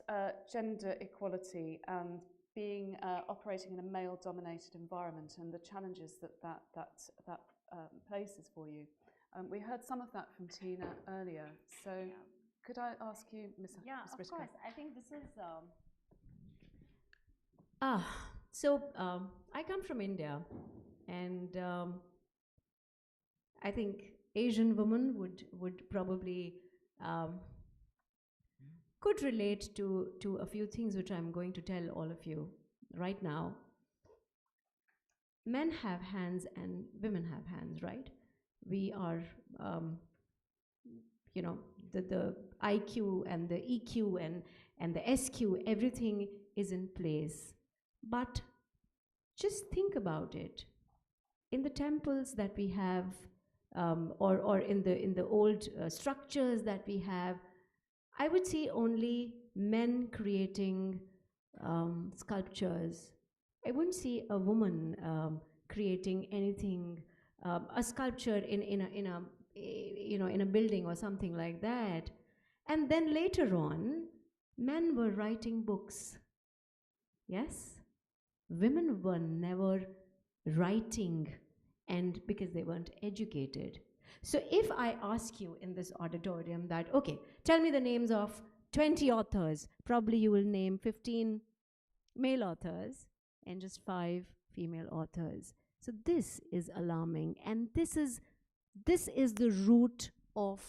Speaker 19: gender equality and being operating in a male-dominated environment and the challenges that places for you. We heard some of that from Tina earlier. So could I ask you, Ms.
Speaker 1: Of
Speaker 19: Briscoe?
Speaker 1: course. I think this is... I come from India, and I think Asian women would probably could relate to a few things which I'm going to tell all of you right now. Men have hands and women have hands, right? We are, you know, the IQ and the EQ and the SQ, everything is in place. But just think about it. In the temples that we have, or in the old structures that we have, I would see only men creating sculptures. I wouldn't see a woman creating anything, a sculpture in a building or something like that. And then later on, men were writing books. Yes, women were never writing, and because they weren't educated. So if I ask you in this auditorium that, okay, tell me the names of 20 authors, probably you will name 15 male authors and just 5 female authors. So this is alarming, and this is the root of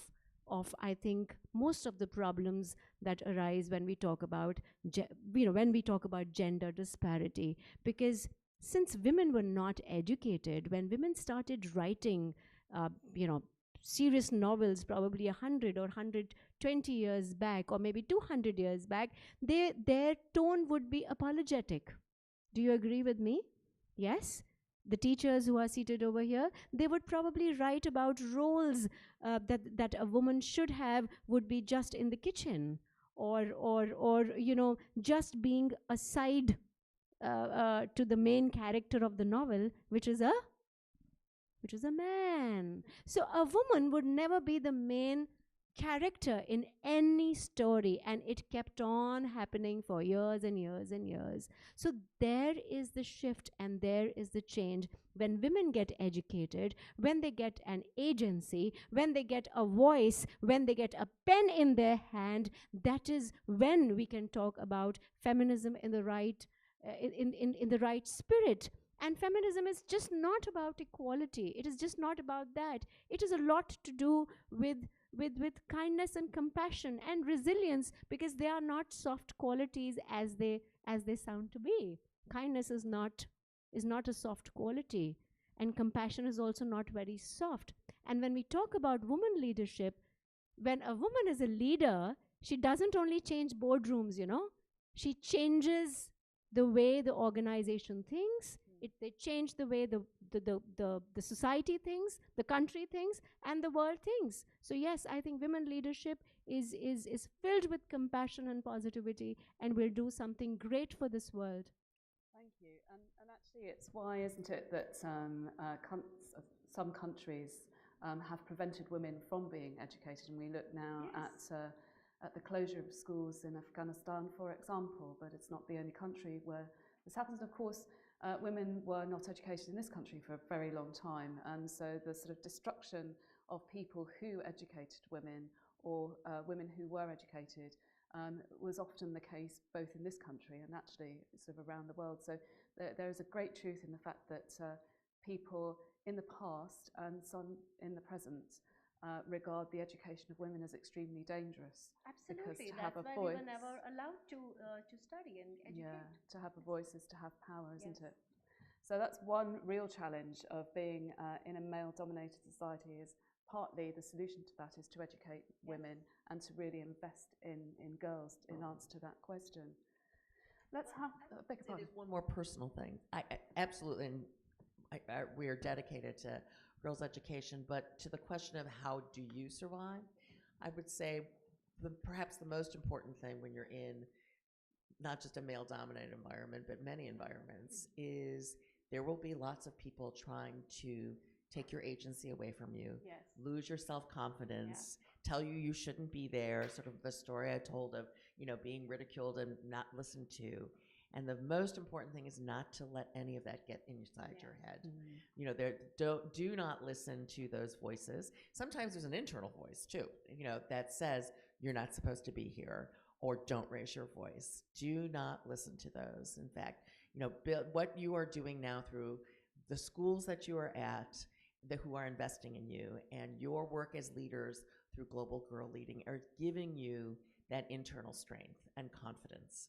Speaker 1: I think most of the problems that arise when we talk about gender disparity. Because since women were not educated, when women started writing serious novels, probably 100 or 120 years back, or maybe 200 years back, their tone would be apologetic. Do you agree with me? Yes? The teachers who are seated over here, they would probably write about roles that a woman should have, would be just in the kitchen, or just being a side to the main character of the novel, which is a man. So a woman would never be the main character in any story, and it kept on happening for years and years and years. So there is the shift and there is the change. When women get educated, when they get an agency, when they get a voice, when they get a pen in their hand, that is when we can talk about feminism in the right in the right spirit. And feminism is just not about equality. It is just not about that. It is a lot to do with kindness and compassion and resilience, because they are not soft qualities as they sound to be. Kindness is not a soft quality, and compassion is also not very soft. And when we talk about woman leadership, when a woman is a leader, she doesn't only change boardrooms, she changes the way the organization thinks. They change the way the society thinks, the country thinks, and the world thinks. So yes, I think women leadership is filled with compassion and positivity, and will do something great for this world.
Speaker 19: Thank you. And actually, it's why, isn't it, that some countries have prevented women from being educated, and we look now at at the closure of schools in Afghanistan, for example, but it's not the only country where this happens. And of course, women were not educated in this country for a very long time, and so the sort of destruction of people who educated women or women who were educated was often the case both in this country and actually sort of around the world. So there is a great truth in the fact that people in the past and some in the present regard the education of women as extremely dangerous.
Speaker 2: Absolutely,
Speaker 19: because to
Speaker 2: that's
Speaker 19: have a
Speaker 2: why
Speaker 19: voice,
Speaker 2: we were never allowed to study and educate.
Speaker 19: yeah, to have a voice is to have power, isn't
Speaker 2: Yes.
Speaker 19: it? So that's one real challenge of being in a male-dominated society. Is partly the solution to that is to educate women and to really invest in girls in answer to that question. Let's have
Speaker 21: There's one more personal thing. I absolutely, and we are dedicated to girls' education, but to the question of how do you survive, I would say perhaps the most important thing when you're in not just a male-dominated environment, but many environments, is there will be lots of people trying to take your agency away from you,
Speaker 2: Yes.
Speaker 21: lose your self-confidence, tell you you shouldn't be there, sort of the story I told of, being ridiculed and not listened to. And the most important thing is not to let any of that get inside your head. Do not listen to those voices. Sometimes there's an internal voice too, that says you're not supposed to be here, or don't raise your voice. Do not listen to those. In fact, what you are doing now through the schools that you are at, who are investing in you, and your work as leaders through Global Girl Leading are giving you that internal strength and confidence.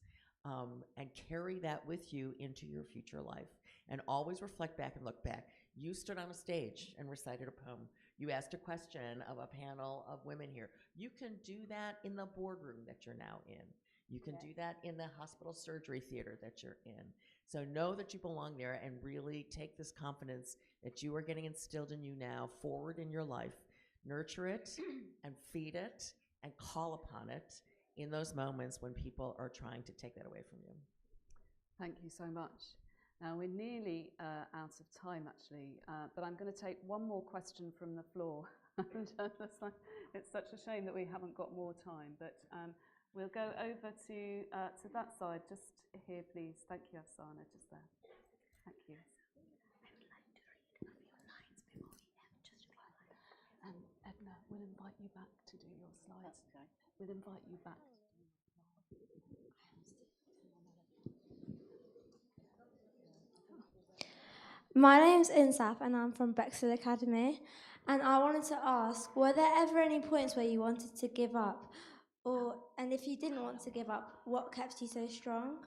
Speaker 21: And carry that with you into your future life. And always reflect back and look back. You stood on a stage and recited a poem. You asked a question of a panel of women here. You can do that in the boardroom that you're now in. You can do that in the hospital surgery theater that you're in. So know that you belong there and really take this confidence that you are getting instilled in you now forward in your life. Nurture it and feed it and call upon it in those moments when people are trying to take that away from you.
Speaker 19: Thank you so much. Now we're nearly out of time actually, but I'm going to take one more question from the floor. It's such a shame that we haven't got more time, but we'll go over to that side, just here please. Thank you, Afsana, just there. Thank you. And Edna, we'll invite you back to do your slides. Okay. We'll invite you back.
Speaker 22: My name's Insaf and I'm from Bexhill Academy, and I wanted to ask, were there ever any points where you wanted to give up? And if you didn't want to give up, what kept you so strong?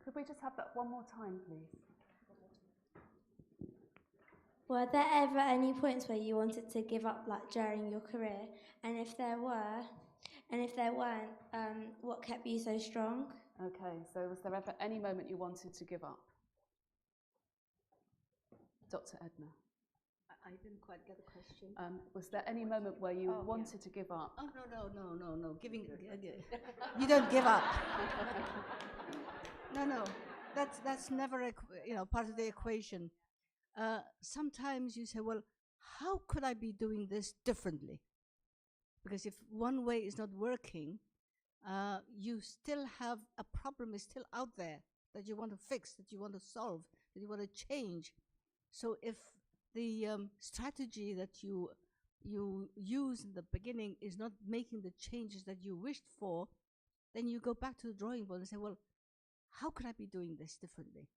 Speaker 19: Could we just have that one more time, please?
Speaker 22: Were there ever any points where you wanted to give up, like during your career? And if there were, and if there weren't, what kept you so strong?
Speaker 19: Okay, so was there ever any moment you wanted to give up? Dr. Edna.
Speaker 18: I didn't quite get the question.
Speaker 19: Was there any moment where you wanted to give up?
Speaker 18: Oh, no. You don't give up. No. That's never part of the equation. Sometimes you say, well, how could I be doing this differently? Because if one way is not working, you still have a problem is still out there that you want to fix, that you want to solve, that you want to change. So if the strategy that you use in the beginning is not making the changes that you wished for, then you go back to the drawing board and say, well, how could I be doing this differently?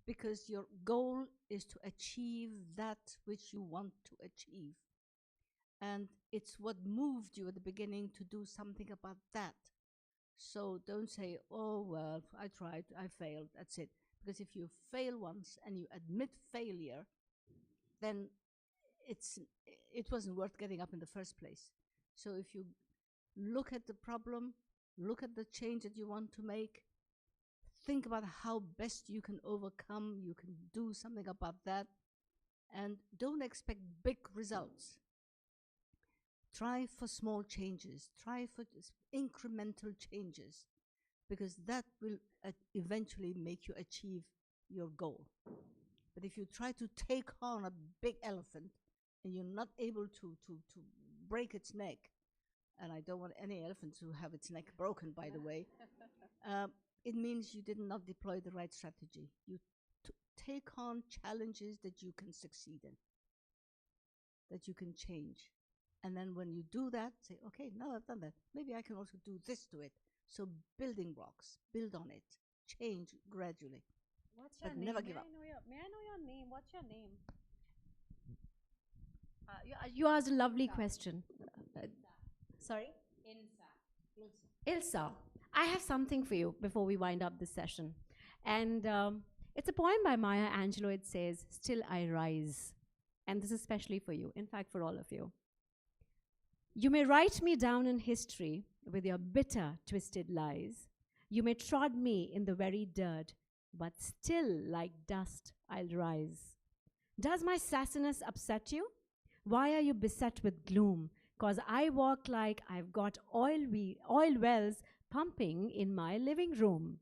Speaker 18: Because your goal is to achieve that which you want to achieve. And it's what moved you at the beginning to do something about that. So don't say, oh, well, I tried, I failed, that's it. Because if you fail once and you admit failure, then it wasn't worth getting up in the first place. So if you look at the problem, look at the change that you want to make, think about how best you can overcome, you can do something about that, and don't expect big results. Try for small changes, try for incremental changes, because that will eventually make you achieve your goal. But if you try to take on a big elephant, and you're not able to break its neck, and I don't want any elephant to have its neck broken, by the way, it means you did not deploy the right strategy. You take on challenges that you can succeed in, that you can change. And then when you do that, say, okay, now I've done that. Maybe I can also do this to it. So building blocks, build on it, change gradually.
Speaker 2: What's your
Speaker 18: but
Speaker 2: name?
Speaker 18: never give up.
Speaker 2: May I know your name? What's your name?
Speaker 20: You asked a lovely question. Sorry? Ilsa, I have something for you before we wind up this session. And it's a poem by Maya Angelou. It says, "Still I rise." And this is especially for you, in fact, for all of you. You may write me down in history with your bitter, twisted lies. You may trod me in the very dirt, but still like dust I'll rise. Does my sassiness upset you? Why are you beset with gloom? 'Cause I walk like I've got oil wells pumping in my living room.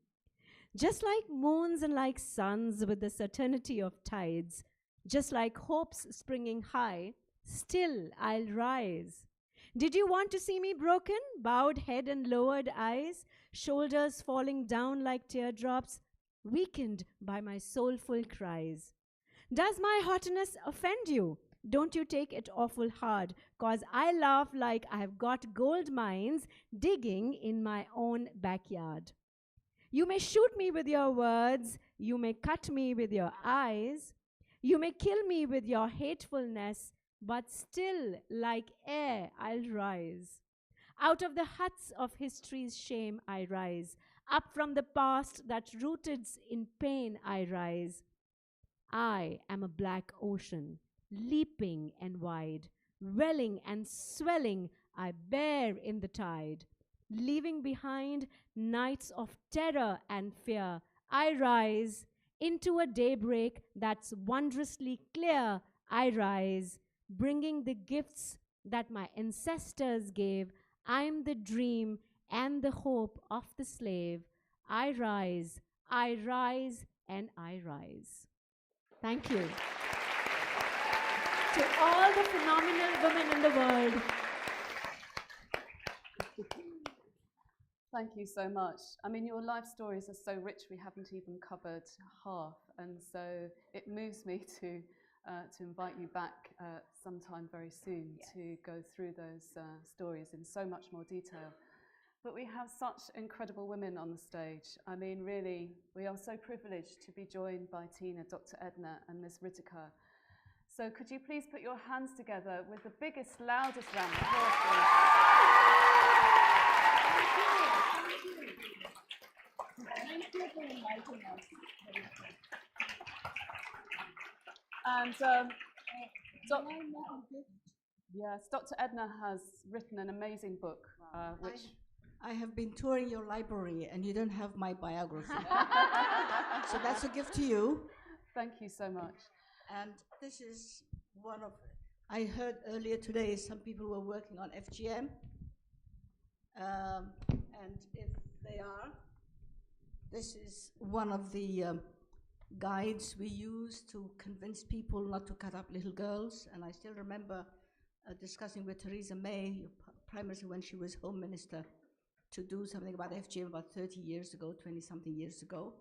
Speaker 20: Just like moons and like suns with the certainty of tides, just like hopes springing high, still I'll rise. Did you want to see me broken, bowed head and lowered eyes, shoulders falling down like teardrops, weakened by my soulful cries? Does my hotness offend you? Don't you take it awful hard, 'cause I laugh like I've got gold mines digging in my own backyard. You may shoot me with your words, you may cut me with your eyes, you may kill me with your hatefulness, but still, like air, I'll rise. Out of the huts of history's shame I rise. Up from the past that rooted in pain I rise. I am a black ocean, leaping and wide, welling and swelling I bear in the tide. Leaving behind nights of terror and fear, I rise. Into a daybreak that's wondrously clear, I rise. Bringing the gifts that my ancestors gave, I'm the dream and the hope of the slave. I rise, and I rise. Thank you. To all the phenomenal women in the world.
Speaker 19: Thank you so much. I mean, your life stories are so rich, we haven't even covered half. And so it moves me to invite you back sometime very soon to go through those stories in so much more detail. But we have such incredible women on the stage. I mean, really, we are so privileged to be joined by Tina, Dr. Edna, and Ms. Ritika. So could you please put your hands together with the biggest, loudest round of applause, please?
Speaker 2: Thank you for inviting us.
Speaker 19: And yes, Dr. Edna has written an amazing book, which
Speaker 18: I have been touring your library, and you don't have my biography. So that's a gift to you.
Speaker 19: Thank you so much.
Speaker 18: And this is one of, I heard earlier today some people were working on FGM. And if they are, this is one of the guides we use to convince people not to cut up little girls. And I still remember discussing with Theresa May, Prime Minister, when she was Home Minister, to do something about FGM about 30 years ago, 20-something years ago.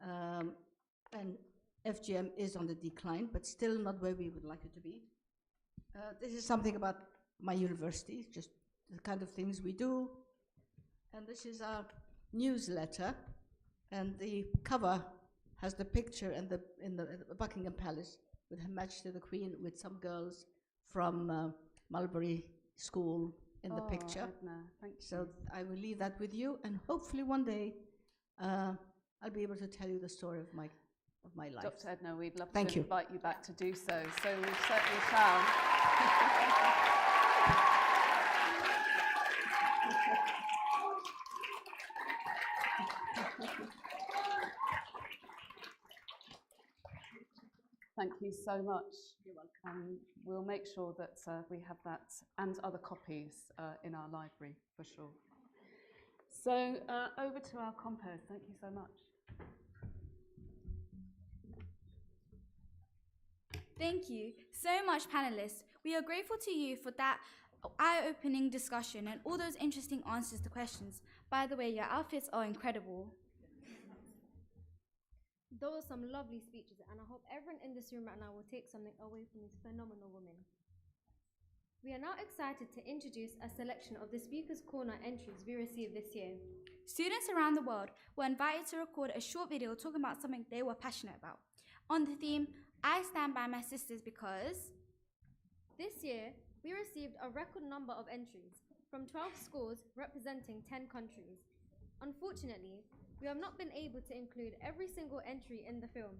Speaker 18: And FGM is on the decline, but still not where we would like it to be. This is something about my university, just the kind of things we do. And this is our newsletter. And the cover has the picture in the Buckingham Palace with Her Majesty the Queen with some girls from Mulberry School in the picture.
Speaker 19: Edna, thank you.
Speaker 18: So I will leave that with you, and hopefully one day I'll be able to tell you the story of my life.
Speaker 19: Dr. Edna, we'd love
Speaker 18: Thank
Speaker 19: to
Speaker 18: you.
Speaker 19: invite you back to do so. So we certainly shall. Thank you so much. You're welcome. We'll make sure that we have that and other copies in our library for sure. So over to our compers. Thank you so much.
Speaker 15: Thank you so much, panelists. We are grateful to you for that eye-opening discussion and all those interesting answers to questions. By the way, your outfits are incredible.
Speaker 6: Those are some lovely speeches, and I hope everyone in this room right now will take something away from these phenomenal women. We are now excited to introduce a selection of the Speakers Corner entries we received this year.
Speaker 15: Students around the world were invited to record a short video talking about something they were passionate about. On the theme, I stand by my sisters because...
Speaker 6: This year, we received a record number of entries from 12 schools representing 10 countries. Unfortunately, we have not been able to include every single entry in the film.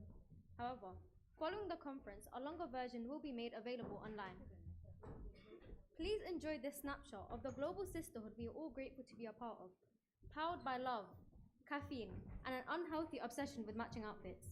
Speaker 6: However, following the conference, a longer version will be made available online. Please enjoy this snapshot of the global sisterhood we are all grateful to be a part of, powered by love, caffeine, and an unhealthy obsession with matching outfits.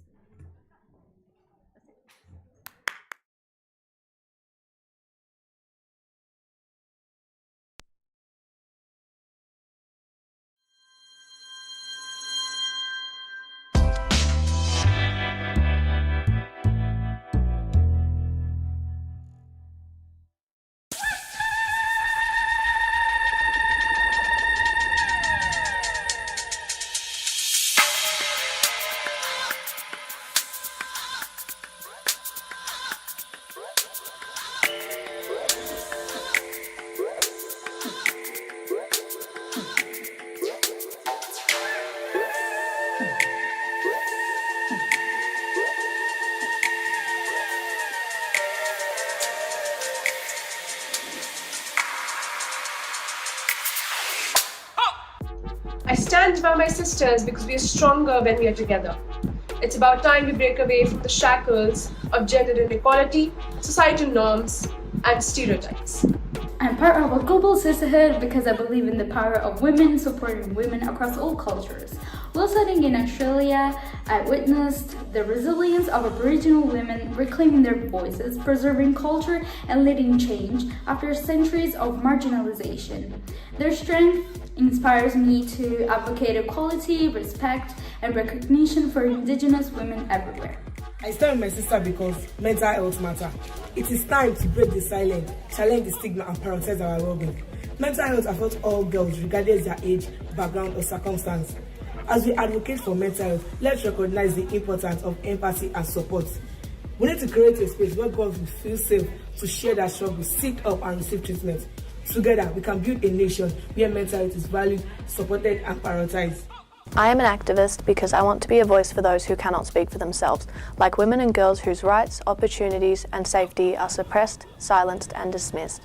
Speaker 7: I stand by my sisters because we are stronger when we are together. It's about time we break away from the shackles of gender inequality, societal norms, and stereotypes.
Speaker 9: I'm part of a global sisterhood because I believe in the power of women supporting women across all cultures. While studying in Australia, I witnessed the resilience of Aboriginal women reclaiming their voices, preserving culture, and leading change after centuries of marginalization. Their strength inspires me to advocate equality, respect, and recognition for Indigenous women everywhere.
Speaker 23: I stand with my sister because mental health matters. It is time to break the silence, challenge the stigma, and prioritize our well-being. Mental health affects all girls regardless their age, background, or circumstance. As we advocate for mental health, let's recognize the importance of empathy and support. We need to create a space where girls will feel safe to share their struggles, seek help, and receive treatment. Together, we can build a nation where mental health is valued, supported, and prioritized.
Speaker 24: I am an activist because I want to be a voice for those who cannot speak for themselves, like women and girls whose rights, opportunities, and safety are suppressed, silenced, and dismissed.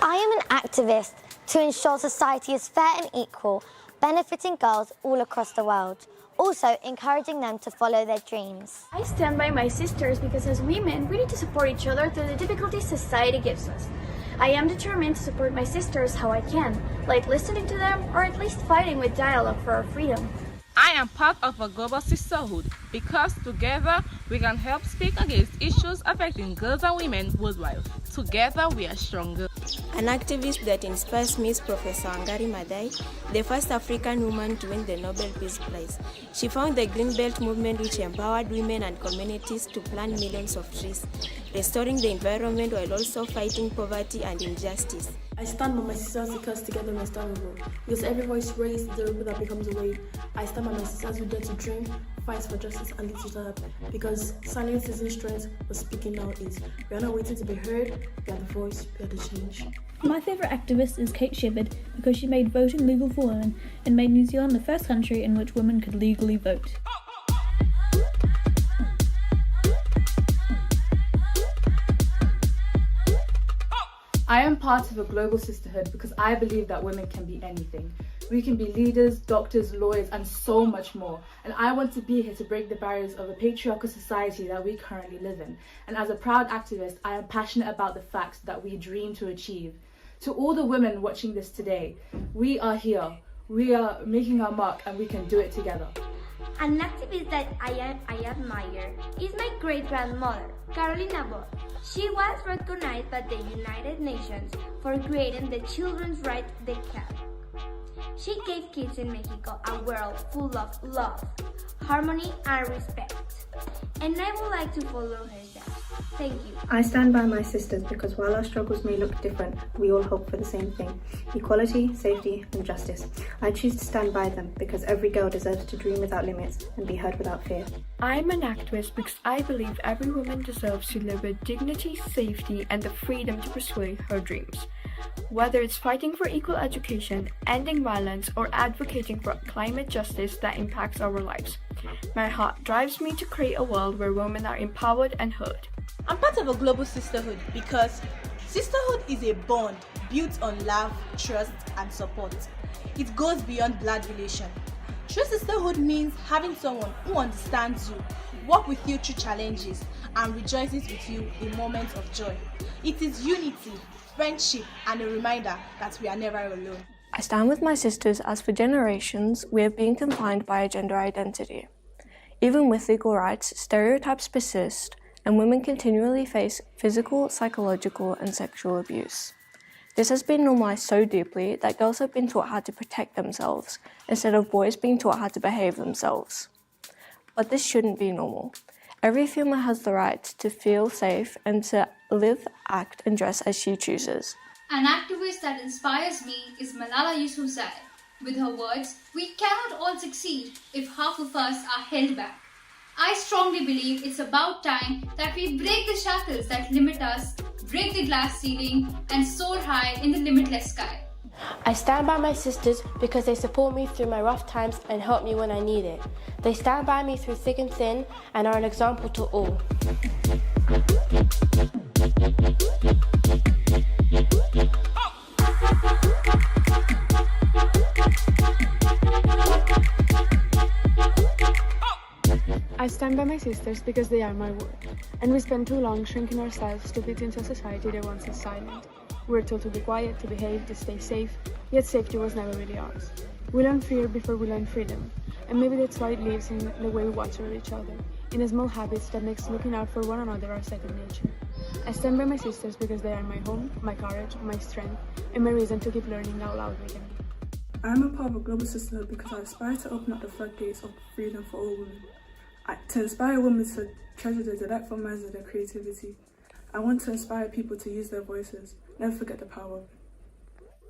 Speaker 25: I am an activist to ensure society is fair and equal, benefiting girls all across the world, also encouraging them to follow their dreams.
Speaker 26: I stand by my sisters because as women, we need to support each other through the difficulties society gives us. I am determined to support my sisters how I can, like listening to them or at least fighting with dialogue for our freedom.
Speaker 27: I am part of a global sisterhood because together we can help speak against issues affecting girls and women worldwide. Together we are stronger.
Speaker 28: An activist that inspires me is Professor Wangari Maathai, the first African woman to win the Nobel Peace Prize. She found the Green Belt movement which empowered women and communities to plant millions of trees, restoring the environment while also fighting poverty and injustice.
Speaker 29: I stand by my sisters because together we're unstoppable. Because every voice raised is a river that becomes a wave. I stand by my sisters who dare to dream, fight for justice, and lift each other up. Because silence isn't strength, but speaking now is. We are not waiting to be heard, we are the voice, we are the change.
Speaker 30: My favourite activist is Kate Shepherd because she made voting legal for women and made New Zealand the first country in which women could legally vote.
Speaker 31: I am part of a global sisterhood because I believe that women can be anything. We can be leaders, doctors, lawyers, and so much more. And I want to be here to break the barriers of the patriarchal society that we currently live in. And as a proud activist, I am passionate about the facts that we dream to achieve. To all the women watching this today, we are here. We are making our mark and we can do it together.
Speaker 26: An activist that I admire is my great-grandmother, Carolina Ball. She was recognized by the United Nations for creating the Children's Rights Decade. She gave kids in Mexico a world full of love, harmony, and respect. And I would like to follow her steps. Thank you.
Speaker 3: I stand by my sisters because while our struggles may look different, we all hope for the same thing: equality, safety, and justice. I choose to stand by them because every girl deserves to dream without limits and be heard without fear.
Speaker 4: I'm an activist because I believe every woman deserves to live with dignity, safety, and the freedom to pursue her dreams. Whether it's fighting for equal education, ending violence, or advocating for climate justice that impacts our lives, my heart drives me to create a world where women are empowered and heard.
Speaker 5: I'm part of a global sisterhood because sisterhood is a bond built on love, trust, and support. It goes beyond blood relation. True sisterhood means having someone who understands you, walks with you through challenges, and rejoices with you in moments of joy. It is unity, friendship, and a reminder that we are never alone.
Speaker 28: I stand with my sisters as for generations we have been confined by a gender identity. Even with legal rights, stereotypes persist, and women continually face physical, psychological, and sexual abuse. This has been normalized so deeply that girls have been taught how to protect themselves instead of boys being taught how to behave themselves. But this shouldn't be normal. Every female has the right to feel safe and to live, act, and dress as she chooses.
Speaker 15: An activist that inspires me is Malala Yousafzai. With her words, we cannot all succeed if half of us are held back. I strongly believe it's about time that we break the shackles that limit us, break the glass ceiling, and soar high in the limitless sky.
Speaker 8: I stand by my sisters because they support me through my rough times and help me when I need it. They stand by me through thick and thin and are an example to all.
Speaker 10: I stand by my sisters because they are my world, and we spend too long shrinking ourselves to fit into a society that wants us silent. We're told to be quiet, to behave, to stay safe, yet safety was never really ours. We learn fear before we learn freedom, and maybe that's why it lives in the way we watch over each other, in the small habits that makes looking out for one another our second nature. I stand by my sisters because they are my home, my courage, my strength, and my reason to keep learning how loud we can be.
Speaker 23: I am a part of a global sisterhood because I aspire to open up the floodgates of freedom for all women. To inspire women to treasure the delightful minds of their creativity. I want to inspire people to use their voices. Never forget the power.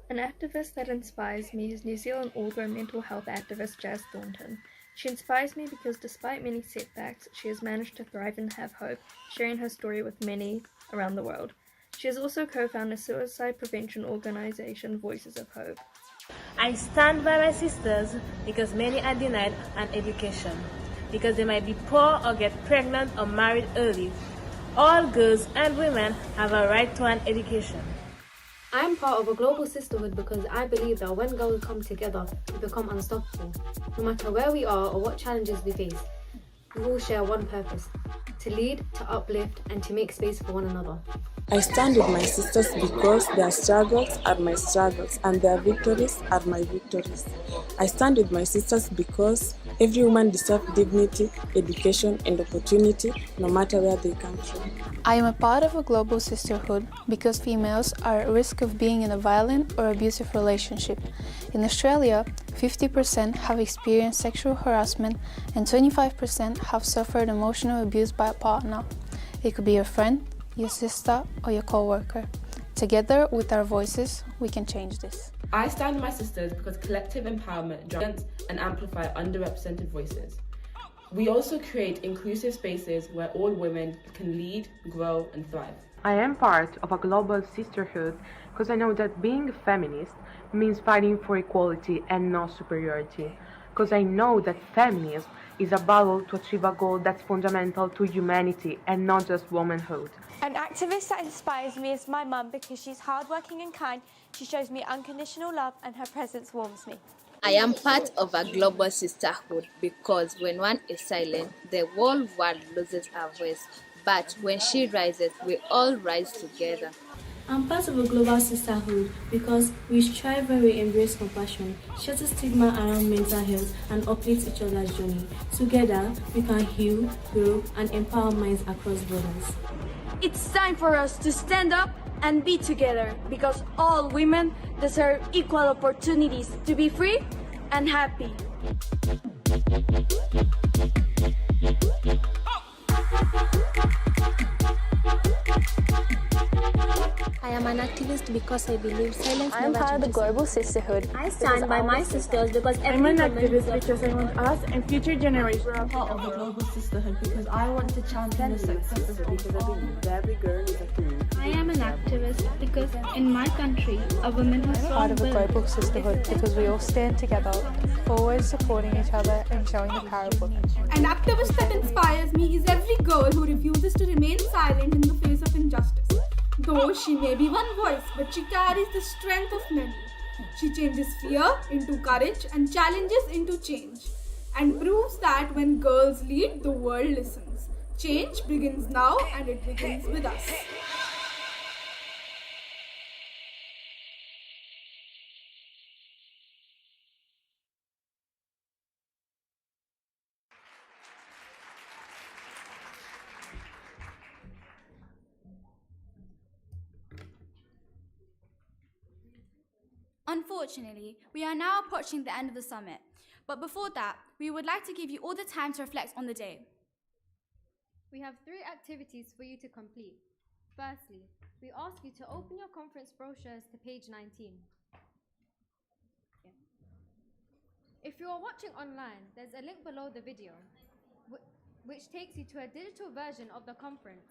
Speaker 11: An activist that inspires me is New Zealand all-girl mental health activist Jazz Thornton. She inspires me because despite many setbacks, she has managed to thrive and have hope, sharing her story with many around the world. She has also co-founded suicide prevention organisation Voices of Hope.
Speaker 12: I stand by my sisters because many are denied an education, because they might be poor or get pregnant or married early. All girls and women have a right to an education.
Speaker 13: I am part of a global sisterhood because I believe that when girls come together, we become unstoppable. No matter where we are or what challenges we face, we all share one purpose: to lead, to uplift, and to make space for one another.
Speaker 14: I stand with my sisters because their struggles are my struggles and their victories are my victories. I stand with my sisters because every woman deserves dignity, education, and opportunity, no matter where they come from.
Speaker 28: I am a part of a global sisterhood because females are at risk of being in a violent or abusive relationship. In Australia, 50% have experienced sexual harassment and 25% have suffered emotional abuse by a partner. It could be your friend, your sister, or your co-worker. Together, with our voices, we can change this.
Speaker 31: I stand with my sisters because collective empowerment drives and amplify underrepresented voices. We also create inclusive spaces where all women can lead, grow, and thrive.
Speaker 16: I am part of a global sisterhood because I know that being a feminist means fighting for equality and not superiority. Because I know that feminism is a battle to achieve a goal that's fundamental to humanity and not just womanhood.
Speaker 26: An activist that inspires me is my mum because she's hardworking and kind. She shows me unconditional love and her presence warms me.
Speaker 17: I am part of a global sisterhood because when one is silent, the whole world loses her voice. But when she rises, we all rise together.
Speaker 30: I'm part of a global sisterhood because we strive when we embrace compassion, shed the stigma around mental health, and uplift each other's journey. Together, we can heal, grow, and empower minds across borders.
Speaker 26: It's time for us to stand up and be together because all women deserve equal opportunities to be free and happy.
Speaker 28: I am an activist because I believe silence
Speaker 1: I am
Speaker 28: never
Speaker 1: part of the
Speaker 28: changes
Speaker 1: global
Speaker 28: anything.
Speaker 1: sisterhood.
Speaker 26: I stand by my sisters because
Speaker 10: I'm an
Speaker 26: every woman
Speaker 10: activist because I want us and future generations to
Speaker 2: I'm part of the global sisterhood because I want to champion the success of all.
Speaker 6: I am an activist because in my country, a woman has
Speaker 7: Part of a global sisterhood because we all stand together, always supporting each other and showing the power of women.
Speaker 9: An activist that inspires me is every girl who refuses to remain silent in the face of injustice. Though she may be one voice, but she carries the strength of many. She changes fear into courage and challenges into change, and proves that when girls lead, the world listens. Change begins now, and it begins with us.
Speaker 18: Unfortunately, we are now approaching the end of the summit. But before that, we would like to give you all the time to reflect on the day.
Speaker 19: We have 3 activities for you to complete. Firstly, we ask you to open your conference brochures to page 19. If you are watching online, there's a link below the video, which takes you to a digital version of the conference.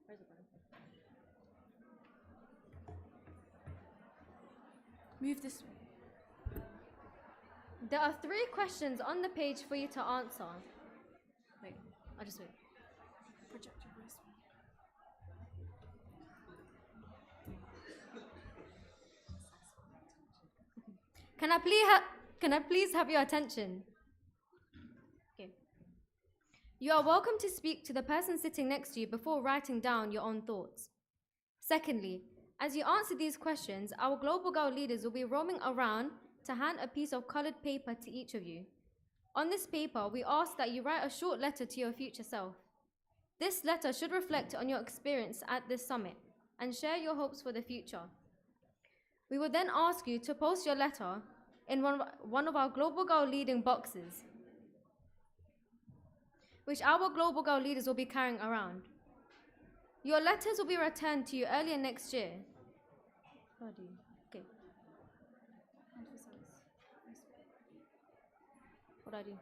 Speaker 19: Where's it going?
Speaker 18: Move this way.
Speaker 19: There are 3 questions on the page for you to answer. Wait, I'll just wait.
Speaker 18: Project your voice.
Speaker 19: Can I please have your attention? Okay. You are welcome to speak to the person sitting next to you before writing down your own thoughts. Secondly, as you answer these questions, our Global Girl leaders will be roaming around to hand a piece of colored paper to each of you. On this paper, we ask that you write a short letter to your future self. This letter should reflect on your experience at this summit and share your hopes for the future. We will then ask you to post your letter in one of our Global Girl leading boxes, which our Global Girl leaders will be carrying around. Your letters will be returned to you earlier next year. Okay. What do I do?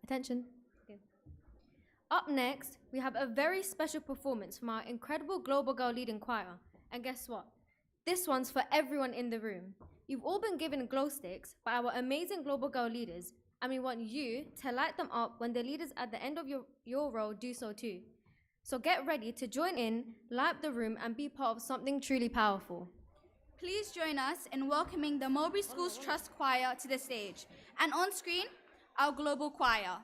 Speaker 19: Attention. Okay. Up next, we have a very special performance from our incredible Global Girl Leading Choir. And guess what? This one's for everyone in the room. You've all been given glow sticks by our amazing Global Girl leaders, and we want you to light them up when the leaders at the end of your role do so too. So get ready to join in, light up the room, and be part of something truly powerful.
Speaker 18: Please join us in welcoming the Mulberry Schools Trust Choir to the stage. And on screen, our Global Choir.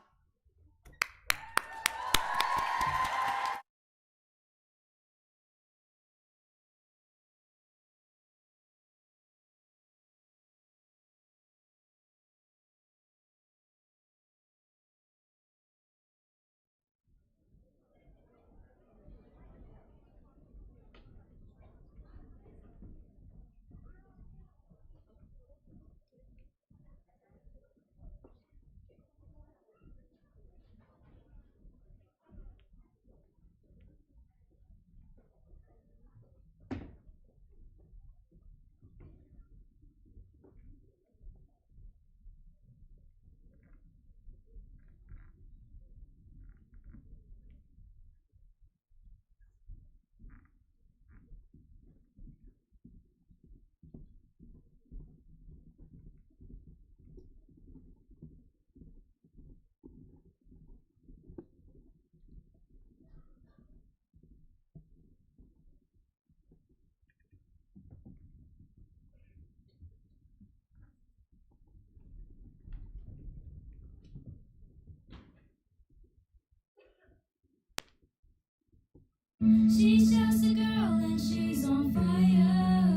Speaker 1: She's just a girl and she's on fire.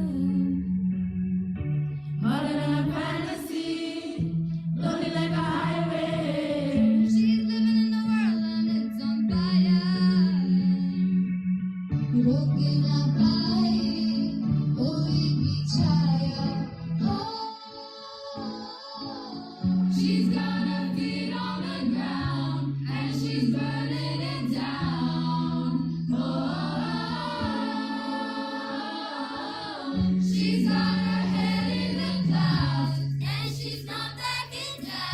Speaker 1: Harder than a fantasy, lonely like a highway. She's living in the world and it's on fire. Broken up by oh, she's got her feet on the ground and she's burning it down. She's got her head in the clouds and she's not backing down.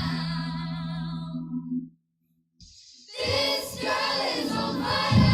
Speaker 1: This girl is on fire.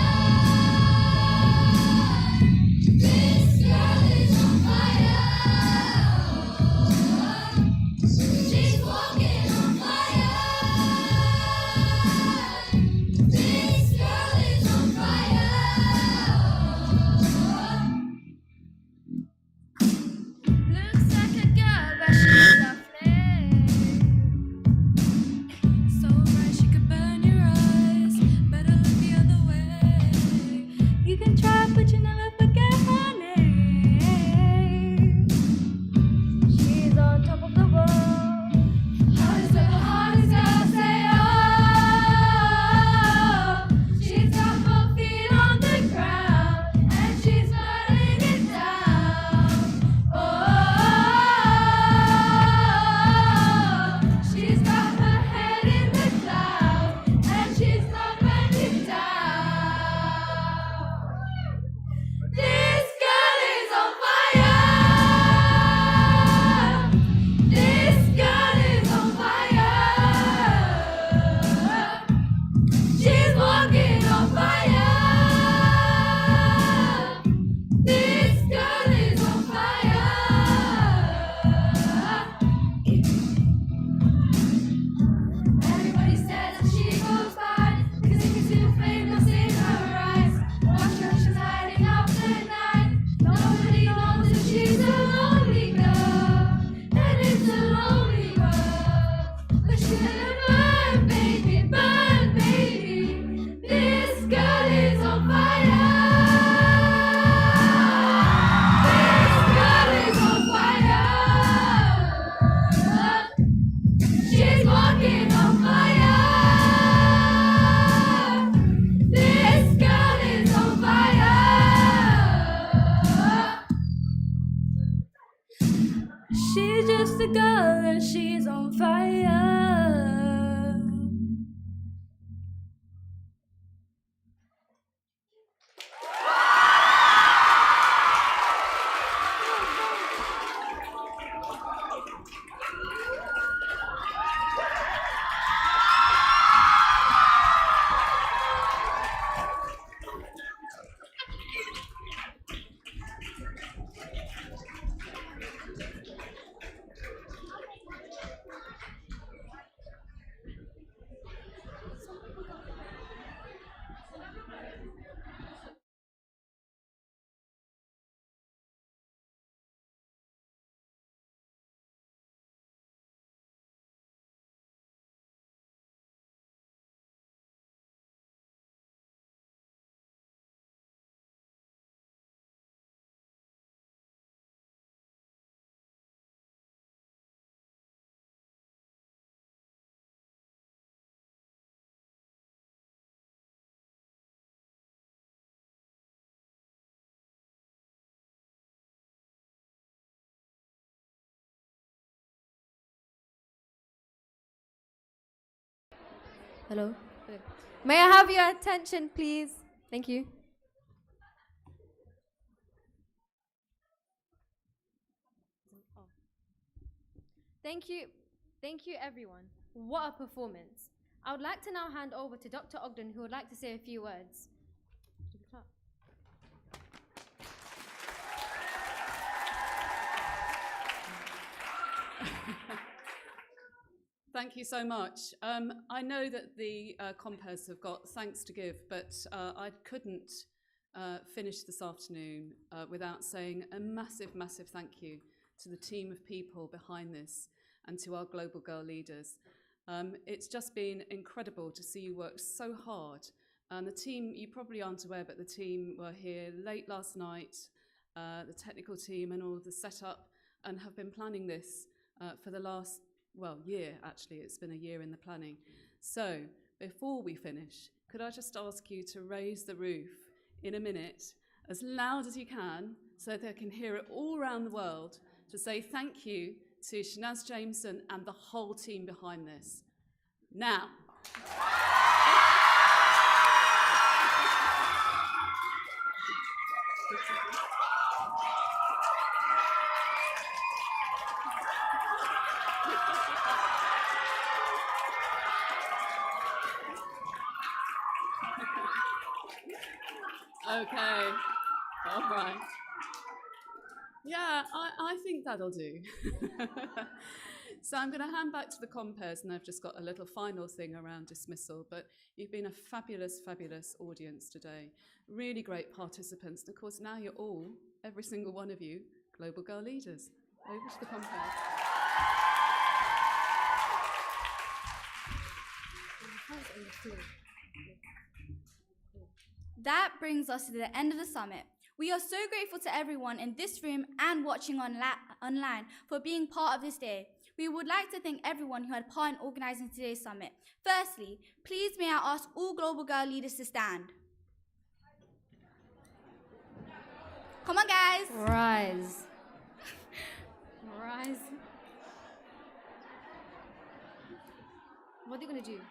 Speaker 19: Hello? Okay. May I have your attention, please? Thank you. Thank you. Thank you, everyone. What a performance. I would like to now hand over to Dr. Ogden, who would like to say a few words.
Speaker 3: Thank you so much. I know that the compers have got thanks to give, but I couldn't finish this afternoon without saying a massive, massive thank you to the team of people behind this and to our global girl leaders. It's just been incredible to see you work so hard. And the team, you probably aren't aware, but the team were here late last night, the technical team and all of the setup, and have been planning this for the last year, actually. It's been a year in the planning. So before we finish, could I just ask you to raise the roof in a minute as loud as you can so they can hear it all around the world, to say thank you to Shanaz Jameson and the whole team behind this. Now. Okay, all right. Yeah, I think that'll do. So I'm going to hand back to the compers, and I've just got a little final thing around dismissal, but you've been a fabulous, fabulous audience today. Really great participants. And of course, now you're all, every single one of you, global girl leaders. Over to the compers.
Speaker 18: That brings us to the end of the summit. We are so grateful to everyone in this room and watching online for being part of this day. We would like to thank everyone who had part in organising today's summit. Firstly, please may I ask all global girl leaders to stand. Come on, guys.
Speaker 19: Rise. Rise. What are you going to do?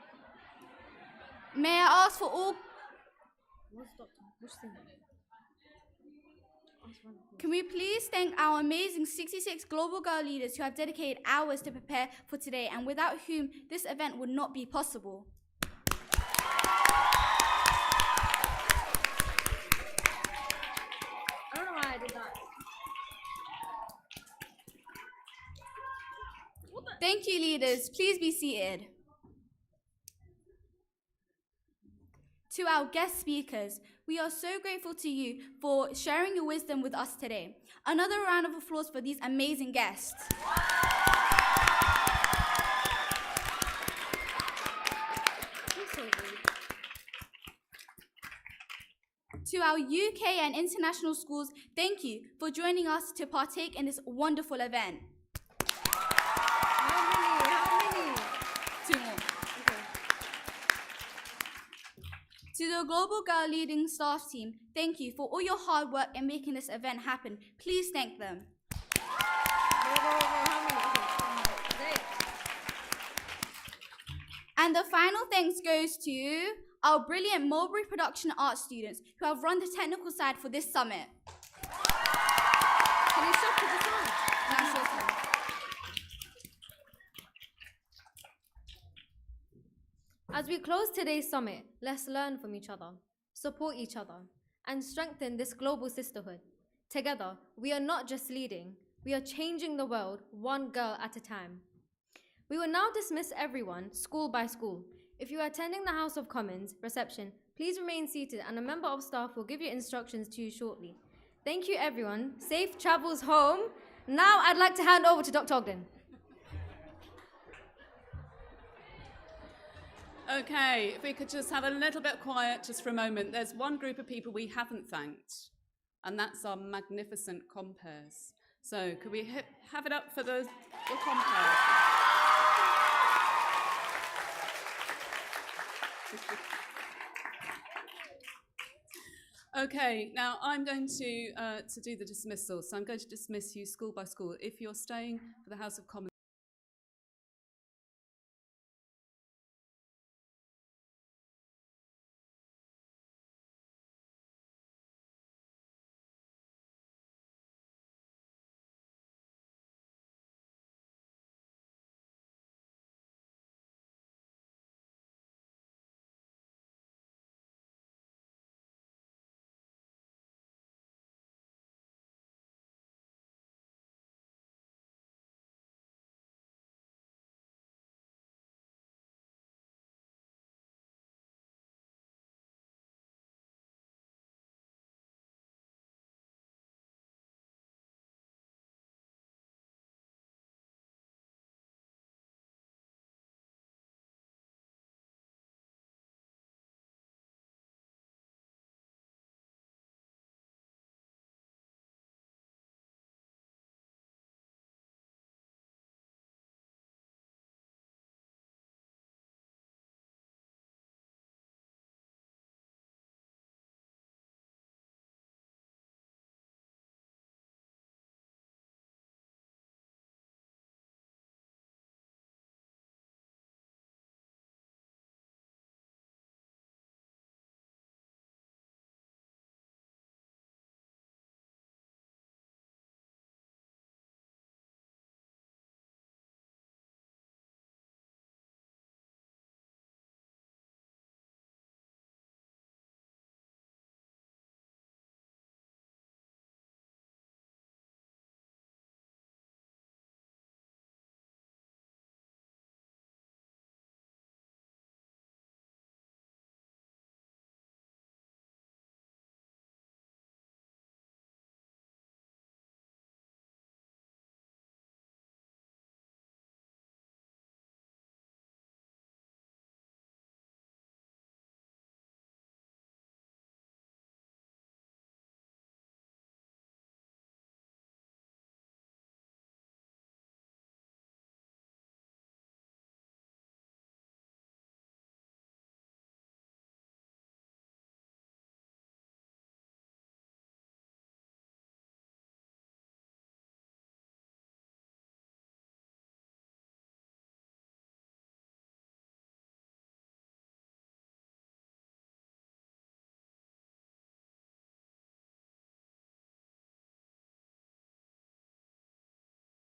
Speaker 18: May I ask for all... Can we please thank our amazing 66 global girl leaders who have dedicated hours to prepare for today, and without whom this event would not be possible.
Speaker 19: I don't know why I did that.
Speaker 18: Thank you, leaders. Please be seated. To our guest speakers, we are so grateful to you for sharing your wisdom with us today. Another round of applause for these amazing guests. To our UK and international schools, thank you for joining us to partake in this wonderful event.
Speaker 19: How many?
Speaker 18: Two more. Okay. To the Global Girl Leading Staff Team, thank you for all your hard work in making this event happen. Please thank them. And the final thanks goes to our brilliant Mulberry Production Art students who have run the technical side for this summit.
Speaker 19: Can you stop with the song?
Speaker 18: That's your turn.
Speaker 19: As we close today's summit, let's learn from each other, support each other, and strengthen this global sisterhood. Together, we are not just leading, we are changing the world one girl at a time. We will now dismiss everyone, school by school. If you are attending the House of Commons reception, please remain seated and a member of staff will give you instructions to you shortly. Thank you, everyone. Safe travels home. Now I'd like to hand over to Dr. Ogden.
Speaker 3: Okay, if we could just have a little bit quiet just for a moment. There's one group of people we haven't thanked, and that's our magnificent compers. So could we have it up for the compers? Okay, now I'm going to do the dismissal. So I'm going to dismiss you school by school. If you're staying for the House of Commons,